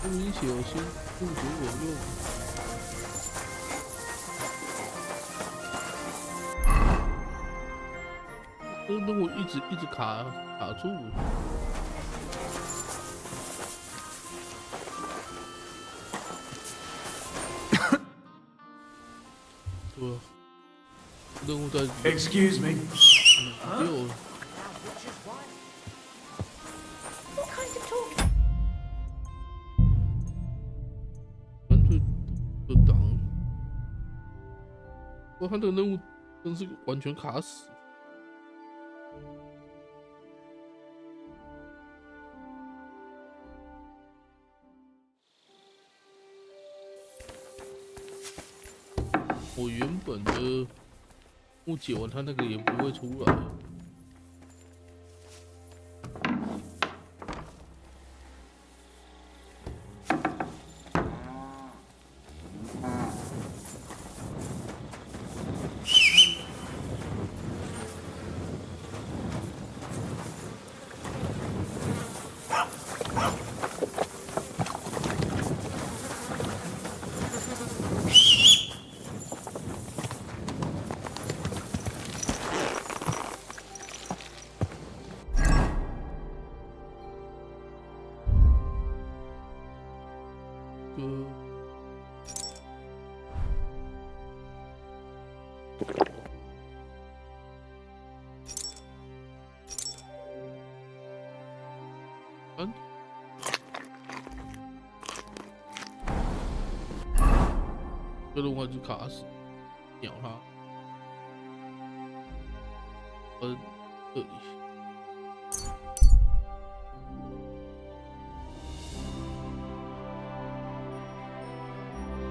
不明显有些不足我用。这个任务一直卡住。对啊，任务在。Excuse me. 6。What kind of talk? 反对的党。不过他这个任务真是完全卡死。我原本的误解完，他那个也不会出来。这轮我就卡死，秒他。这里。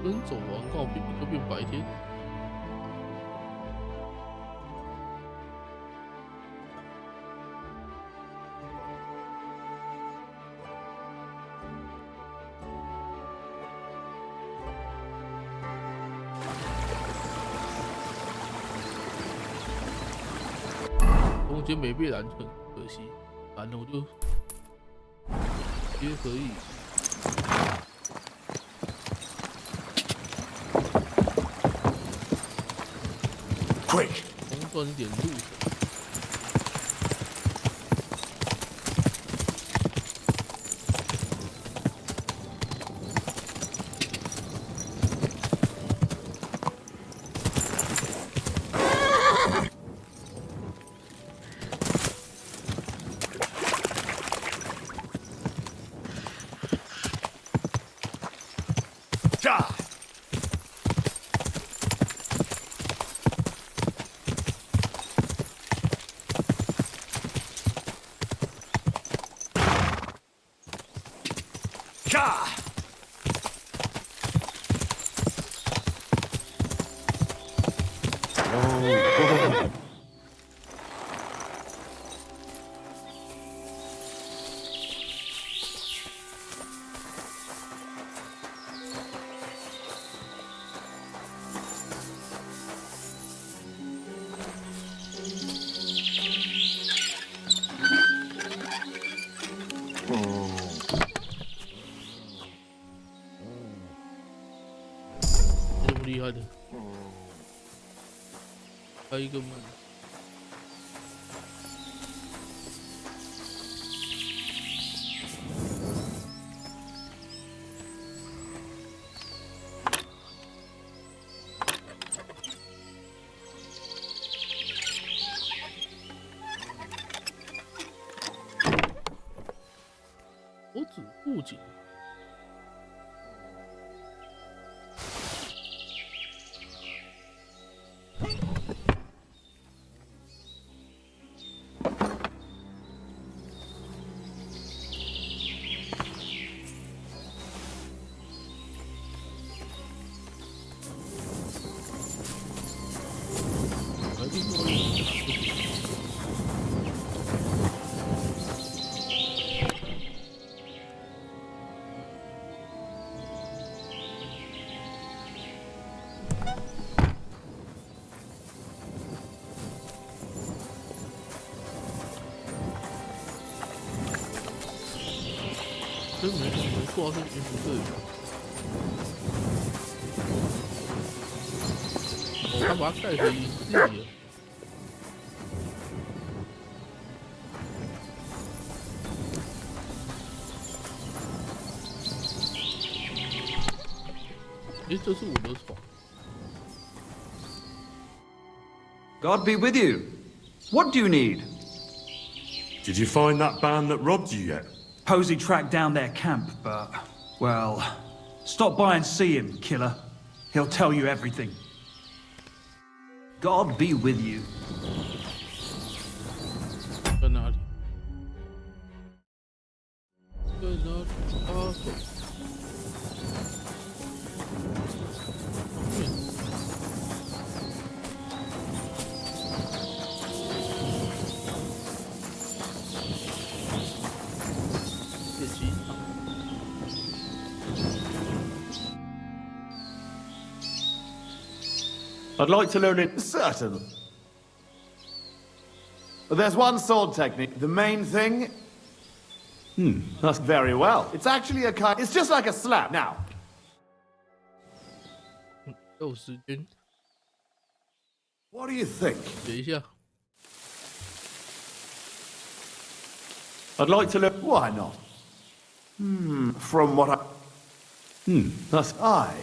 跟走完告别就变白天。中间没被燃，很可惜，燃了我就也可以。Quick， 多赚一点路。这么厉害的，还有一个门。我只不仅。真没错，是云不对。哦，他把它盖回营地了。诶，这是我的床。God be with you. What do you need? Did you find that band that robbed you yet? Posey tracked down their camp, but, well, stop by and see him, killer. He'll tell you everything. God be with you. 在哪里？在哪里？啊，走。后面。练习场。I'd like to learn it. Certainly. But there's one sword technique. The main thing. That's very well. It's actually a kind. It's just like a slap. Now. 有时间。 What do you think? 等一下。 I'd like to learn. Why not? From what I. That's. Aye.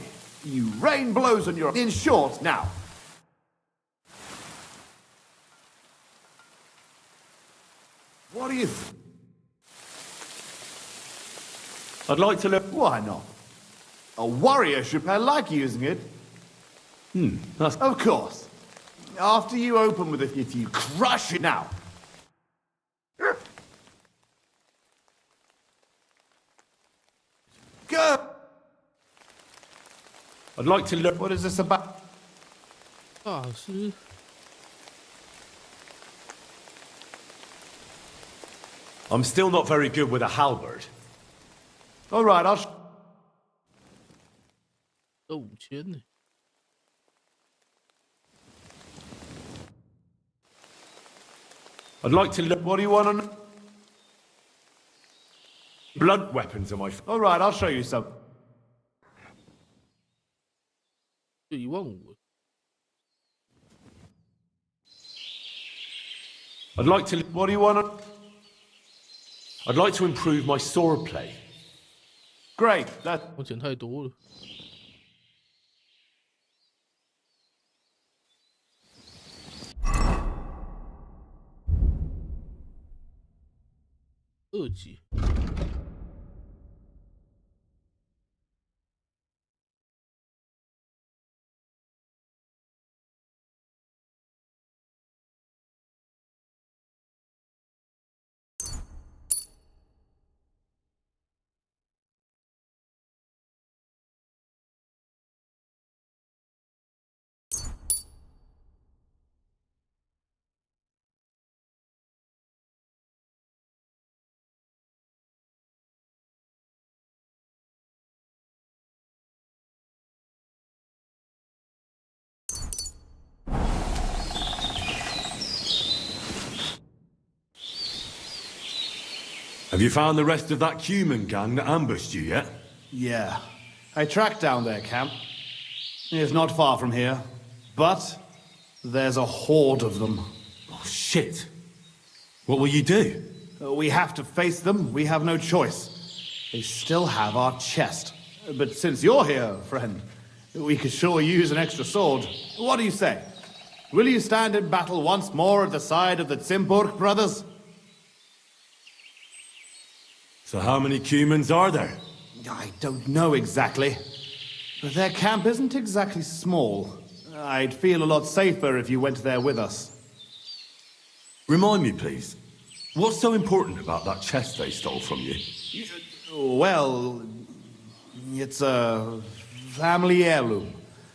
You rain blows on your. In short, now. What do you think? I'd like to learn. Why not? A warrior should. I like using it. That's. Of course. After you open with it, you crush it now. Go. I'd like to learn. What is this about? 大师。 I'm still not very good with a halberd. All right, I'll. 这5000呢。 I'd like to learn. What do you want to know? Blunt weapons are my. All right, I'll show you some. 就15000。 I'd like to. What do you want to? I'd like to improve my sword play. Great. That. 我钱太多了。2级。Have you found the rest of that human gang that ambushed you yet? Yeah. I tracked down their camp. It's not far from here. But there's a horde of them. Oh, shit. What will you do? We have to face them. We have no choice. They still have our chest. But since you're here, friend, we could sure use an extra sword. What do you say? Will you stand in battle once more at the side of the Zimburg brothers? So how many humans are there? I don't know exactly. But their camp isn't exactly small. I'd feel a lot safer if you went there with us. Remind me, please. What's so important about that chest they stole from you? Well, it's a family heirloom.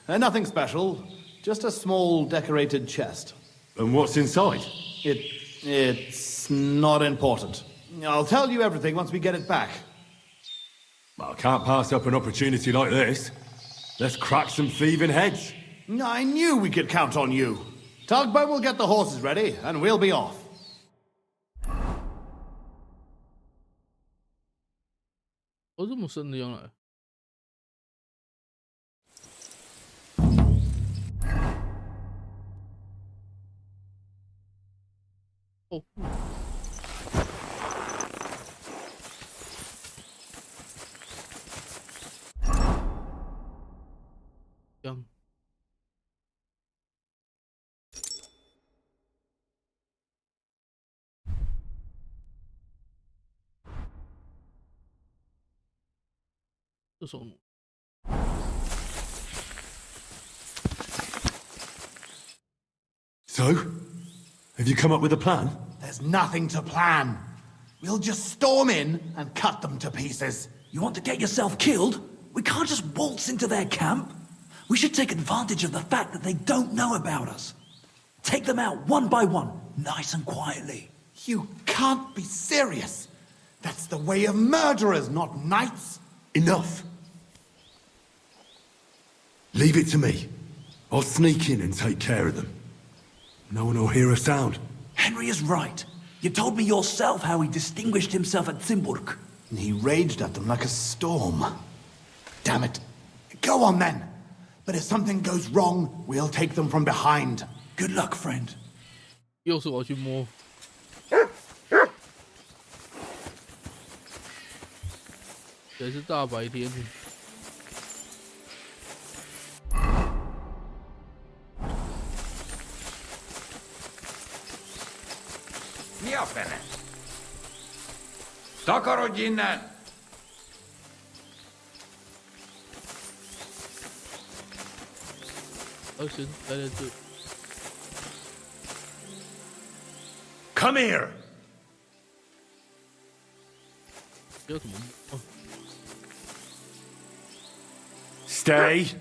Nothing special, just a small decorated chest. And what's inside? It's not important. I'll tell you everything once we get it back. I can't pass up an opportunity like this. Let's crack some thieving heads. I knew we could count on you. Tugboat will get the horses ready, and we'll be off. 哦，这么深的原来。哦。这样。这种。So, have you come up with a plan? There's nothing to plan. We'll just storm in and cut them to pieces. You want to get yourself killed? We can't just waltz into their camp. We should take advantage of the fact that they don't know about us. Take them out one by one, nice and quietly. You can't be serious. That's the way of murderers, not knights. Enough. Leave it to me. I'll sneak in and take care of them. No one will hear a sound. Henry is right. You told me yourself how he distinguished himself at Zimburg. He raged at them like a storm. Damn it. Go on then. But if something goes wrong, we'll take them from behind. Good luck, friend. 又是我去摸。也是大白天。Mi a fene? Takarodj innen! Come here! Stay.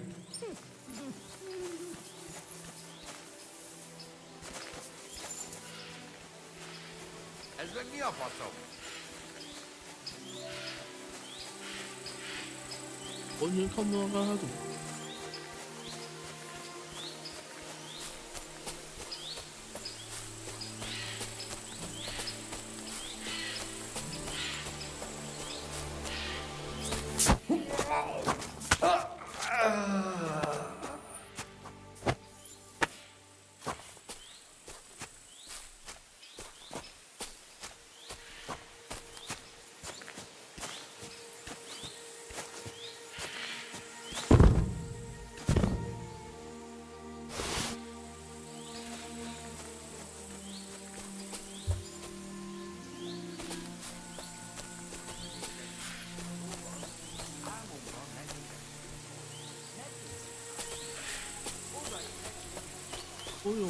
Ez meg mi a faszom? 完全看不到刚才怎么。哦呦！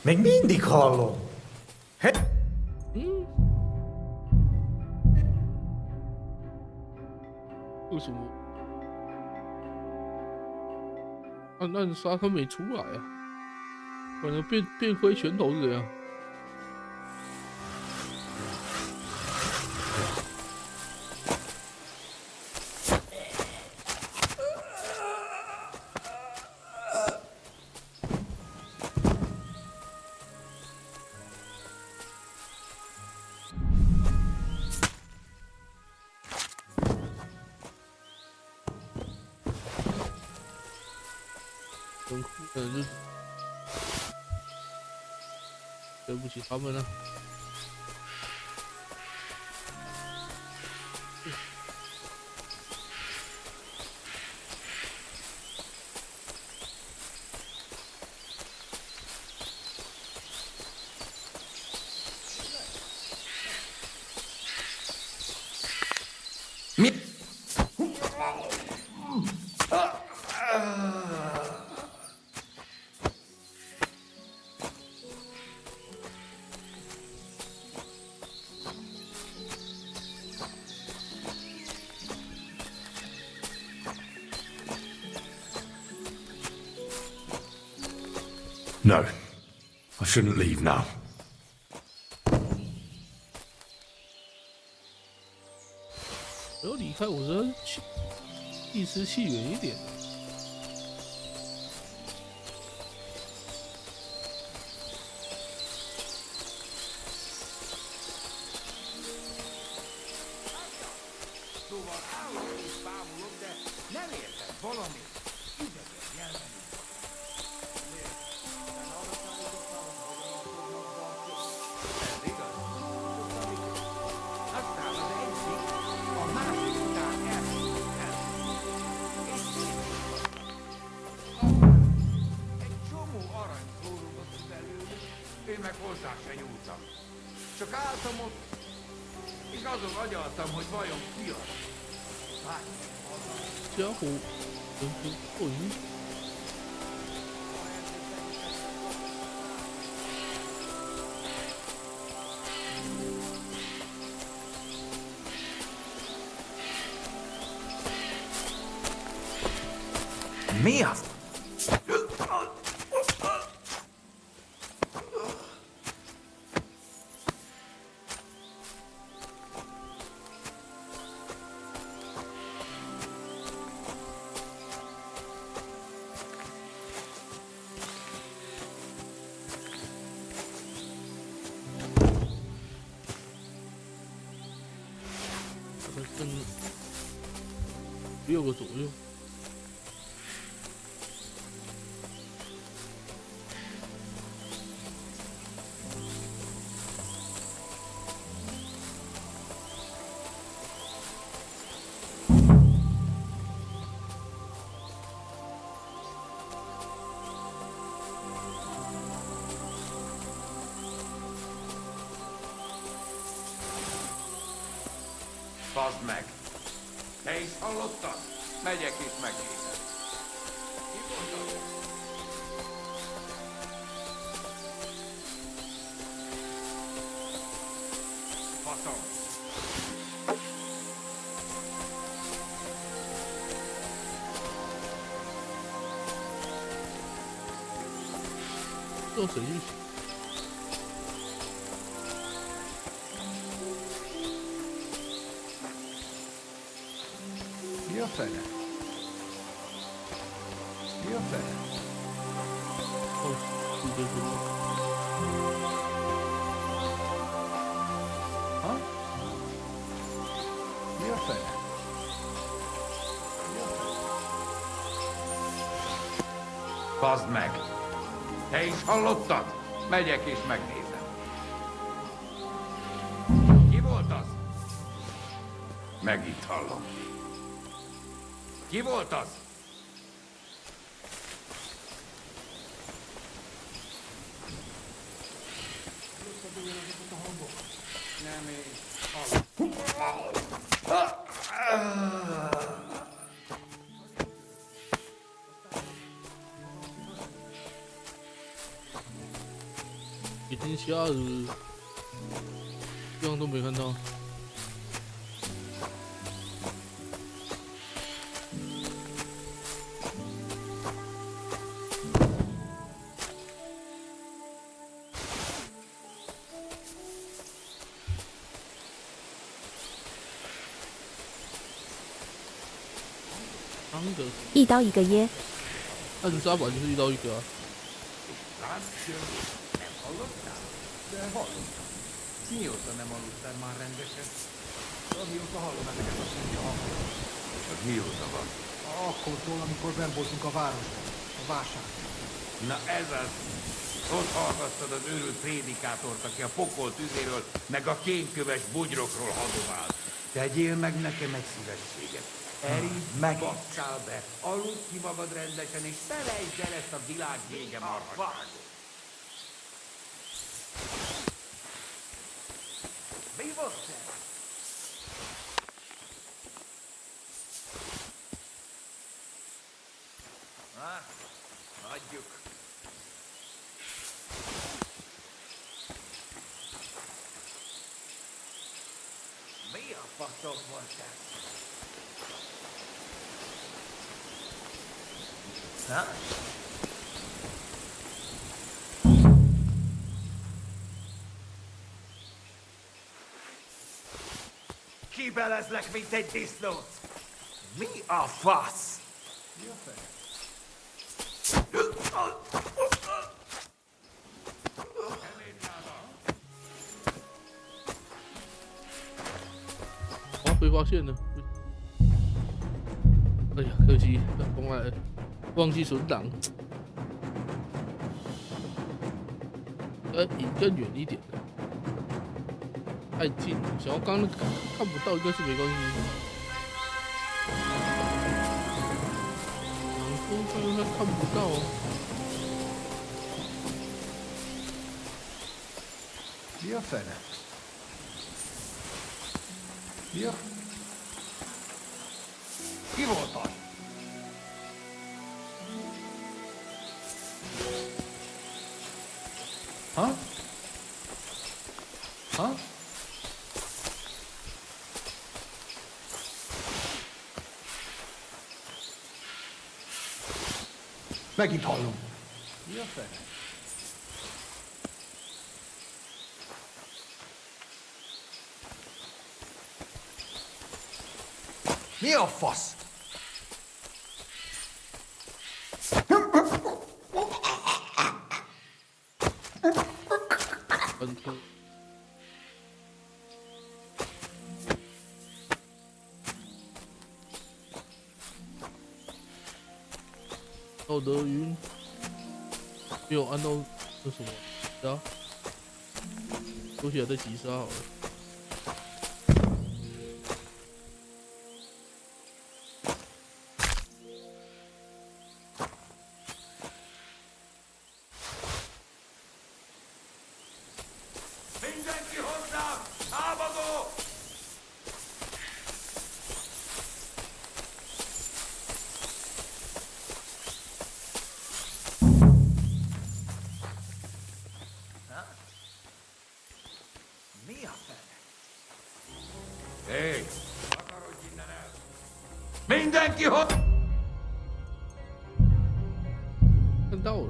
Még mindig hallom. He- 为什么暗杀他没出来啊？反正变挥拳头是怎样？很酷的，就是对不起他们了。No, I shouldn't leave now. 不要离开我这意识气远一点。Én meg hozzá se nyúltam. Csak álltam ott, és azon agyaltam, hogy vajon ki az. 家伙，混！ Mi az?剩6个左右。Bazd meg! Te is hallottad? Megyek és megnézem. Ki volt az? Faszom!做谁就行。 Mi a fene? Mi a fene? Ha? Mi a fene? Bazd meg! Te is hallottad? Megyek és megnézem. Ki volt az? Megint hallom. Ki volt az? Nem én. 已经瞎了是不是？这样都没看到。一刀一个耶。暗杀版就是一刀一个啊。Mióta nem aludtál már rendesen? Amióta hallom ezeket a szűnyi hangokat. Az mióta van? Akkortól, amikor benn voltunk a városban. A vásár. Na ez az! Ott hallgattad az őrült prédikátort, aki a pokol tüzéről, meg a kénköves bugyrokról hadovál. Tegyél meg nekem egy szívességet. Erígy, basszál be, aludj ki magad rendesen, és felejtsd el ezt a világ vége marhasságot. Mi volt ez? Hagyjuk. Mi a faszom volt ez? Ha? Kibelezlek, mint egy disznót! Mi a fasz? Mi a fej?被发现了！哎呀，可惜，重来了，忘记存档。移更远一点，太近了。想要刚刚看不到，应该是没关系。他看不到啊。Mi a fene? Mi a... Ki volt az? Ha? Ha? Megint hallom. Mi a fene? Mi a fasz?道德云没有按到那什么杀，收起来再急杀好了。Mindenki hozzám! Támadó! Mi a fene? Hé! Akarodj innen el! Mindenki hozzám! 看到了。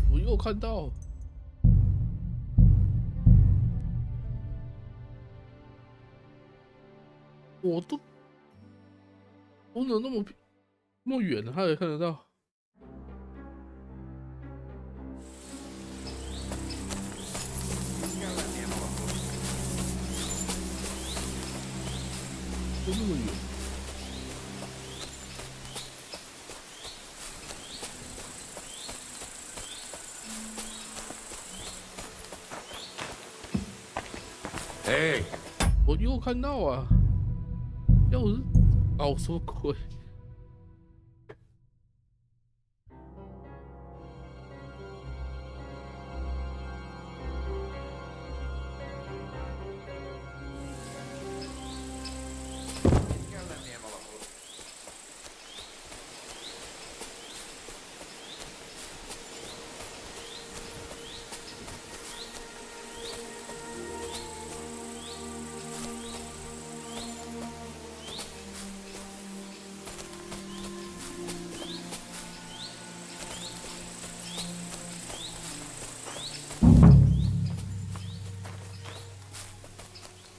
我又看到，我都能那么远，他也看得到。都那么远。Hé! 我又看到啊，又是搞什么鬼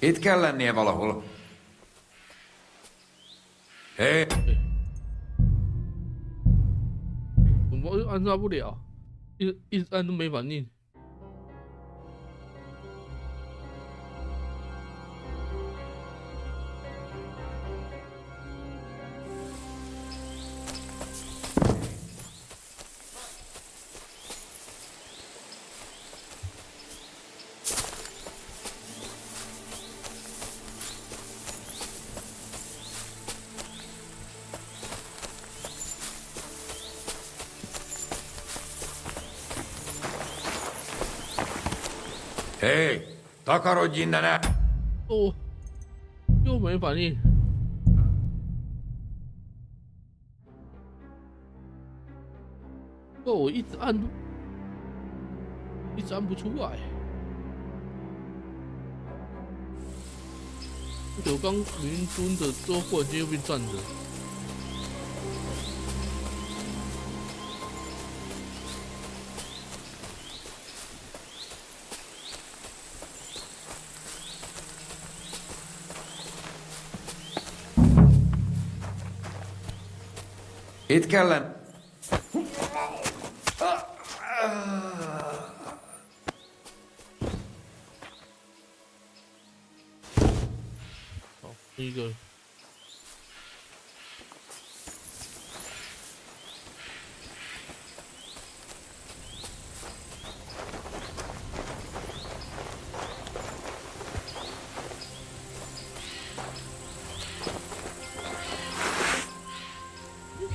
？It kell lennie valahol. Hei. 我又按抓不了，一直按都没反应。Hei, takarodin nä. 哦，又没反应。不过我一直按不出来。我刚明明蹲着，之后忽然间又变站着。Itkellen. 好，第一个。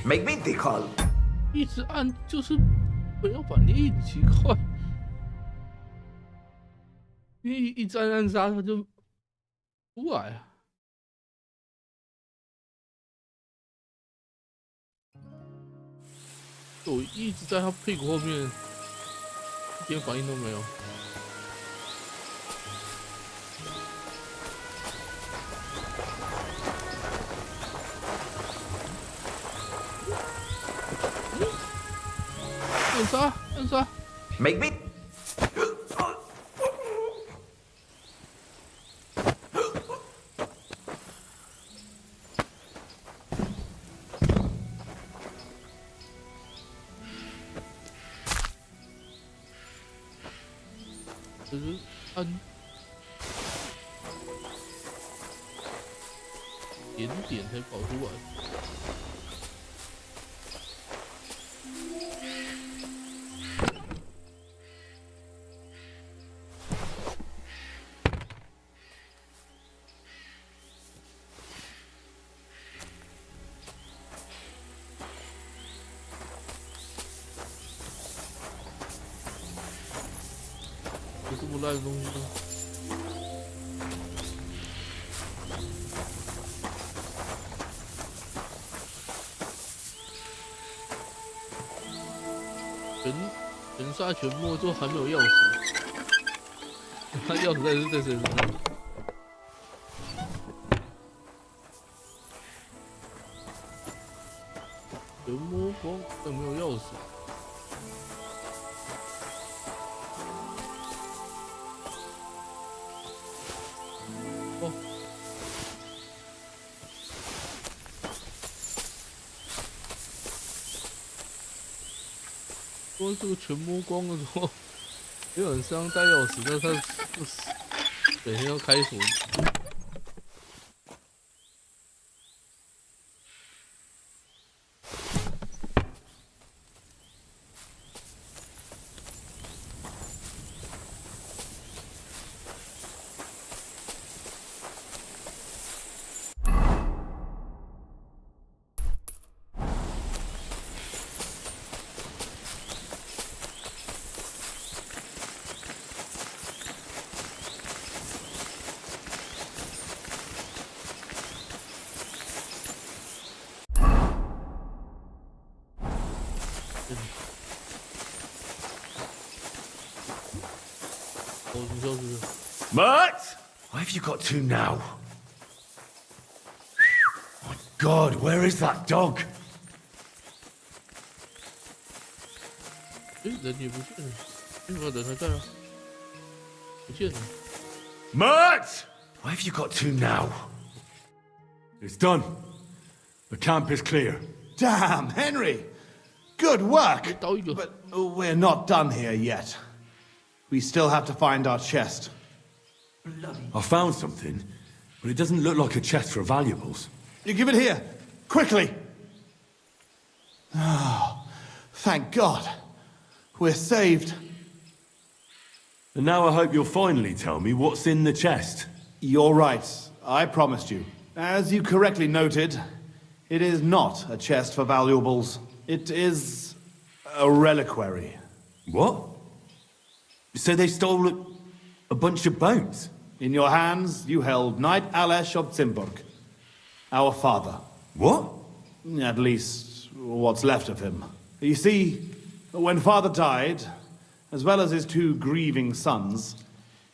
Make me call. 一直按就是没有反应，奇怪。因为一直按杀它就出来啊。我一直在他屁股后面，一点反应都没有。按杀，按杀。Make me. 只是按点点才跑出来。有这么烂的东西吗？全杀全摸之后还没有钥匙，他钥匙在身上。全摸光，但没有钥匙。哦。说这个全摸光的时候，有人身上带钥匙，但他每天要开锁。Mert! Where have you got to now? My God, where is that dog? 人也不见了，人还在啊，不见了。Mert! Where have you got to now? It's done. The camp is clear. Damn, Henry! Good work! But we're not done here yet. We still have to find our chest. I found something, but it doesn't look like a chest for valuables. You give it here, quickly! Oh, thank God. We're saved. And now I hope you'll finally tell me what's in the chest. You're right. I promised you. As you correctly noted, it is not a chest for valuables. It is a reliquary. What? So they stole a bunch of bones? In your hands, you held Knight Alesh of Zimburg, our father. What? At least, what's left of him. You see, when father died, as well as his 2 grieving sons,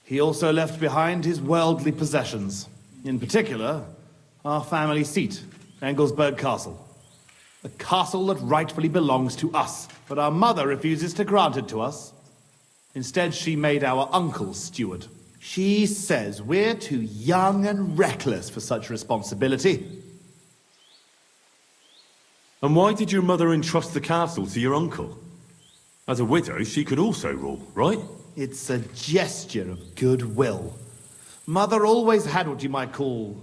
he also left behind his worldly possessions. In particular, our family seat, Engelsberg Castle. A castle that rightfully belongs to us, but our mother refuses to grant it to us. Instead, she made our uncle steward. She says we're too young and reckless for such responsibility. And why did your mother entrust the castle to your uncle? As a widow, she could also rule, right? It's a gesture of goodwill. Mother always had what you might call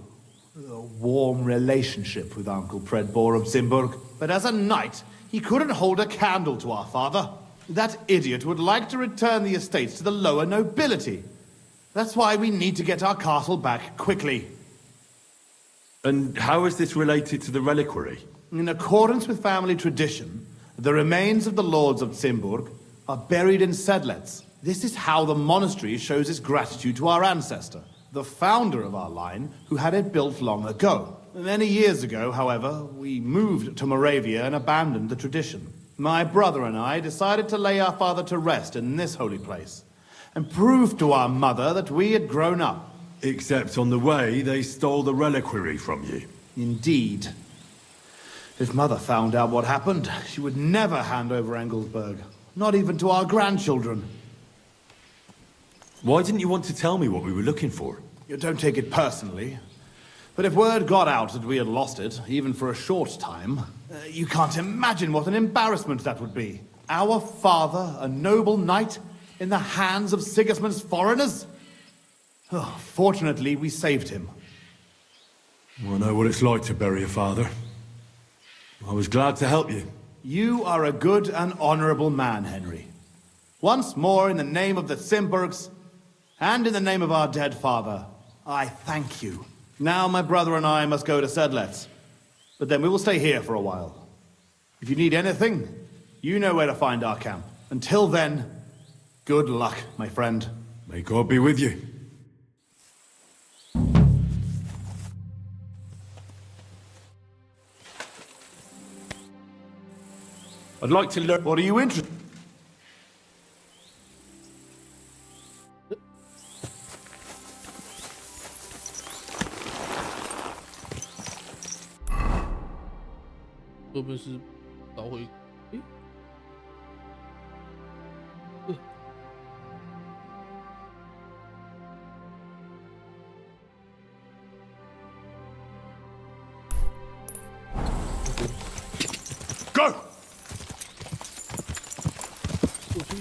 a warm relationship with Uncle Predbor of Zimburg. But as a knight, he couldn't hold a candle to our father. That idiot would like to return the estates to the lower nobility. That's why we need to get our castle back quickly. And how is this related to the reliquary? In accordance with family tradition, the remains of the lords of Zimburg are buried in sedlets. This is how the monastery shows its gratitude to our ancestor, the founder of our line, who had it built long ago. Many years ago, however, we moved to Moravia and abandoned the tradition. My brother and I decided to lay our father to rest in this holy place, and prove to our mother that we had grown up. Except on the way, they stole the reliquary from you. Indeed. If Mother found out what happened, she would never hand over Engelsberg. Not even to our grandchildren. Why didn't you want to tell me what we were looking for? You don't take it personally. But if word got out that we had lost it, even for a short time, you can't imagine what an embarrassment that would be. Our father, a noble knight, in the hands of Sigismund's foreigners? Oh, fortunately, we saved him. I know what it's like to bury a father. I was glad to help you. You are a good and honorable man, Henry. Once more, in the name of the Zimburgs, and in the name of our dead father, I thank you. Now my brother and I must go to Sedlets, but then we will stay here for a while. If you need anything, you know where to find our camp. Until then, good luck, my friend. May God be with you. I'd like to learn... What are you interested in? 会不会是导回？诶，Go! 过去。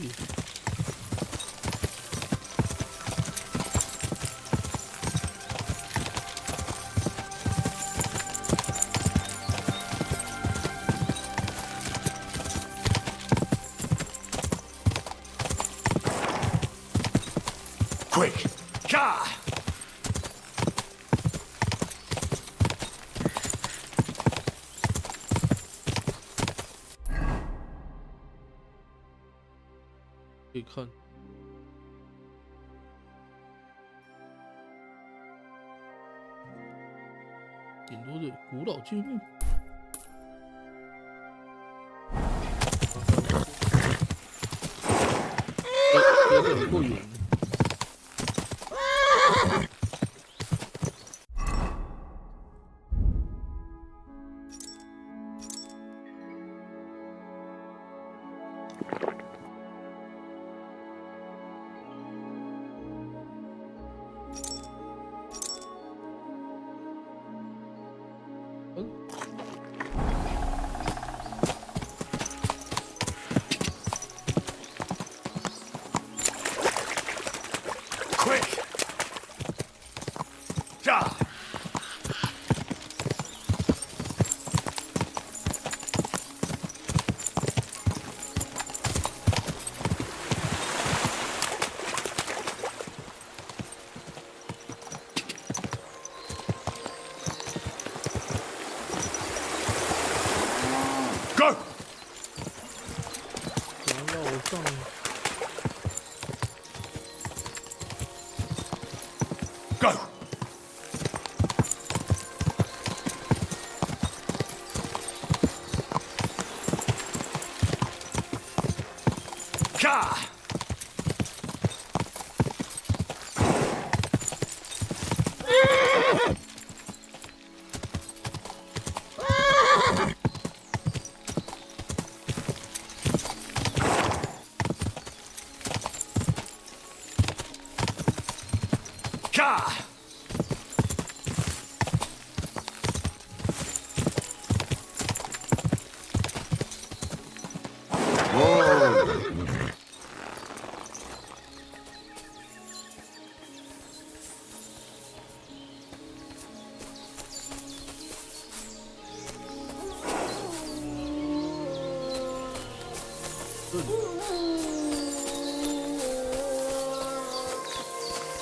Quick! Ka! 可以看。顶多的古老建筑。隔得有够远。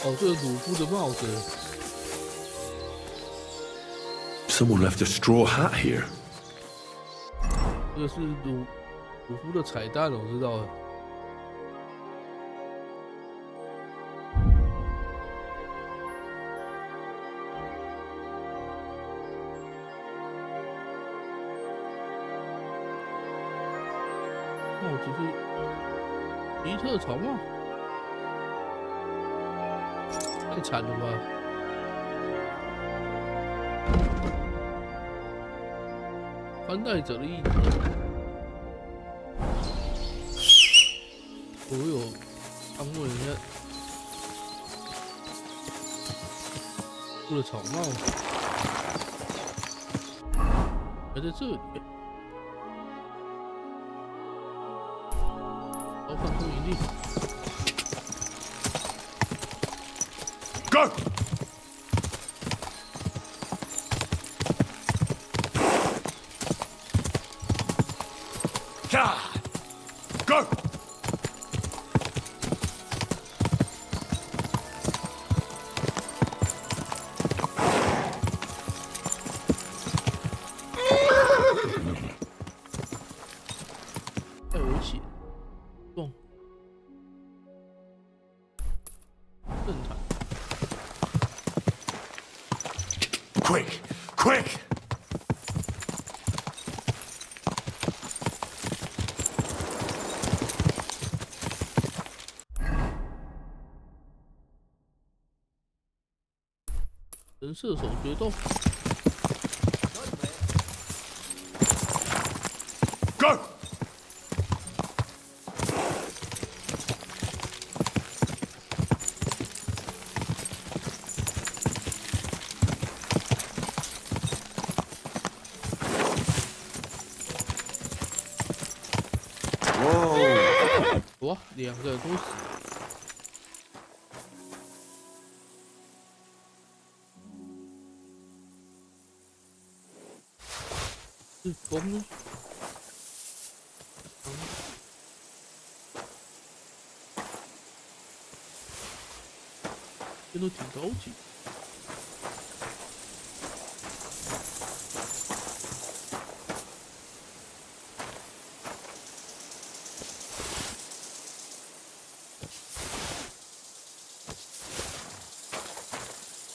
哦，这个鲁夫的帽子。Someone left a straw hat here. 这个是鲁夫的彩蛋，我知道了。帽子是皮特草帽。 太惨了吧！宽带者的意志，我有安慰人家布的草帽，还在这里。召唤空引力。 Go! Go! 太危险，动，正常。 Quick! Quick! 神射手决斗 ！Go! 哇，两个人都死。 是风呢？这都挺高级。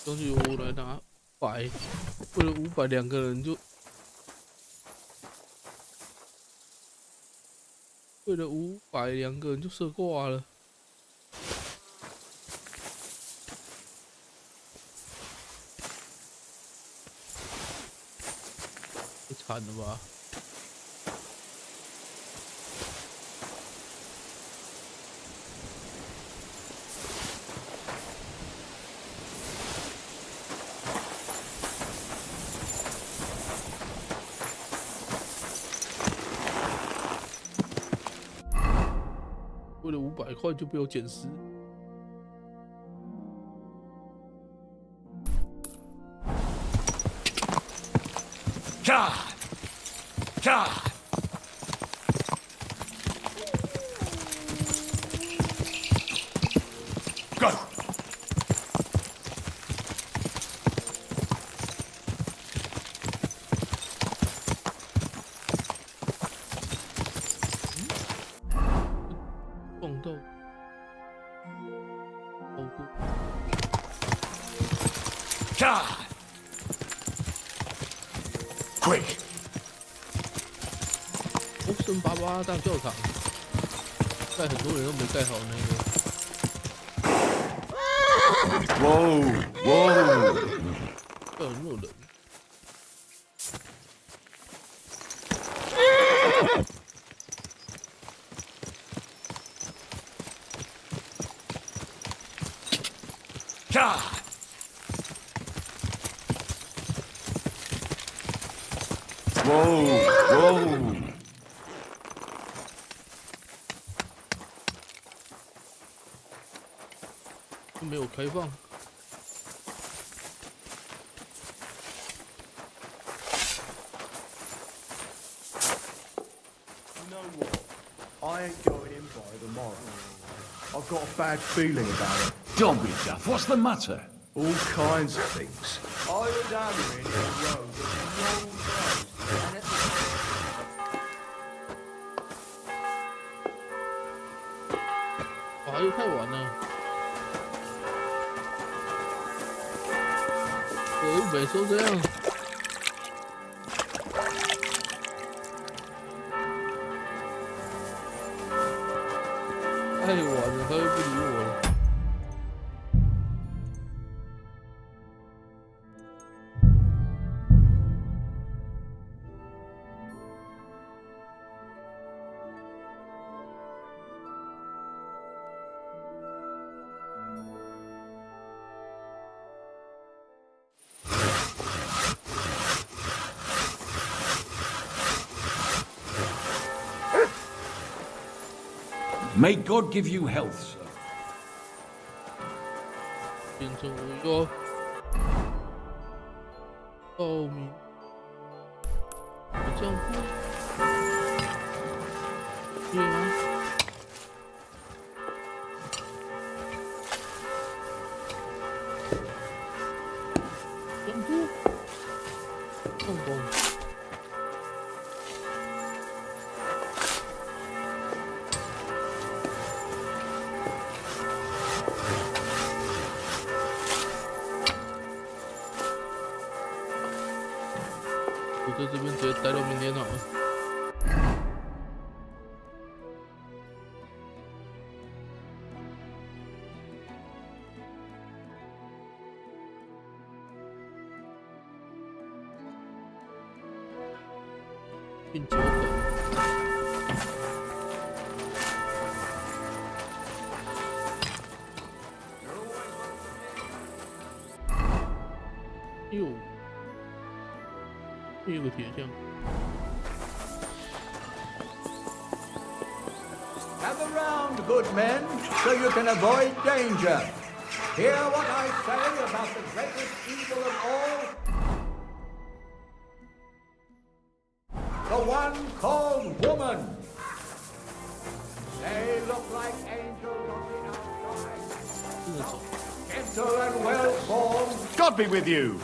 东西我来拿500，为了500，两个人就。 为了500，两个人就射挂了，太惨了吧！为了500块就被我捡尸。God! God! Go! 撞到，好过。God! Quick! 欧森巴巴大教堂，盖很多人都没盖好那个。Whoa! Whoa! 盖很多人。God! Whoa! Whoa! 没有开放。I ain't going in by tomorrow. I've got a bad feeling about it. Don't be daft. What's the matter? All kinds of things. I was hammering in a road with the wrong place, and at the 哇，又太晚了。我每次都这样。太晚了，他又不理我了。May God give you health, sir. 变成我要报名，我这样做，对吗？这样做，成功。我在这边直接待到明天好了。运球粉。哟。有个铁匠。Gather round, good men, so you can avoid danger. Hear what I say about the greatest evil of all. The one called woman. They look like angels on the outside. Gentle and well formed. God be with you!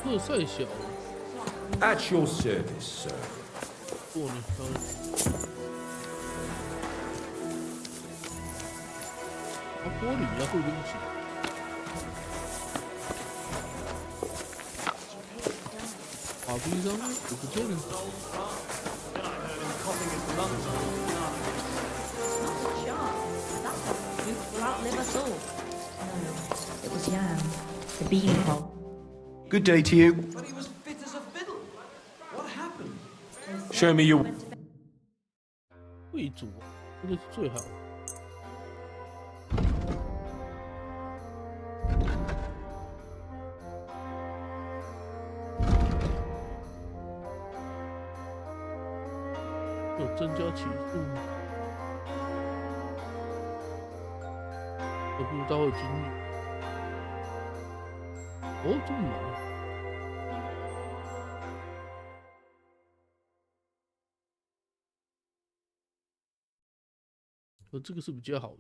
特赛小。At your service, sir. 过你当然。啊，玻璃啊，会不起。法币上我不见了。Will outlive us all. No, it was Yam, the beanpole. Good day to you. But he was fit as a fiddle. What happened? Show me your. 贵族，这个是最好的。增加起诉。这不大会经历。哦，这么忙。这个是比较好的。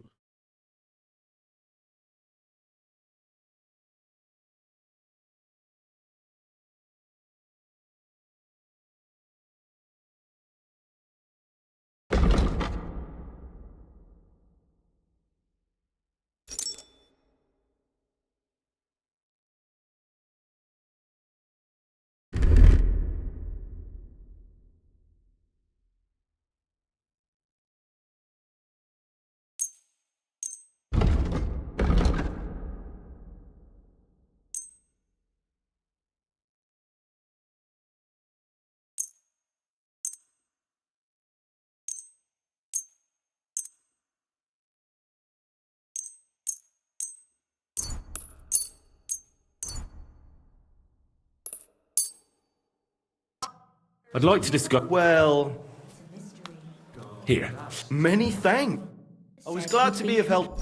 I'd like to discuss. Well, here. Many thanks. I was glad to be of help.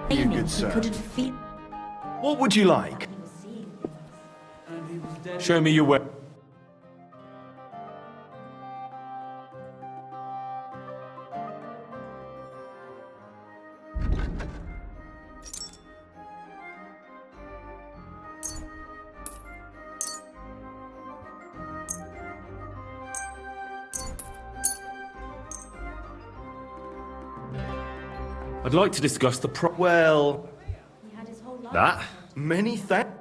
You good sir. What would you like? Show me your way. I'd like to discuss the Well, that. Many thanks.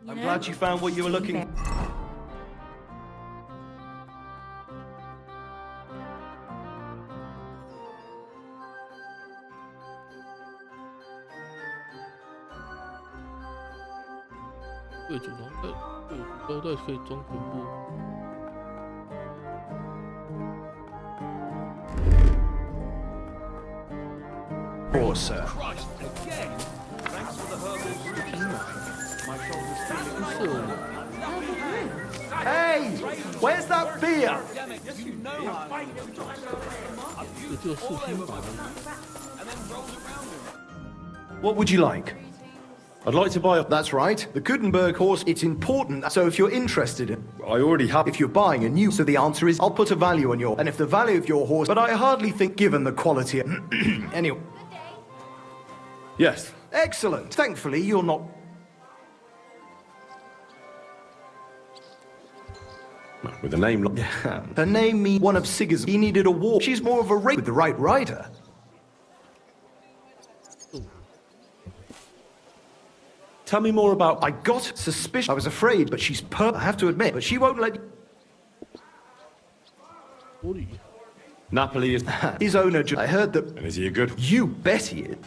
I'm glad you found what you were looking. Or sir. Hey, where's that beer? What would you like? I'd like to buy a... That's right. The Gutenberg horse, it's important. So if you're interested in... I already have... If you're buying a new... So the answer is, I'll put a value on your... And if the value of your horse... But I hardly think given the quality... Anyway. Yes. Excellent. Thankfully, you're not... With a name like... Her name means one of Sigur's... He needed a war. She's more of a rape with the right rider. Tell me more about... I got suspicion. I was afraid, but she's I have to admit, but she won't let... Napoli is... His owner... I heard that... And is he a good... You bet he is.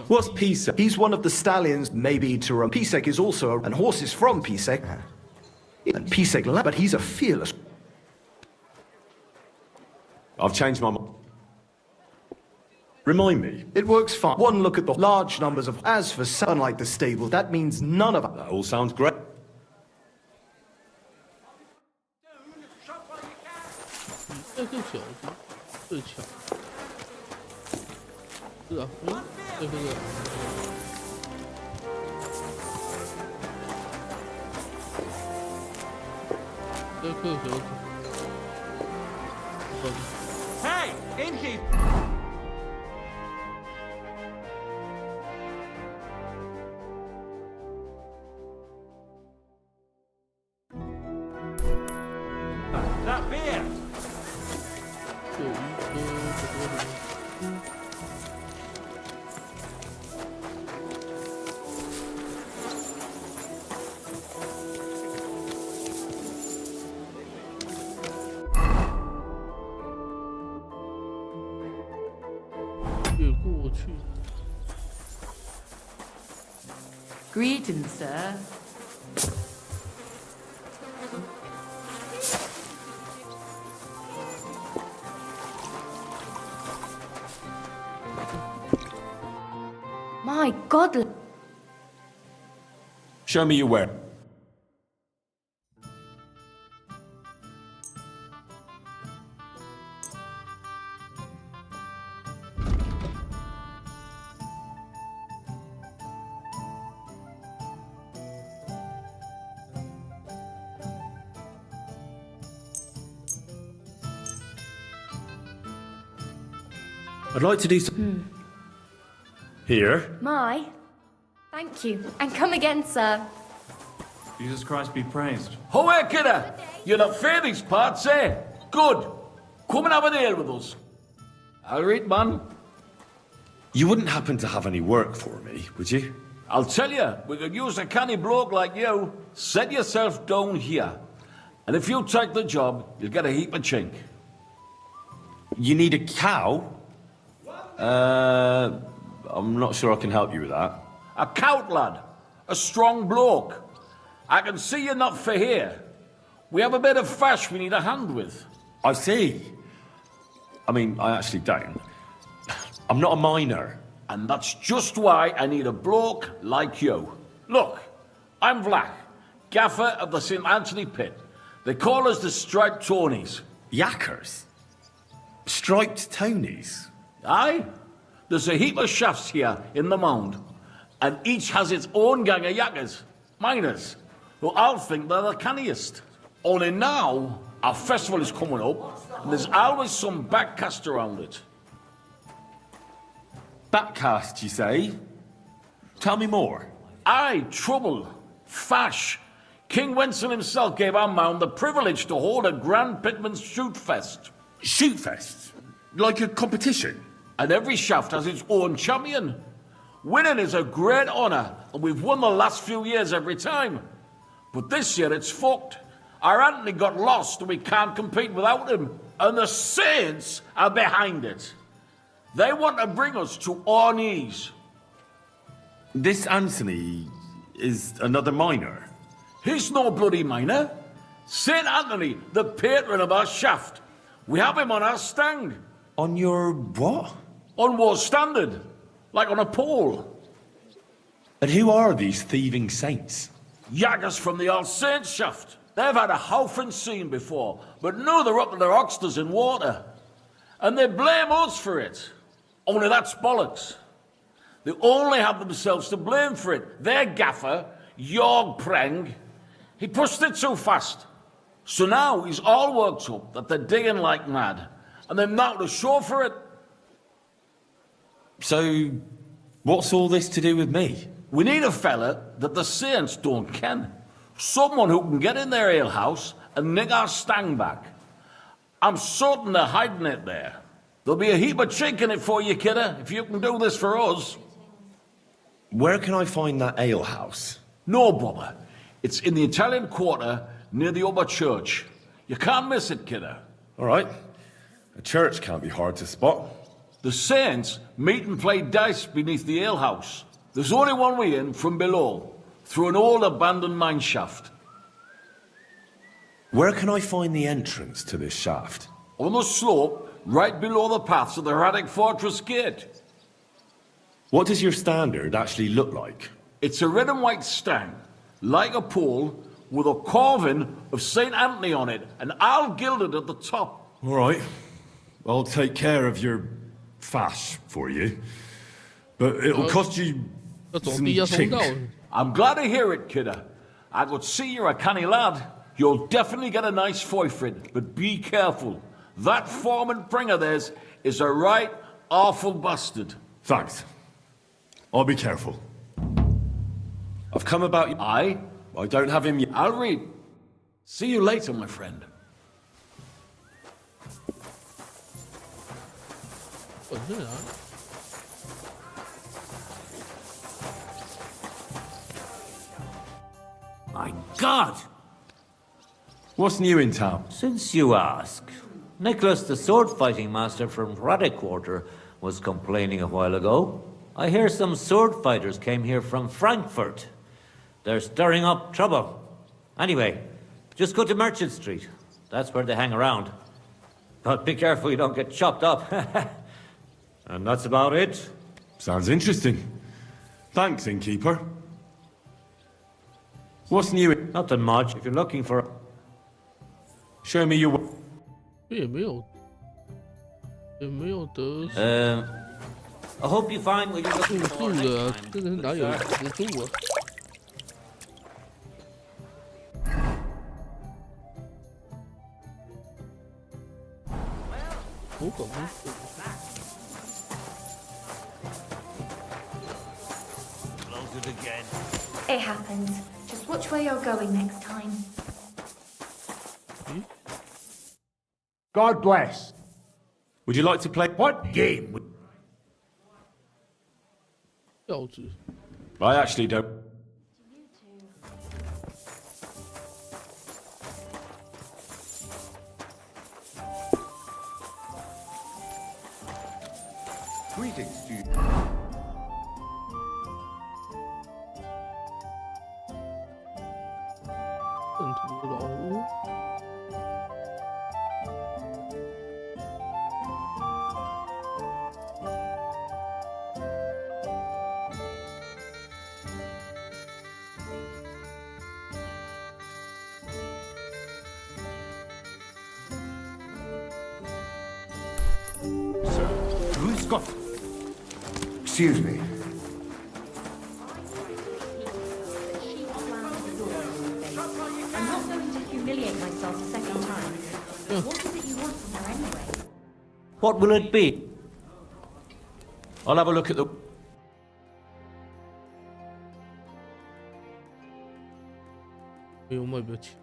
What's Pisek? He's one of the stallions, maybe to run. Pisek is also and horses from Pisek. And Pisek, but he's a fearless... I've changed my mind. Remind me. It works fine. One look at the large numbers of... As for unlike the stable, that means none of... That all sounds great. Hey, innkeep! Greetings, sir. My God. Show me your where. I'd like to do some... Here. My. Thank you. And come again, sir. Jesus Christ be praised. Ho, kidder! You're not fair these parts, eh? Good. Come and have an ale with us. All right, man. You wouldn't happen to have any work for me, would you? I'll tell you, we could use a canny bloke like you. Set yourself down here. And if you take the job, you'll get a heap of chink. You need a cow? I'm not sure I can help you with that. A cout lad. A strong bloke. I can see you're not for here. We have a bit of fash we need a hand with. I see. I mean, I actually don't. I'm not a miner. And that's just why I need a bloke like you. Look, I'm Vlach, gaffer of the St. Anthony Pit. They call us the Striped Tonys. Yakkers? Striped Tonys? Aye. There's a heap of shafts here in the mound, and each has its own gang of yakkers, miners, who all think they're the canniest. Only now, our festival is coming up, and there's always some backcast around it. Backcast, you say? Tell me more. Aye, trouble, fash. King Wenzel himself gave our mound the privilege to hold a grand pitman's shoot fest. Shoot fest? Like a competition? And every shaft has its own champion. Winning is a great honour, and we've won the last few years every time. But this year it's fucked. Our Anthony got lost and we can't compete without him. And the Saints are behind it. They want to bring us to our knees. This Anthony is another miner? He's no bloody miner. St. Anthony, the patron of our shaft. We have him on our stand. On your what? On war standard. Like on a pole. And who are these thieving saints? Yaggers from the All Saints shaft. They've had a howfing scene before, but now they're up to their oxters in water. And they blame us for it. Only that's bollocks. They only have themselves to blame for it. Their gaffer, Jorg Preng, he pushed it too fast. So now he's all worked up that they're digging like mad. And they're now to show for it. So, what's all this to do with me? We need a fella that the Saints don't ken. Someone who can get in their alehouse and nick our stang back. I'm certain they're hiding it there. There'll be a heap of chink in it for you, kidder, if you can do this for us. Where can I find that alehouse? No bother. It's in the Italian Quarter near the upper church. You can't miss it, kidder. All right. A church can't be hard to spot. The Saints meet and play dice beneath the alehouse. There's only one way in from below, through an old abandoned mine shaft. Where can I find the entrance to this shaft? On the slope, right below the paths of the Radic Fortress Gate. What does your standard actually look like? It's a red and white stang, like a pole, with a carving of St. Anthony on it, and all gilded at the top. All right. I'll take care of your fash for you. But it'll cost you some chink. I'm glad to hear it, kidder. I could see you're a canny lad. You'll definitely get a nice foy for it, but be careful. That foreman Pring of theirs is a right awful bastard. Thanks. I'll be careful. I've come about you. Aye? I don't have him yet. I'll read. See you later, my friend. My God! What's new in town? Since you ask, Nicholas, the sword-fighting master from Radic Quarter, was complaining a while ago. I hear some sword fighters came here from Frankfurt. They're stirring up trouble. Anyway, just go to Merchant Street. That's where they hang around. But be careful you don't get chopped up. And that's about it. Sounds interesting. Thanks, innkeeper. What's new? Nothing much. If you're looking for... Show me your... 也没有得 I hope you find what you're looking 辅 for 助的 next 啊， time. 这个哪有辅助啊？我搞不懂。 Close it again. It happens. Just watch where you're going next time. God bless. Would you like to play... What game? 调子 I actually don't... Greetings to you. 圣徒老屋。 Who's got... Excuse me. I'm not going to humiliate myself a second time. What is it you want from her anyway? What will it be? I'll have a look at the... 没有卖不起。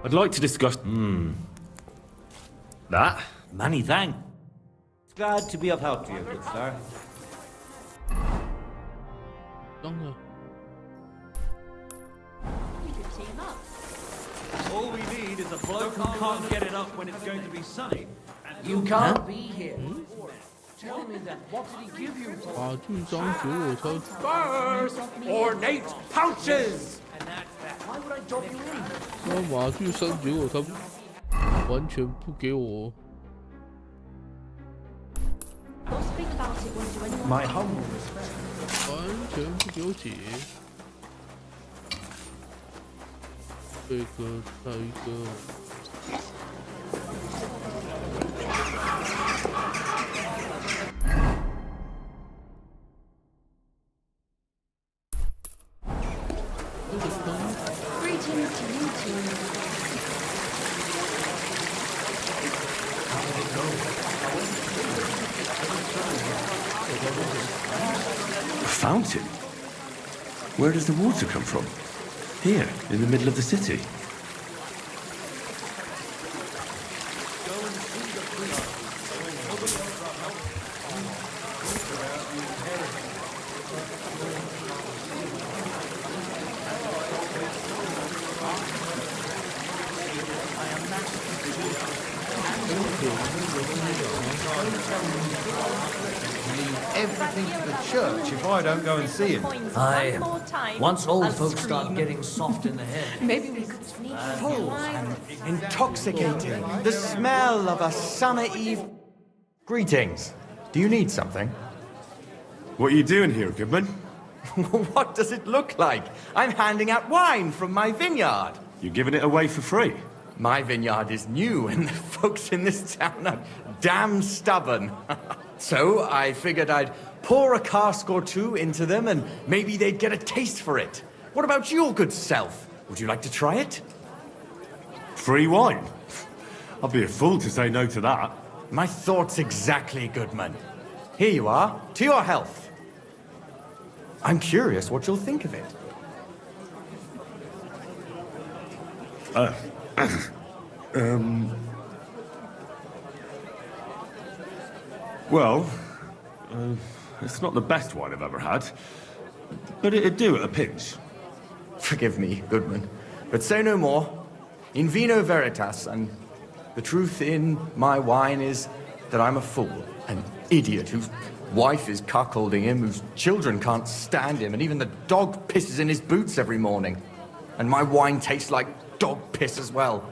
I'd like to discuss... That? Many thanks. Glad to be of help to you, good sir. 当然。 We could team up. All we need is a bloke who can't get it up when it's going to be sunny. You can't be here. Tell me then, what did he give you for? 把剧章给我才 Spurs! Ornate pouches! Why would I drop you in? 那马具3结果他完全不给我。 Gossiping about it won't do anyone My any humble good. respect. 完全不给我解。这个再一个。 Greetings to you two. A fountain? Where does the water come from? Here, in the middle of the city. Leave everything to the church if I don't go and see him. Aye. Once old folks start getting soft in the head. Maybe we could sneak Full and intoxicating. The smell of a summer eve. Greetings. Do you need something? What are you doing here, Goodman? What does it look like? I'm handing out wine from my vineyard. You're giving it away for free? My vineyard is new, and the folks in this town are damn stubborn. So I figured I'd pour a cask or two into them, and maybe they'd get a taste for it. What about your good self? Would you like to try it? Free wine? I'd be a fool to say no to that. My thoughts exactly, Goodman. Here you are, to your health. I'm curious what you'll think of it. Well, it's not the best wine I've ever had, but it'd do at a pinch. Forgive me, Goodman, but say no more. In vino veritas, and the truth in my wine is that I'm a fool, an idiot whose wife is cuckolding him, whose children can't stand him, and even the dog pisses in his boots every morning. And my wine tastes like dog piss as well.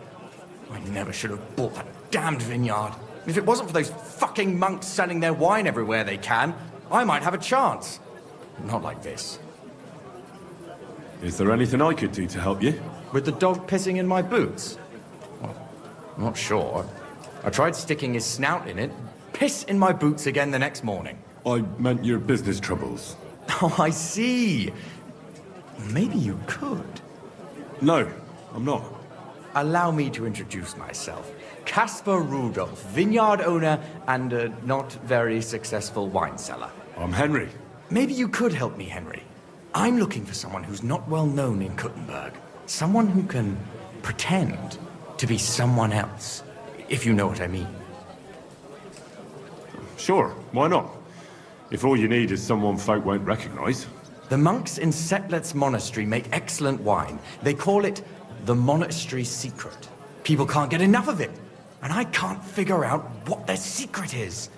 I never should have bought that damned vineyard. If it wasn't for those fucking monks selling their wine everywhere they can, I might have a chance. Not like this. Is there anything I could do to help you? With the dog pissing in my boots? Well, I'm not sure. I tried sticking his snout in it. Piss in my boots again the next morning. I meant your business troubles. Oh, I see. Maybe you could. No, I'm not. Allow me to introduce myself. Caspar Rudolph, vineyard owner and a not very successful wine seller. I'm Henry. Maybe you could help me, Henry. I'm looking for someone who's not well known in Kuttenberg. Someone who can pretend to be someone else, if you know what I mean. Sure, why not? If all you need is someone folk won't recognize. The monks in Setlet's monastery make excellent wine. They call it the monastery secret. People can't get enough of it, and I can't figure out what their secret is.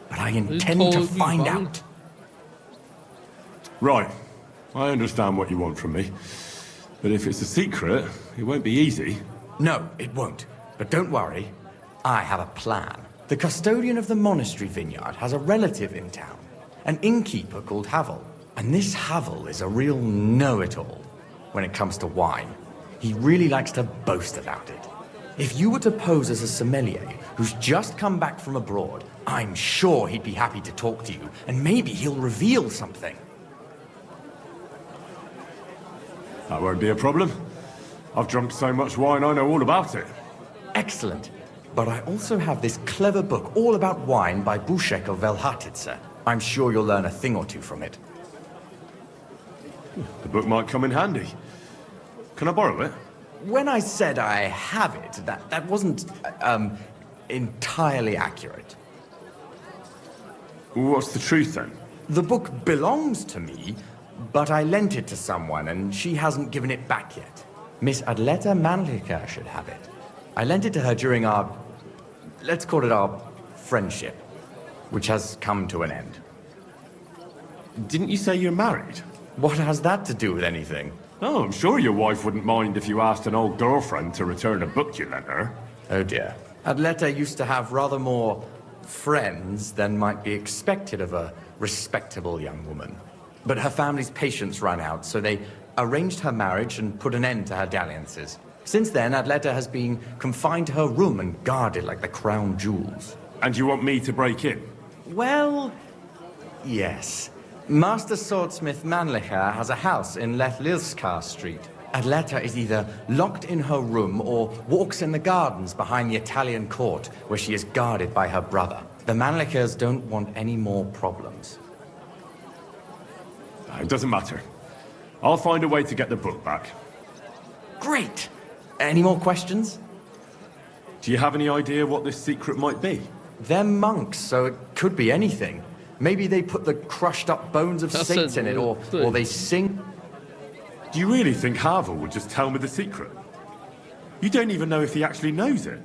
But I intend to find out. Right, I understand what you want from me. But if it's a secret, it won't be easy. No, it won't. But don't worry, I have a plan. The custodian of the monastery vineyard has a relative in town, an innkeeper called Havel. And this Havel is a real know-it-all when it comes to wine. He really likes to boast about it. If you were to pose as a sommelier who's just come back from abroad, I'm sure he'd be happy to talk to you, and maybe he'll reveal something. That won't be a problem. I've drunk so much wine, I know all about it. Excellent. But I also have this clever book all about wine by Buschek of Velhatitze. I'm sure you'll learn a thing or two from it. The book might come in handy. Can I borrow it? When I said I have it, that wasn't, entirely accurate. What's the truth, then? The book belongs to me, but I lent it to someone, and she hasn't given it back yet. Miss Adleta Manliker should have it. I lent it to her during our, let's call it our friendship, which has come to an end. Didn't you say you're married? What has that to do with anything? Oh, I'm sure your wife wouldn't mind if you asked an old girlfriend to return a book you lent her. Oh dear. Adleta used to have rather more friends than might be expected of a respectable young woman. But her family's patience ran out, so they arranged her marriage and put an end to her dalliances. Since then, Adleta has been confined to her room and guarded like the crown jewels. And you want me to break in? Well, yes. Master Swordsmith Manlicher has a house in Lethlilskar Street. Adleta is either locked in her room or walks in the gardens behind the Italian court, where she is guarded by her brother. The Manlichers don't want any more problems. It doesn't matter. I'll find a way to get the book back. Great! Any more questions? Do you have any idea what this secret might be? They're monks, so it could be anything. Maybe they put the crushed up bones of saints in it, or they sing. Do you really think Havel would just tell me the secret? You don't even know if he actually knows it.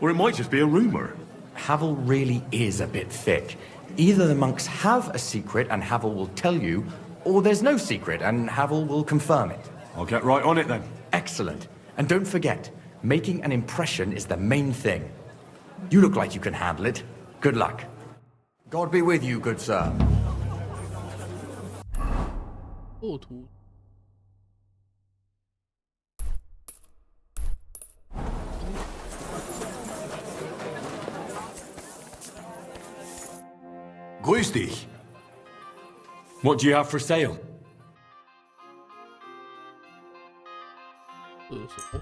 Or it might just be a rumor. Havel really is a bit thick. Either the monks have a secret and Havel will tell you, or there's no secret and Havel will confirm it. I'll get right on it then. Excellent. And don't forget, making an impression is the main thing. You look like you can handle it. Good luck. God be with you, good sir. 后图 Grüß dich. What do you have for sale? 什么？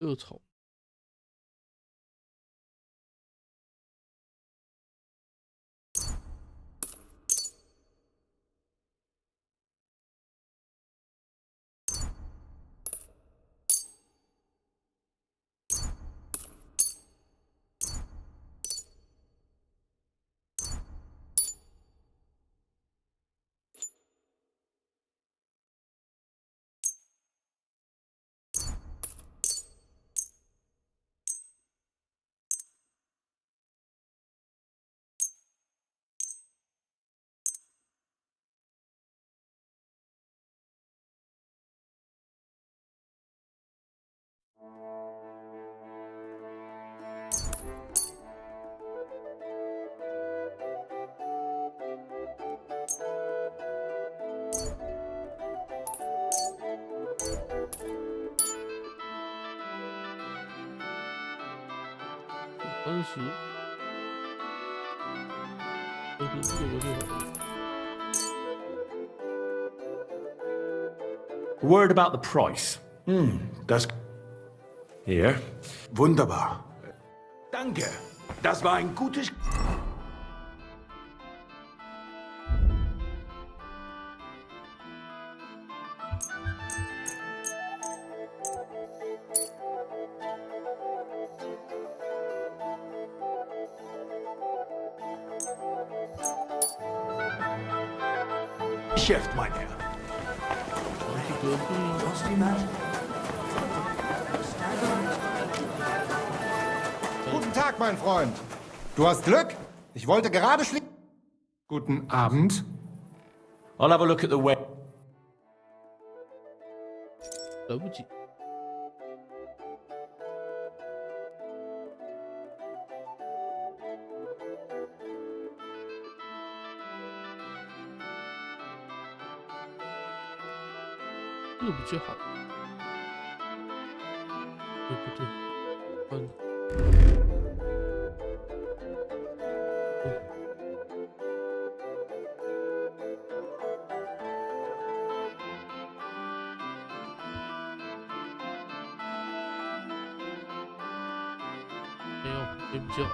恶丑。30，这个就好。 Word about the price. Das... Hier. Wunderbar. Danke. Das war ein gutes... Geschäft, mein Herr. Guten Tag, mein Freund. Du hast Glück? Ich wollte gerade schließen. Guten Abend. I'll have a look at the web. 来不及。这个比较好。对不对？没有，也比较好。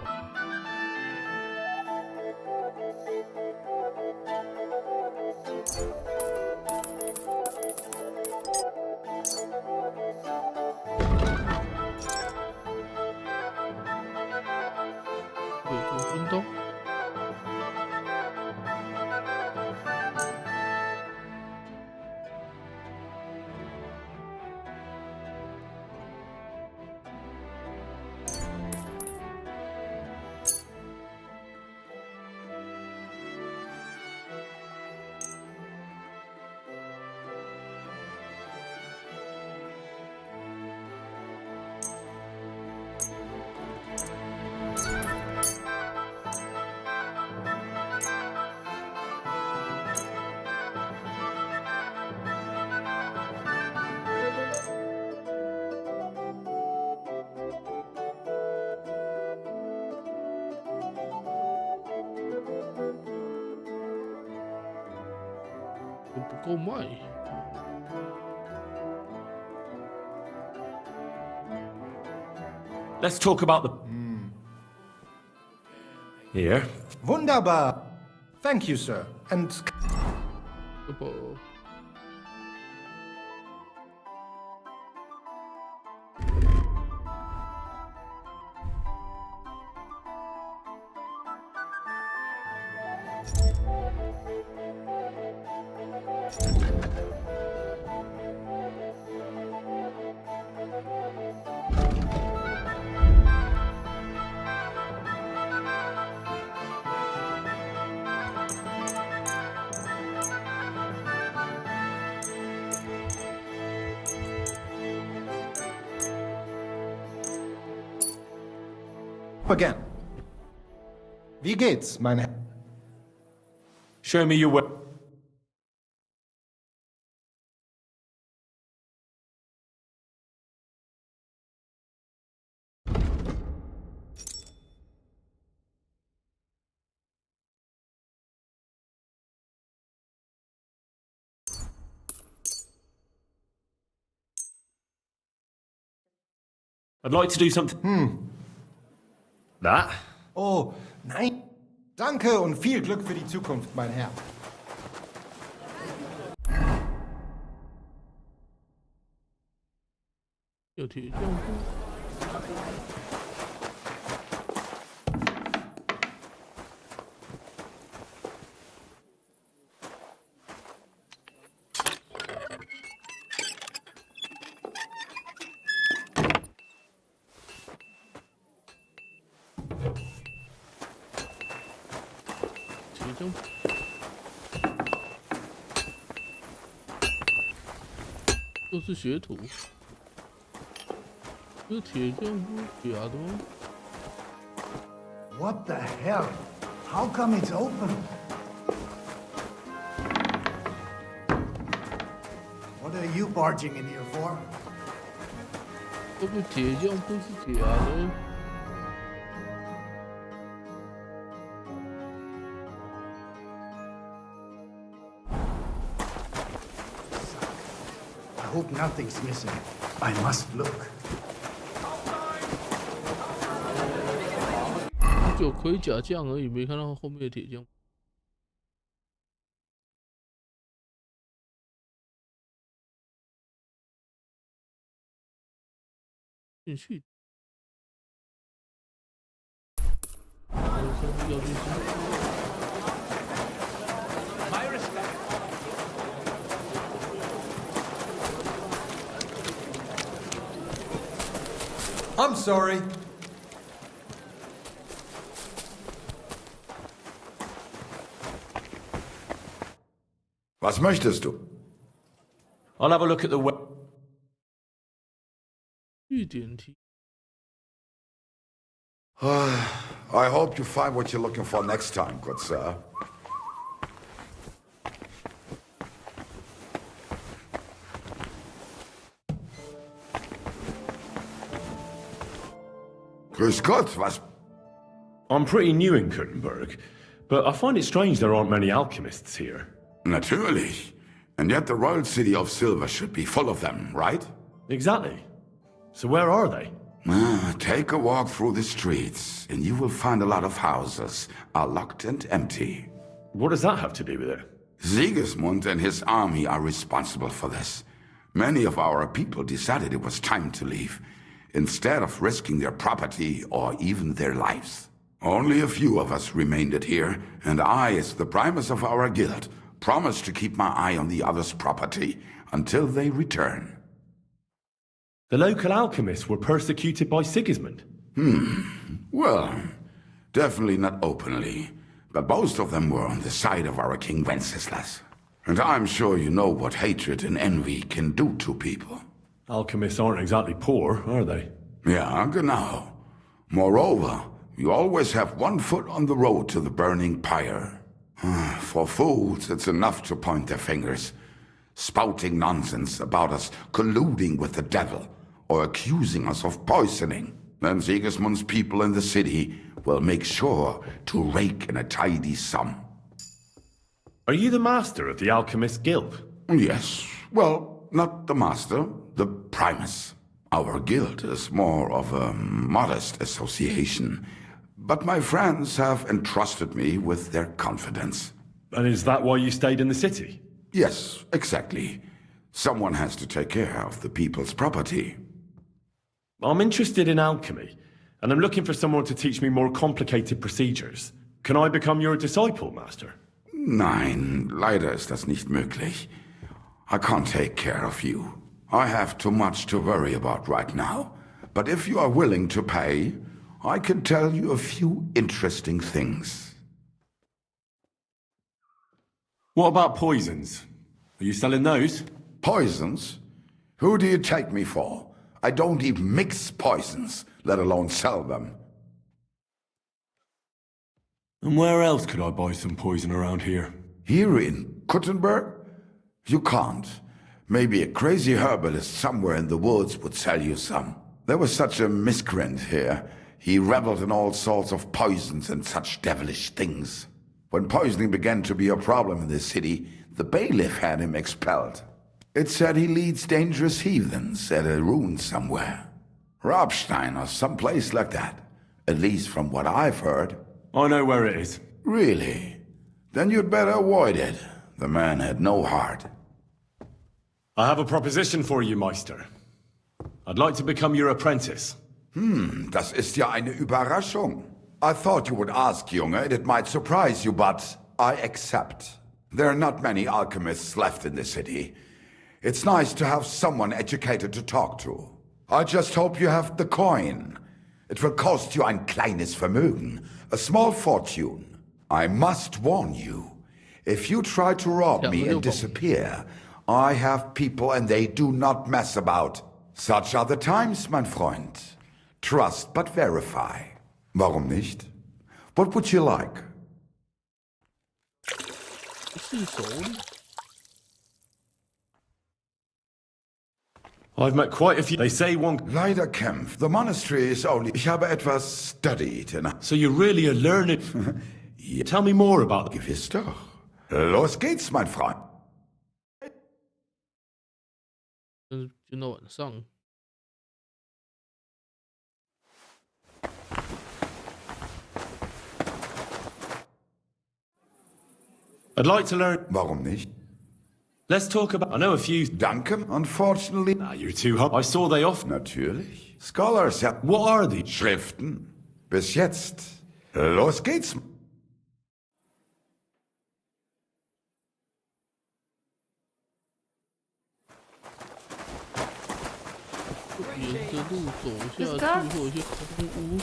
不够卖。Let's talk about the... Here. Wunderbar. Thank you, sir. And... Again. Wie geht's, mein Herr? Show me your way. I'd like to do something... That? Oh, nein. Danke und viel Glück für die Zukunft, mein Herr.都是学徒，这铁匠不是假的吗 What the hell? How come it's open? What are you barging in here for? 这个铁匠不是假的。 I hope nothing's missing. I must look. 就盔甲匠而已，没看到后面的铁匠。进去。要进去。 I'm sorry. Was möchtest du? I'll have a look at the web. 预点题。 I hope you find what you're looking for next time, good sir. Grüß Gott, was? I'm pretty new in Kuttenberg, but I find it strange there aren't many alchemists here. Natürlich. And yet the royal city of Silver should be full of them, right? Exactly. So where are they? Take a walk through the streets, and you will find a lot of houses are locked and empty. What does that have to do with it? Sigismund and his army are responsible for this. Many of our people decided it was time to leave, instead of risking their property or even their lives. Only a few of us remained here, and I, as the primus of our guild, promised to keep my eye on the others' property until they return. The local alchemists were persecuted by Sigismund? Well, definitely not openly, but most of them were on the side of our King Wenceslas. And I'm sure you know what hatred and envy can do to people. Alchemists aren't exactly poor, are they? Ja, genau. Moreover, you always have one foot on the road to the burning pyre. For fools, it's enough to point their fingers, spouting nonsense about us colluding with the devil or accusing us of poisoning. Then Sigismund's people in the city will make sure to rake in a tidy sum. Are you the master of the Alchemist Guild? Yes. Well, not the master, the primus. Our guild is more of a modest association, but my friends have entrusted me with their confidence. And is that why you stayed in the city? Yes, exactly. Someone has to take care of the people's property. I'm interested in alchemy, and I'm looking for someone to teach me more complicated procedures. Can I become your disciple, Master? Nein, leider ist das nicht möglich. I can't take care of you. I have too much to worry about right now. But if you are willing to pay, I can tell you a few interesting things. What about poisons? Are you selling those? Poisons? Who do you take me for? I don't even mix poisons, let alone sell them. And where else could I buy some poison around here? Here in Kuttenberg? You can't. Maybe a crazy herbalist somewhere in the woods would sell you some. There was such a miscreant here. He reveled in all sorts of poisons and such devilish things. When poisoning began to be a problem in the city, the bailiff had him expelled. It said he leads dangerous heathens at a ruin somewhere. Robstein or someplace like that. At least from what I've heard. I know where it is. Really? Then you'd better avoid it. The man had no heart. I have a proposition for you, Meister. I'd like to become your apprentice. Das ist ja eine Überraschung. I thought you would ask, Junge, and it might surprise you, but I accept. There are not many alchemists left in the city. It's nice to have someone educated to talk to. I just hope you have the coin. It will cost you ein kleines Vermögen, a small fortune. I must warn you, if you try to rob me and disappear, I have people and they do not mess about. Such are the times, mein Freund. Trust but verify. Warum nicht? What would you like? I've met quite a few. They say one... Leider, Kempf. The monastery is only... Ich habe etwas studied. So you're really a learned... Yeah. Tell me more about... Gewiss doch. Los geht's, mein Freund. 就那晚上。I'd like to learn... Warum nicht? Let's talk about... I know a few... Danke, unfortunately... Nah, you're too hot. I saw they often... Natürlich. Scholars have... What are they? Schriften. Bis jetzt. Los geht's.沿着路走下去，会有一些空屋。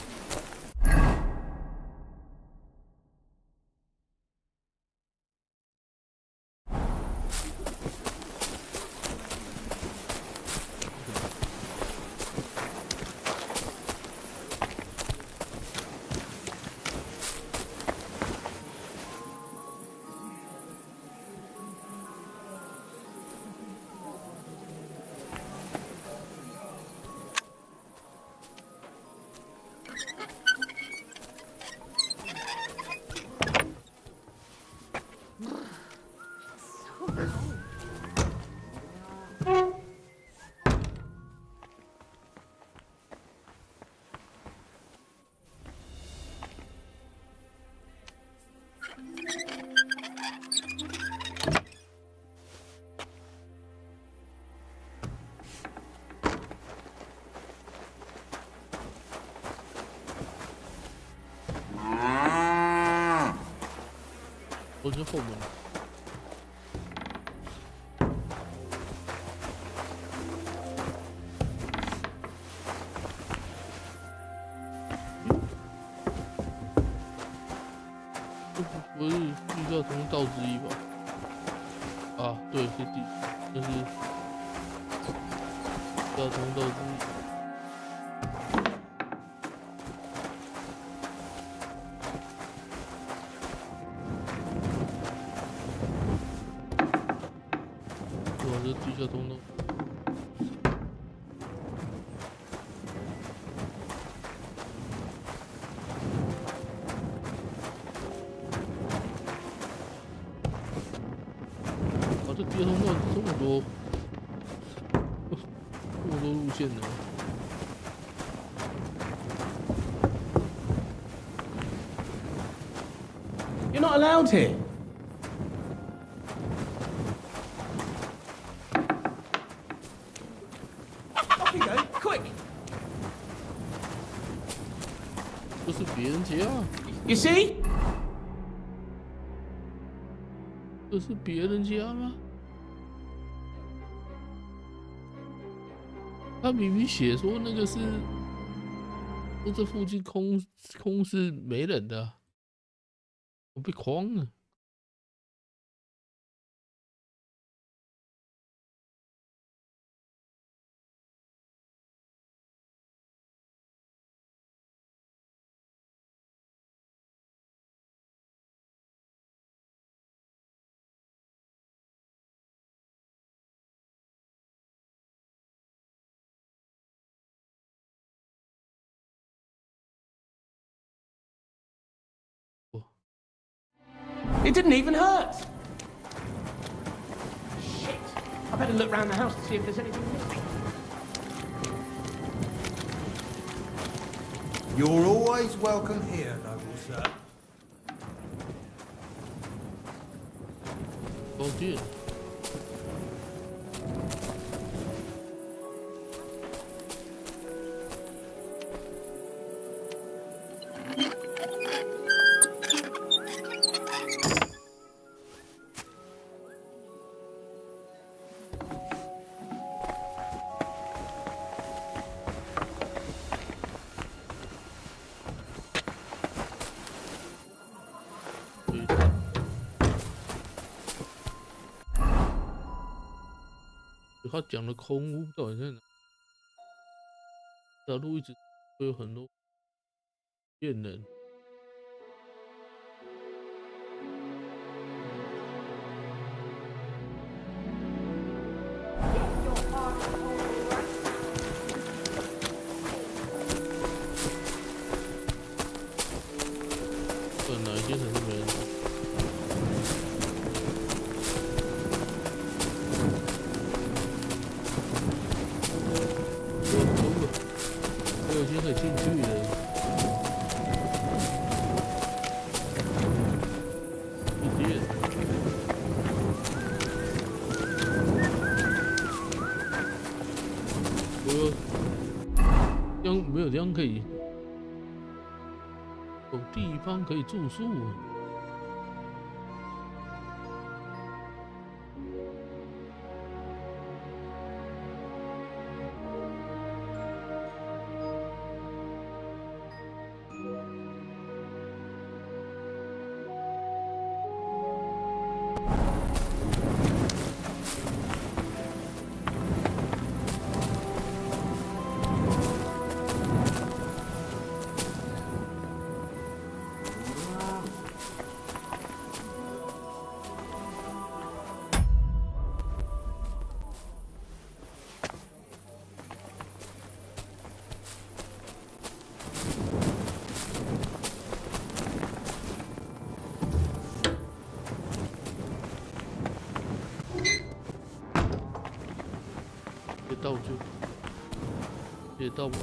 我是后门。不是地下通道之一吧？啊，对，是这是地下通道之一。 地下通道。啊，这地下通道这么多路线呢？ You're not allowed here. Off you go, quick. 这是别人家。You see? 这是别人家吗？他明明写说那个是，说这附近空是没人的，我被诓了。It didn't even hurt. Shit. I better look round the house to see if there's anything missing. You're always welcome here, noble sir. Oh dear.他讲的空屋到底在哪？这条路一直会有很多骗人。哪一间城市没人？我有些可以进去的。一点。这样没有地方可以，有地方可以住宿。道具，也到不。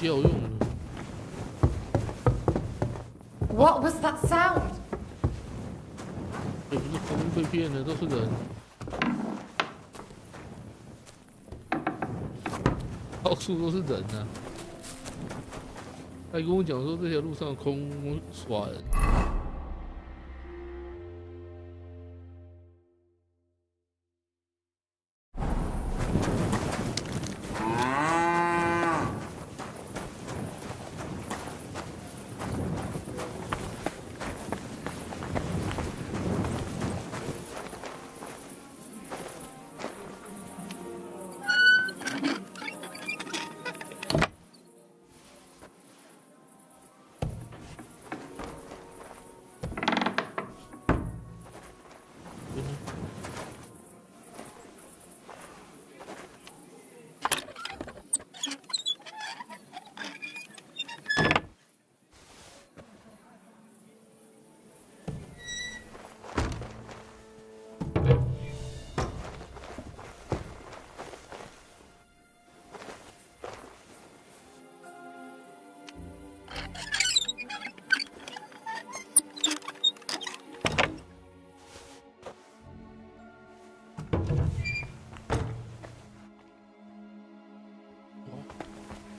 教用的。What was that sound? 也不是风被骗的，都是人。到处都是人啊！他跟我讲说这条路上空耍人。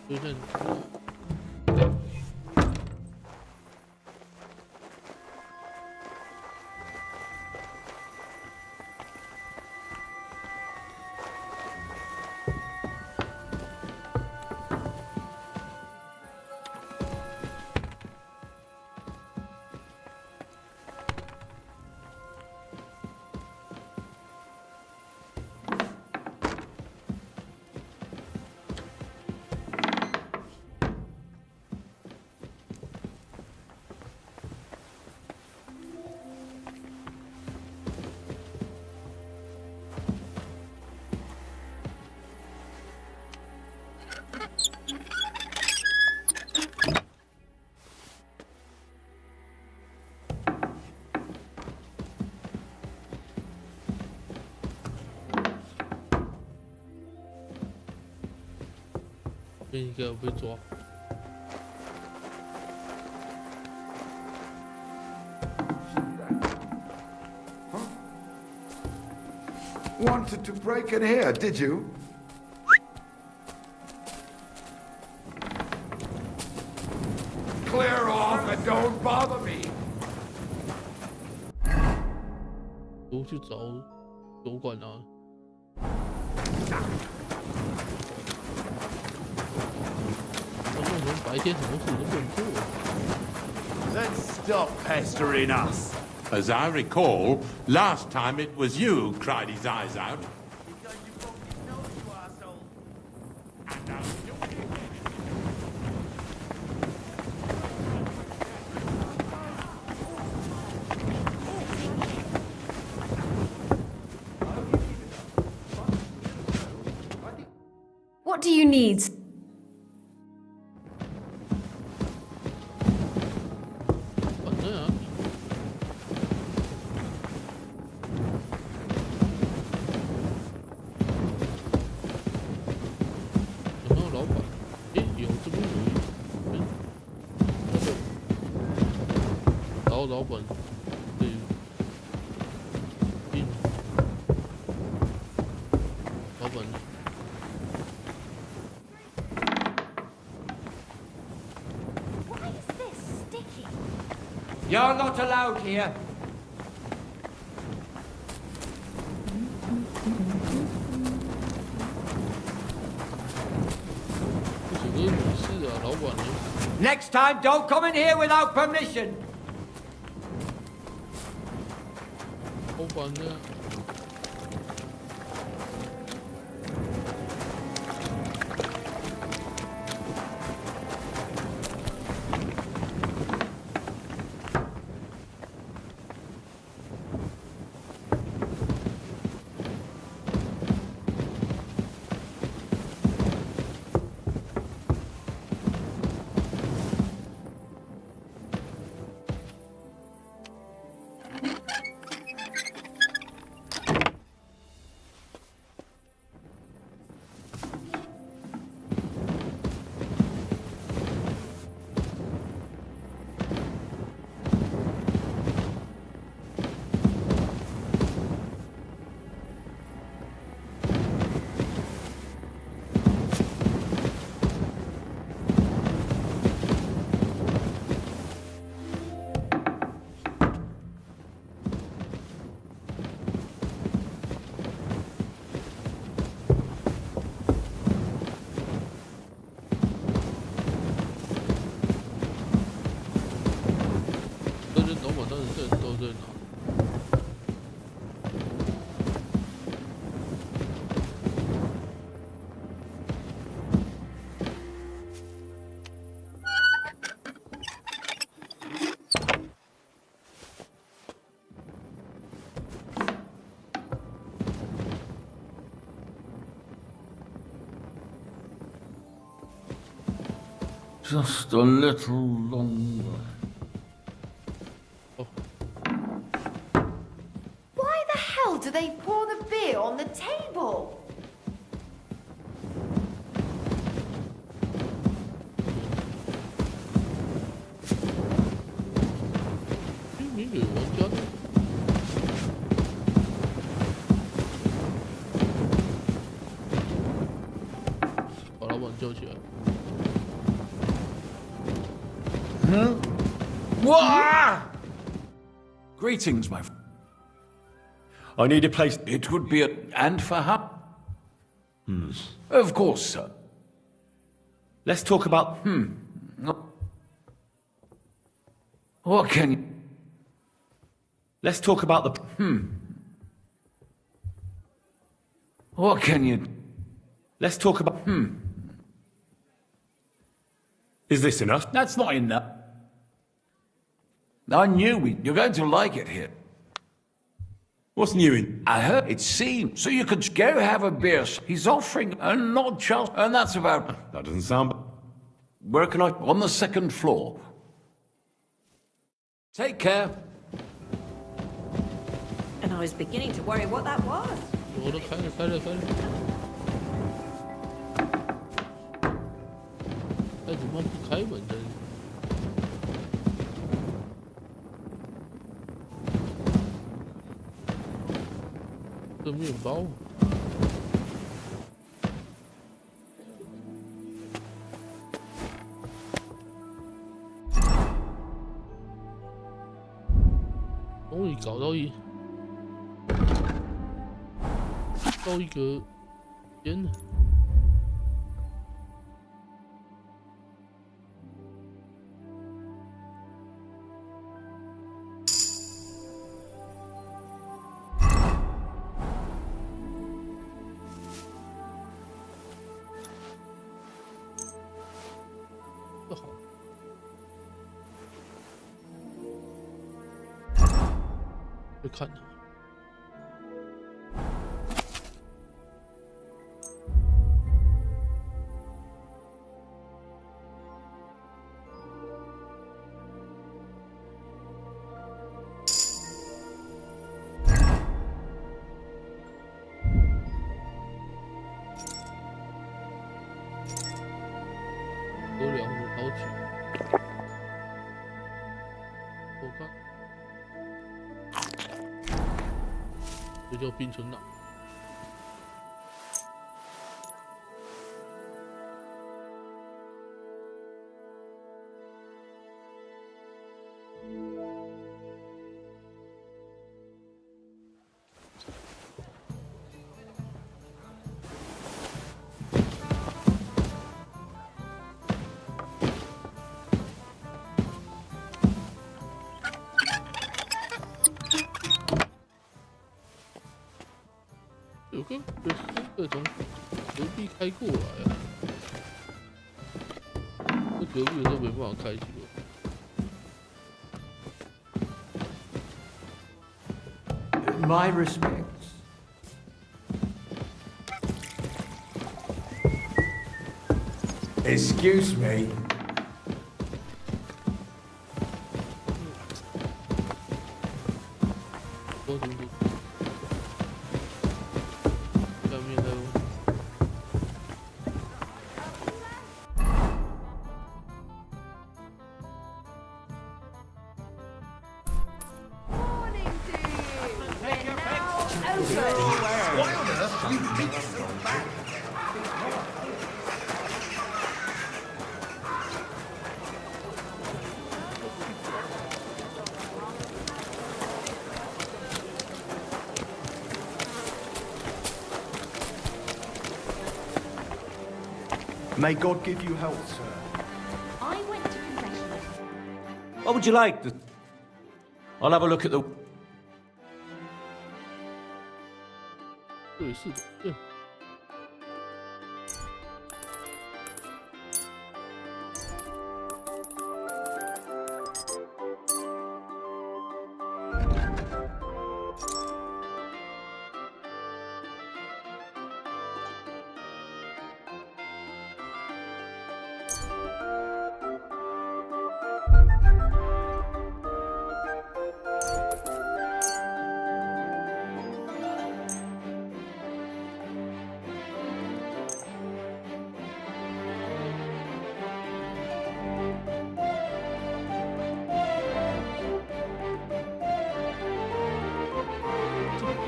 就像。应该被抓。Wanted to break in here, did you? Clear off and don't bother me. 我去找酒馆啊。白天什么事都不能做。Let's stop pestering us. As I recall, last time it was you who cried his eyes out. What do you need? You're not allowed here. Next time, don't come in here without permission. 老板呢？Just a little longer. Why the hell do they pour the beer on the table? What 把老板叫起来。What? Greetings, my friend. I need a place. It would be and for how? Of course, sir. Let's talk about. What can you? Let's talk about the. What can you? Let's talk about. Is this enough? That's not enough. I knew you're going to like it here. What's new in? I heard it seemed so you could go have a beer. He's offering a not just, and that's about. That doesn't sound. Where can I? On the second floor. Take care. And I was beginning to worry what that was. 我都开了，开了，开了。哎，怎么不开门的？这面包。终于搞到一个烟了。不好。别看他。有两五好几，我看，这叫冰存档。有个从隔壁开过来啊，这隔壁的都没办法开起来。 My respects. Excuse me. 下面还有。 May God give you health, sir. I went to confession. What would you like? I'll have a look at the. 对，是的，对。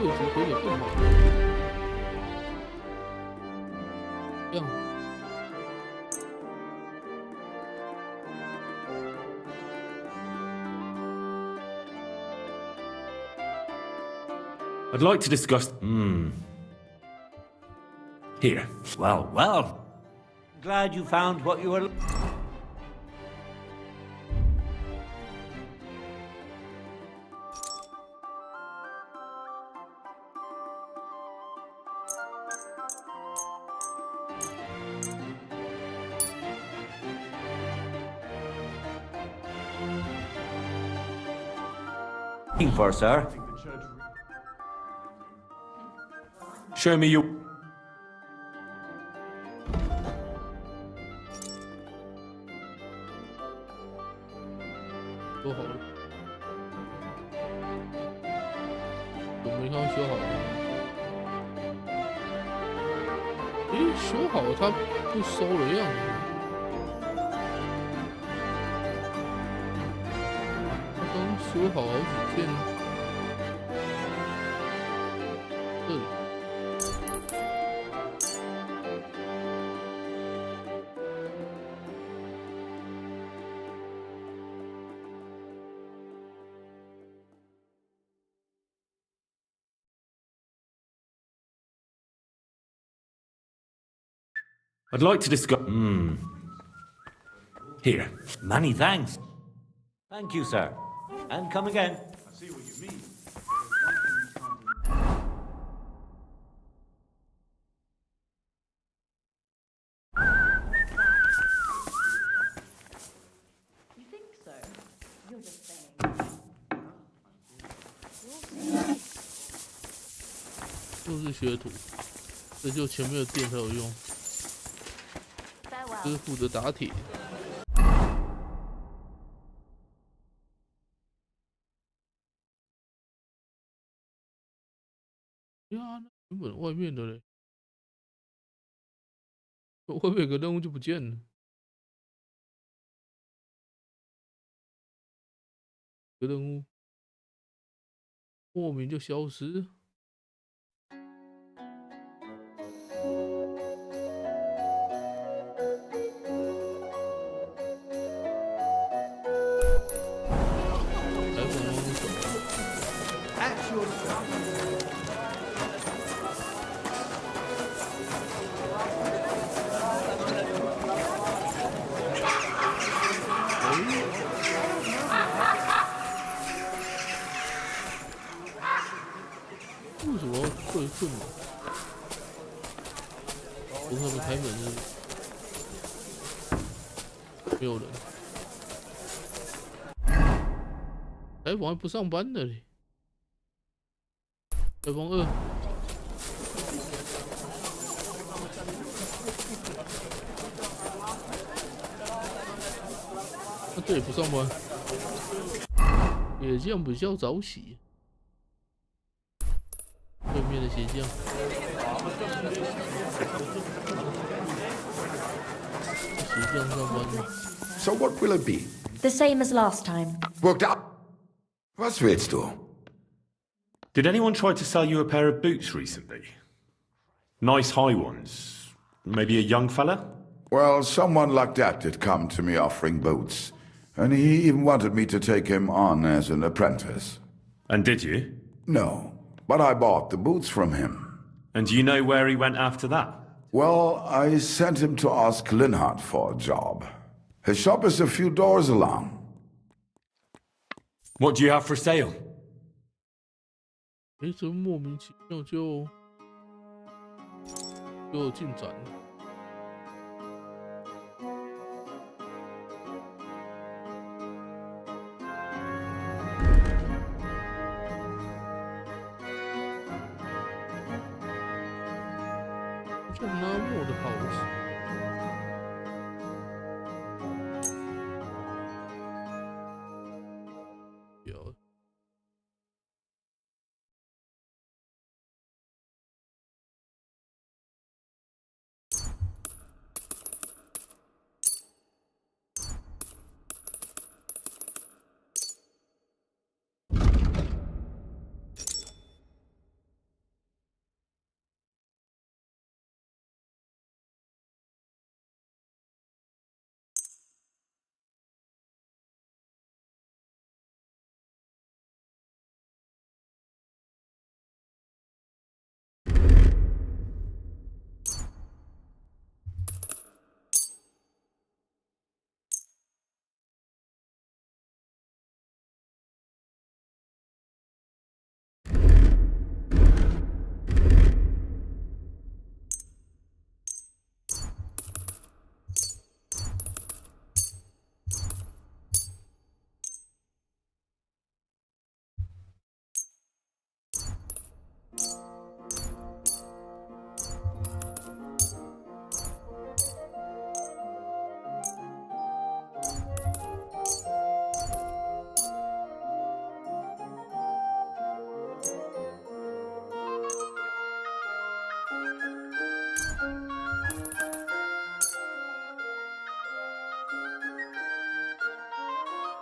位置可以更好，这样。I'd like to discuss. Here. Well, well. Glad you found what you were. looking for, sir? Show me your. 修好了，我没看到修好了。诶，修好了，他不收了样子。他刚修好好几件。这里。 I'd like to discuss. Here. Many thanks. Thank you, sir. And come again. I see what you mean. You think so? You're just saying. 又是学徒，这就前面的店才有用。 这是负责打铁。呀，那原本外面的嘞，外面有个任务就不见了，这个任务莫名就消失。 为什么会困难？我他们开门是没有人，台房还不上班的嘞。台房2，那这也不上班，也这样比较早起。 对面的鞋匠，鞋匠上班了。 So what will it be? The same as last time. Worked out. Was willst du? Did anyone try to sell you a pair of boots recently? Nice high ones. Maybe a young fella? Well, someone like that did come to me offering boots. And he even wanted me to take him on as an apprentice. And did you? No, but I bought the boots from him. And do you know where he went after that? Well, I sent him to ask Linhardt for a job. His shop is a few doors along. What do you have for sale? 哎，怎么莫名其妙就有进展了？就那么的好奇。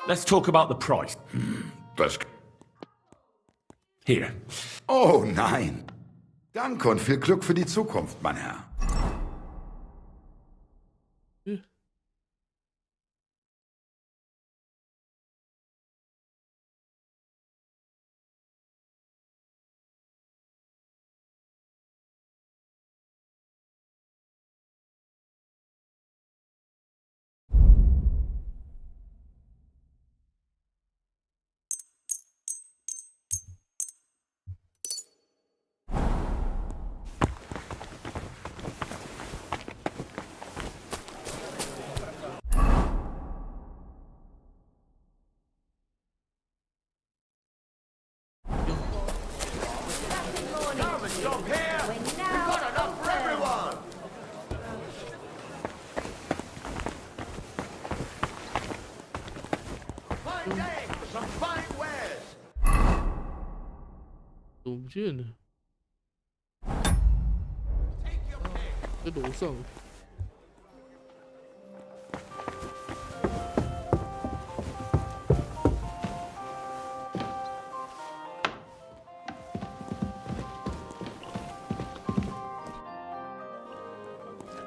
Let's talk about the price. Das... Here. Oh nein. Danke und viel Glück für die Zukunft, mein Herr.怎么不见了？在楼上。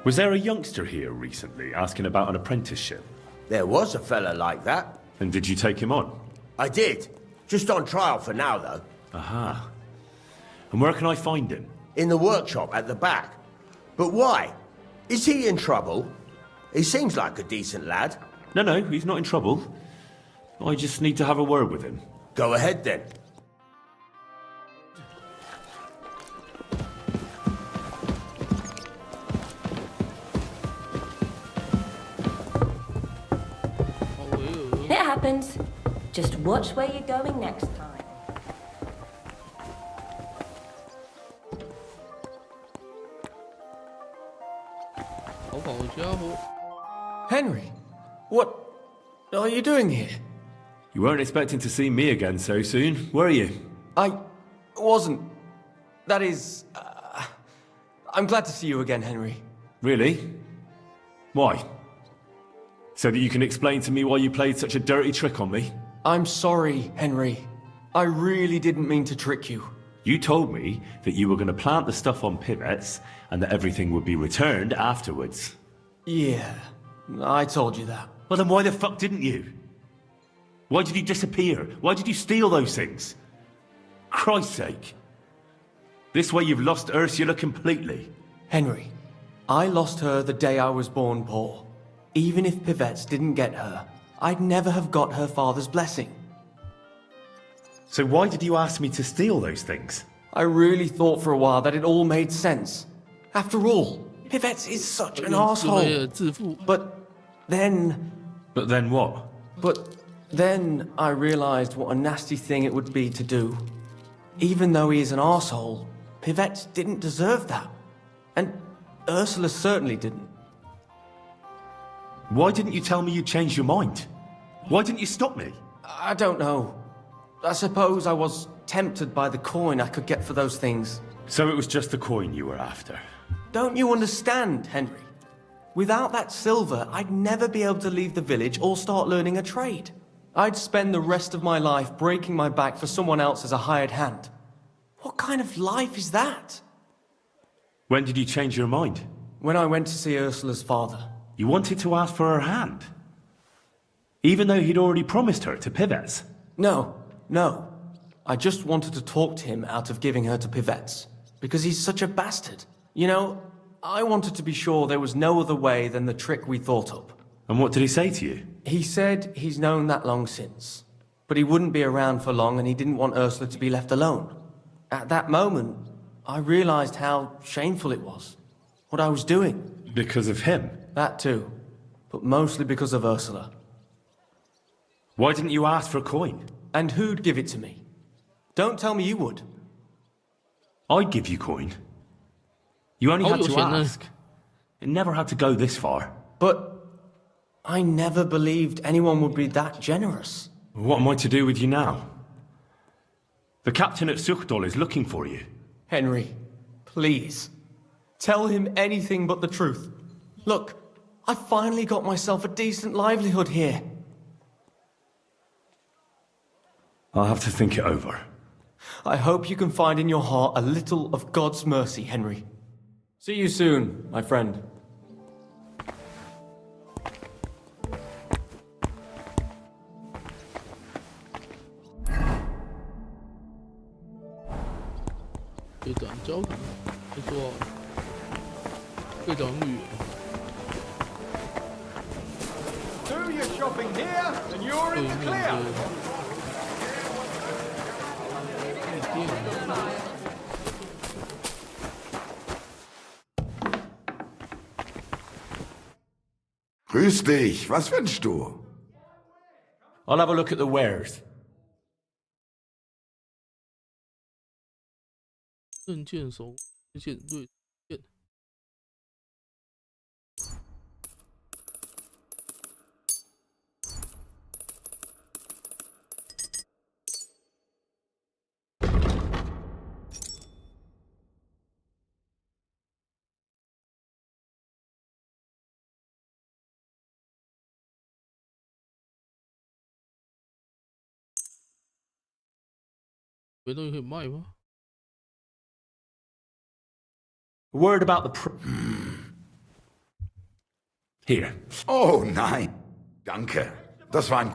Was there a youngster here recently asking about an apprenticeship? There was a fella like that. And did you take him on? I did. Just on trial for now, though. Aha. And where can I find him? In the workshop at the back. But why? Is he in trouble? He seems like a decent lad. No, he's not in trouble. I just need to have a word with him. Go ahead, then. It happens. Just watch where you're going next time. Henry, what are you doing here? You weren't expecting to see me again so soon, were you? I wasn't. That is... I'm glad to see you again, Henry. Really? Why? So that you can explain to me why you played such a dirty trick on me? I'm sorry, Henry. I really didn't mean to trick you. You told me that you were going to plant the stuff on pivots and that everything would be returned afterwards. Yeah, I told you that. Well, then why the fuck didn't you? Why did you disappear? Why did you steal those things? Christ's sake. This way you've lost Ursula completely. Henry, I lost her the day I was born poor. Even if Pivettes didn't get her, I'd never have got her father's blessing. So why did you ask me to steal those things? I really thought for a while that it all made sense. After all, Pivettes is such an asshole. But then... But then what? But then I realized what a nasty thing it would be to do. Even though he is an asshole, Pivettes didn't deserve that. And Ursula certainly didn't. Why didn't you tell me you changed your mind? Why didn't you stop me? I don't know. I suppose I was tempted by the coin I could get for those things. So it was just the coin you were after? Don't you understand, Henry? Without that silver, I'd never be able to leave the village or start learning a trade. I'd spend the rest of my life breaking my back for someone else as a hired hand. What kind of life is that? When did you change your mind? When I went to see Ursula's father. You wanted to ask for her hand? Even though he'd already promised her to Pivettes? No. I just wanted to talk to him out of giving her to Pivettes. Because he's such a bastard. You know, I wanted to be sure there was no other way than the trick we thought up. And what did he say to you? He said he's known that long since. But he wouldn't be around for long and he didn't want Ursula to be left alone. At that moment, I realized how shameful it was. What I was doing. Because of him? That too. But mostly because of Ursula. Why didn't you ask for a coin? And who'd give it to me? Don't tell me you would. I'd give you coin. You only had to ask. It never had to go this far. But I never believed anyone would be that generous. What am I to do with you now? The captain at Suchdol is looking for you. Henry, please. Tell him anything but the truth. Look, I finally got myself a decent livelihood here. I'll have to think it over. I hope you can find in your heart a little of God's mercy, Henry. See you soon, my friend. 队长交给叫做队长绿。Do your shopping here, and you're in the clear. Grüß dich, was wünschst du? I'll have a look at the wares. 证件手线对线。别的东西可以卖吗？ Word about the Here. Oh nein, danke. Das war ein...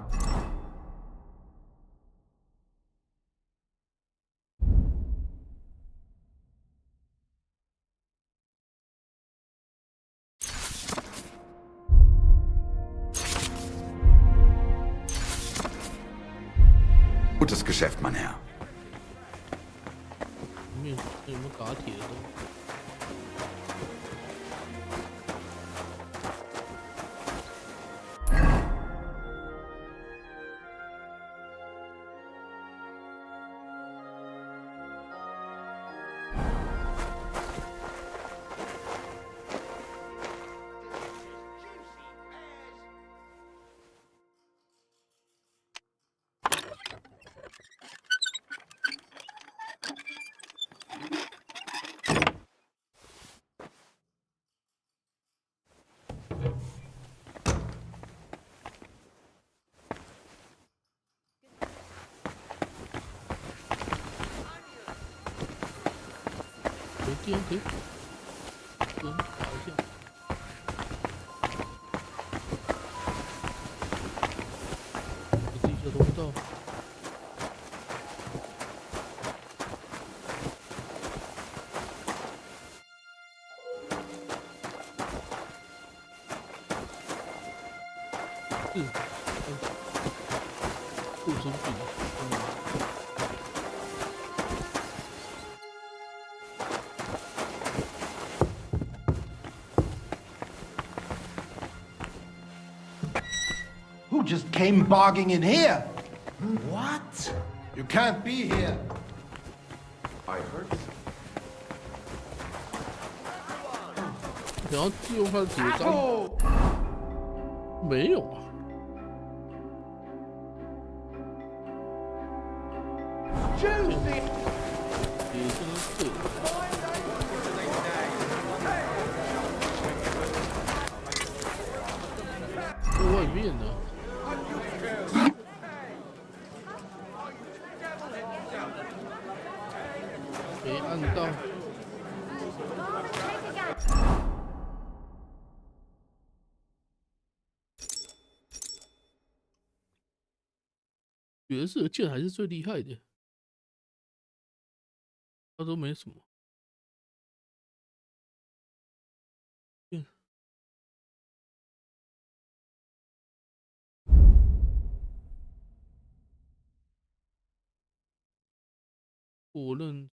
Gutes Geschäft, mein Herr. 有没有打铁的东西？ 这样可以，打一下。这一下都不到。护身品。 Who just came bogging in here? What? You can't be here. I heard. 然后利用他的铁章，没有啊。也真是对。在外面呢。 没按到。爵士的剑还是最厉害的，他都没什么。火刃。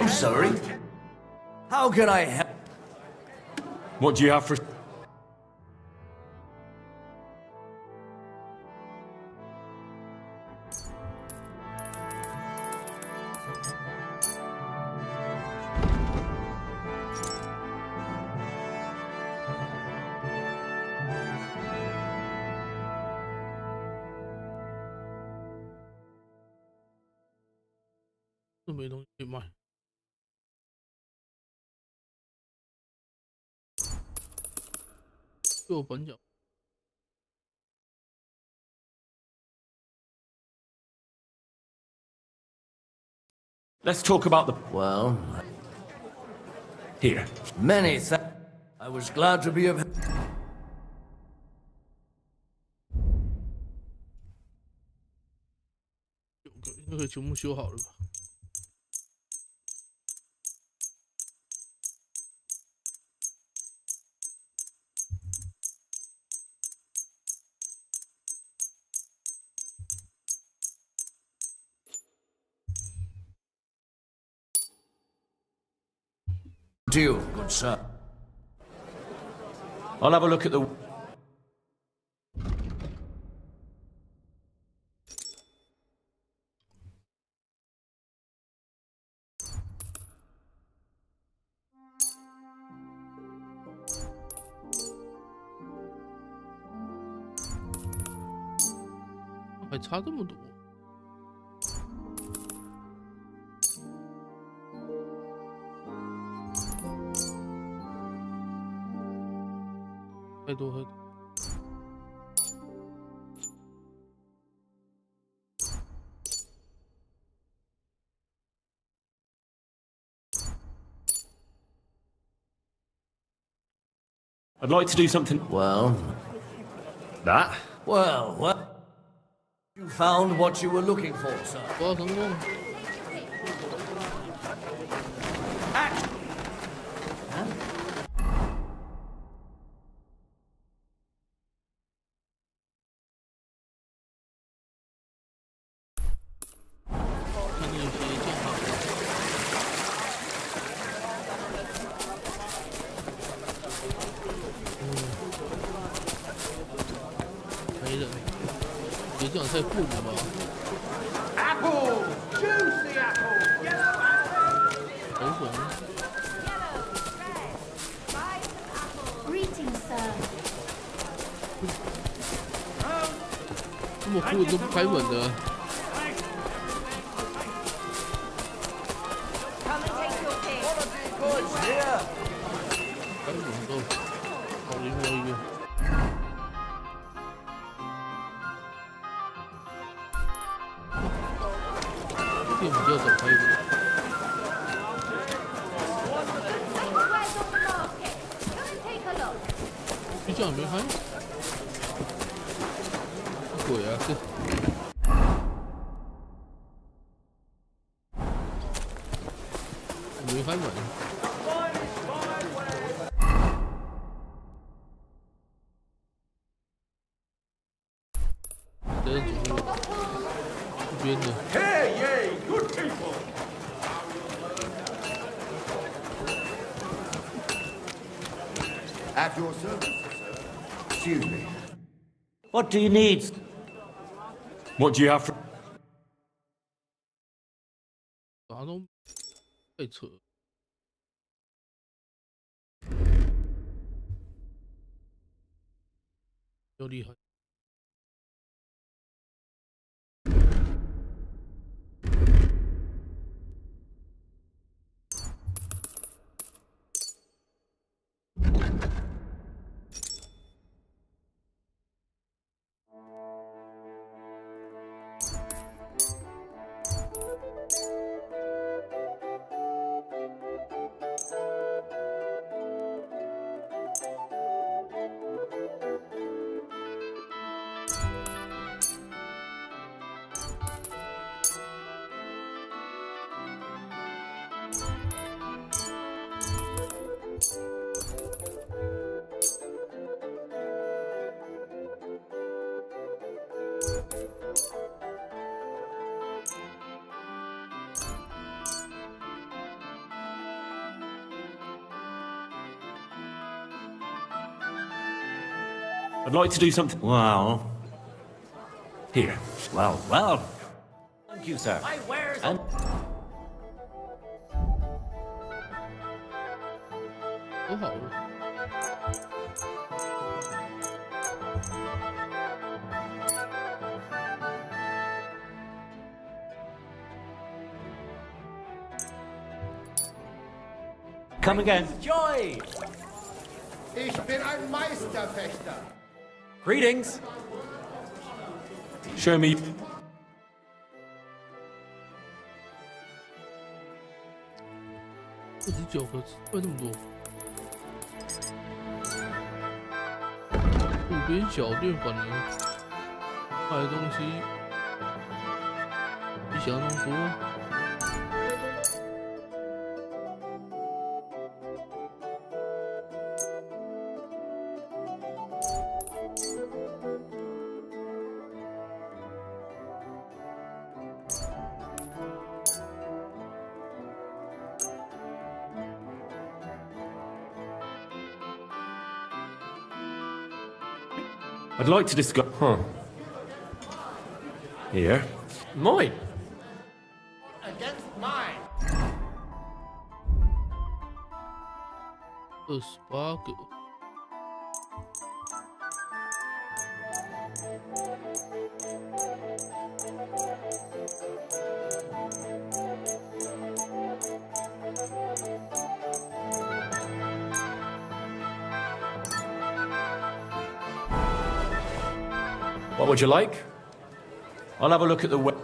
I'm sorry. How can I help? What do you have for... 这没东西可以卖。右本角。 Let's talk about the... Well... Here. Many thanks. I was glad to be of... 应该可以全部修好了吧？Deal, good sir. I'll have a look at the...还差这么多。太多太多。I'd like to do something... Well... That? Well, what... You found what you were looking for, sir. 我要成功。 这样太复杂了。Apple, juicy apple, yellow apple. 红红。 Greetings, sir. 这么酷都不开门的。 Come and take your pick. Goods here. 开门都好另外一个。 店比较早开的。就这样没开？鬼啊！这没开门。这是左边这边的。 Hey, yay, good people. At your service, sir. Excuse me. What do you need? What do you have for... 啥都太扯。又厉害。 I'd like to do something... Well... Here. Well, well. Thank you, sir. My wares And...都好了。Come again. Joy! Ich bin ein Meisterfechter. Greetings. Show me. 29个，会那么多？路边小店反而卖的东西比想象中多。 I'd like to discuss. Huh. Here. Mine. Against mine. 28个。What would you like? I'll have a look at the web.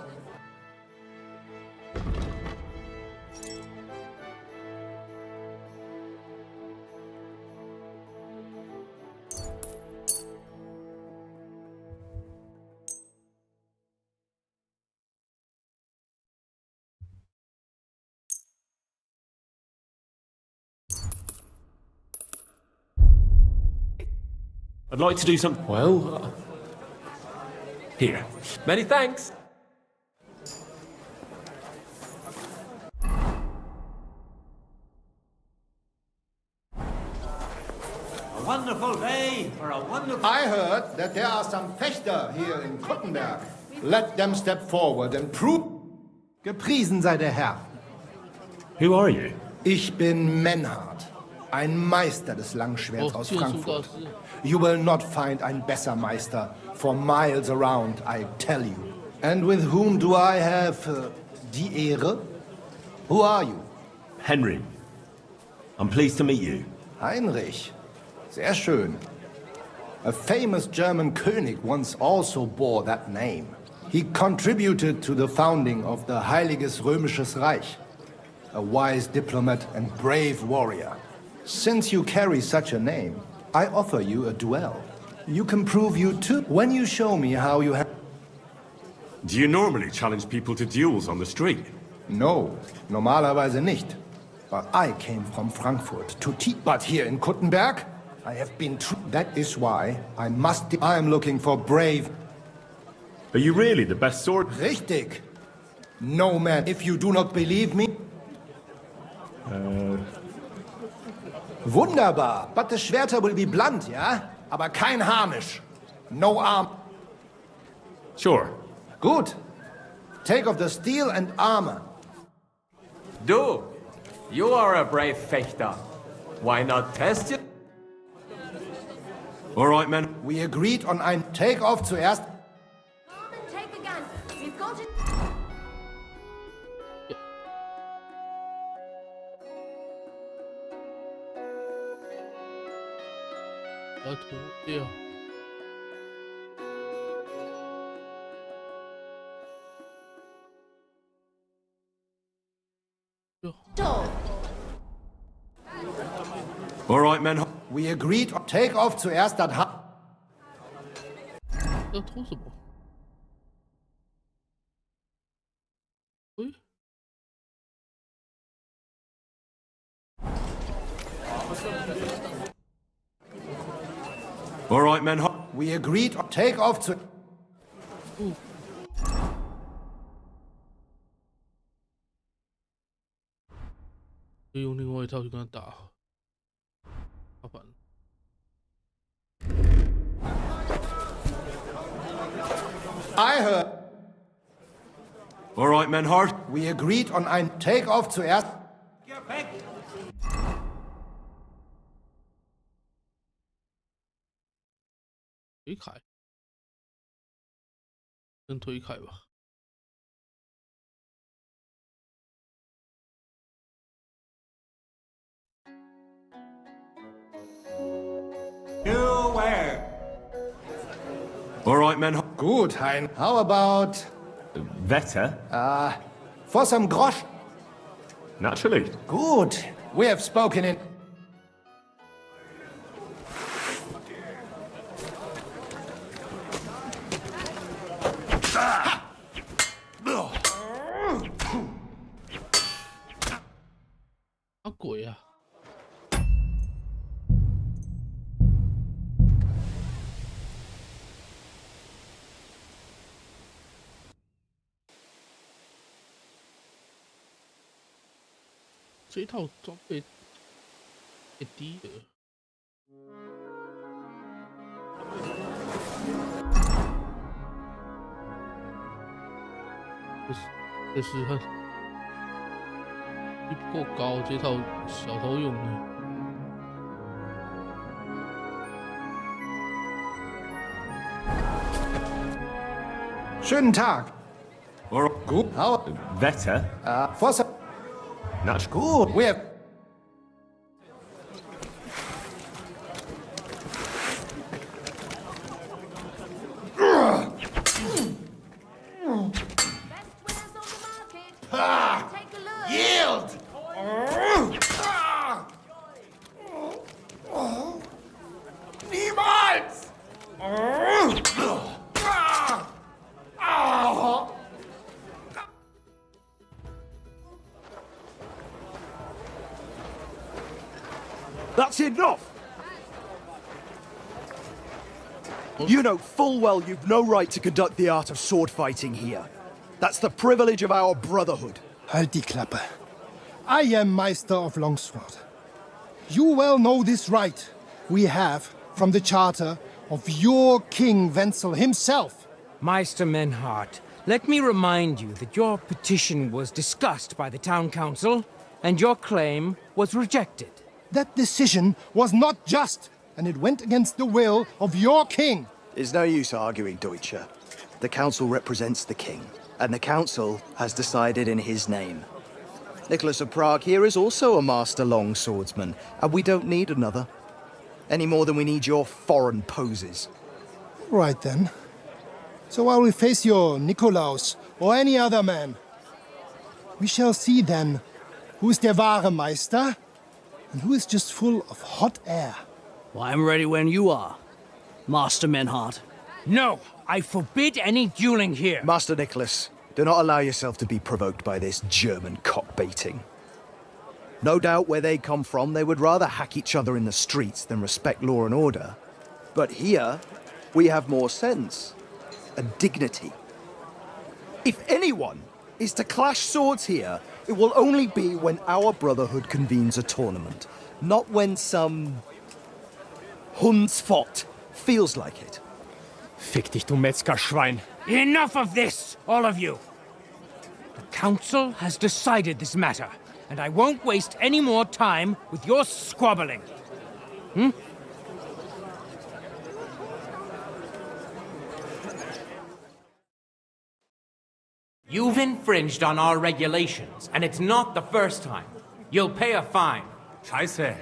I'd like to do something. Well, here. Many thanks. A wonderful day for a wonderful... I heard that there are some Fechter here in Kuttenberg. Let them step forward and prove... Gepriesen sei der Herr. Who are you? Ich bin Menhard, ein Meister des Langschwerts aus Frankfurt. You will not find ein besser Meister for miles around, I tell you. And with whom do I have die Ehre? Who are you? Henry. I'm pleased to meet you. Heinrich. Sehr schön. A famous German König once also bore that name. He contributed to the founding of the Heiliges Römisches Reich. A wise diplomat and brave warrior. Since you carry such a name, I offer you a duel. You can prove you too when you show me how you have... Do you normally challenge people to duels on the street? No, normalerweise nicht. But I came from Frankfurt to teach. But here in Kuttenberg, I have been That is why I must... I am looking for brave... Are you really the best sword? Richtig. No man, if you do not believe me... Wunderbar. But the Schwerter will be blunt, ja? Aber kein Harnisch. No arm. Sure. Gut. Take off the steel and armor. Du, you are a brave Fechter. Why not test it? All right, men. We agreed on ein Take-off zuerst. Take a gun. We've got it. Yeah. All right, men. We agreed on Take-off zuerst, dann要偷什么？喂？ All right, men. We agreed on Take-off zu... 可以用另外一套去跟他打，麻烦了。 I heard. All right, men. Hard. We agreed on ein Take-off zuerst. 推凯，跟推凯吧。Nowhere. All right, men. Gut, Hein. How about... Vetter? For some grosch? Naturally. Good. We have spoken in...啊鬼啊！这一套装备也低了。这是很不够高，这套小偷用的。Schönen Tag. Gut. How... Vetter? For some... Naturally. Good. We have... Yield! Niemals! That's enough! You know full well you've no right to conduct the art of sword fighting here. That's the privilege of our brotherhood. Halt die Klappe. I am Meister of Longsword. You well know this right we have from the charter of your King Wenzel himself. Meister Menhart, let me remind you that your petition was discussed by the town council, and your claim was rejected. That decision was not just, and it went against the will of your king. There's no use arguing, Deutscher. The council represents the king, and the council has decided in his name. Nicholas of Prague here is also a master longswordsman, and we don't need another. Any more than we need your foreign poses. Right then. So while we face your Nikolaus or any other man, we shall see then who is der wahre Meister and who is just full of hot air. Well, I'm ready when you are, Master Menhart. No, I forbid any dueling here. Master Nicholas, do not allow yourself to be provoked by this German cock-baiting. No doubt where they come from, they would rather hack each other in the streets than respect law and order. But here, we have more sense and dignity. If anyone is to clash swords here, it will only be when our brotherhood convenes a tournament, not when some Hundsfott feels like it. Fick dich, du Metzgerschwein. Enough of this, all of you. The council has decided this matter, and I won't waste any more time with your squabbling. You've infringed on our regulations, and it's not the first time. You'll pay a fine. Scheiße.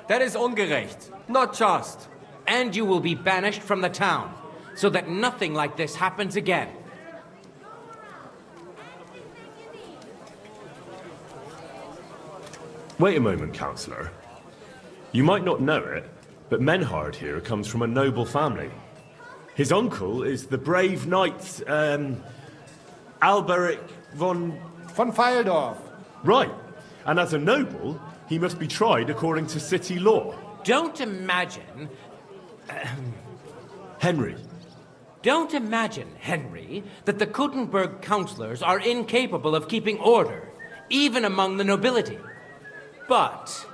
That is ungerecht. Not just. And you will be banished from the town, so that nothing like this happens again. Wait a moment, Counselor. You might not know it, but Menhard here comes from a noble family. His uncle is the brave knight, Alberic von Feildorf. Right. And as a noble, he must be tried according to city law. Don't imagine... Henry. Don't imagine, Henry, that the Kuttenberg councillors are incapable of keeping order, even among the nobility. But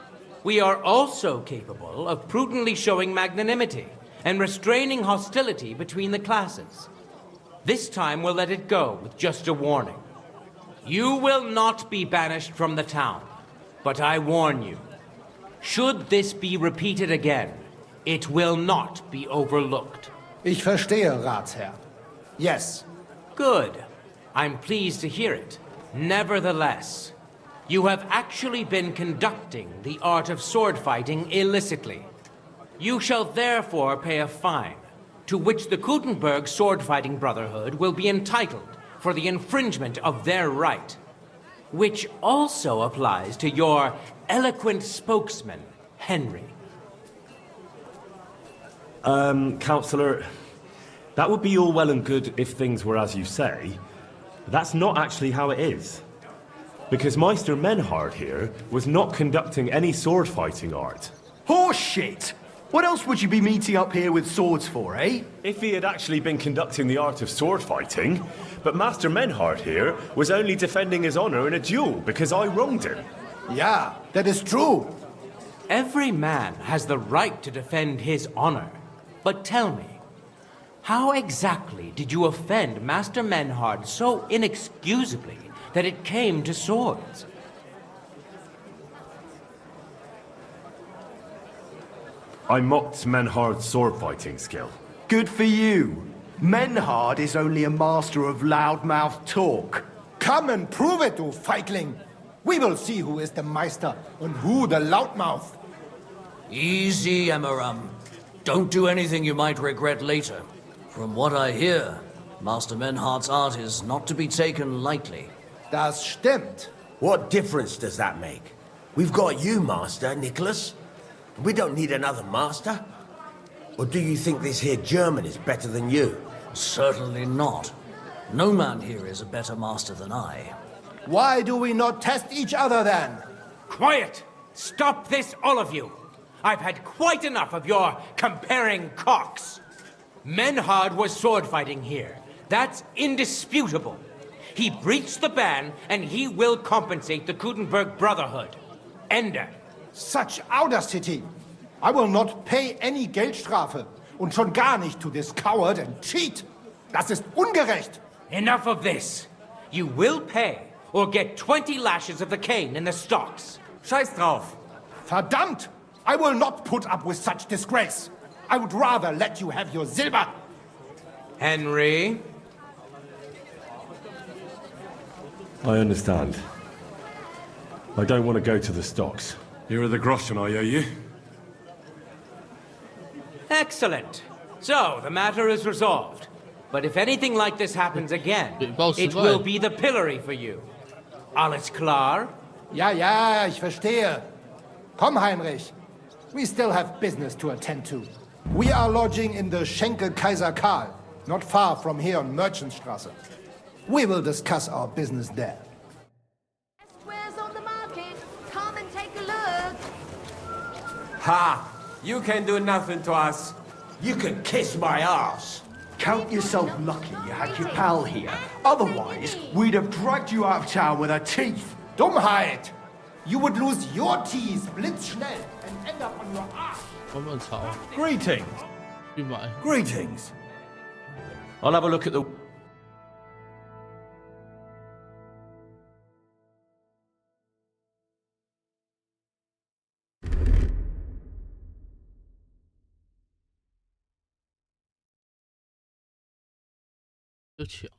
we are also capable of prudently showing magnanimity and restraining hostility between the classes. This time we'll let it go with just a warning. You will not be banished from the town, but I warn you, should this be repeated again, it will not be overlooked. Ich verstehe, Ratsherr. Yes. Good. I'm pleased to hear it. Nevertheless, you have actually been conducting the art of sword fighting illicitly. You shall therefore pay a fine, to which the Gutenberg Sword-Fighting Brotherhood will be entitled for the infringement of their right, which also applies to your eloquent spokesman, Henry. Counselor, that would be all well and good if things were as you say. But that's not actually how it is. Because Meister Menhard here was not conducting any sword-fighting art. Horseshit! What else would you be meeting up here with swords for, eh? If he had actually been conducting the art of sword fighting, but Master Menhard here was only defending his honor in a duel because I wronged him. Yeah, that is true. Every man has the right to defend his honor. But tell me, how exactly did you offend Master Menhard so inexcusably that it came to swords? I mocked Menhard's sword-fighting skill. Good for you. Menhard is only a master of loudmouth talk. Come and prove it, you feigling. We will see who is the Meister and who the loudmouth. Easy, Emmeram. Don't do anything you might regret later. From what I hear, Master Menhard's art is not to be taken lightly. Das stimmt. What difference does that make? We've got you, Master, Nicholas. We don't need another master. Or do you think this here German is better than you? Certainly not. No man here is a better master than I. Why do we not test each other then? Quiet! Stop this, all of you! I've had quite enough of your comparing cocks. Menhard was sword fighting here. That's indisputable. He breached the ban, and he will compensate the Gutenberg Brotherhood. Ende. Such audacity! I will not pay any Geldstrafe. Und schon gar nicht to this coward and cheat. Das ist ungerecht. Enough of this. You will pay, or get 20 lashes of the cane in the stocks. Scheiß drauf. Verdammt! I will not put up with such disgrace. I would rather let you have your silver. Henry? I understand. I don't want to go to the stocks. Here are the groschen I owe you. Excellent. So, the matter is resolved. But if anything like this happens again, it will be the pillory for you. Alles klar? Ja, ich verstehe. Komm, Heinrich. We still have business to attend to. We are lodging in the Schenke Kaiser Karl, not far from here on Merchantstraße. We will discuss our business there. Wares on the market. Come and take a look. Ha! You can do nothing to us. You can kiss my ass. Count yourself lucky you had your pal here. Otherwise, we'd have dragged you out of town with our teeth. Dummheit! You would lose your teeth blitzschnell and end up on your ass. Greetings. Greetings. I'll have a look at the.抢。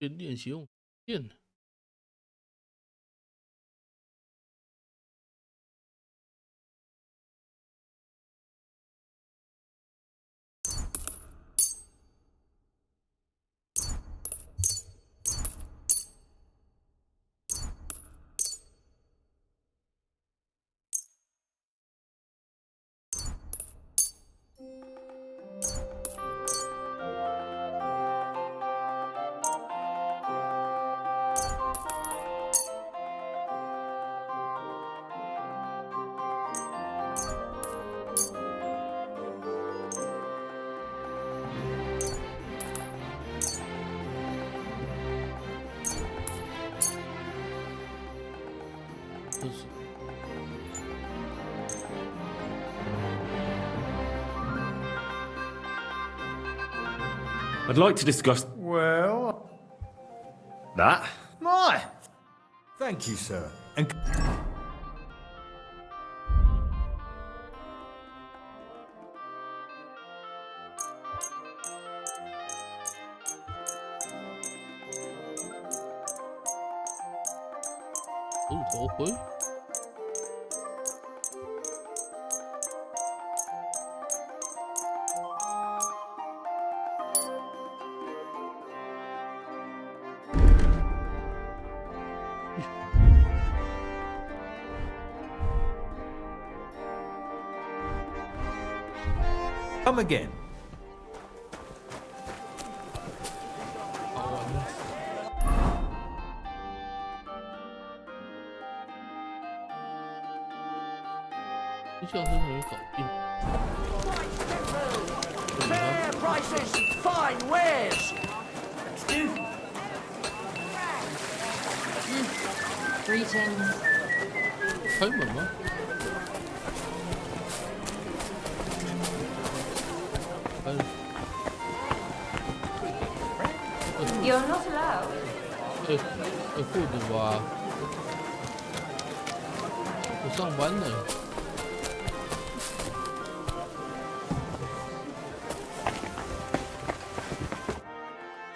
练习用电。I'd like to discuss Well, that. my. Thank you, sir. And 头盔。Come again. 一下真没搞定。Fair prices, fine wares. Greetings. 开门吗？ You're not allowed. 护主啊！我上班呢。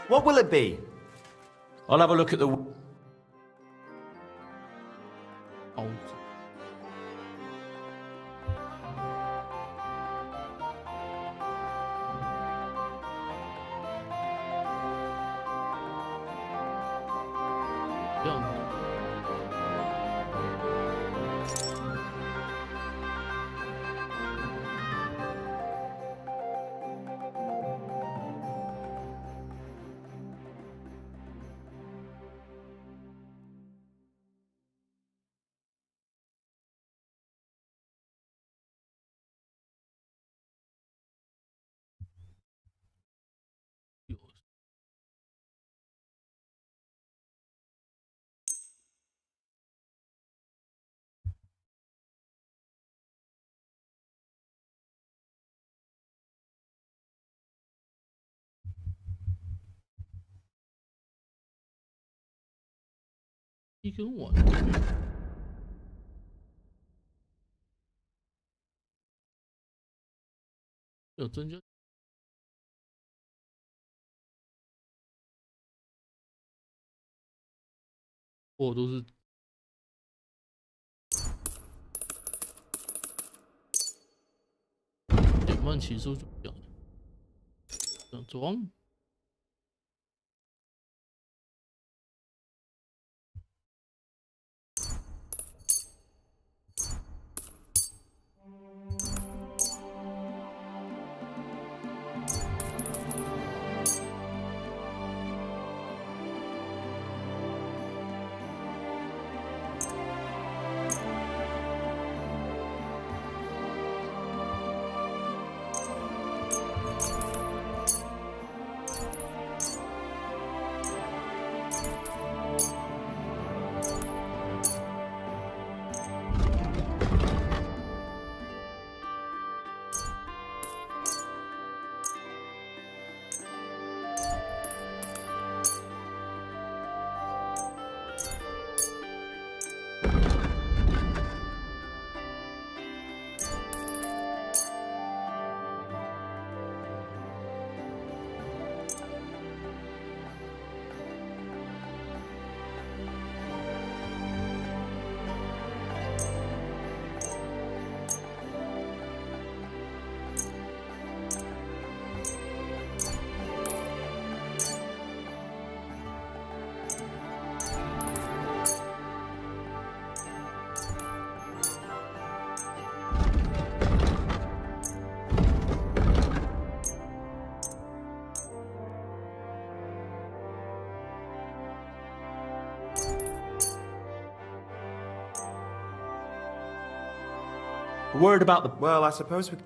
What will it be? I'll have a look at the. 刀子。这样子。 一根碗，要增加。我都是减慢起速就这样，这样装。 Word about the... Well, I suppose we...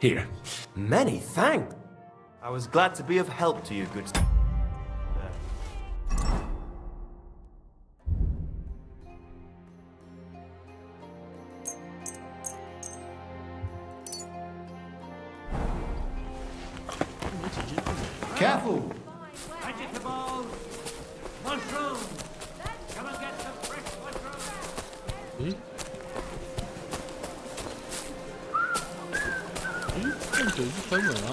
Here. Many thanks. I was glad to be of help to you, good... Careful. Vegetables, mushrooms. Come and get some fresh mushrooms. 这酒是开门啊。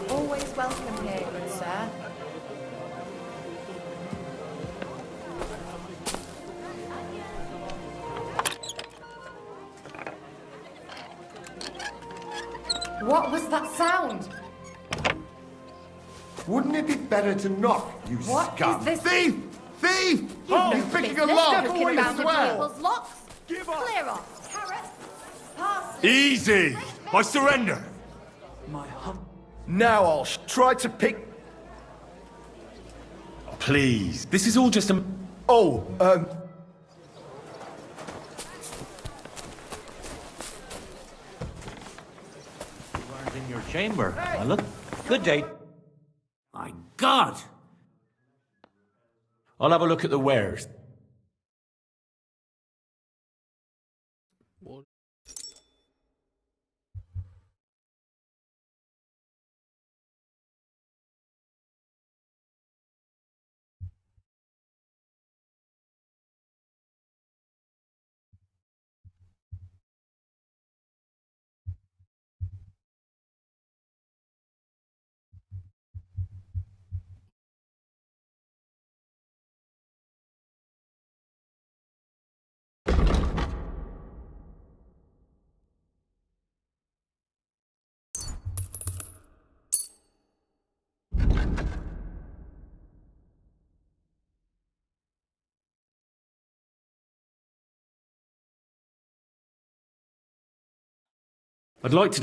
Always welcome here, good sir. What was that sound? Wouldn't it be better to knock, you What scum? is this? Thief! Thief! He's picking a Let's lock! talking I about swear! people's locks. Clear off. Carrots. Parsley. Easy! I surrender! Now I'll try to pick... Please, this is all just a... Oh, In your chamber. Now look. Good day. My God! I'll have a look at the wares. I'd like to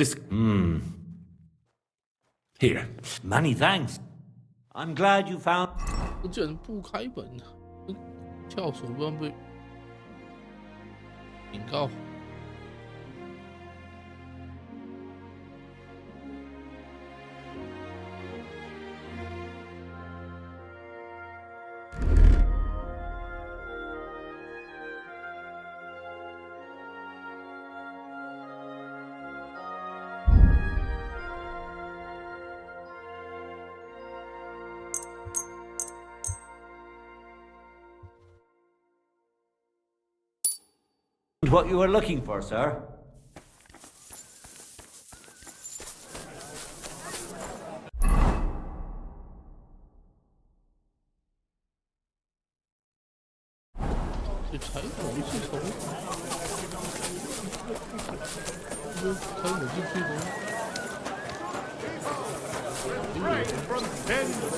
Here. Many thanks. I'm glad you found. 我竟然不开门，跳手不然被警告。What you were looking for, sir? From Denver.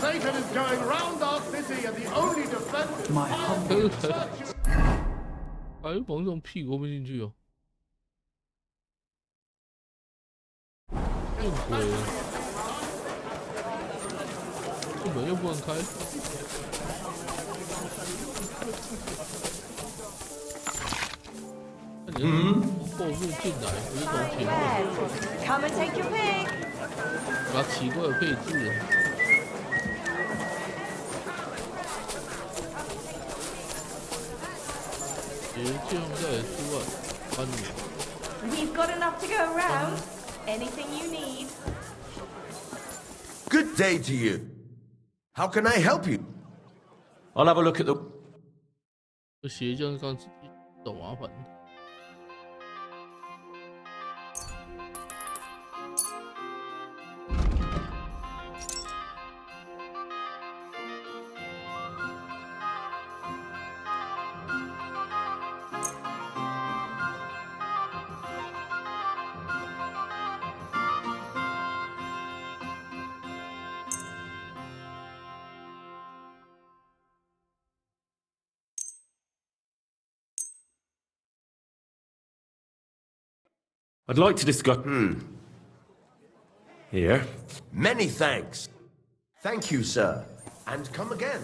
Satan is going round our city, and the only defense. My humble. 还有往这种屁股不进去哦，见鬼了！这门又不能开。那你后面进来，不是从前面。Come and take your pick. 把奇怪的配置。We've got enough to go around. Anything you need. Good day to you. How can I help you? I'll have a look at the... 这鞋匠刚自己找麻烦。I'd like to discuss... Here. Many thanks. Thank you, sir. And come again.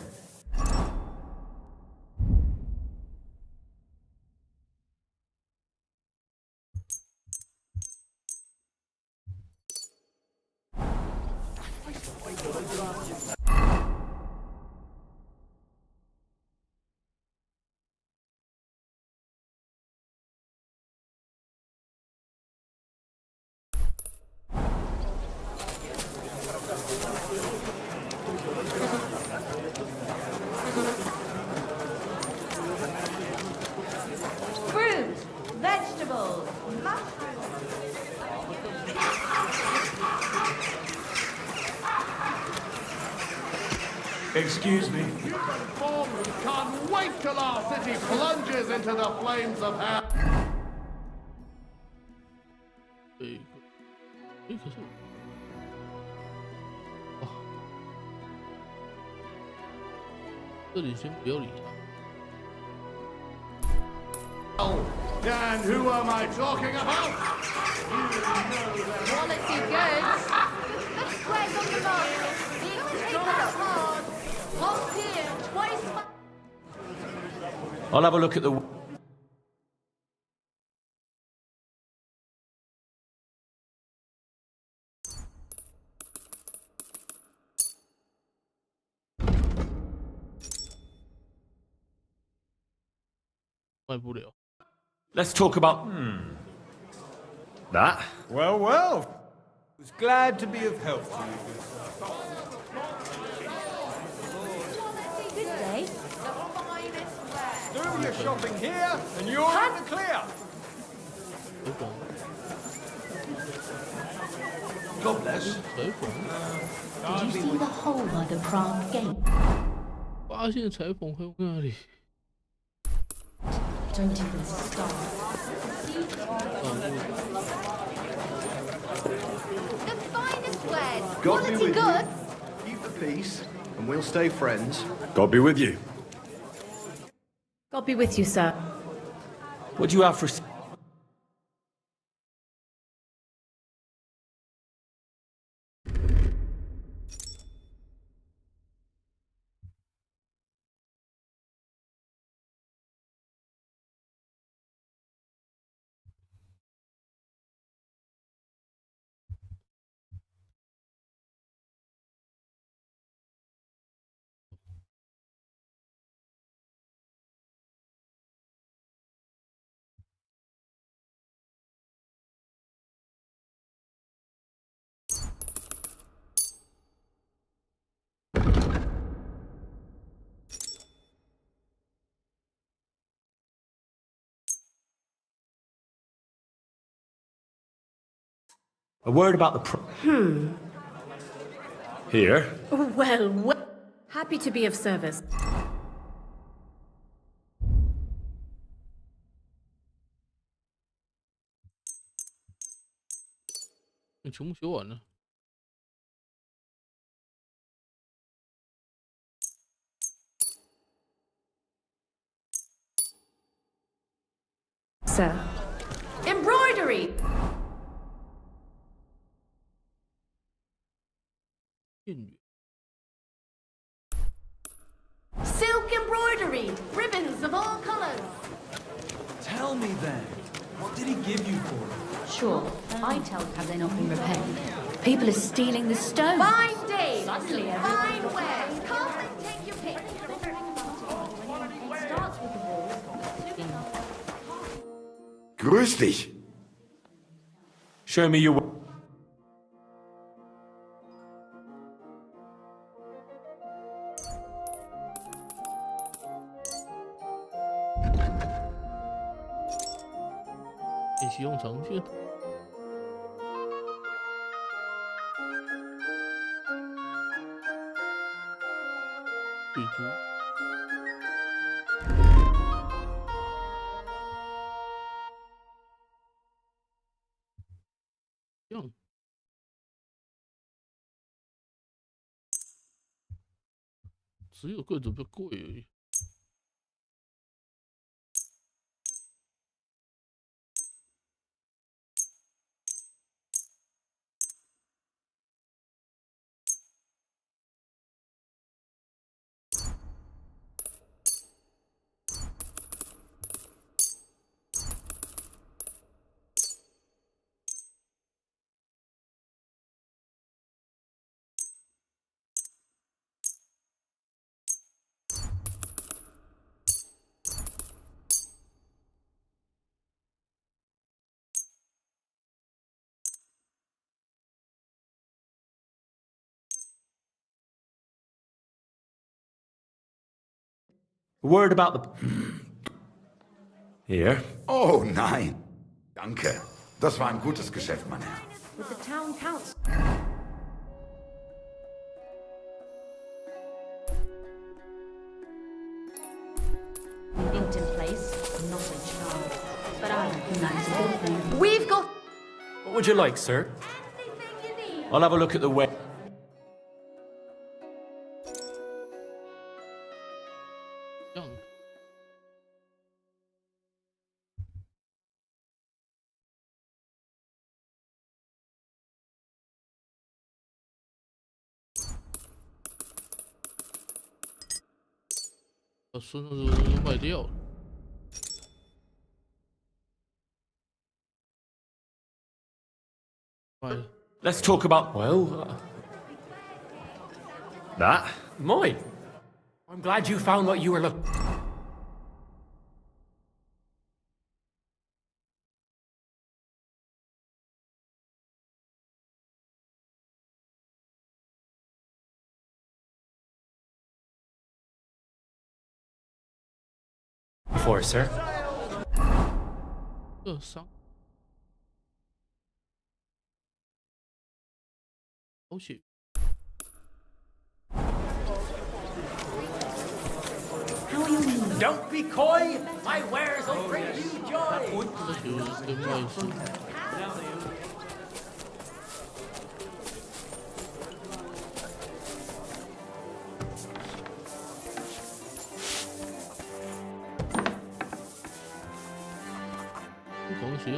vegetables. Excuse me. Can't wait till our city plunges into the flames of hell. 可是，这里先不要理他。 And who am I talking about? Quality goods. The squares on the box. The paper hard. Lost here. Twice. I'll have a look at the... 卖不了。 Let's talk about... that. Well, well. Was glad to be of help to you. Good day. Do your shopping here, and you're in the clear. God bless. Did you see the hole by the Prague gate? 发现裁缝还有那里。 Don't even start. The finest wares. God be Quality with goods. you. Keep the peace, and we'll stay friends. God be with you. God be with you, sir. What do you have for... A word about the... Here. Well. Happy to be of service. 全部修完了。 Sir. Embroidery. Silk embroidery. Ribbons of all colors. Tell me then, what did he give you for it? Sure. I tell have they not been repaired? People are stealing the stones. Fine days. Fine wares. Come and take your pick. It starts with the walls. Grüß dich. Show me your...可以使用长线。退出。这样。只有贵族比较贵而已。 A word about the... Here. Oh, nein. Danke. Das war ein gutes Geschäft, mein Herr. With the town council. Built in place, not in charge. But I reckon that's a good thing. We've got. What would you like, sir? I'll have a look at the way. Let's talk about, that. Moi. I'm glad you found what you were looking. For, sir. Oh shit. How are you? Don't be coy! My wares will bring you joy!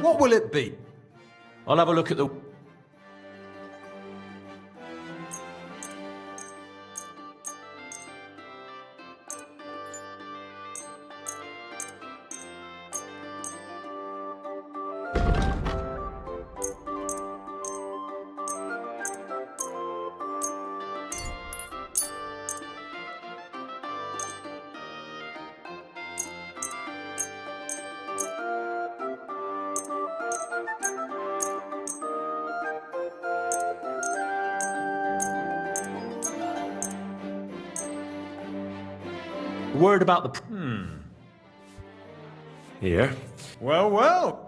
What will it be? I'll have a look at the... Word about the... Here. Well, well.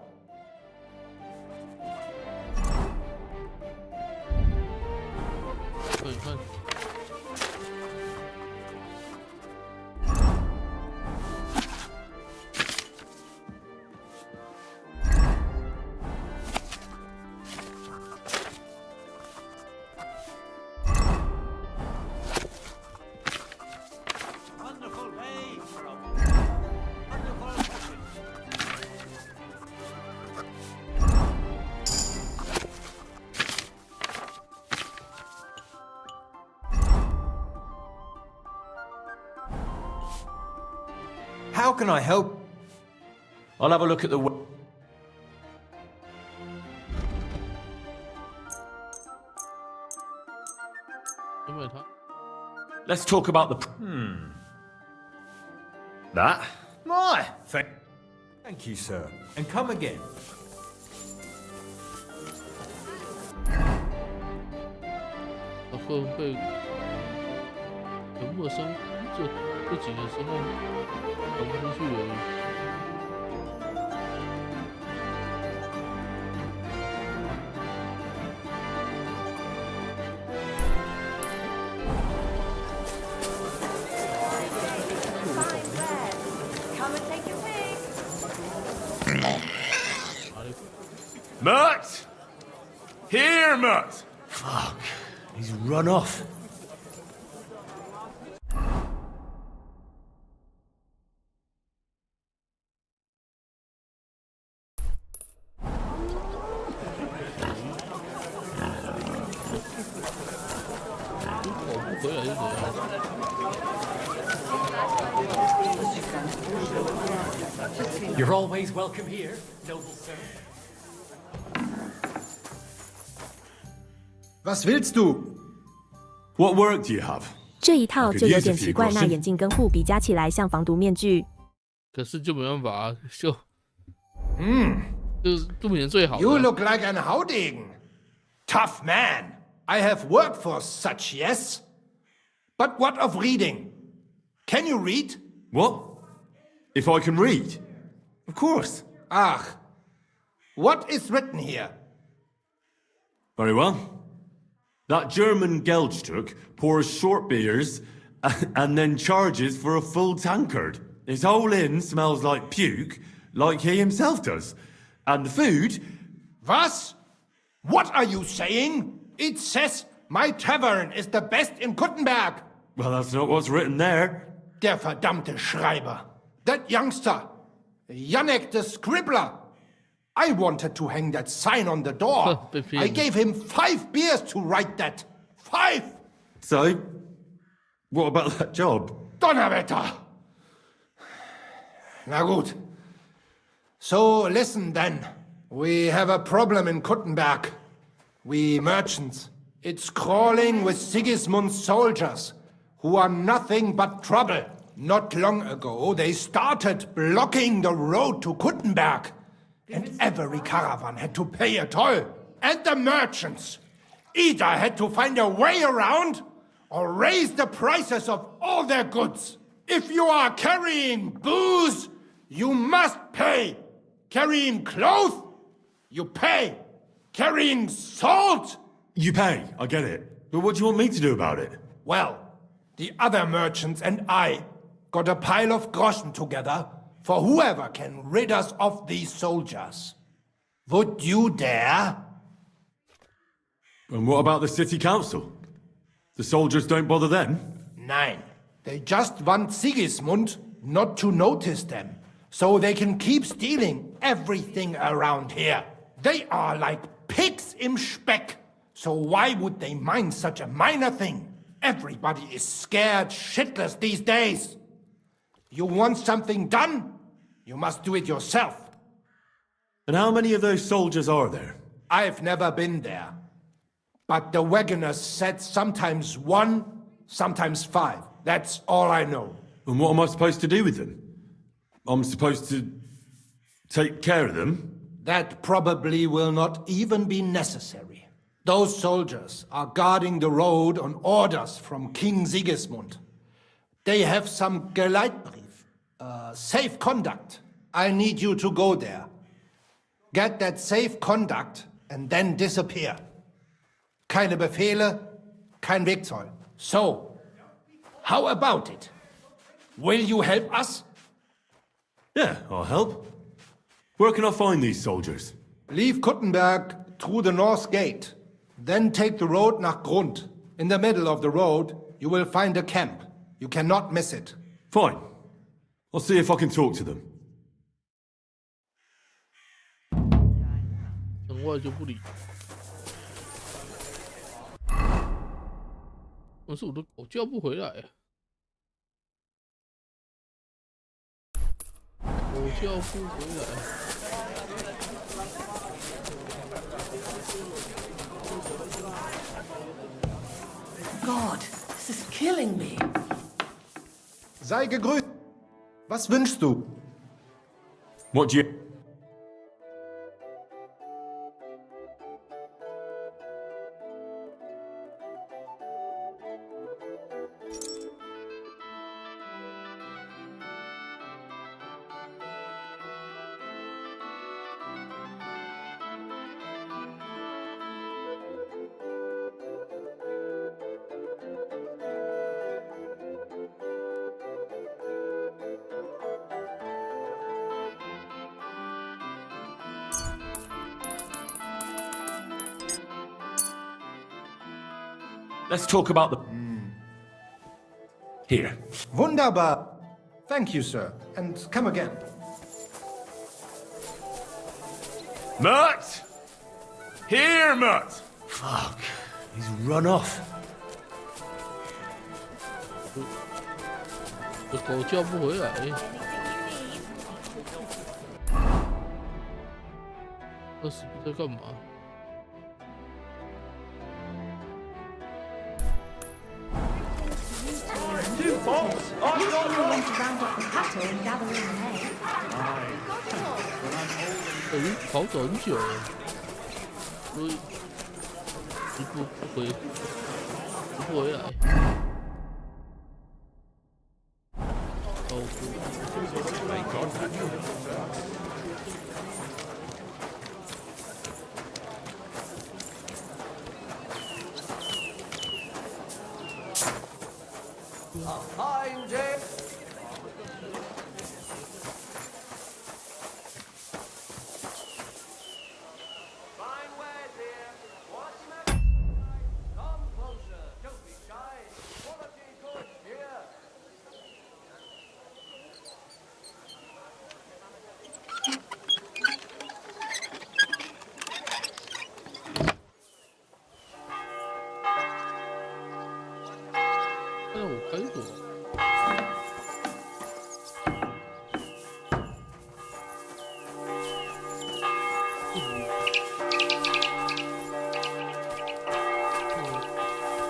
How can I help? I'll have a look at the... Let's talk about the... That. My, thank you, sir. And come again. Mutt! Here, Mutt! Fuck. He's run off. You're always welcome here, noble sir. Was willst du? What work do you have? 这一套就有点奇怪，那眼镜跟护鼻加起来像防毒面具。可是就没办法啊，就是不免最好的。 You look like an howding. Tough man. I have worked for such, yes? But what of reading? Can you read? What? If I can read? Of course. Ach. What is written here? Very well. That German Geldstück pours short beers and then charges for a full tankard. His whole inn smells like puke, like he himself does. And the food... Was? What are you saying? It says my tavern is the best in Kuttenberg. Well, that's not what's written there. Der verdammte Schreiber. That youngster. Janek the scribbler. I wanted to hang that sign on the door. I gave him 5 beers to write that. 5! So, what about that job? Donnerwetter! Na gut. So, listen then. We have a problem in Kuttenberg. We merchants. It's crawling with Sigismund's soldiers, who are nothing but trouble. Not long ago, they started blocking the road to Kuttenberg. And every caravan had to pay a toll. And the merchants either had to find a way around or raise the prices of all their goods. If you are carrying booze, you must pay. Carrying clothes, you pay. Carrying salt, you pay. I get it. But what do you want me to do about it? Well, the other merchants and I got a pile of groschen together for whoever can rid us of these soldiers. Would you dare? And what about the city council? The soldiers don't bother them? Nein. They just want Sigismund not to notice them, so they can keep stealing everything around here. They are like pigs im Speck, so why would they mind such a minor thing? Everybody is scared shitless these days. You want something done? You must do it yourself. And how many of those soldiers are there? I've never been there. But the wagoners said sometimes 1, sometimes 5. That's all I know. And what am I supposed to do with them? I'm supposed to take care of them? That probably will not even be necessary. Those soldiers are guarding the road on orders from King Sigismund. They have some Geleitbrief, safe conduct. I need you to go there. Get that safe conduct and then disappear. Keine Befehle, kein Wegzoll. So, how about it? Will you help us? Yeah, I'll help. Where can I find these soldiers? Leave Kuttenberg through the north gate. Then take the road nach Grund. In the middle of the road, you will find a camp. You cannot miss it. Fine. I'll see if I can talk to them. 讲话就不理。可是我的狗叫不回来，狗叫不回来。 God, this is killing me. Sei gegrüßt. Was wünschst du? What do you... Let's talk about the... Here. Wunderbar. Thank you, sir. And come again. Mutt! Here, Mutt! Fuck. He's run off. 这狗叫不回来。这是在干嘛？ 我已经跑走很久了，所以不回来。开锁。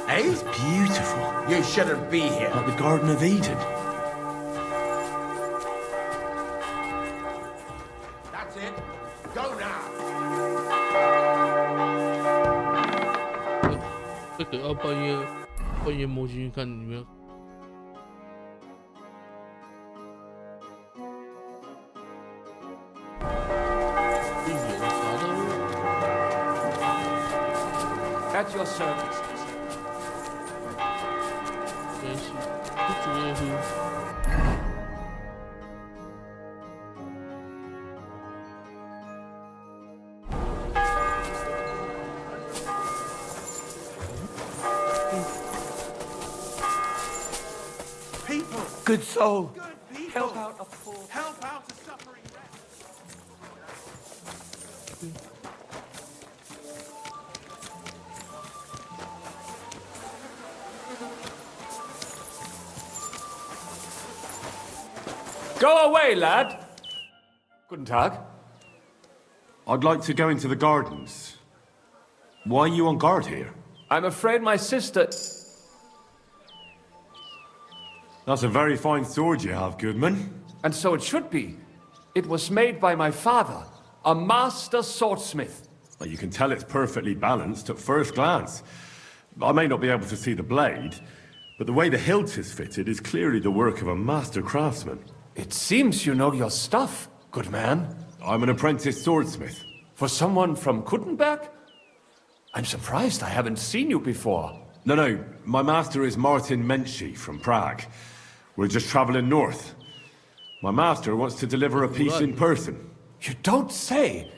Eh? It's beautiful. You shouldn't be here. Like the Garden of Eden. That's it. Go now. 这个要半夜摸进去看里面。At your service. 主要是。Good soul. Help out a poor. Help out a suffering wretch. Go away, lad. Guten Tag. I'd like to go into the gardens. Why are you on guard here? I'm afraid my sister... That's a very fine sword you have, Goodman. And so it should be. It was made by my father, a master swordsmith. Well, you can tell it's perfectly balanced at first glance. I may not be able to see the blade, but the way the hilt is fitted is clearly the work of a master craftsman. It seems you know your stuff, good man. I'm an apprentice swordsmith. For someone from Kuttenberg? I'm surprised I haven't seen you before. No, my master is Martin Menchi from Prague. We're just traveling north. My master wants to deliver a piece in person. You don't say!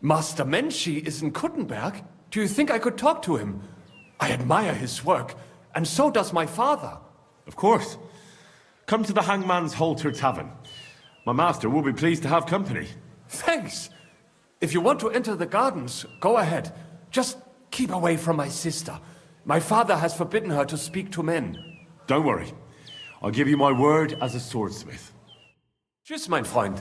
Master Menchi is in Kuttenberg? Do you think I could talk to him? I admire his work, and so does my father. Of course. Come to the Hangman's Halter Tavern. My master will be pleased to have company. Thanks. If you want to enter the gardens, go ahead. Just keep away from my sister. My father has forbidden her to speak to men. Don't worry. I'll give you my word as a swordsmith. Tschüss, mein Freund.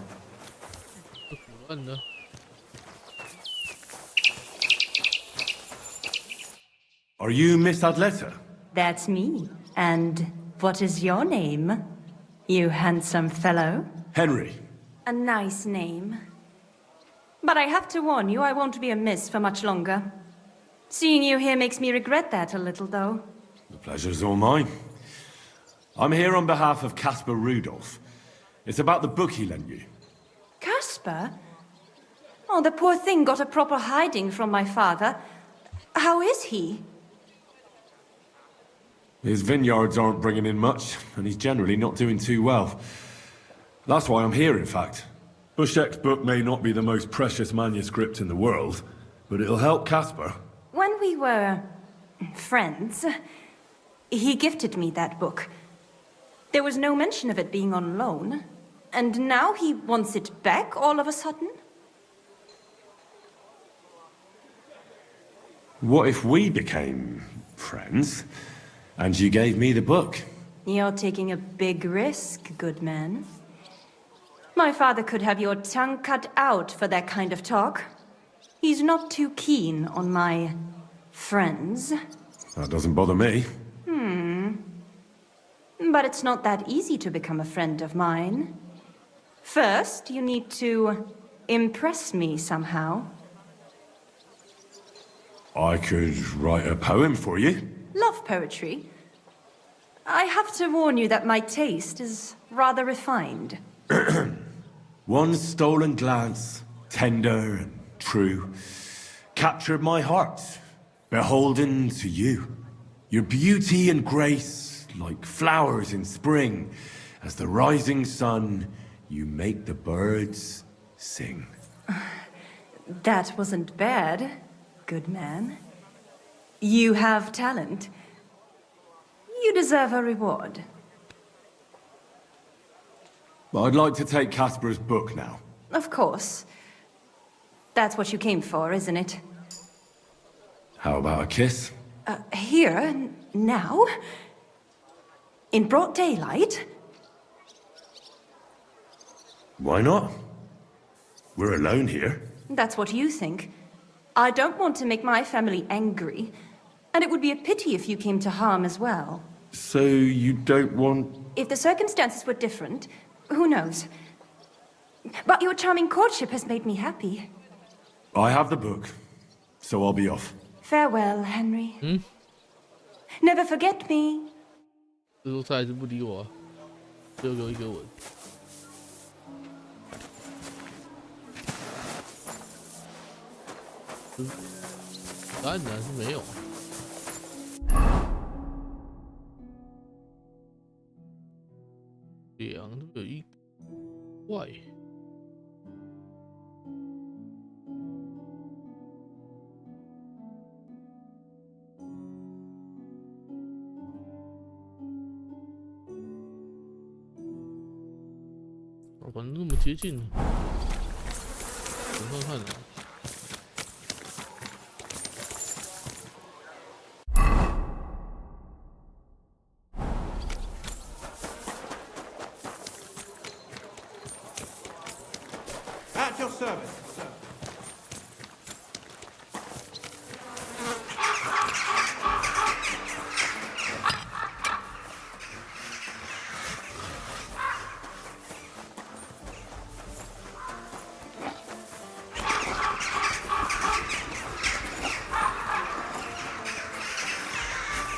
Are you Miss Adletta? That's me. And what is your name, you handsome fellow? Henry. A nice name. But I have to warn you, I won't be a miss for much longer. Seeing you here makes me regret that a little, though. The pleasure's all mine. I'm here on behalf of Caspar Rudolph. It's about the book he lent you. Caspar? Oh, the poor thing got a proper hiding from my father. How is he? His vineyards aren't bringing in much, and he's generally not doing too well. That's why I'm here, in fact. Bushek's book may not be the most precious manuscript in the world, but it'll help Caspar. When we were friends, he gifted me that book. There was no mention of it being on loan. And now he wants it back all of a sudden? What if we became friends, and you gave me the book? You're taking a big risk, good man. My father could have your tongue cut out for that kind of talk. He's not too keen on my friends. That doesn't bother me. But it's not that easy to become a friend of mine. First, you need to impress me somehow. I could write a poem for you. Love poetry. I have to warn you that my taste is rather refined. One stolen glance, tender and true, captured my heart, beholden to you. Your beauty and grace, like flowers in spring, as the rising sun, you make the birds sing. That wasn't bad, good man. You have talent. You deserve a reward. But I'd like to take Caspar's book now. Of course. That's what you came for, isn't it? How about a kiss? Here? Now? In broad daylight? Why not? We're alone here. That's what you think. I don't want to make my family angry, and it would be a pity if you came to harm as well. So you don't want... If the circumstances were different, who knows? But your charming courtship has made me happy. I have the book, so I'll be off. Farewell, Henry. Never forget me. 之后他还是不理我、啊，就给我一个吻。答案是没有。两都有一怪。反正那么接近，等看看啊。At your service, sir.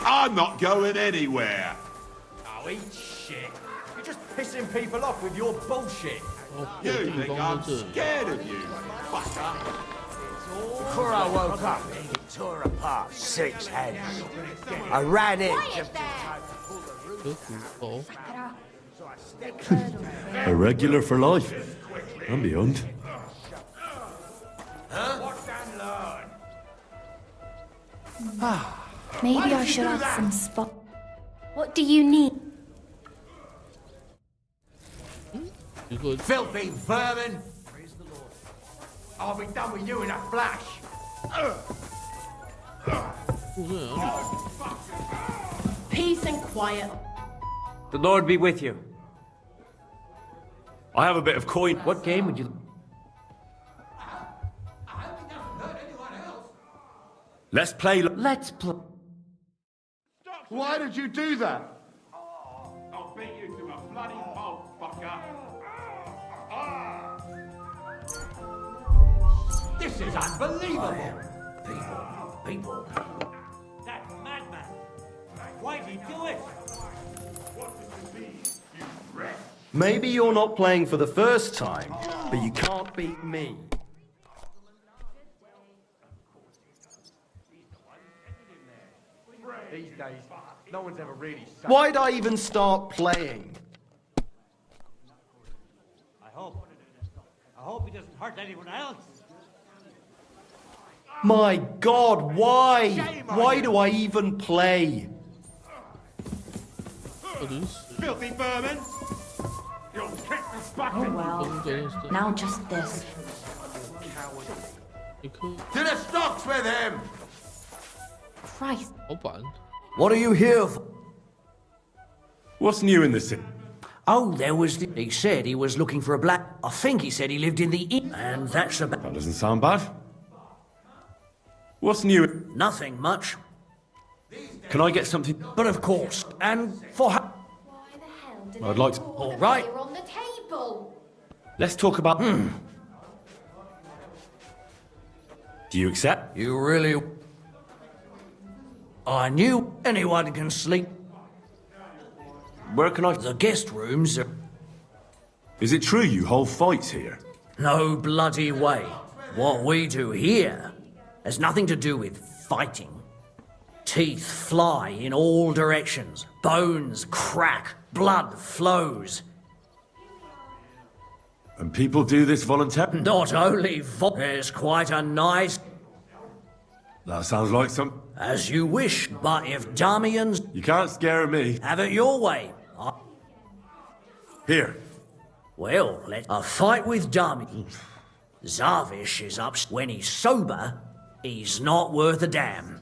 I'm not going anywhere. Oh, eat shit. You're just pissing people off with your bullshit. You think I'm scared of you, fucker? Before I woke up, he tore apart 6 heads. I ran in. A regular for life. And beyond. Maybe I should add some spot. What do you need? Filthy vermin! I'll be done with you in a flash. Peace and quiet. The Lord be with you. I have a bit of coin. What game would you... Let's play... Let's play... Why did you do that? I'll beat you to a bloody pulp, fucker. This is unbelievable. People. That madman! Why did he do it? Maybe you're not playing for the first time, but you can't beat me. These days, no one's ever really... Why'd I even start playing? I hope he doesn't hurt anyone else. My God, why? Why do I even play? Filthy vermin! You'll kick the bucket! Oh well. Now just this. To the stocks with him! Christ. What are you here for? What's new in the city? Oh, there was the... He said he was looking for a black... I think he said he lived in the inn, and that's about... That doesn't sound bad. What's new? Nothing much. Can I get something? But of course, and for... I'd like to... All right. They're on the table. Let's talk about... Do you accept? You really... I knew anyone can sleep. Where can I... The guest rooms are... Is it true you hold fights here? No bloody way. What we do here has nothing to do with fighting. Teeth fly in all directions. Bones crack. Blood flows. And people do this voluntarily? Not only there's quite a nice... That sounds like some... As you wish, but if Damian's... You can't scare me. Have it your way. Here. Well, let a fight with Damian. Zarvish is up when he's sober. He's not worth a damn.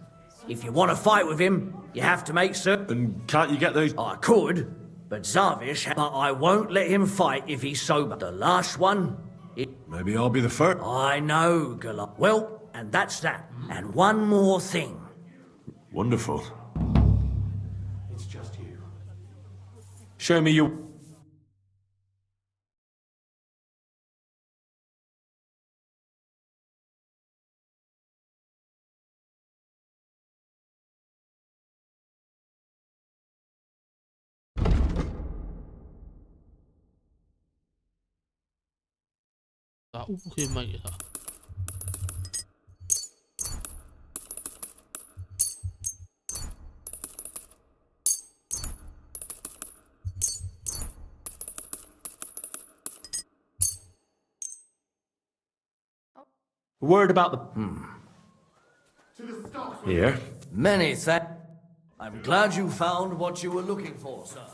If you want to fight with him, you have to make certain. And can't you get those? I could, but Zavish. But I won't let him fight if he's sober. The last one. Maybe I'll be the first. I know, Goliath. Well, and that's that. And one more thing. Wonderful. It's just you. Show me your.杂物可以卖给他。Word about the... Here. Many thanks. I'm glad you found what you were looking for, sir.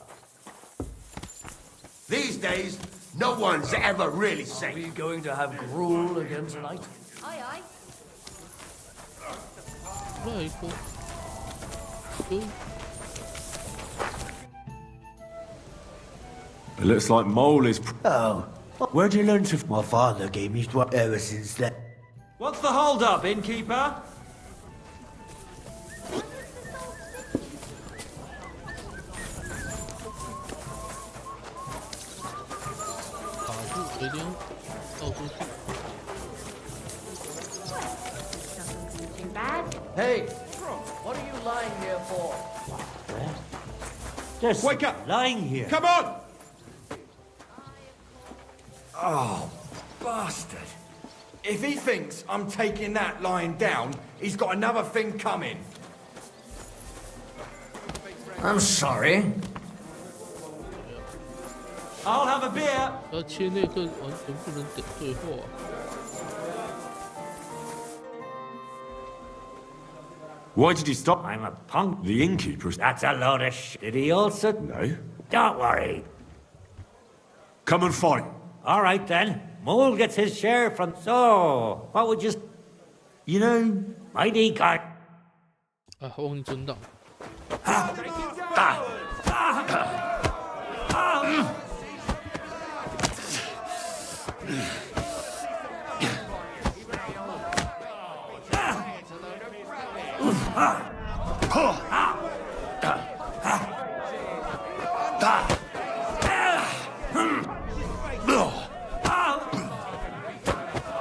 These days, no one's ever really safe. Are we going to have gruel again tonight? Aye, aye. It looks like Mole is. Oh, where'd you learn to... My father gave me to ever since then. What's the hold-up, innkeeper? Too bad. Hey, what are you lying here for? Just Wake up! lying here. Come on! Oh, bastard. If he thinks I'm taking that lying down, he's got another thing coming. I'm sorry. I'll have a beer. 要切那个完全不能等对话。Why did he stop? I'm a punk. The innkeeper's. That's a load of shit. Did he also? No. Don't worry. Come and fight. All right then. Mole gets his share from. So, what would you? You know, mighty guy. 啊，忘记存档。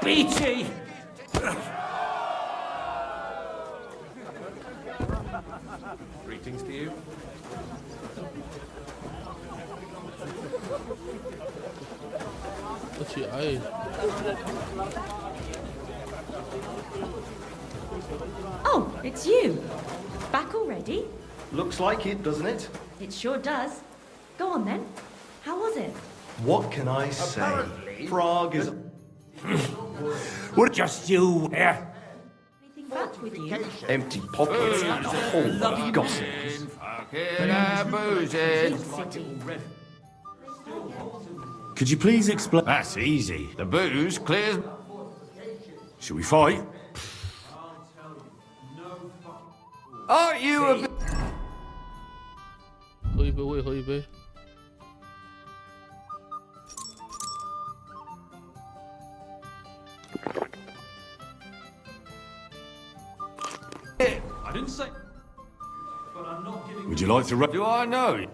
Beachy. Greetings to you. Oh, it's you. Back already? Looks like it, doesn't it? It sure does. Go on then. How was it? What can I say? Apparently- Prague is... What? Just you there? Anything back with you? empty pockets and a whole lot of gossip. Big city. Could you please explain? That's easy. The booze clears... Shall we fight? Aren't you a bit... 喝一杯，我也喝一杯。I didn't say. But I'm not giving. Would you like to? Do I know?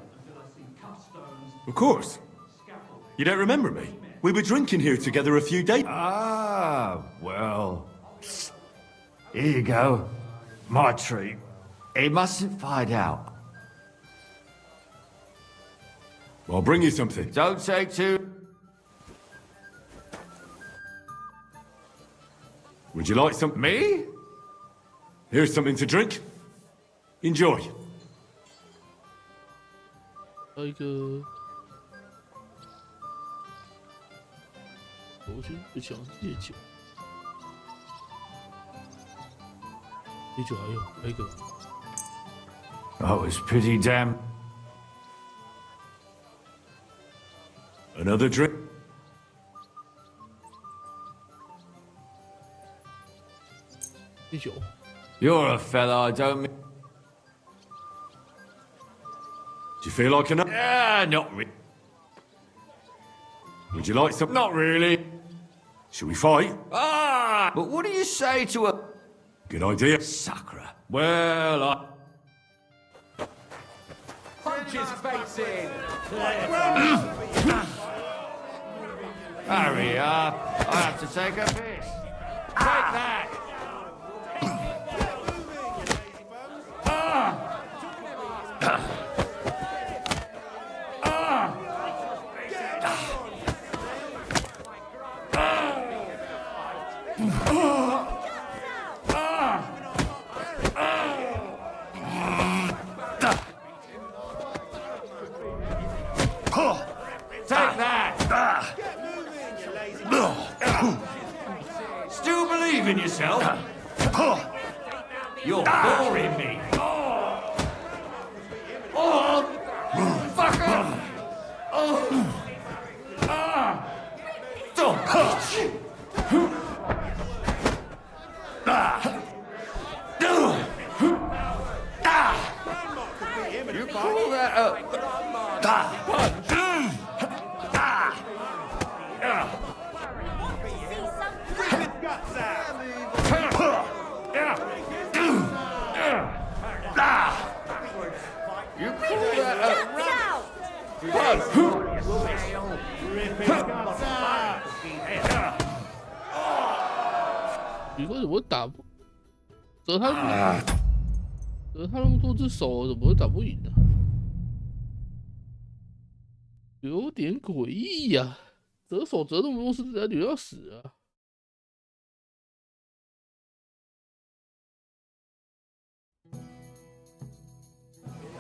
Of course. You don't remember me? We were drinking here together a few days. Ah, well... Here you go. My treat. He mustn't find out. I'll bring you something. Don't take too... Would you like some? Me? Here's something to drink. Enjoy. 还有一个国军不想戒酒，啤酒还有一个 That was pretty damn... Another drink. 啤酒， You're a fella I don't mean. Do you feel like enough? Yeah, not really. Would you like some? Not really. Shall we fight? Ah, but what do you say to a... Good idea. Sacra. Well, I... Punch his face in! Hurry up. I have to take a piss. Take that. Take that! Still believe in yourself? You're boring me. Oh! Fucker! Oh! Don't bitch! You call that a... punch? You call that a... punch?你为什么打不？折他那么多只手，怎么会打不赢呢？有点诡异呀！折手折那么多是人女要死啊！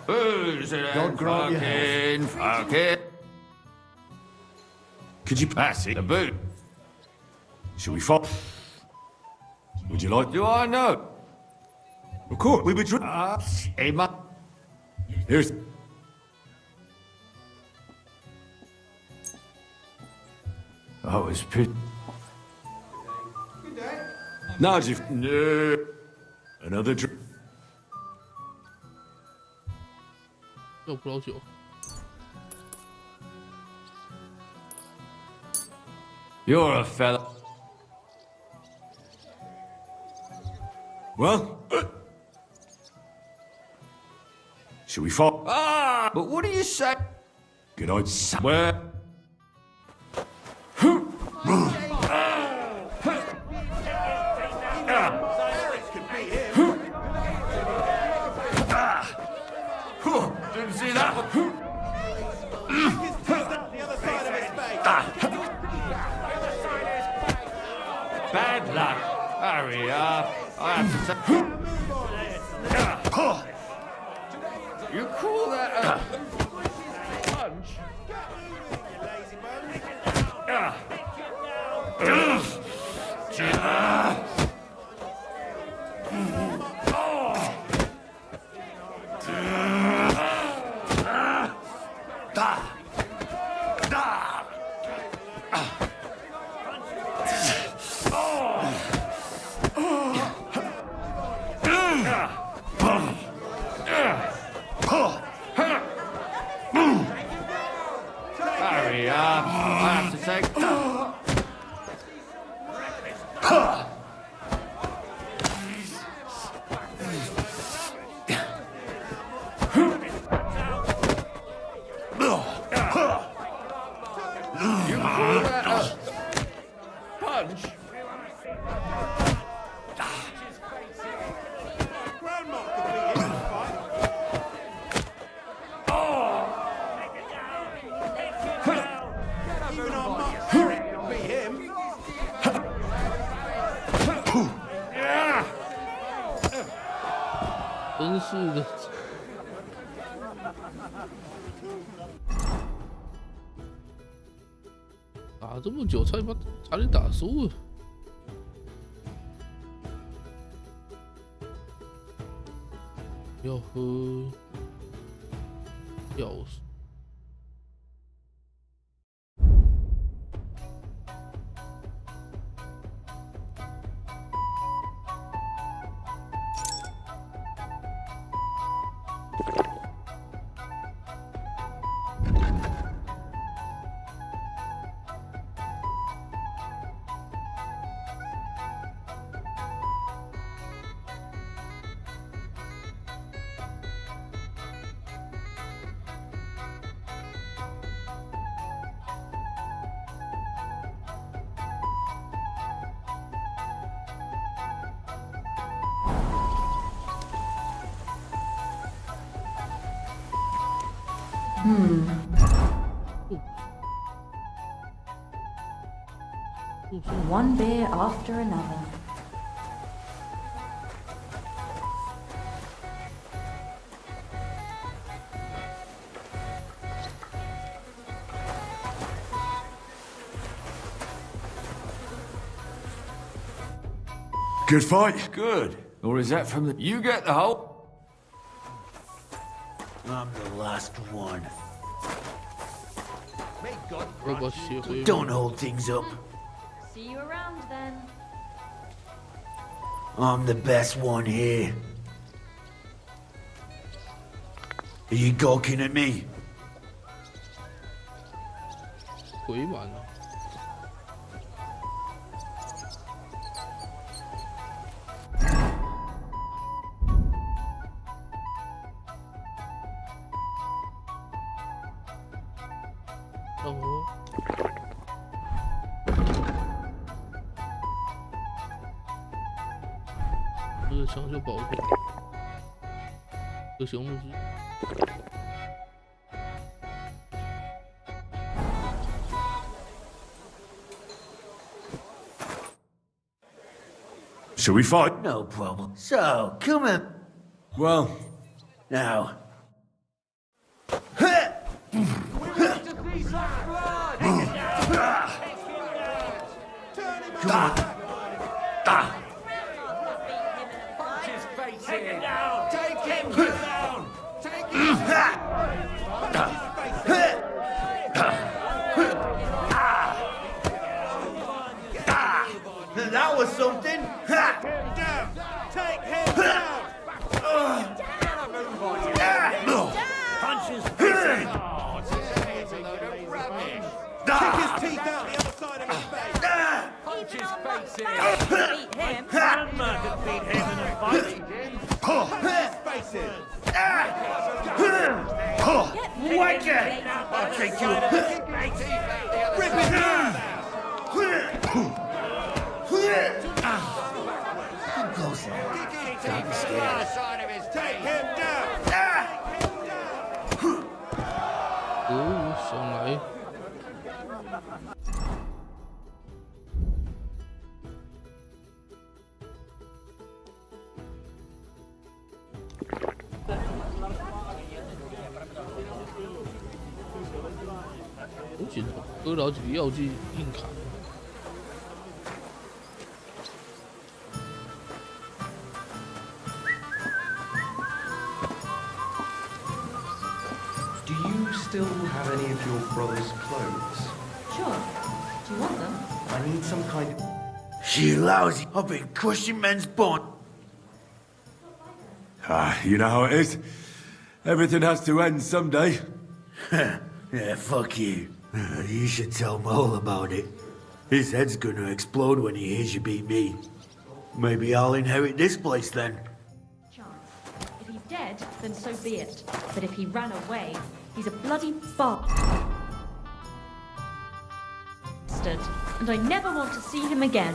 Who's it? God grant you health. Fucking. Could you pass it? The boot. Shall we fight? Would you like? Do I know? Of course, we would. Hey, ma. Here's. I was pit. Now, if No. another drink. 要葡萄酒。 You're a fella. Well, shall we fight? Ah, but what do you say? Good night. Somewhere. Didn't see that. Bad luck. Hurry up. I have to say. You call that a punch? Hurry up. I have to take... You call that a punch? Yeah. 真是的。打这么久，差点打输了。要喝药水。One beer after another. Good fight? Good. Or is that from the... You get the whole... I'm the last one. Robot Don't hold things up. See you around then. I'm the best one here. Are you gawking at me? 鬼版啊！哦。 这个长袖保护，这个熊木枝。 Shall we fight? No problem. So, come on. Well, now. Come on. Take him down! Take him down! Take him down! That was something. Take him down! Take him down! Punches facing. Kick his teeth out the other side of his face! Punches facing. Beat him. Grandma could beat him in a fight. Punches faces! Whack it! I'll take you. Rip his teeth Come closer. Don't be scared. Take him down! 哦，上来。我觉得割了几个药剂硬卡。 Do you still have any of your brother's clothes? Sure. Do you want them? I need some kind of... She lousy. I've been crushing men's bond. you know how it is. Everything has to end someday. Yeah, fuck you. You should tell Mole about it. His head's gonna explode when he hears you beat me. Maybe I'll inherit this place then. Chance. If he's dead, then so be it. But if he ran away, he's a bloody bastard. And I never want to see him again.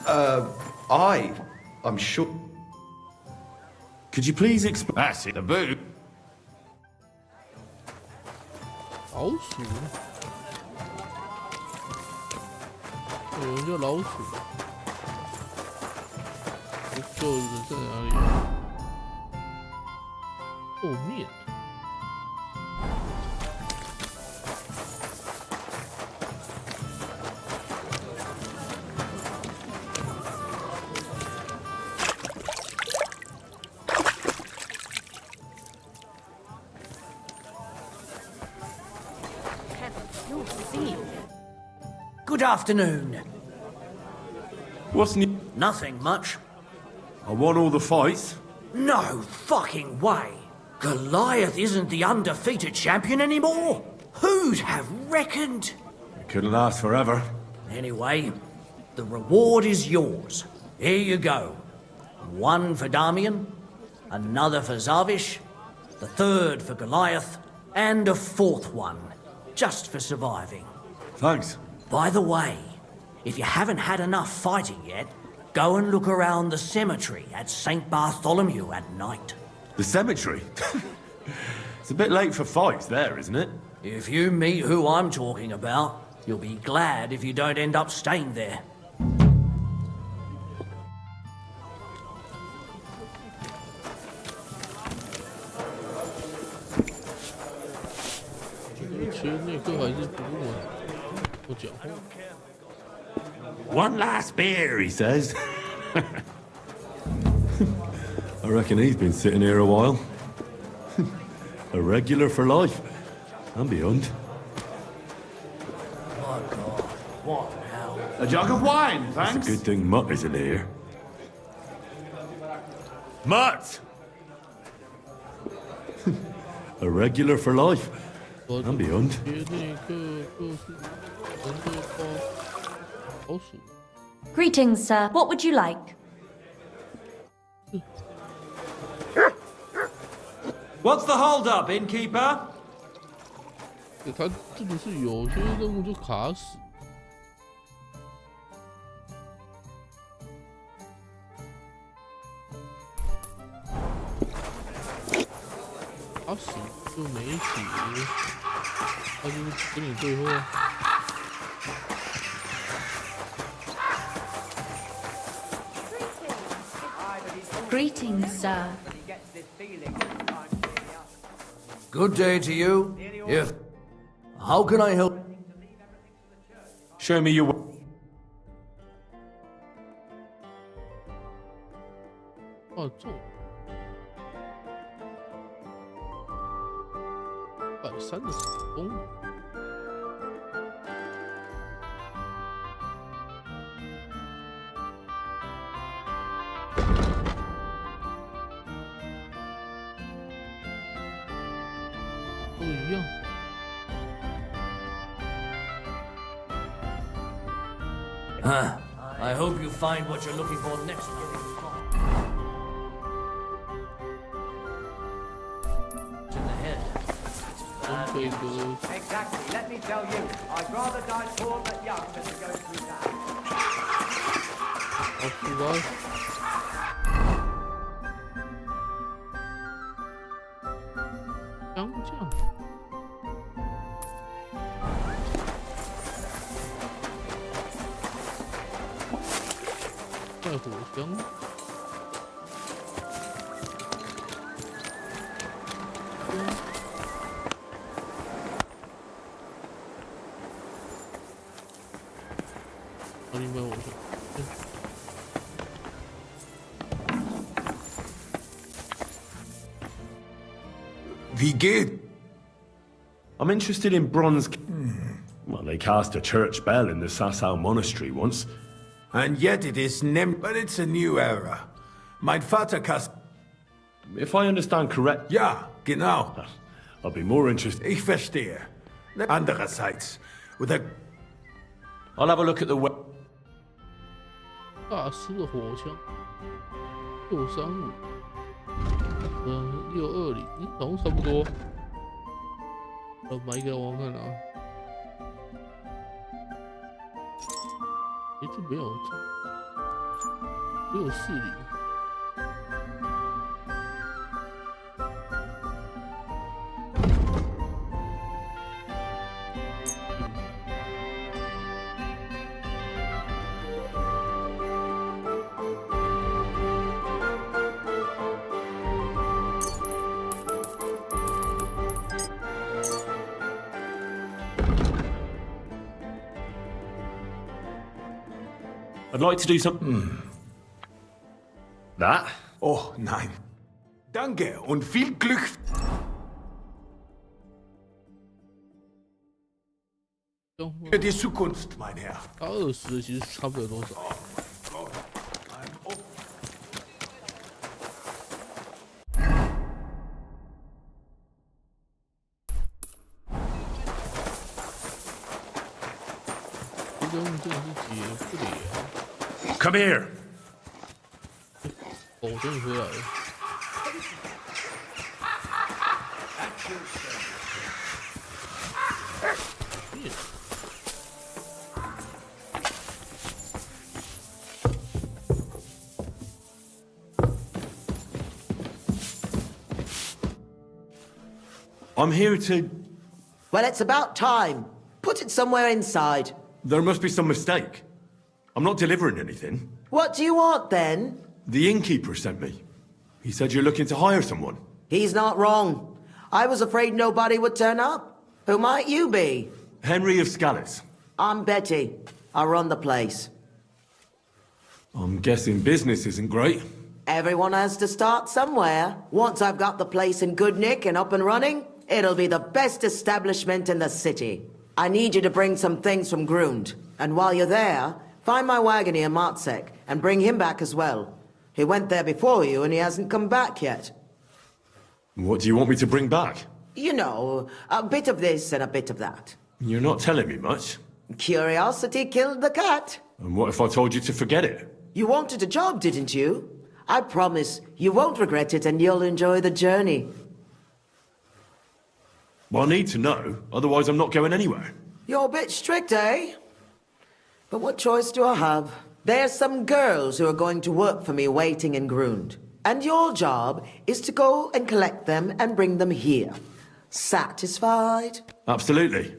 I'm sure... Could you please explain? That's it, the boot. 老鼠，有人叫老鼠，不救的在哪里？后面。Good afternoon. What's new? Nothing much. I won all the fights. No fucking way. Goliath isn't the undefeated champion anymore. Who'd have reckoned? It couldn't last forever. Anyway, the reward is yours. Here you go. One for Damian, another for Zavish, the third for Goliath, and a fourth one, just for surviving. Thanks. By the way, if you haven't had enough fighting yet, go and look around the cemetery at St. Bartholomew at night. The cemetery? It's a bit late for fights there, isn't it? If you meet who I'm talking about, you'll be glad if you don't end up staying there. One last beer, he says. I reckon he's been sitting here a while. A regular for life. And beyond. My God, what now? A jug of wine, thanks. It's a good thing Mutt isn't here. Mutt! A regular for life. And beyond. Greetings, sir. What would you like? What's the hold-up, innkeeper? 他这个是有些任务就卡死，卡死就没死，他就是跟你对话。Greetings, sir. Good day to you. If how can I help? Show me your. 哦，中130公里。都一样。I hope you find what you're looking for next time. In the head. Exactly. Let me tell you, I'd rather die poor but young than to go through that. 好，出来。香酱。带火香。哪里买火香？ Wie geht? I'm interested in bronze. Well, they cast a church bell in the Sassau monastery once. And yet it is but it's a new era. Mein Vater cast. If I understand correct. Ja, genau. I'll be more interested. Ich verstehe. Andererseits, with a. I'll have a look at the web. 大师的火枪635，620，好像差不多。买一个我看看啊。这没有640。I'd like to do something. That? Oh, nein. Danke und viel Glück. Für die Zukunft, mein Herr. 20其实差不了多少。真的是解不了。 Come here. 哦，终于回来了。 I'm here to... Well, it's about time. Put it somewhere inside. There must be some mistake. I'm not delivering anything. What do you want, then? The innkeeper sent me. He said you're looking to hire someone. He's not wrong. I was afraid nobody would turn up. Who might you be? Henry of Scallis. I'm Betty. I run the place. I'm guessing business isn't great. Everyone has to start somewhere. Once I've got the place in good nick and up and running, it'll be the best establishment in the city. I need you to bring some things from Grund. And while you're there, find my wagoner Martzek and bring him back as well. He went there before you and he hasn't come back yet. What do you want me to bring back? You know, a bit of this and a bit of that. You're not telling me much. Curiosity killed the cat. And what if I told you to forget it? You wanted a job, didn't you? I promise you won't regret it and you'll enjoy the journey. Well, I need to know, otherwise I'm not going anywhere. You're a bit strict, eh? But what choice do I have? There's some girls who are going to work for me waiting in Grund. And your job is to go and collect them and bring them here. Satisfied? Absolutely.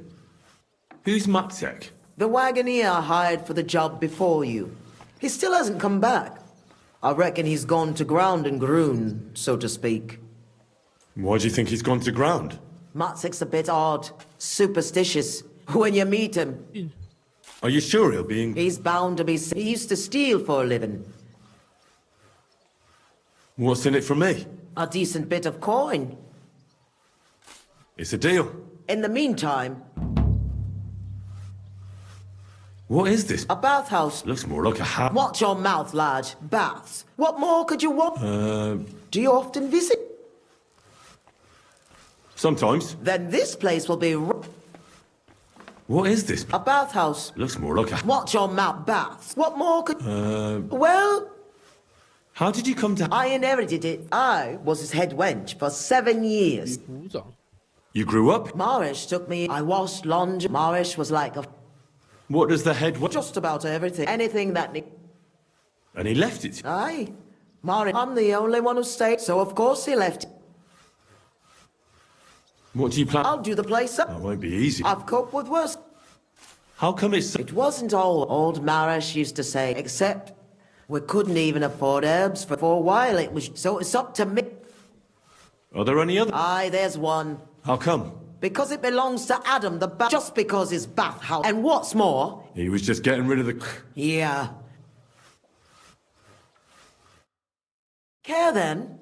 Who's Matzek? The wagoner hired for the job before you. He still hasn't come back. I reckon he's gone to ground in Grund, so to speak. Why do you think he's gone to ground? Matzek's a bit odd, superstitious, when you meet him. Are you sure he'll be in... He's bound to be... He used to steal for a living. What's in it for me? A decent bit of coin. It's a deal. In the meantime... What is this? A bathhouse. Looks more like a house. Watch your mouth, lad. Baths. What more could you want? Do you often visit? Sometimes. Then this place will be... What is this? A bathhouse. Looks more like a... Watch your mouth. Baths. What more could... Well... How did you come to... I inherited it. I was his head wench for 7 years. You grew up? Marish took me... I washed laundry. Marish was like a... What does the head... Just about everything. Anything that... And he left it? Aye. Marish, I'm the only one who stayed, so of course he left it. What do you plan? I'll do the place up. That won't be easy. I've coped with worse. How come it's... It wasn't all old Marish used to say, except we couldn't even afford herbs for a while. It was... So it's up to me. Are there any other... Aye, there's one. How come? Because it belongs to Adam, the bath... Just because his bathhouse... And what's more... He was just getting rid of the... Yeah. Care then?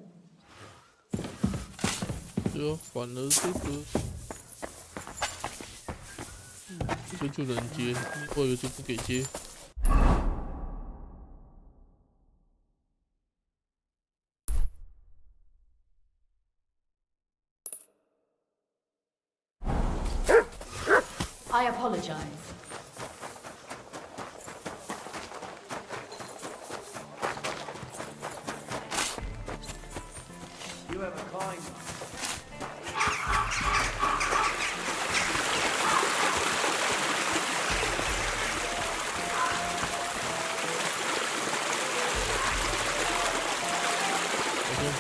对啊，反而这个，这个就能接，另外一个就不给接。I apologize. You have a kind.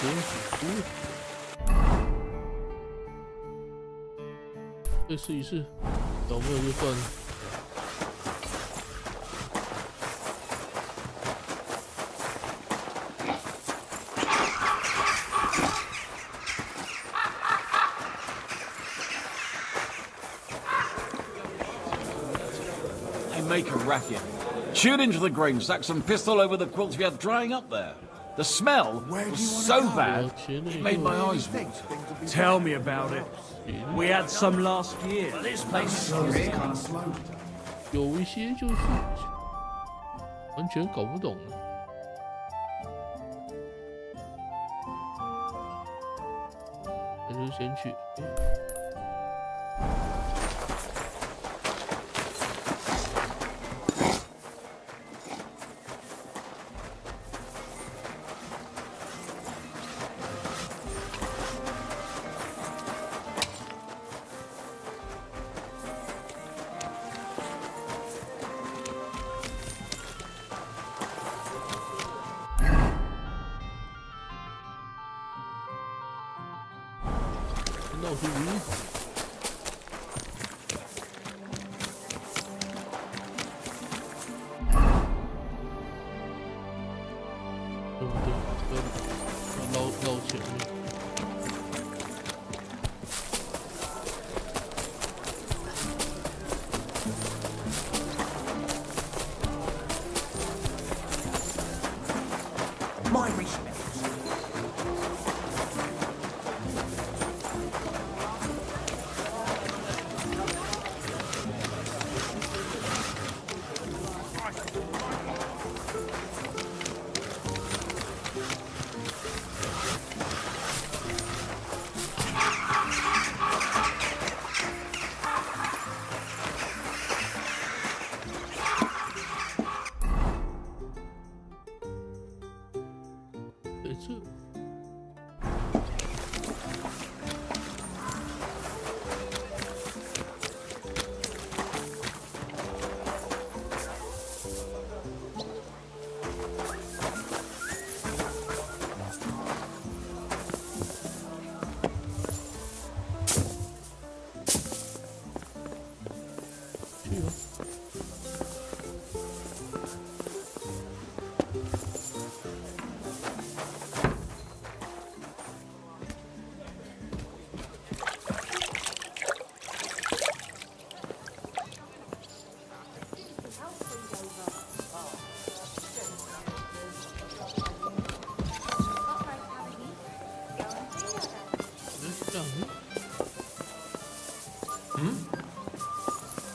I 再试一试，有没有就算了。They make a racket. Shoot into the grain, sack some pistol over the quilts we had drying up there. The smell was so bad, it made my eyes water. Tell me about it. We had some last year. This place is kind of slow. 有一些就是完全搞不懂了。还是先去。闹出鱼。对不对？要捞前面。My respects.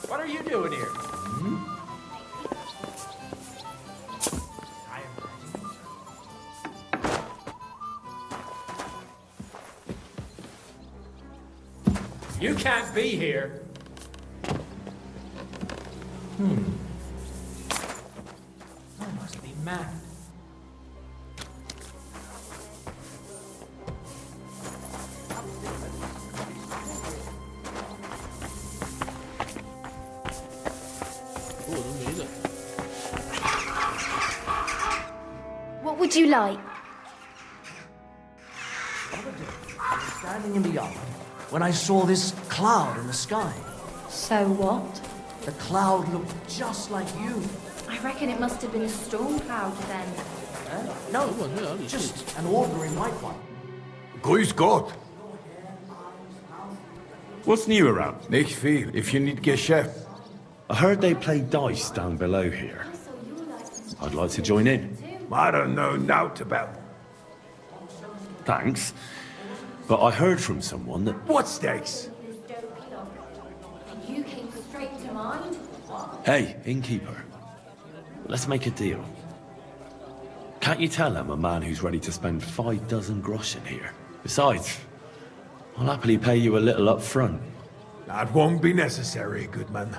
What are you doing here? You can't be here. I must be mad. What would you like? Standing in the yard when I saw this cloud in the sky. So what? The cloud looked just like you. I reckon it must have been a storm cloud then. No, just an ordinary white one. Grüß Gott. What's new around? Nicht viel, if you need Geschäft. I heard they play dice down below here. I'd like to join in. I don't know naught about. Thanks. But I heard from someone that... What's this? You came straight to mind? Hey, innkeeper. Let's make a deal. Can't you tell I'm a man who's ready to spend 5 dozen groschen here? Besides, I'll happily pay you a little up front. That won't be necessary, good man.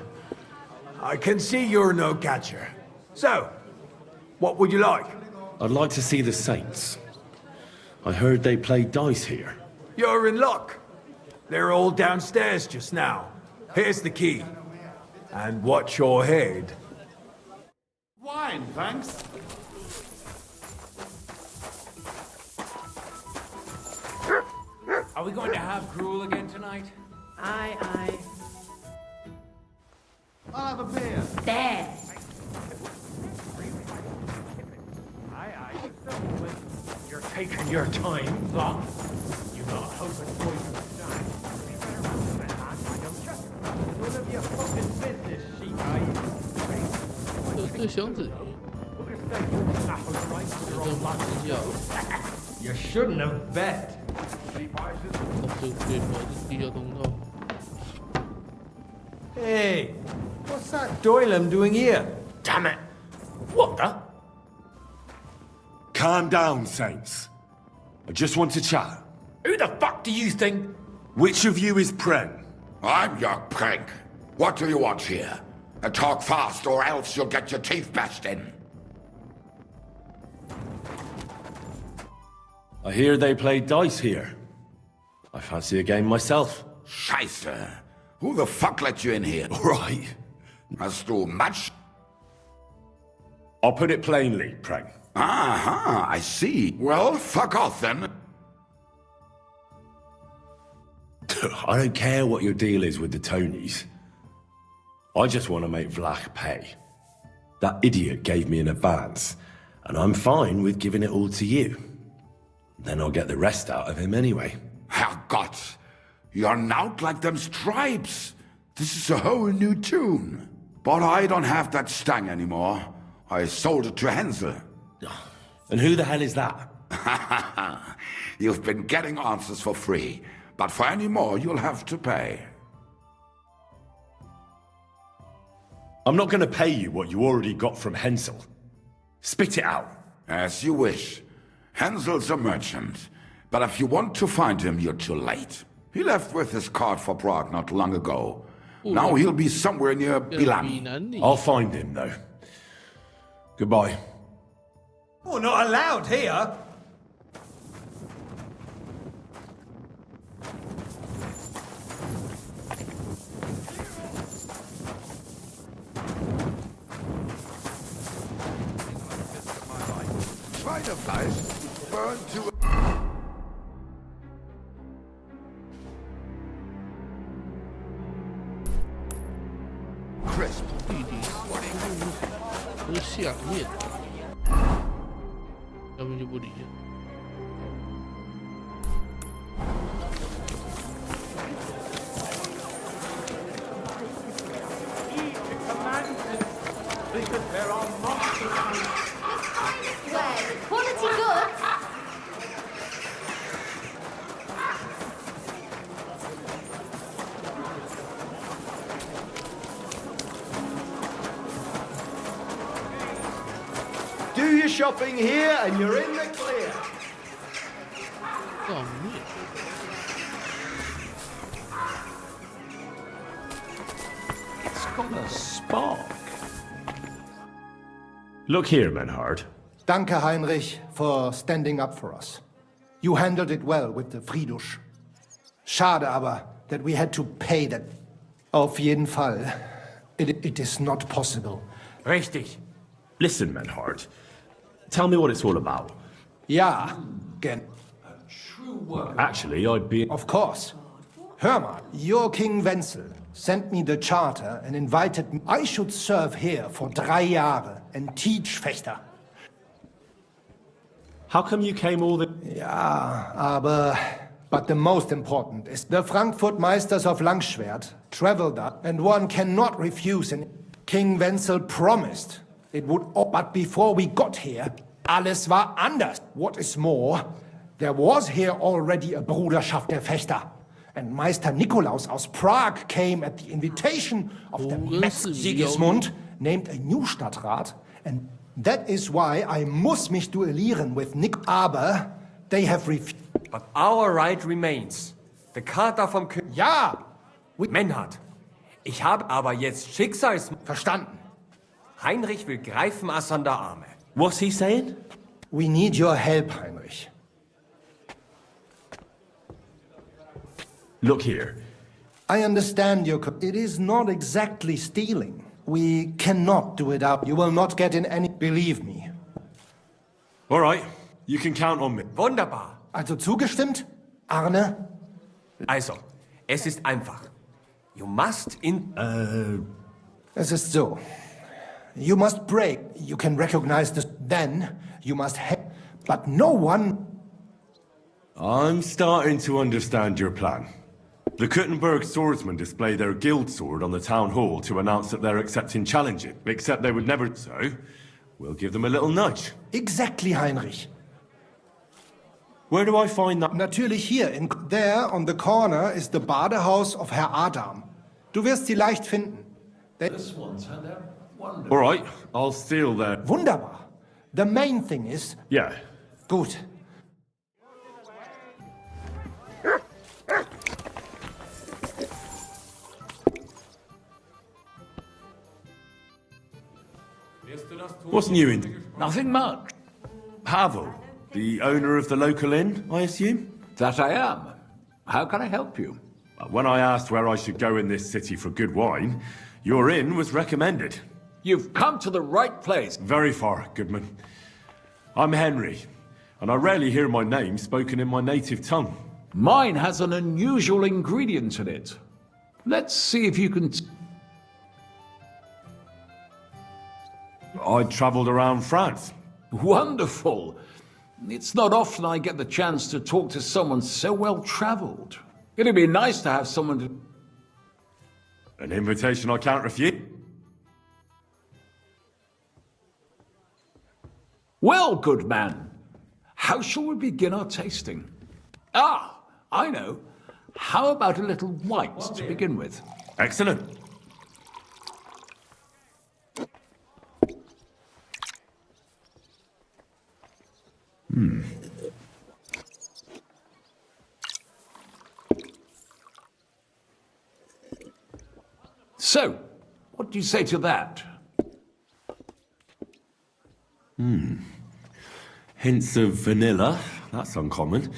I can see you're no catcher. So, what would you like? I'd like to see the Saints. I heard they play dice here. You're in luck. They're all downstairs just now. Here's the key. And watch your head. Wine, thanks. Are we going to have gruel again tonight? Aye, aye. I'll have a beer. There. You're taking your time, Locke. You're not hoping poison to die. None of your fucking business, sheep, 这箱子 You shouldn't have bet. 这可以保持地下通道。 Hey, what's that Doylem doing here? Damn it! What the? Calm down, Saints. I just want to chat. Who the fuck do you think? Which of you is Pren? I'm your prank. What do you want here? Talk fast or else you'll get your teeth bashed in. I hear they play dice here. I fancy a game myself. Scheiße. Who the fuck let you in here? Right. Hast du much? I'll put it plainly, Pren. Aha, I see. Well, fuck off then. I don't care what your deal is with the Tonys. I just want to make Vlach pay. That idiot gave me an advance, and I'm fine with giving it all to you. Then I'll get the rest out of him anyway. Herrgott, you're not like them stripes. This is a whole new tune. But I don't have that stang anymore. I sold it to Hansel. And who the hell is that? You've been getting answers for free, but for any more you'll have to pay. I'm not going to pay you what you already got from Hansel. Spit it out. As you wish. Hansel's a merchant, but if you want to find him, you're too late. He left with his cart for Prague not long ago. Now he'll be somewhere near Bilani. I'll find him, though. Goodbye. Oh, not allowed here. Fireflies burn to... crisp. 不是下面，下面就不理了。Because there are monsters out there. Well, quality goods. Do your shopping here and you're in the clear. Oh, man. It's got a spark. Look here, Menhard. Danke, Heinrich, for standing up for us. You handled it well with the Friedusch. Schade aber, that we had to pay that. Auf jeden Fall. It is not possible. Richtig. Listen, Menhard. Tell me what it's all about. Ja, gen. Actually, I'd be... Of course. Hör mal, your King Wenzel sent me the charter and invited me. I should serve here for 3 Jahre and teach Fechter. How come you came all the... Ja, aber... But the most important is the Frankfurt Meisters of Langschwert traveled up, and one cannot refuse. And King Wenzel promised it would. But before we got here, alles war anders. What is more, there was here already a Bruderschaft der Fechter, and Meister Nikolaus aus Prague came at the invitation of the Metz Sigismund, named a new Stadtrat, and that is why I muss mich duellieren with Nick. Aber they have refused. But our right remains. The Charta vom König. Ja! Menhard, ich habe aber jetzt Schicksals... Verstanden. Heinrich will greifen as an der Arme. What's he saying? We need your help, Heinrich. Look here. I understand your... It is not exactly stealing. We cannot do it up. You will not get in any... Believe me. All right. You can count on me. Wunderbar. Also zugestimmt, Arne? Also, es ist einfach. You must in... Es ist so. You must break. You can recognize this. Then, you must... But no one... I'm starting to understand your plan. The Kuttenberg swordsmen display their guild sword on the town hall to announce that they're accepting challenges, except they would never... So, we'll give them a little nudge. Exactly, Heinrich. Where do I find that? Natürlich hier. There, on the corner, is the Badehaus of Herr Adam. Du wirst sie leicht finden. This one turned out wonderful. All right, I'll steal their... Wunderbar. The main thing is... Yeah. Gut. What's new in... Nothing much. Pavel, the owner of the local inn, I assume? That I am. How can I help you? When I asked where I should go in this city for good wine, your inn was recommended. You've come to the right place. Very far, Goodman. I'm Henry, and I rarely hear my name spoken in my native tongue. Mine has an unusual ingredient in it. Let's see if you can... I travelled around France. Wonderful. It's not often I get the chance to talk to someone so well-travelled. It'd be nice to have someone to... An invitation I can't refuse. Well, good man, how shall we begin our tasting? Ah, I know. How about a little white to begin with? Excellent. So, what do you say to that? Hints of vanilla. That's uncommon.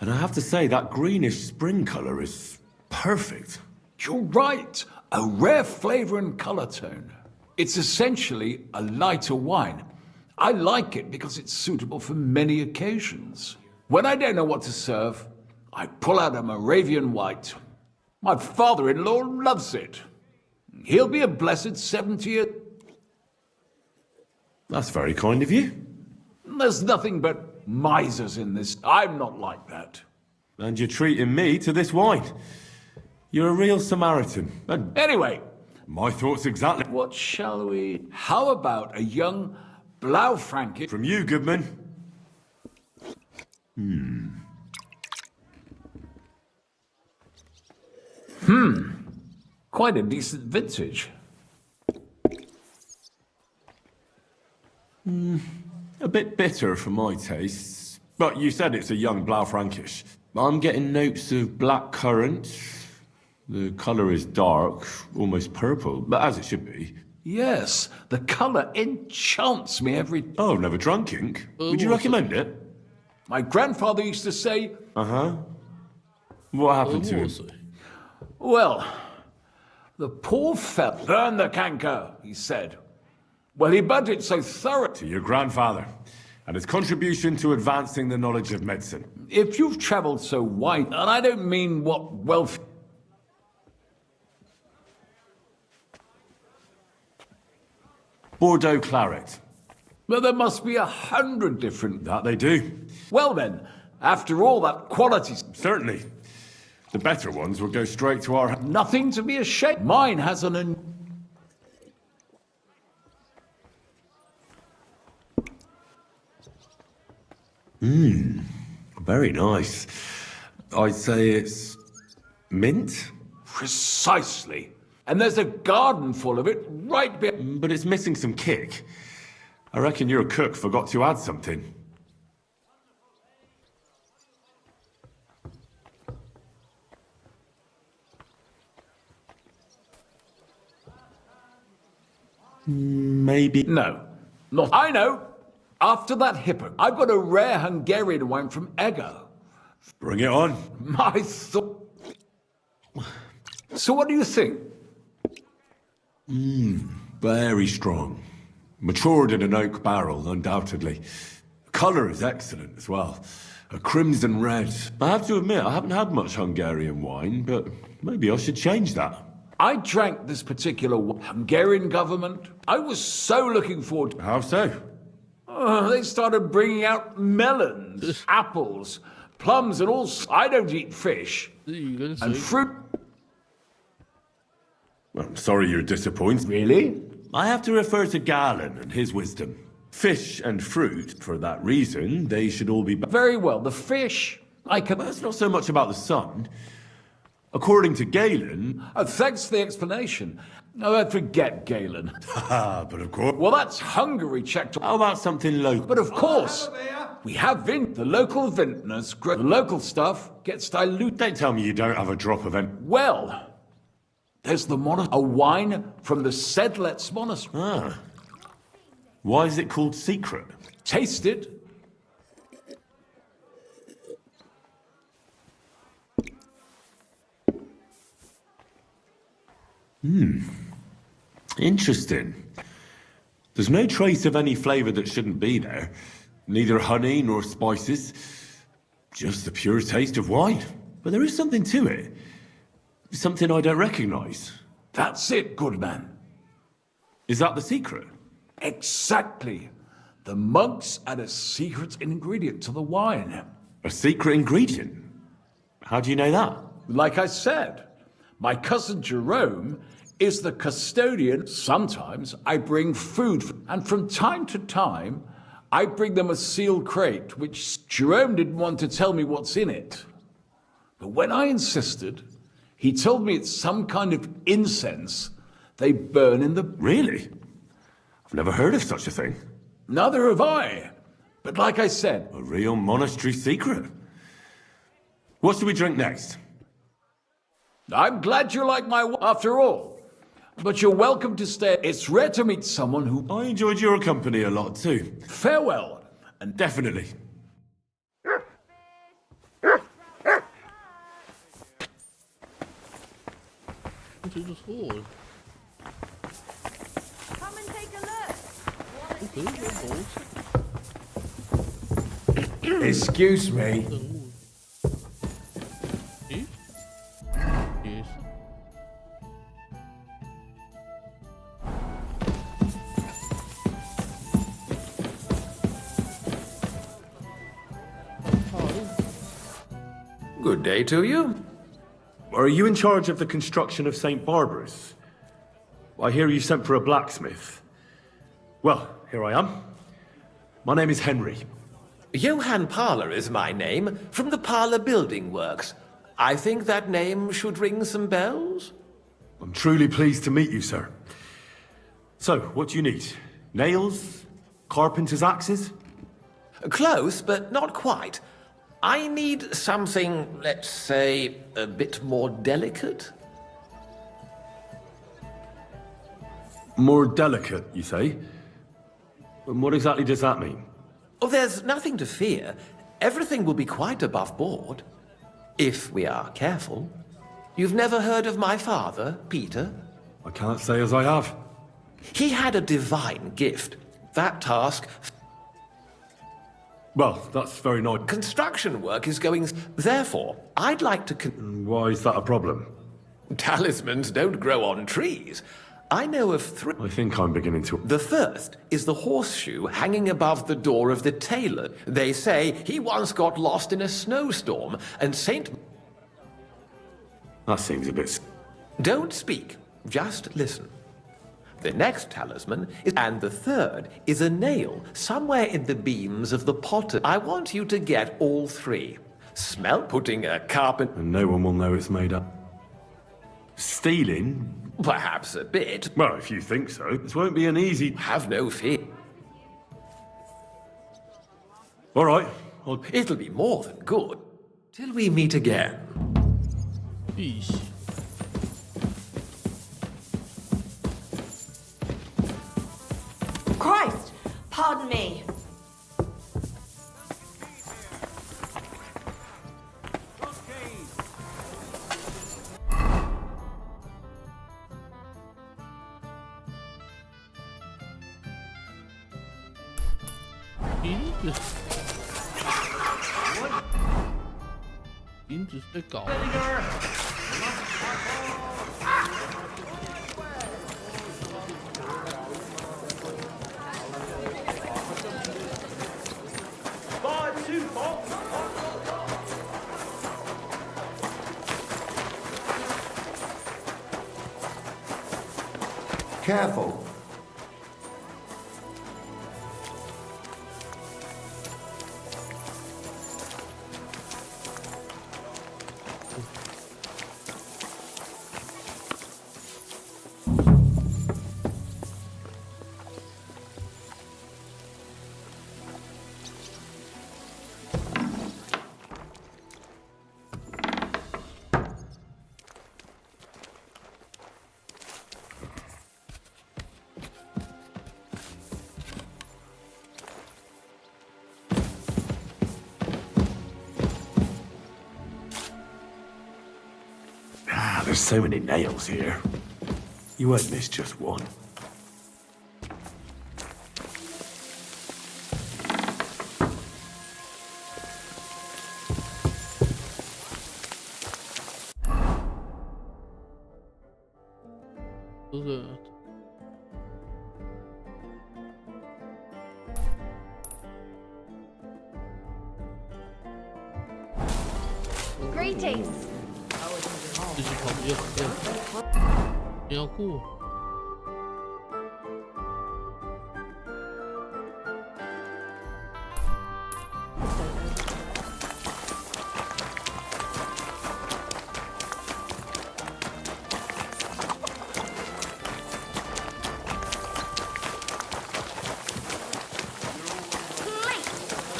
And I have to say, that greenish spring colour is perfect. You're right. A rare flavour and colour tone. It's essentially a lighter wine. I like it because it's suitable for many occasions. When I don't know what to serve, I pull out a Moravian white. My father-in-law loves it. He'll be a blessed 70. That's very kind of you. There's nothing but misers in this. I'm not like that. And you're treating me to this wine. You're a real Samaritan. And anyway, my thoughts exactly. What shall we... How about a young Blaufränkisch? From you, Goodman. Quite a decent vintage. A bit bitter for my tastes. But you said it's a young Blaufränkisch. I'm getting notes of black currant. The colour is dark, almost purple, but as it should be. Yes, the colour enchants me every... Oh, never drunk ink. Would you recommend it? My grandfather used to say... Uh-huh. What happened to him? Well, the poor fellow burned the canker, he said. Well, he burnt it so thoroughly. To your grandfather, and his contribution to advancing the knowledge of medicine. If you've travelled so wide, and I don't mean what wealth... Bordeaux claret. Well, there must be 100 different... That they do. Well then, after all that quality... Certainly. The better ones will go straight to our... Nothing to be ashamed. Mine has an... Very nice. I'd say it's... mint? Precisely. And there's a garden full of it right behind... But it's missing some kick. I reckon your cook forgot to add something. Maybe... No. Not... I know. After that hippo, I've got a rare Hungarian wine from Ego. Bring it on. My thought... So what do you think? Very strong. Matured in an oak barrel, undoubtedly. Colour is excellent as well. A crimson red. I have to admit, I haven't had much Hungarian wine, but maybe I should change that. I drank this particular Hungarian government. I was so looking forward to... How so? They started bringing out melons, apples, plums and all... I don't eat fish. And fruit... Well, I'm sorry you're disappointed. Really? I have to refer to Galen and his wisdom. Fish and fruit, for that reason, they should all be... Very well, the fish, I can... Well, it's not so much about the sun. According to Galen... Oh, thanks for the explanation. No, forget Galen. But of course... Well, that's Hungary checked... How about something local? But of course, we have the local vintners. The local stuff gets diluted. Don't tell me you don't have a drop of any... Well... There's the a wine from the Sedlets Monastery. Ah. Why is it called secret? Taste it. Interesting. There's no trace of any flavour that shouldn't be there. Neither honey nor spices. Just the pure taste of wine. But there is something to it. Something I don't recognize. That's it, good man. Is that the secret? Exactly. The monks add a secret ingredient to the wine. A secret ingredient? How do you know that? Like I said, my cousin Jerome is the custodian. Sometimes I bring food, and from time to time, I bring them a sealed crate, which Jerome didn't want to tell me what's in it. But when I insisted, he told me it's some kind of incense they burn in the... Really? I've never heard of such a thing. Neither have I. But like I said... A real monastery secret. What should we drink next? I'm glad you like my... After all. But you're welcome to stay. It's rare to meet someone who... I enjoyed your company a lot too. Farewell. And definitely. To the sword. Come and take a look. Excuse me. Yes. Good day to you. Are you in charge of the construction of St. Barbara's? I hear you sent for a blacksmith. Well, here I am. My name is Henry. Johann Parler is my name, from the Parler Building Works. I think that name should ring some bells. I'm truly pleased to meet you, sir. So, what do you need? Nails? Carpenter's axes? Close, but not quite. I need something, let's say, a bit more delicate. More delicate, you say? And what exactly does that mean? Oh, there's nothing to fear. Everything will be quite above board. If we are careful. You've never heard of my father, Peter? I can't say as I have. He had a divine gift. That task... Well, that's very nice. Construction work is going... Therefore, I'd like to... Why is that a problem? Talismans don't grow on trees. I know of three... I think I'm beginning to... The first is the horseshoe hanging above the door of the tailor. They say he once got lost in a snowstorm, and Saint... That seems a bit... Don't speak. Just listen. The next talisman is... And the third is a nail somewhere in the beams of the potter. I want you to get all three. Smell putting a carpet... And no one will know it's made up. Stealing? Perhaps a bit. Well, if you think so. This won't be an easy... Have no fear. All right. It'll be more than good. Till we meet again. Peace. Christ! Pardon me.银子在搞。Careful. There's so many nails here. You won't miss just one. 这个。 Greetings. 继续跑，要过。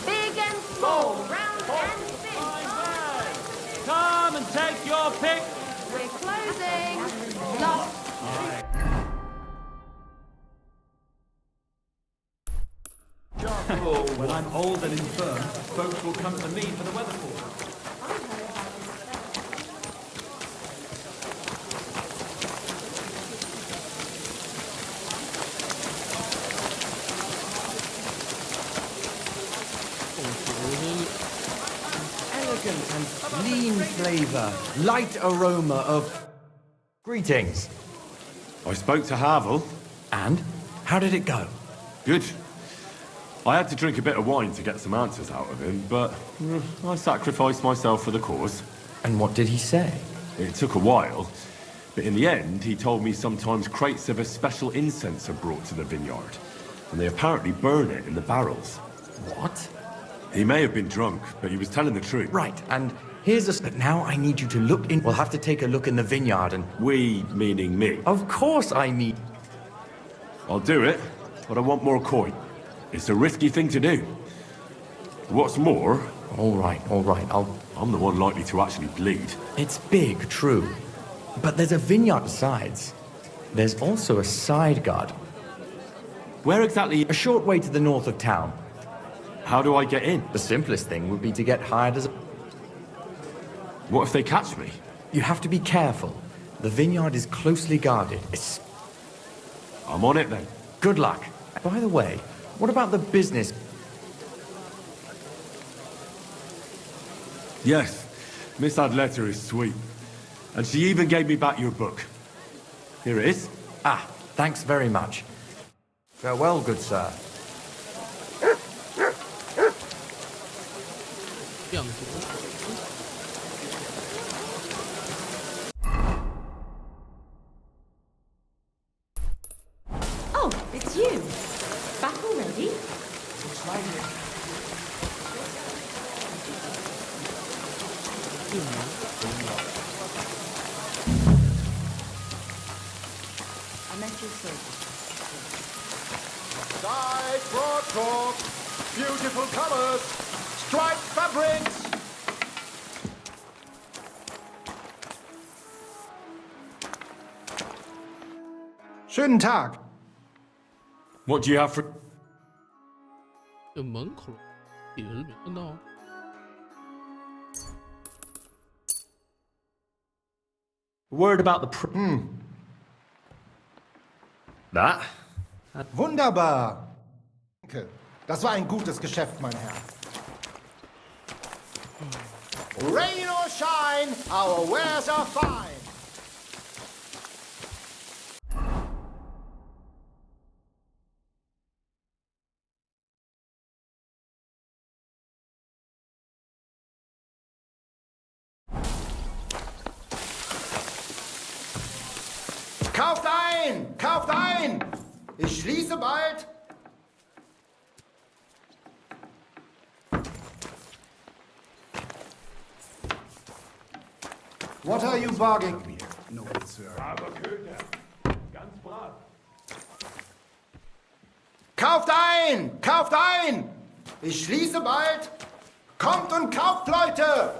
Big and small, round and thin. Come and take your pick. We're closing. Lost. When I'm old and infirm, folks will come to me for the weather forecast. Elegant and clean flavor, light aroma of... Greetings. I spoke to Havel. And? How did it go? Good. I had to drink a bit of wine to get some answers out of him, but I sacrificed myself for the cause. And what did he say? It took a while, but in the end, he told me sometimes crates of a special incense are brought to the vineyard, and they apparently burn it in the barrels. What? He may have been drunk, but he was telling the truth. Right, and here's a... Now I need you to look in... We'll have to take a look in the vineyard and... We, meaning me. Of course I need... I'll do it, but I want more coin. It's a risky thing to do. What's more... All right, I'm the one likely to actually bleed. It's big, true. But there's a vineyard besides. There's also a side guard. Where exactly? A short way to the north of town. How do I get in? The simplest thing would be to get hired as a... What if they catch me? You have to be careful. The vineyard is closely guarded. I'm on it then. Good luck. By the way, what about the business? Yes, Miss Adletter is sweet. And she even gave me back your book. Here it is. Ah, thanks very much. Farewell, good sir. Oh, it's you. Back already? Looks like it. I'm at your service. Side broadcloth, beautiful colors, striped fabrics. Schönen Tag. What do you have for... 这门口也是没看到。 Word about the... That? Wunderbar. Danke. Das war ein gutes Geschäft, mein Herr. Rain or shine, our wares are fine. Kauft ein! Kauft ein! Ich schließe bald. What are you bargaining? No, sir. Aber Köter, ganz brav. Kauft ein! Kauft ein! Ich schließe bald. Kommt und kauft, Leute!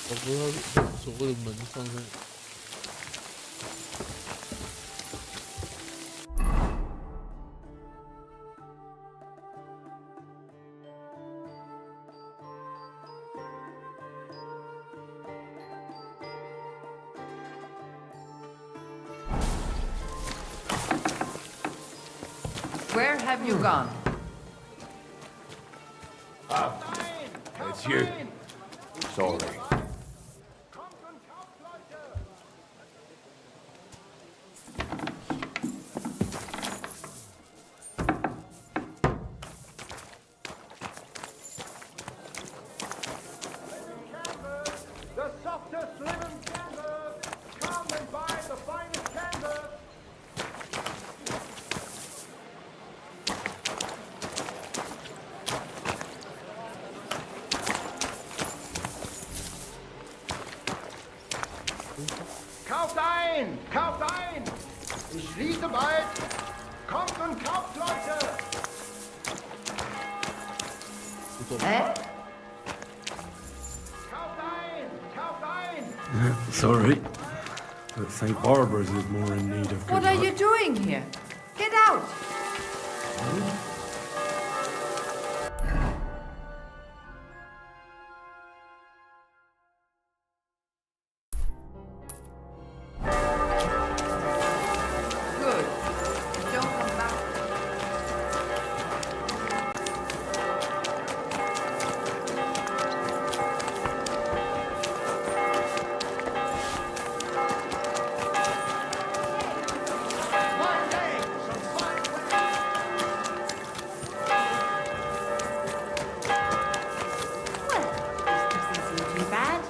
我不知道所谓的门放在。 Where have you gone? It's you. Sorry. ein! Kauft ein! Ich schließe bald! Kommt und kauft, Leute! Hä? Kauft ein! Kauft ein! Sorry, but St. Barbara's is more in need of good What are luck. you doing here? Get out! Good. Don't come back. Too bad.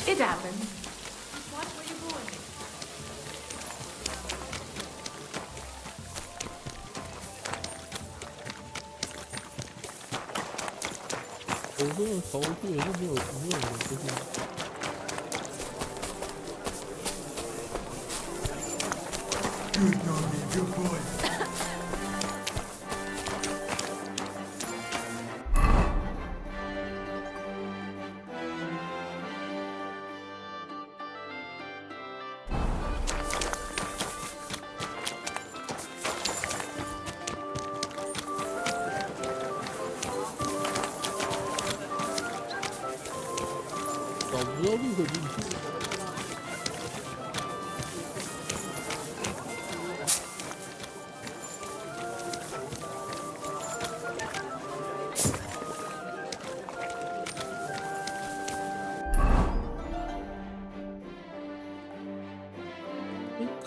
It happened. What were you born in? 我真的逃过去，都没有人就是。Good doggy, good boy.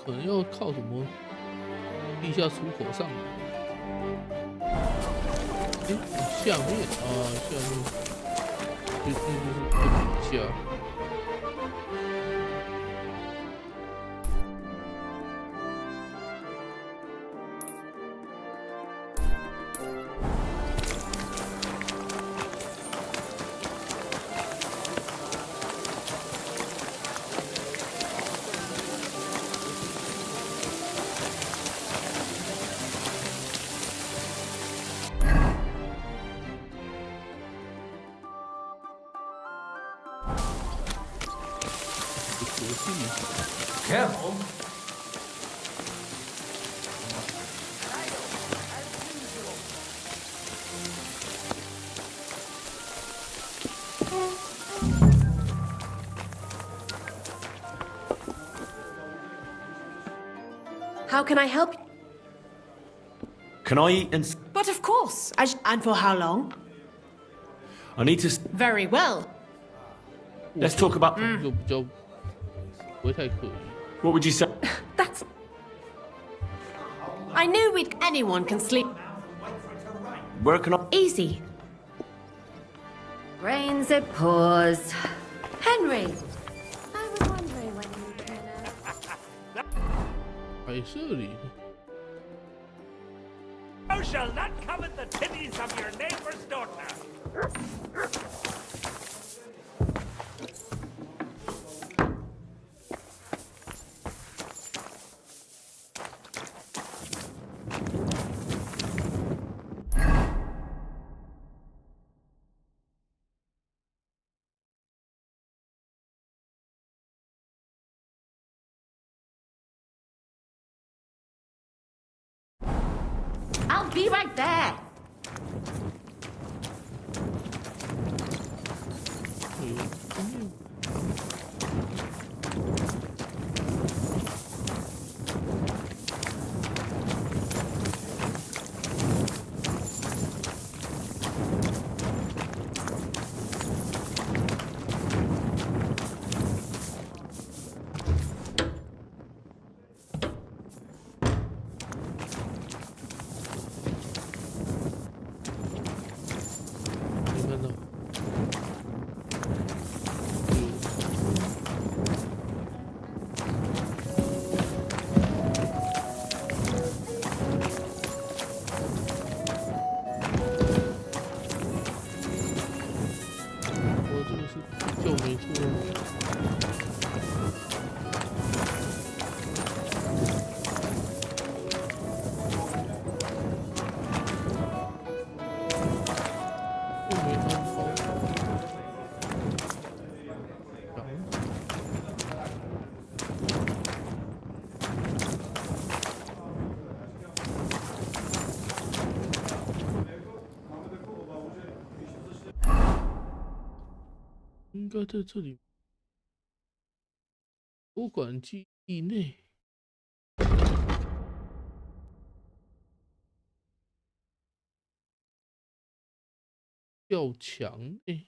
可能要靠什么地下出口上来？下面啊，下面，就是底下。Careful. How can I help? Can I eat and... But of course. And for how long? I need to... Very well. Let's talk about... 就比较不会太可疑。 What would you say? That's... I knew anyone can sleep. Where can I... Easy. Rains it pours. Henry. I was wondering when you'd turn up. 摆设里。 Thou shalt not covet the titties of your neighbor's daughter. I'll be right there. 应该在这里。博物馆基地内。吊墙内。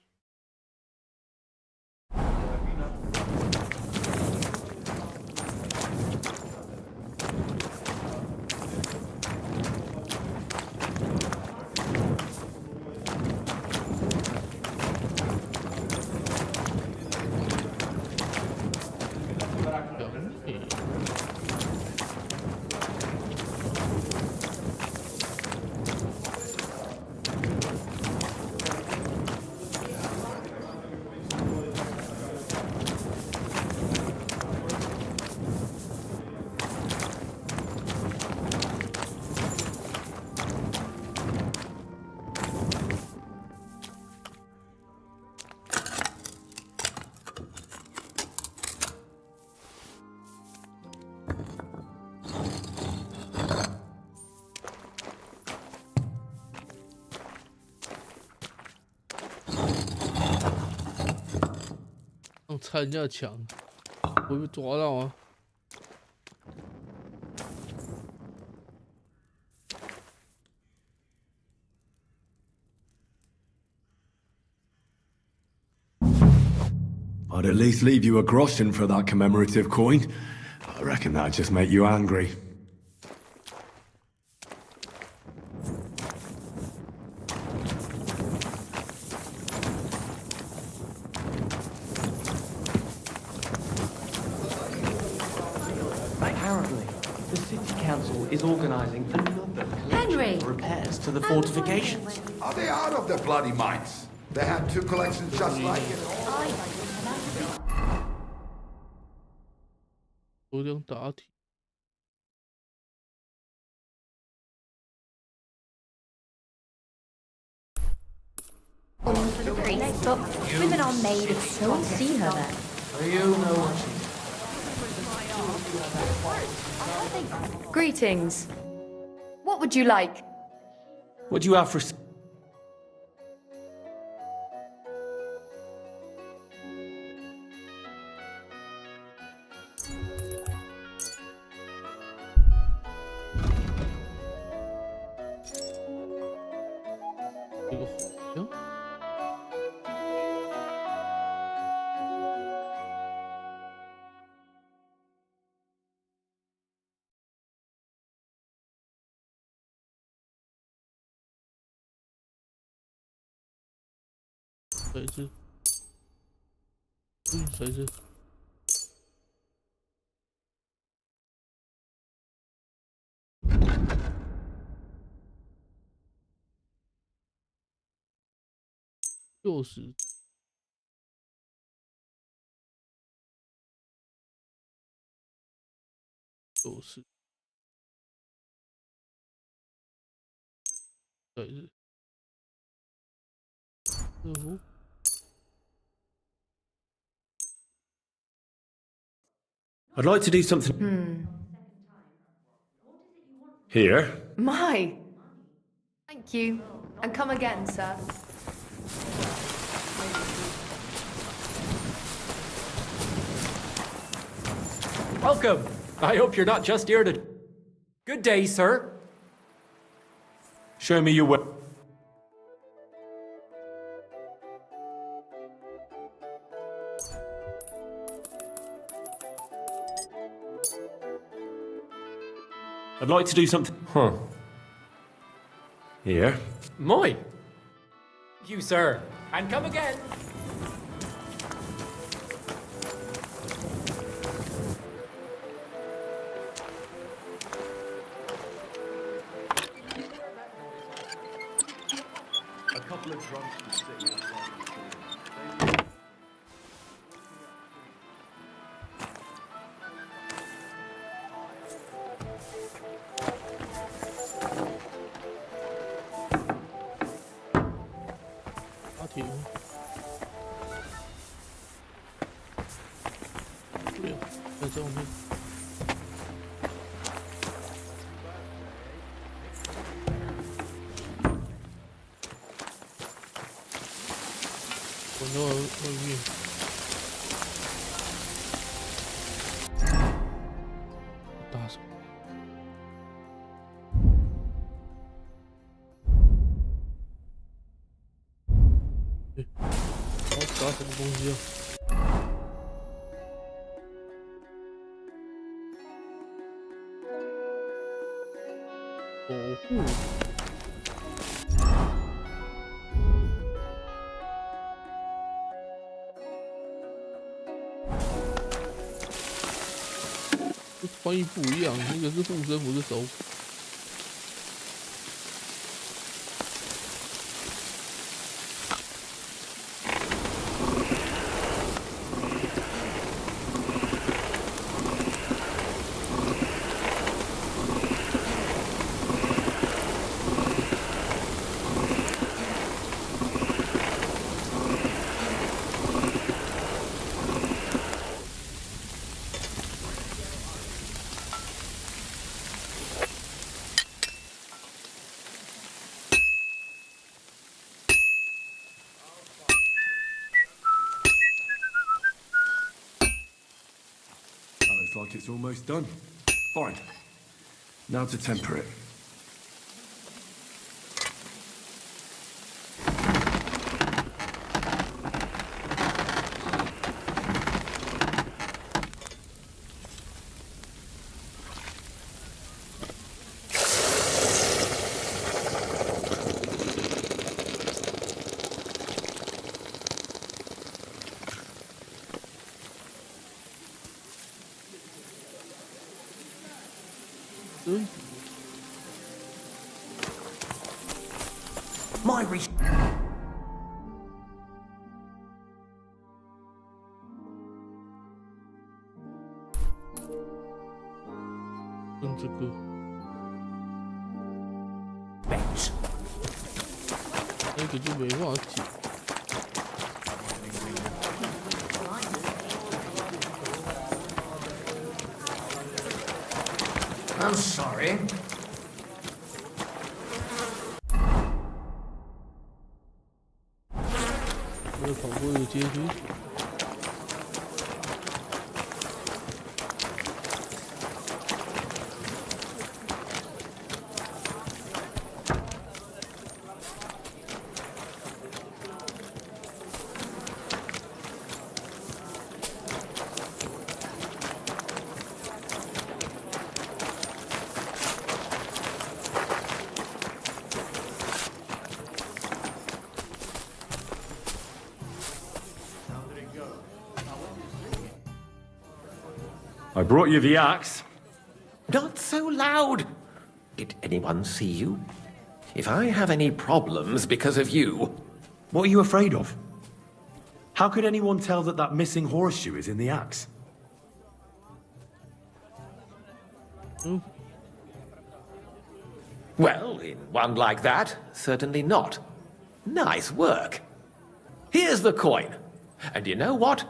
拆人家的墙，会被抓到啊！I'd at least leave you a groschen for that commemorative coin. I reckon that'd just make you angry. Is organizing another repairs to the fortifications. Are they out of their bloody minds? They had two collections just like it. 有点答题。But women are made of so see her there. You know what she Greetings. What would you like? What do you have for...谁是？谁是？就是谁是？I'd like to do something. Here. My. Thank you. And come again, sir. Welcome. I hope you're not just here to... Good day, sir. Show me your way. I'd like to do something. Huh. Here. Moi. You, sir. And come again. A couple of drunks were sitting outside. 到外面。打什么？我打什么东西啊？保护。翻译不一样，那个是护身符，是手。Like it's almost done. Fine. Now to temper it. My这个。那个就没办法解。I'm sorry. 我跑过这个街区。I brought you the axe. Not so loud! Did anyone see you? If I have any problems because of you... What are you afraid of? How could anyone tell that that missing horseshoe is in the axe? Well, in one like that, certainly not. Nice work. Here's the coin. And you know what?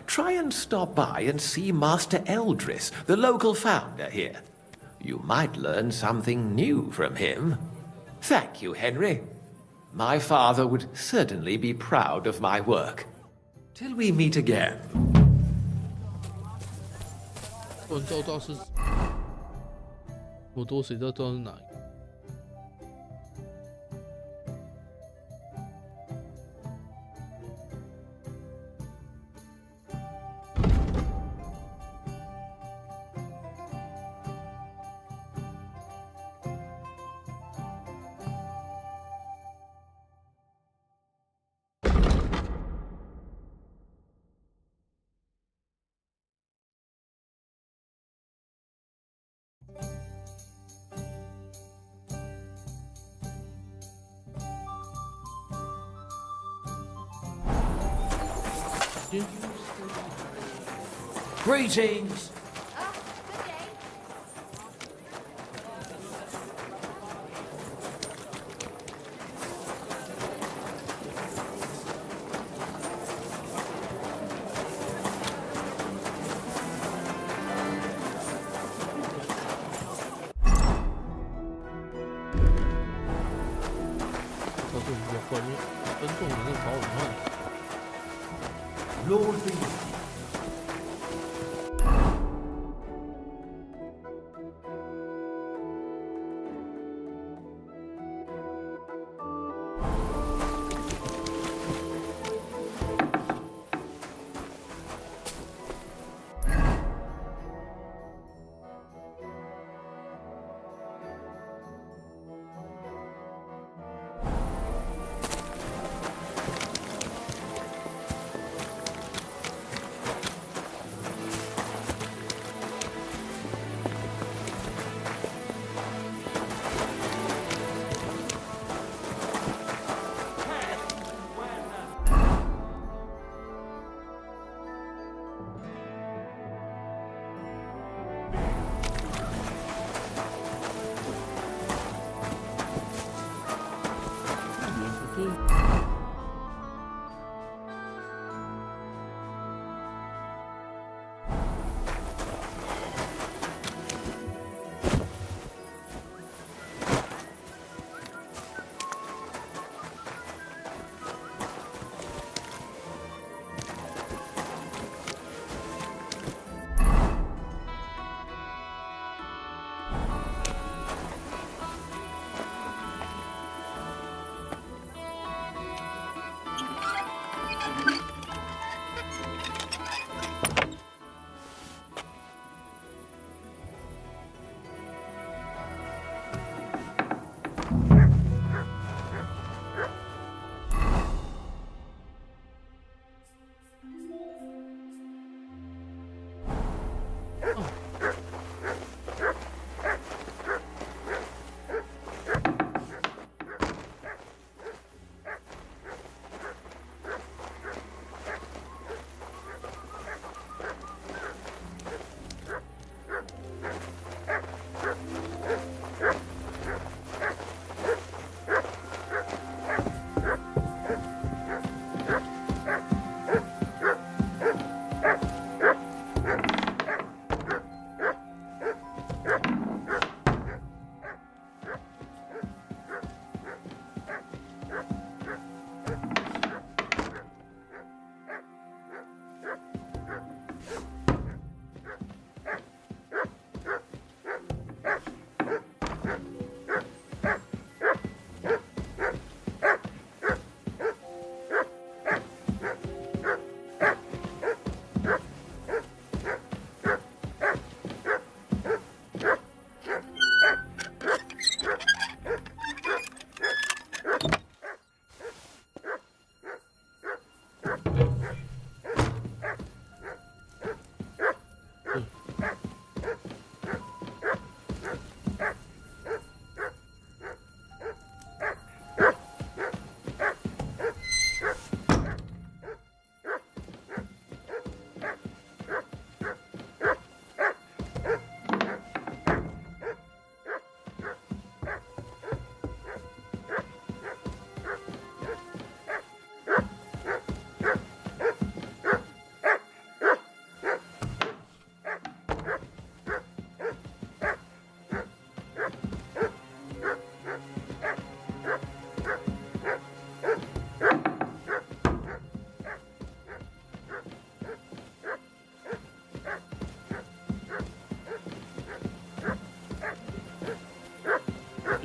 Try and stop by and see Master Eldris, the local founder here. You might learn something new from him. Thank you, Henry. My father would certainly be proud of my work. Till we meet again. 我知道是，我多谁都知道是哪一个。Greetings. Lord be with you.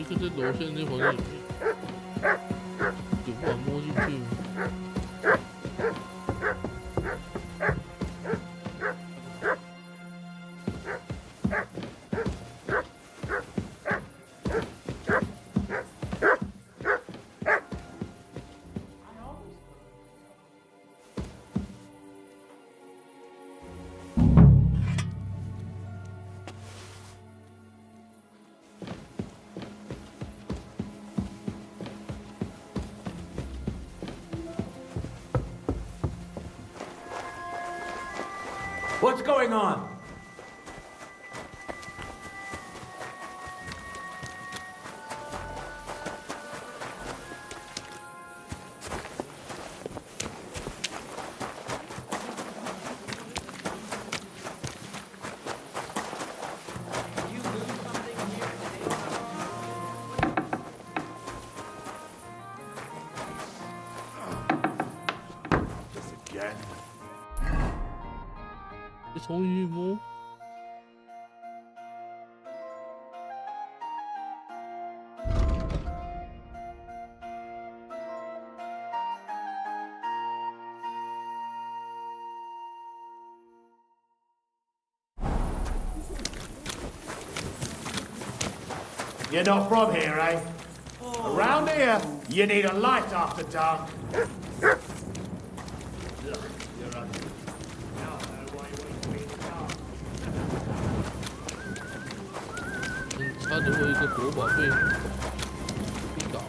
就在楼下那房间里面，有办法摸进去吗？What's going on? 从一幕。You're not from here, eh? Around here, you need a light after dark. Look, you're ugly. Now I know why you want to be in the dark. 他如果一个国宝被搞。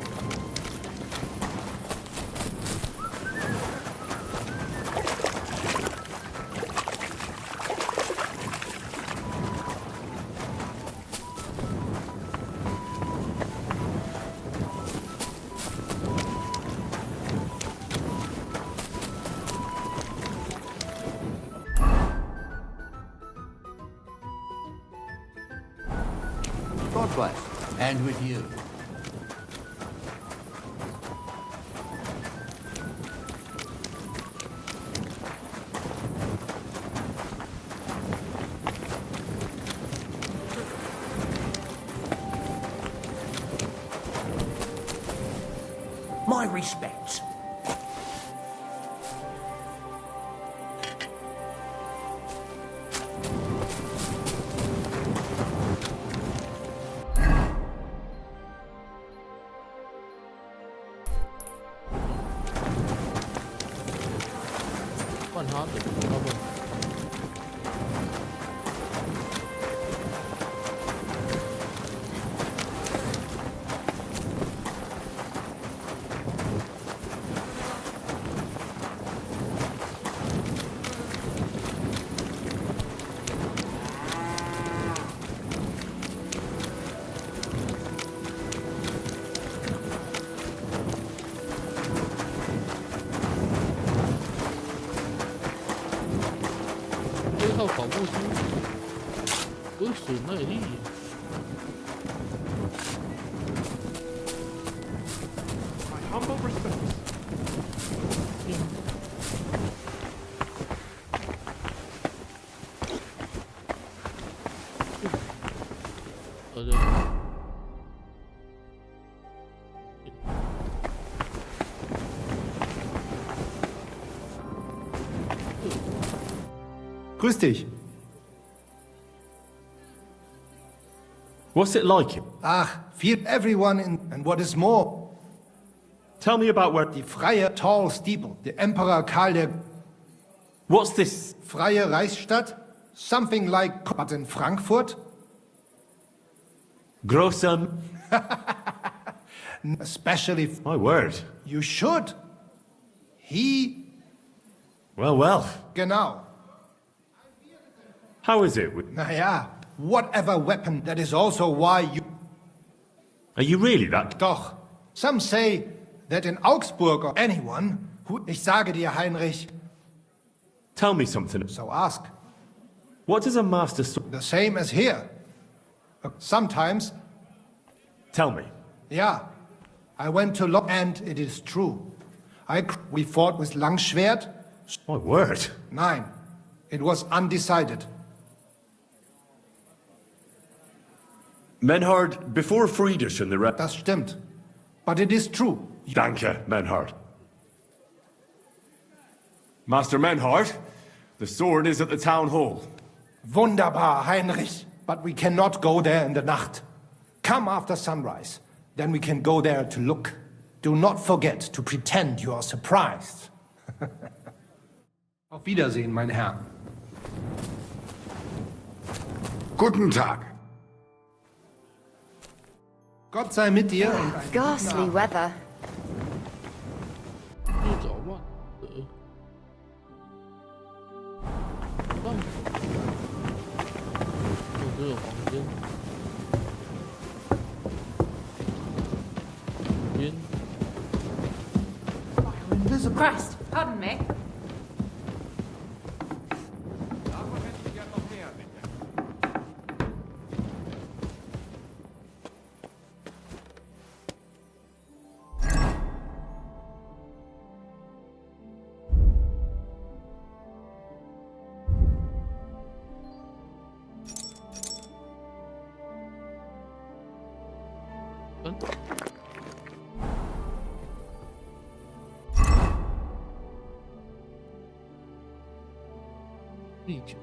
God bless, and with you. My respects.跑步机有损耐力。My humble respects. Grüß dich. What's it like? Ach, everyone in, and what is more. Tell me about where... Die Freie Tall Steeple, the Emperor Karl der... What's this? Freie Reichsstadt? Something like, but in Frankfurt? Grossum. Especially... My word. You should. He... Well. Genau. How is it? Naja, whatever weapon, that is also why you... Are you really that? Doch. Some say that in Augsburg or anyone who... Ich sage dir, Heinrich... Tell me something. So ask. What does a master... The same as here. Sometimes... Tell me. Yeah. I went to and it is true. We fought with Langschwert. My word. Nein. It was undecided. Menhard, before Friedrich and the rest... Das stimmt. But it is true. Danke, Menhard. Master Menhard, the sword is at the town hall. Wunderbar, Heinrich. But we cannot go there in the Nacht. Come after sunrise. Then we can go there to look. Do not forget to pretend you are surprised. Auf Wiedersehen, mein Herr. Guten Tag. Gott sei mit dir. Ghastly weather. Christ, pardon me. 秘诀。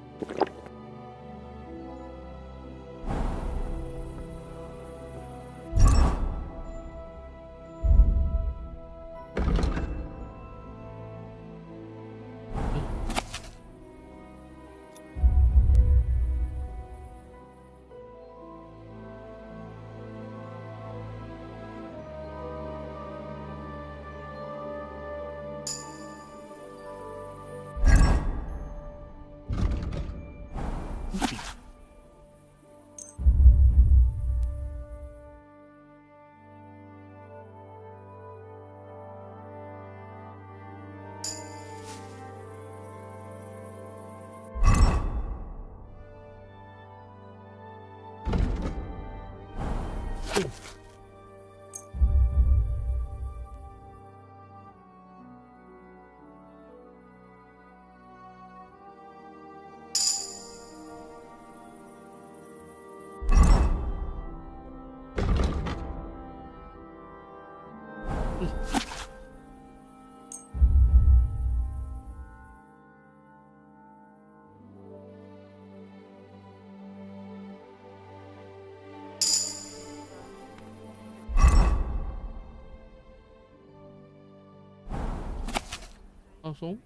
放松。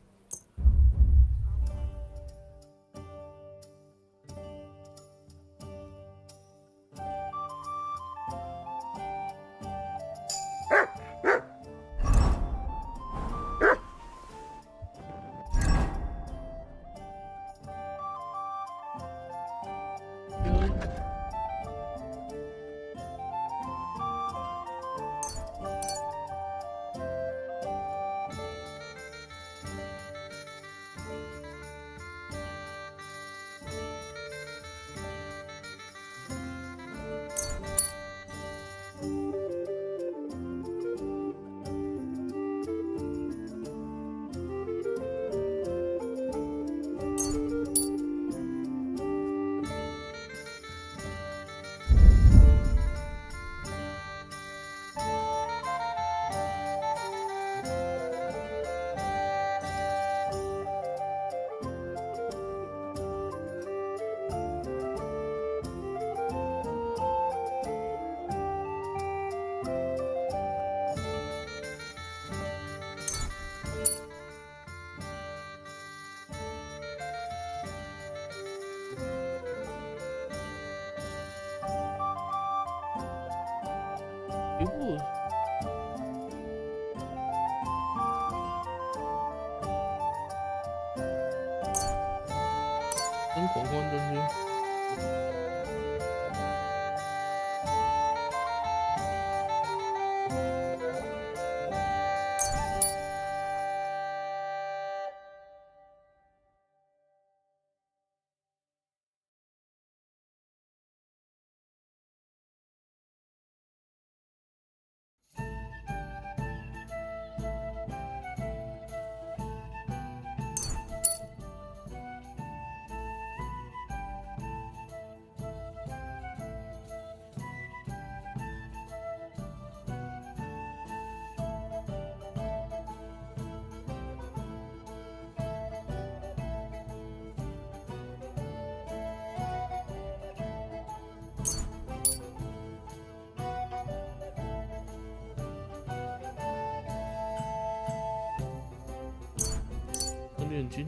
跟狂欢将军。面筋。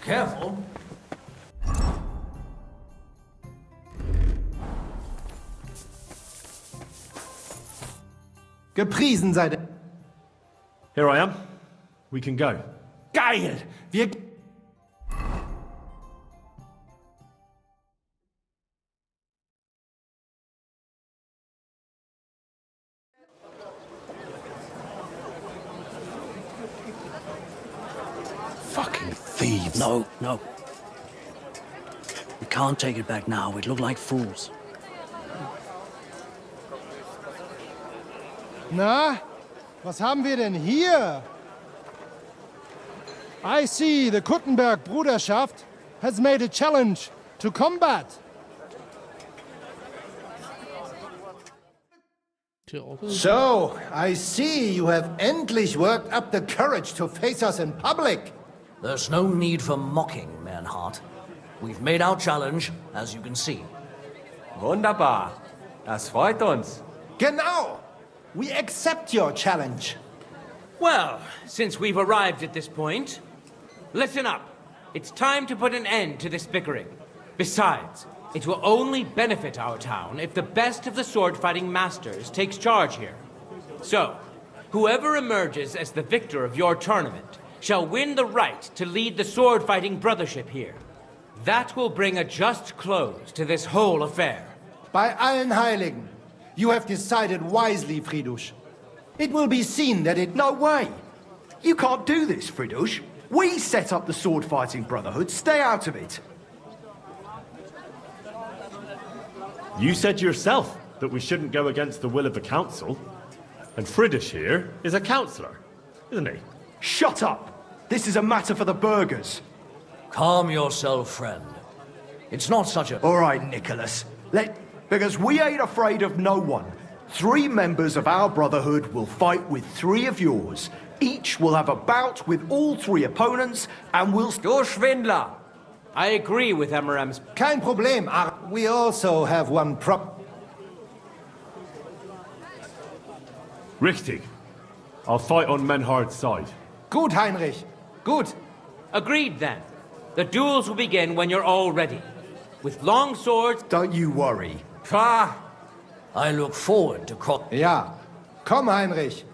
Careful. Gepriesen sei der... Here I am. We can go. Geil! Wir... Fucking thieves. No, no. We can't take it back now. We'd look like fools. Na, was haben wir denn hier? I see the Kuttenberg Bruderschaft has made a challenge to combat. So, I see you have endlich worked up the courage to face us in public. There's no need for mocking, Manhart. We've made our challenge, as you can see. Wunderbar. Das freut uns. Genau. We accept your challenge. Well, since we've arrived at this point, listen up. It's time to put an end to this bickering. Besides, it will only benefit our town if the best of the sword-fighting masters takes charge here. So, whoever emerges as the victor of your tournament shall win the right to lead the sword-fighting brothership here. That will bring a just close to this whole affair. Bei allen Heiligen, you have decided wisely, Fridush. It will be seen that it... No way! You can't do this, Fridush. We set up the sword-fighting brotherhood. Stay out of it. You said yourself that we shouldn't go against the will of the council. And Friedrich here is a councillor, isn't he? Shut up! This is a matter for the burghers. Calm yourself, friend. It's not such a... All right, Nicholas. Because we ain't afraid of no one. 3 members of our brotherhood will fight with 3 of yours. Each will have a bout with all 3 opponents, and we'll... Du Schwindler! I agree with Emeram's... Kein Problem. We also have one prop... Richtig. I'll fight on Menhard's side. Gut, Heinrich. Gut. Agreed, then. The duels will begin when you're all ready. With long swords... Don't you worry. Pah! I look forward to... Ja. Komm, Heinrich.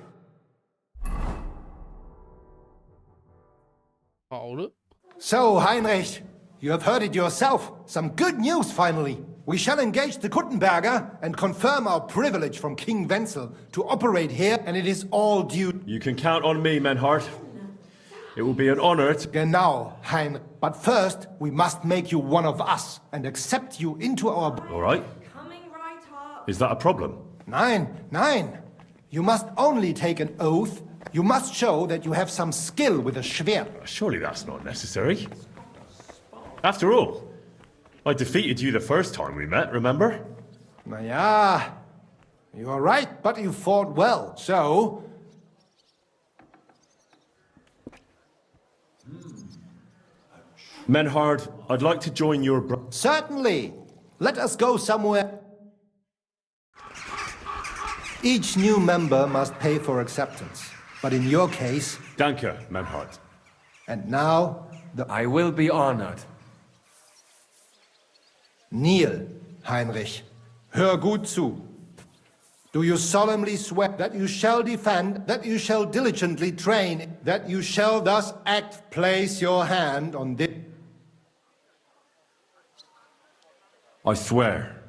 So, Heinrich, you have heard it yourself. Some good news, finally. We shall engage the Kuttenberger and confirm our privilege from King Wenzel to operate here, and it is all due... You can count on me, Menhard. It will be an honor to... Genau, Heinrich. But first, we must make you one of us and accept you into our... All right. Is that a problem? Nein, nein. You must only take an oath. You must show that you have some skill with a Schwert. Surely that's not necessary. After all, I defeated you the first time we met, remember? Na ja, you are right, but you fought well, so... Menhard, I'd like to join your... Certainly. Let us go somewhere. Each new member must pay for acceptance. But in your case... Danke, Menhard. And now, I will be honored. Kneel, Heinrich. Hör gut zu. Do you solemnly swear that you shall defend, that you shall diligently train, that you shall thus act, place your hand on this... I swear.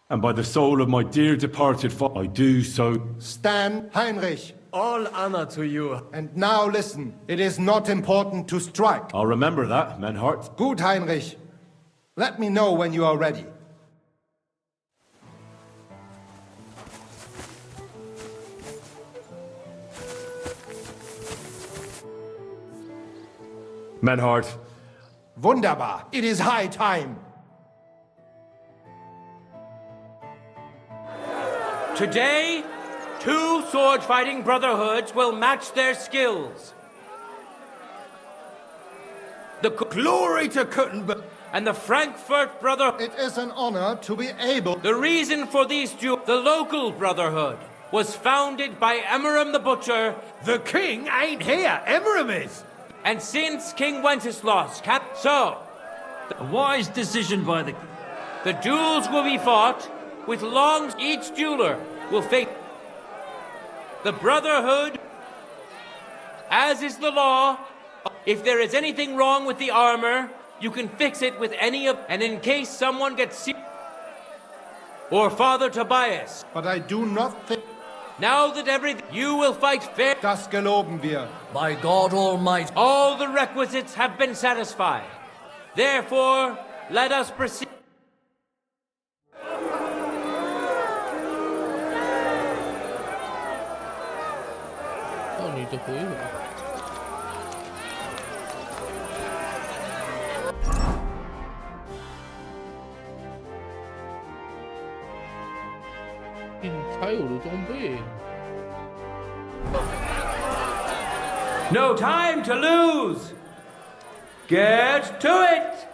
And by the soul of my dear departed father, I do so... Stand, Heinrich. All honor to you. And now listen, it is not important to strike. I'll remember that, Menhard. Gut, Heinrich. Let me know when you are ready. Menhard. Wunderbar. It is high time. Today, 2 sword-fighting brotherhoods will match their skills. The Glory to Kuttenberg! And the Frankfurt Brotherhood. It is an honor to be able... The reason for these duels, the local brotherhood, was founded by Emeram the Butcher. The king ain't here, Emeram is! And since King Wenceslas a wise decision by the duels will be fought with longs. Each jeweler will face the Brotherhood, as is the law. If there is anything wrong with the armor, you can fix it with any of. And in case someone gets sick, or Father Tobias. But I do not think. Now that everything, you will fight fair. Das geloben wir. By God Almighty. All the requisites have been satisfied. Therefore, let us proceed. Oh, 你的回合。才有的装备。 No time to lose. Get to it.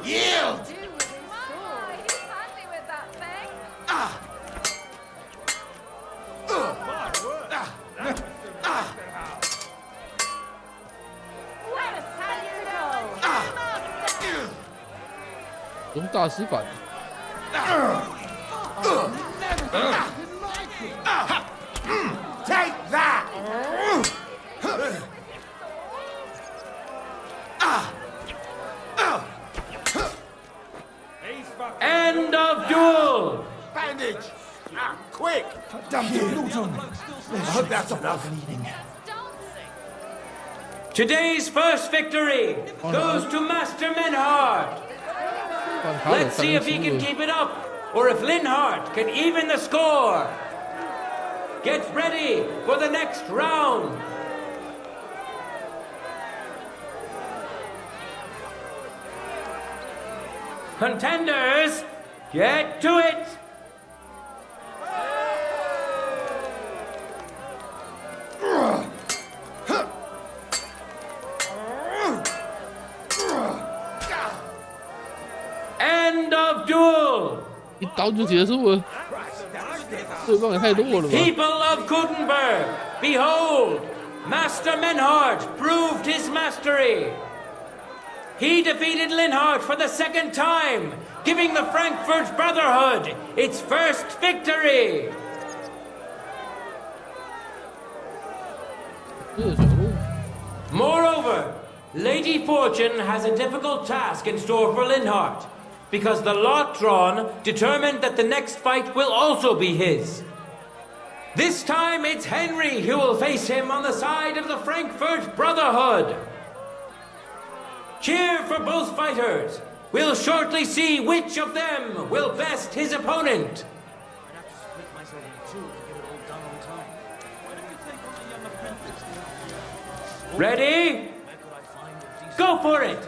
Yield! Dùng 大师版。 Take that! End of duel. Bandage! Quick! Verdammte Blutung! I hope that's enough. Today's first victory goes to Master Menhard. Let's see if he can keep it up, or if Linhardt can even the score. Get ready for the next round. Contenders, get to it. End of duel. 一刀就结束了，对方也太弱了吧 People of Gutenberg, behold, Master Menhard proved his mastery. He defeated Linhardt for the second time, giving the Frankfurt Brotherhood its first victory. Moreover, Lady Fortune has a difficult task in store for Linhardt, because the lot drawn determined that the next fight will also be his. This time it's Henry who will face him on the side of the Frankfurt Brotherhood. Cheer for both fighters. We'll shortly see which of them will best his opponent. Ready? Go for it!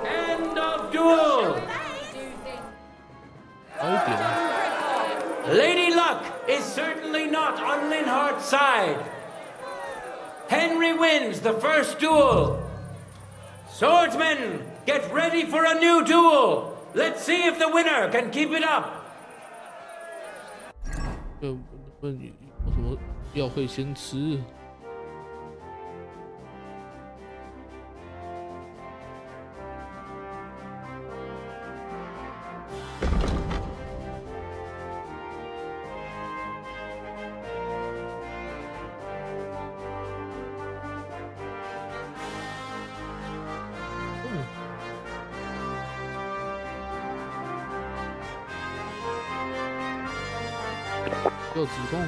End of duel! Lady Luck is certainly not on Linhardt's side. Henry wins the first duel. Swordsmen, get ready for a new duel. Let's see if the winner can keep it up. 问你有什么药会先吃？要止痛。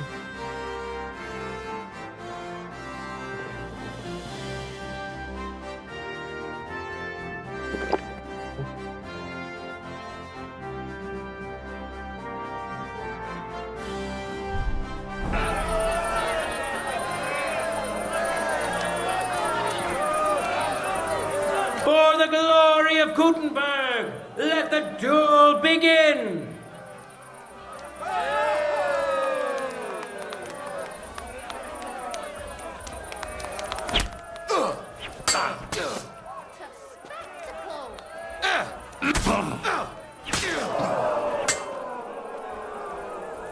glory of Gutenberg, let the duel begin!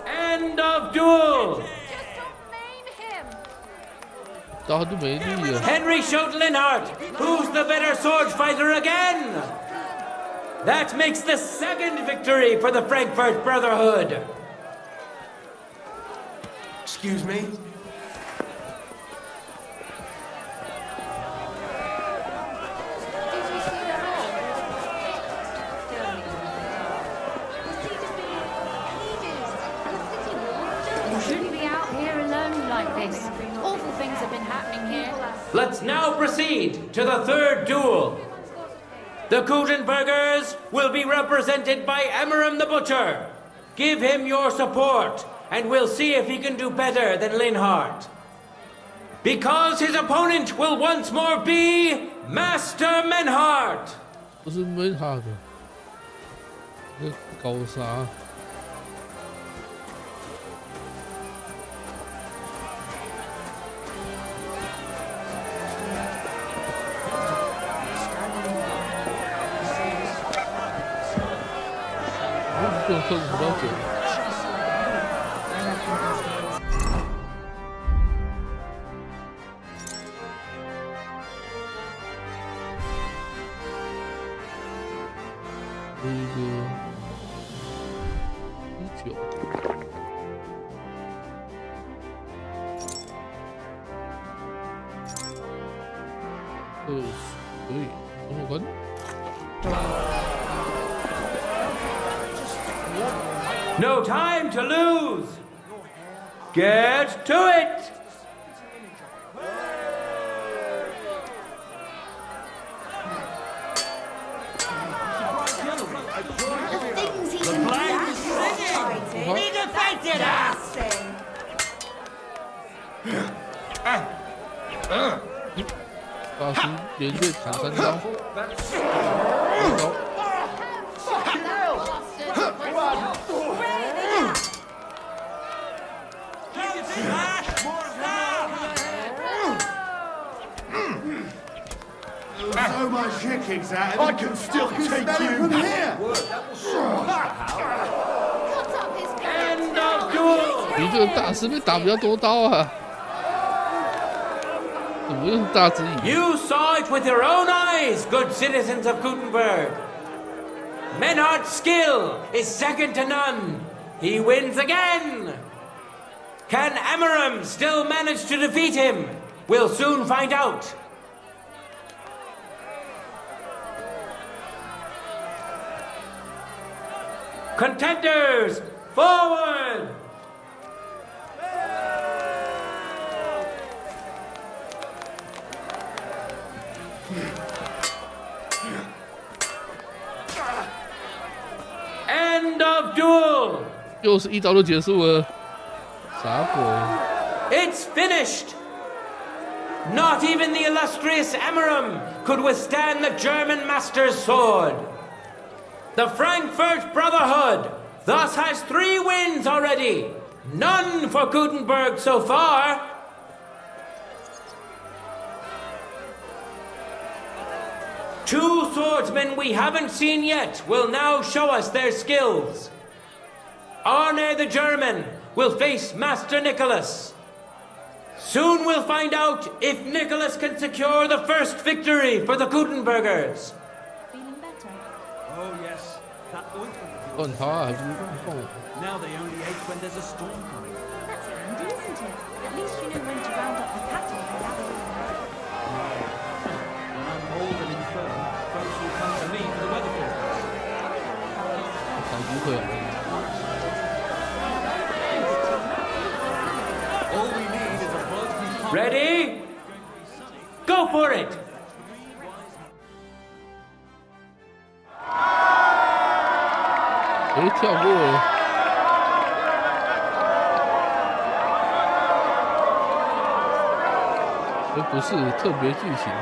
End of duel! Henry showed Linhart. Who's the better sword fighter again? That makes the second victory for the Frankfurt Brotherhood. Excuse me? You shouldn't be out here alone like this. Awful things have been happening here. Let's now proceed to the third duel. The Gutenbergers will be represented by Emmeram the Butcher. Give him your support, and we'll see if he can do better than Linhart. Because his opponent will once more be Master Menhart. 不是 Menhart， 这搞啥？ 这特不了解。19。可以，我看。 No time to lose! Get to it! The blind is singing! He defeated us! 大师连续砍3刀。So much kickings out. I can still take you from here. End of duel. 你这个大师被打比较多刀啊，怎么又是大指引？ You saw it with your own eyes, good citizens of Gutenberg. Menhardt's skill is second to none. He wins again. Can Emmeram still manage to defeat him? We'll soon find out. Contenders, forward! End of duel! 又是一刀就结束了，啥鬼？ It's finished! Not even the illustrious Emmeram could withstand the German master's sword. The Frankfurt Brotherhood thus has 3 wins already. None for Gutenberg so far. Two swordsmen we haven't seen yet will now show us their skills. Arne the German will face Master Nicholas. Soon we'll find out if Nicholas can secure the first victory for the Gutenbergers. Feeling better? Oh, yes. That ointment. 换他还不是换我？ Now they only ache when there's a storm coming. That's handy, isn't it? At least you know when to round up the cattle and gather them. When I'm old and infirm, folks will come to me for the weather forecast. 才不会啊！ All we need is a bloke who's Ready? Go for it! Eh, 跳过了。不是特别剧情。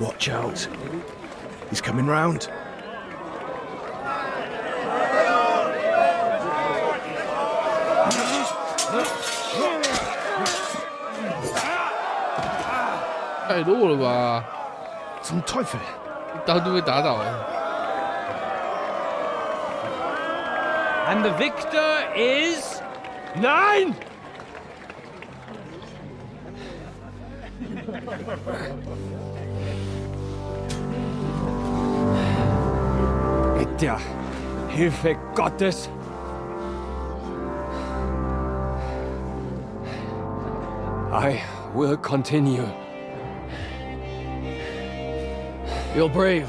Watch out. He's coming round. Zum Teufel. 一刀就被打倒了。 And the victor is... Nein! Mit der Hilfe Gottes. I will continue. You're brave,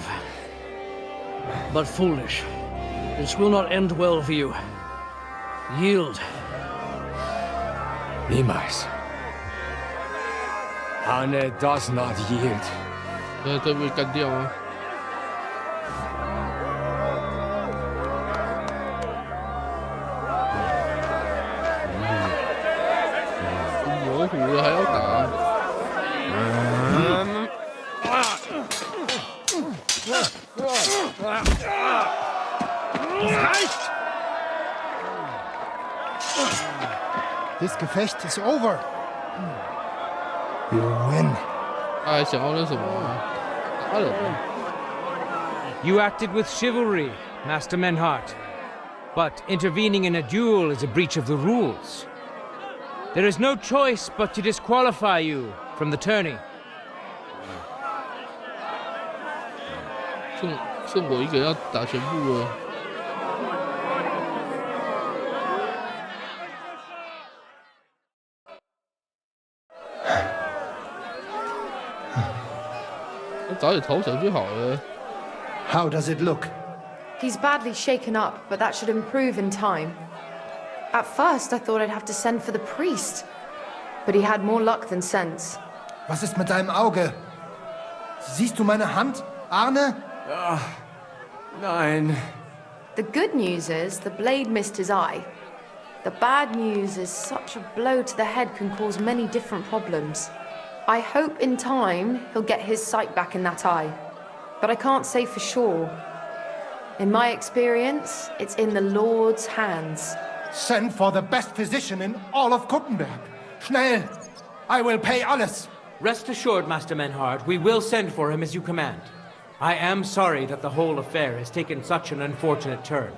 but foolish. This will not end well for you. Yield. Niemals. Arne does not yield. 这被干掉吗？模糊了还要打？This Gefecht is over. You win. 他还想要那什么？打人。 You acted with chivalry, Master Menhart. But intervening in a duel is a breach of the rules. There is no choice but to disqualify you from the tourney. 剩我一个要打全部了。 早点投降就好了。 How does it look? He's badly shaken up, but that should improve in time. At first, I thought I'd have to send for the priest, but he had more luck than sense. Was ist mit deinem Auge? Siehst du meine Hand, Arne? Nein. The good news is the blade missed his eye. The bad news is such a blow to the head can cause many different problems. I hope in time he'll get his sight back in that eye, but I can't say for sure. In my experience, it's in the Lord's hands. Send for the best physician in all of Kuttenberg. Schnell! I will pay alles. Rest assured, Master Menhart, we will send for him as you command. I am sorry that the whole affair has taken such an unfortunate turn.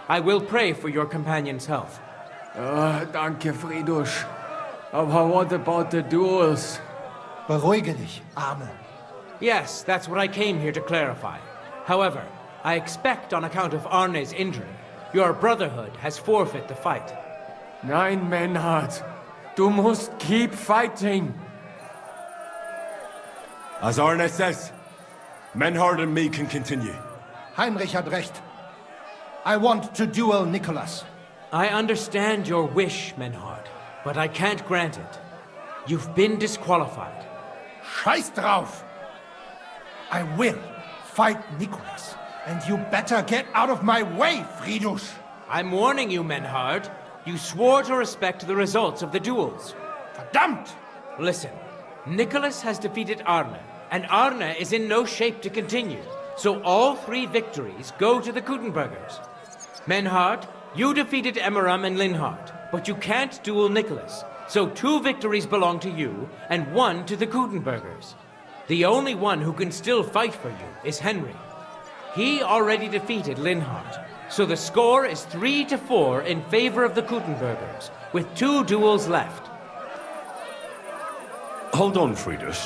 I will pray for your companion's health. Danke, Friedrich. Aber what about the duels? Beruhige dich, Arne. Yes, that's what I came here to clarify. However, I expect on account of Arne's injury, your brotherhood has forfeit the fight. Nein, Menhart. Du musst keep fighting. As Arne says, Menhard and me can continue. Heinrich hat recht. I want to duel Nicholas. I understand your wish, Menhard, but I can't grant it. You've been disqualified. Scheiß drauf! I will fight Nicholas, and you better get out of my way, Friedrich! I'm warning you, Menhard. You swore to respect the results of the duels. Verdammt! Listen, Nicholas has defeated Arne, and Arne is in no shape to continue. So all 3 victories go to the Kuttenbergers. Menhard, you defeated Emmeram and Linhart, but you can't duel Nicholas. So 2 victories belong to you, and 1 to the Kuttenbergers. The only one who can still fight for you is Henry. He already defeated Linhart, so the score is 3-4 in favor of the Kuttenbergers, with 2 duels left. Hold on, Friedrich.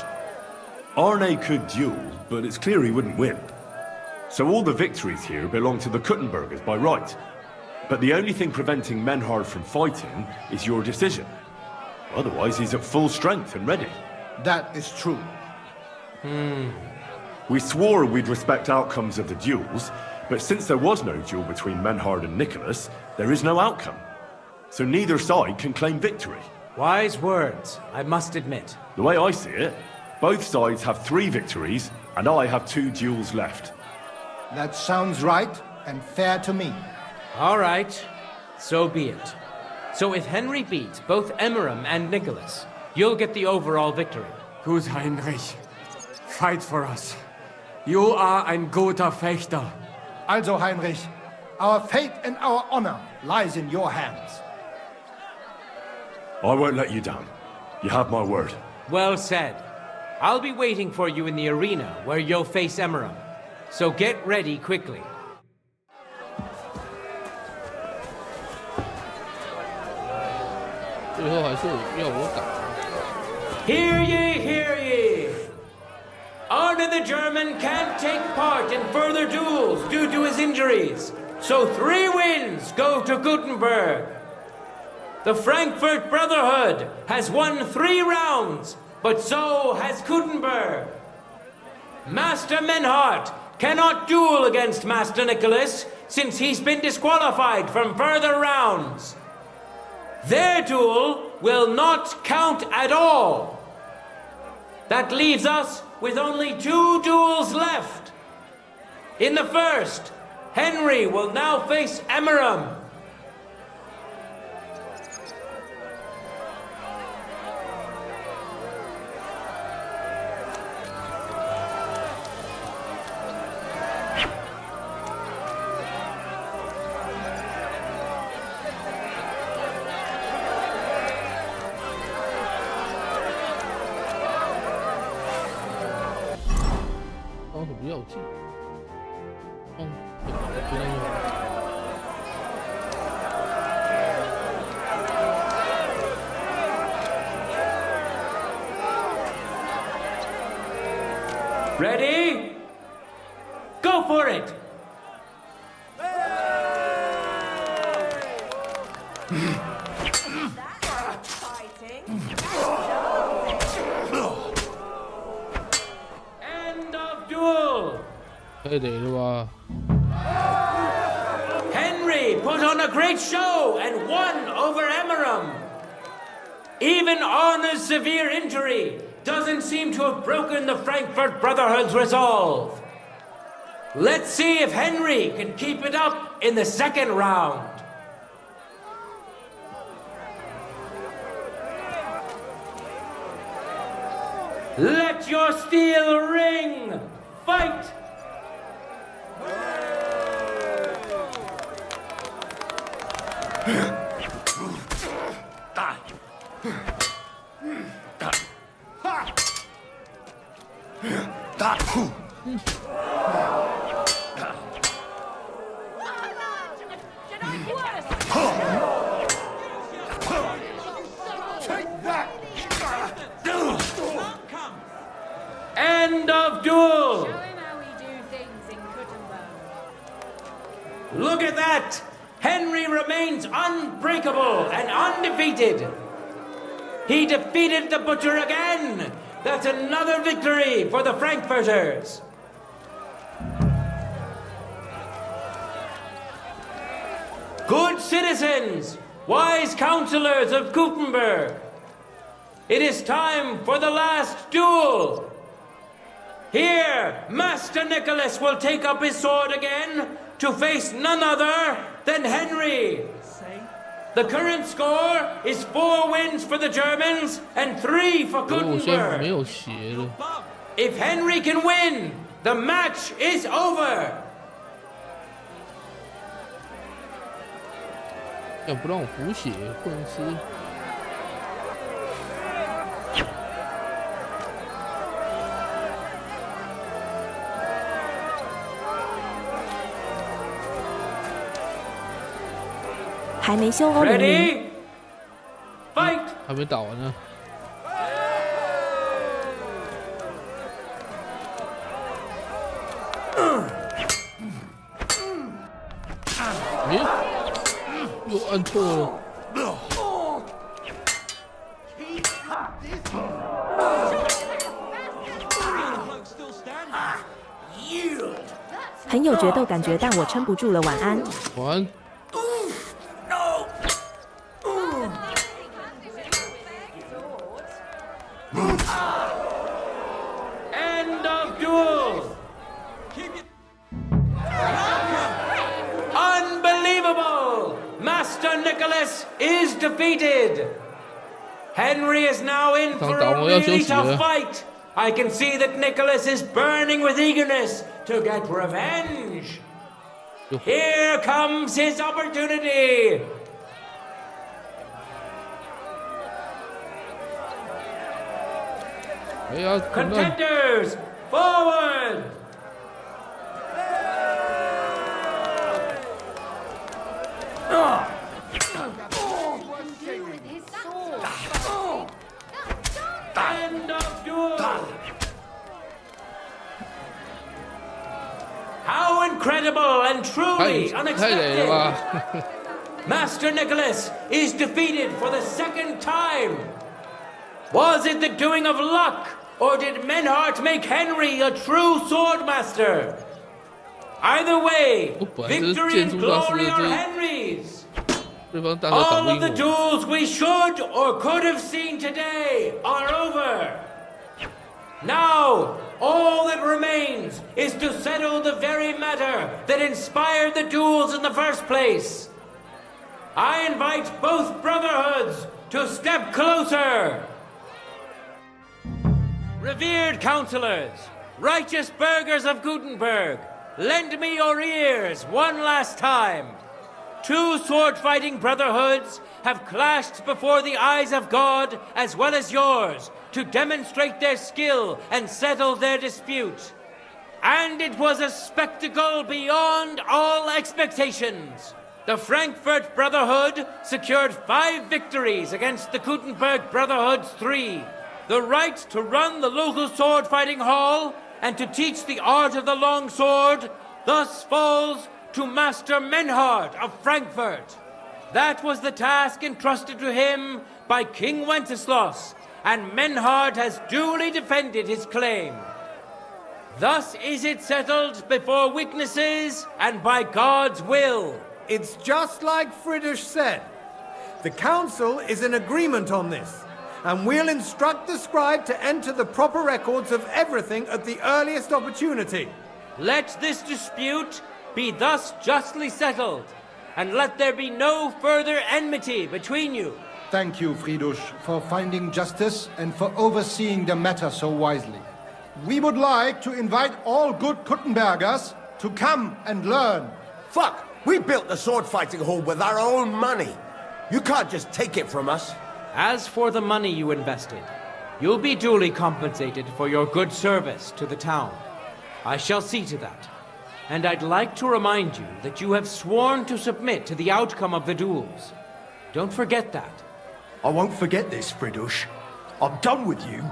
Arne could duel, but it's clear he wouldn't win. So all the victories here belong to the Kuttenbergers by right. But the only thing preventing Menhard from fighting is your decision. Otherwise, he's at full strength and ready. That is true. We swore we'd respect outcomes of the duels, but since there was no duel between Menhard and Nicholas, there is no outcome. So neither side can claim victory. Wise words, I must admit. The way I see it, both sides have 3 victories, and I have 2 duels left. That sounds right and fair to me. All right, so be it. So if Henry beats both Emmeram and Nicholas, you'll get the overall victory. Gut, Heinrich. Fight for us. You are ein guter Fechter. Also, Heinrich, our fate and our honor lies in your hands. I won't let you down. You have my word. Well said. I'll be waiting for you in the arena where you'll face Emerald. So get ready quickly. Hear ye, hear ye! Arne the German can't take part in further duels due to his injuries, so 3 wins go to Gutenberg. The Frankfurt Brotherhood has won 3 rounds, but so has Gutenberg. Master Menhart cannot duel against Master Nicholas since he's been disqualified from further rounds. Their duel will not count at all. That leaves us with only 2 duels left. In the first, Henry will now face Emmeram. Ready? Go for it! End of duel! Henry put on a great show and won over Emmeram. Even Arne's severe injury doesn't seem to have broken the Frankfurt Brotherhood's resolve. Let's see if Henry can keep it up in the second round. Let your steel ring! Fight! End of duel! Look at that! Henry remains unbreakable and undefeated. He defeated the Butcher again! That's another victory for the Frankfurters! Good citizens, wise counselors of Gutenberg, it is time for the last duel! Here, Master Nicholas will take up his sword again to face none other than Henry. The current score is 4 wins for the Germans and 3 for Gutenberg. If Henry can win, the match is over. 要不让我补血，混吃。还没修欧零零。还没打完呢。咦？又按错了。很有决斗感觉，但我撑不住了。晚安。晚安。End of duel. Unbelievable! Master Nicholas is defeated. Henry is now in for a really tough fight I can see that Nicholas is burning with eagerness to get revenge. Here comes his opportunity. Contenders, forward! End of duel! How incredible and truly unexpected! Master Nicholas is defeated for the second time. Was it the doing of luck, or did Menhart make Henry a true swordmaster? Either way, victory and glory are Henry's. All of the duels we should or could have seen today are over. Now, all that remains is to settle the very matter that inspired the duels in the first place. I invite both brotherhoods to step closer. Revered counselors, righteous burghers of Gutenberg, lend me your ears one last time. Two sword-fighting brotherhoods have clashed before the eyes of God as well as yours to demonstrate their skill and settle their dispute. And it was a spectacle beyond all expectations. The Frankfurt Brotherhood secured 5 victories against the Gutenberg Brotherhood's 3. The right to run the local sword-fighting hall and to teach the art of the long sword thus falls to Master Menhart of Frankfurt. That was the task entrusted to him by King Wenceslas, and Menhart has duly defended his claim. Thus is it settled before witnesses and by God's will. It's just like Friedrich said. The council is in agreement on this, and we'll instruct the scribe to enter the proper records of everything at the earliest opportunity. Let this dispute be thus justly settled, and let there be no further enmity between you. Thank you, Friedrich, for finding justice and for overseeing the matter so wisely. We would like to invite all good Kuttenbergers to come and learn. Fuck! We built the sword fighting hall with our own money. You can't just take it from us. As for the money you invested, you'll be duly compensated for your good service to the town. I shall see to that. And I'd like to remind you that you have sworn to submit to the outcome of the duels. Don't forget that. I won't forget this, Friedrich. I'm done with you.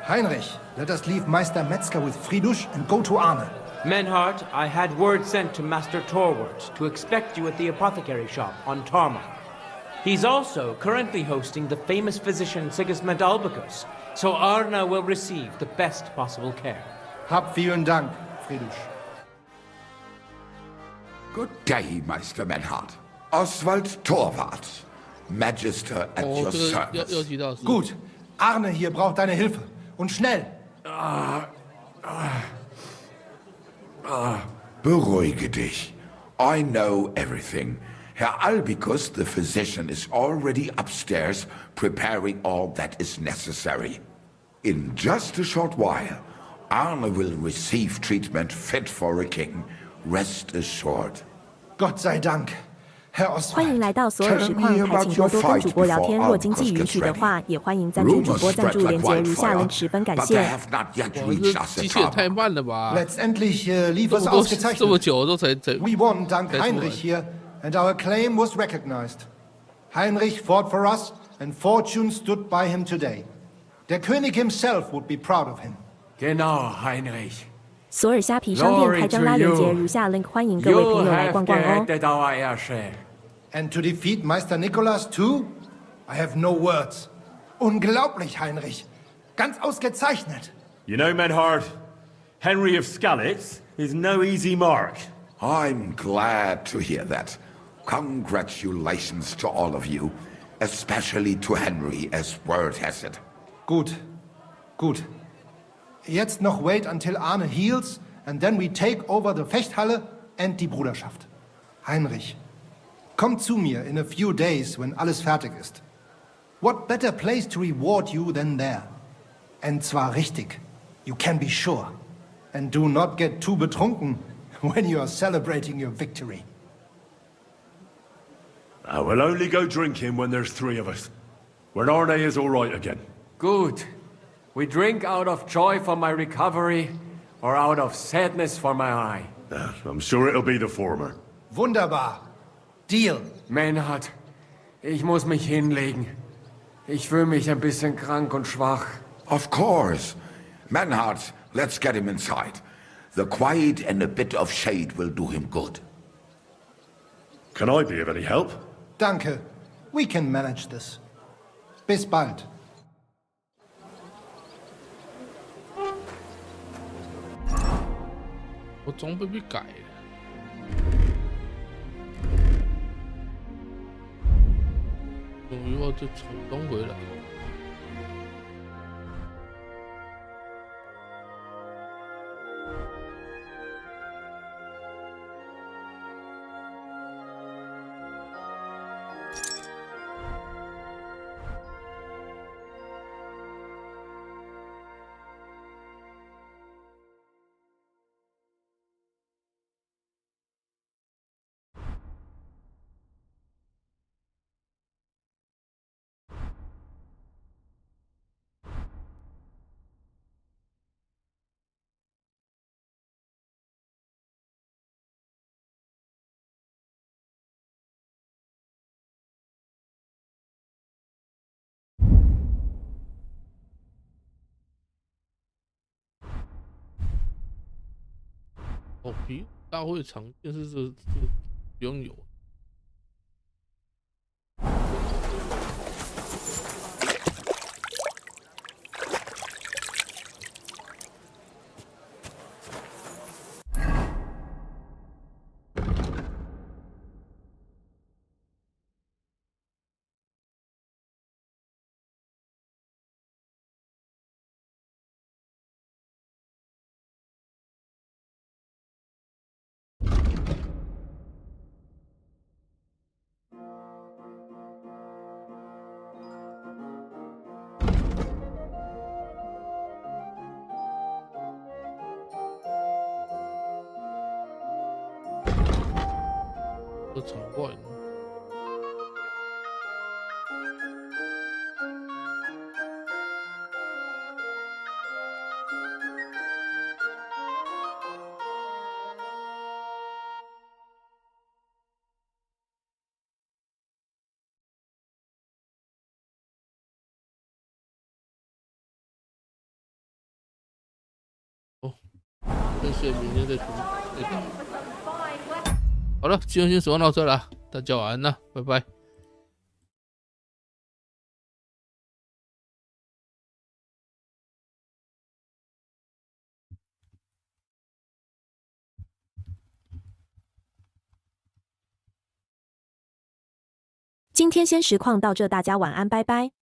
Heinrich, let us leave Meister Metzger with Friedrich and go to Arne. Menhart, I had word sent to Master Torwart to expect you at the apothecary shop on Tarmac. He's also currently hosting the famous physician Sigismund Albicus, so Arne will receive the best possible care. Hab vielen Dank, Friedrich. Good day, Meister Menhart. Oswald Torwart, Magister at your service. Gut, Arne hier braucht deine Hilfe. Und schnell. Beruhige dich. I know everything. Herr Albicus, the physician, is already upstairs preparing all that is necessary. In just a short while, Arne will receive treatment fit for a king. Rest assured. Gott sei Dank. 欢迎来到索尔实况台，请多多跟主播聊天。若经济允许的话，也欢迎赞助主播赞助连结如下，十分感谢。机器也太慢了吧 Letztendlich lief es ausgezeichnet. 这么久都才 We won dank Heinrich here, and our claim was recognized. Heinrich fought for us, and fortune stood by him today. Der König himself would be proud of him. Genau, Heinrich. 索尔虾皮商店开张拉链接如下 link， 欢迎各位朋友来逛逛哦。And to defeat Meister Nicholas too? I have no words. Unglaublich, Heinrich. Ganz ausgezeichnet. You know, Menhart, Henry of Skalitz is no easy mark. I'm glad to hear that. Congratulations to all of you, especially to Henry, as word has it. Gut. Jetzt noch wait until Arne heals, and then we take over the Fechthalle and die Bruderschaft. Heinrich, komm zu mir in a few days, when alles fertig ist. What better place to reward you than there? And zwar richtig. You can be sure. And do not get too betrunken when you are celebrating your victory. I will only go drinking when there's 3 of us. When Arne is all right again. Good. We drink out of joy for my recovery, or out of sadness for my eye. I'm sure it'll be the former. Wunderbar. Deal. Maynard, ich muss mich hinlegen. Ich fühle mich ein bisschen krank und schwach. Of course. Manhart, let's get him inside. The quiet and a bit of shade will do him good. Can I be of any help? Danke. We can manage this. Bis bald.我装备被改了。终于我就成功回来。哦，比大会场电视这不用有。这场怪呢？哦，谢谢，明天再说。好了，今天先说到这了，大家晚安啦，拜拜。今天先实况到这，大家晚安，拜拜。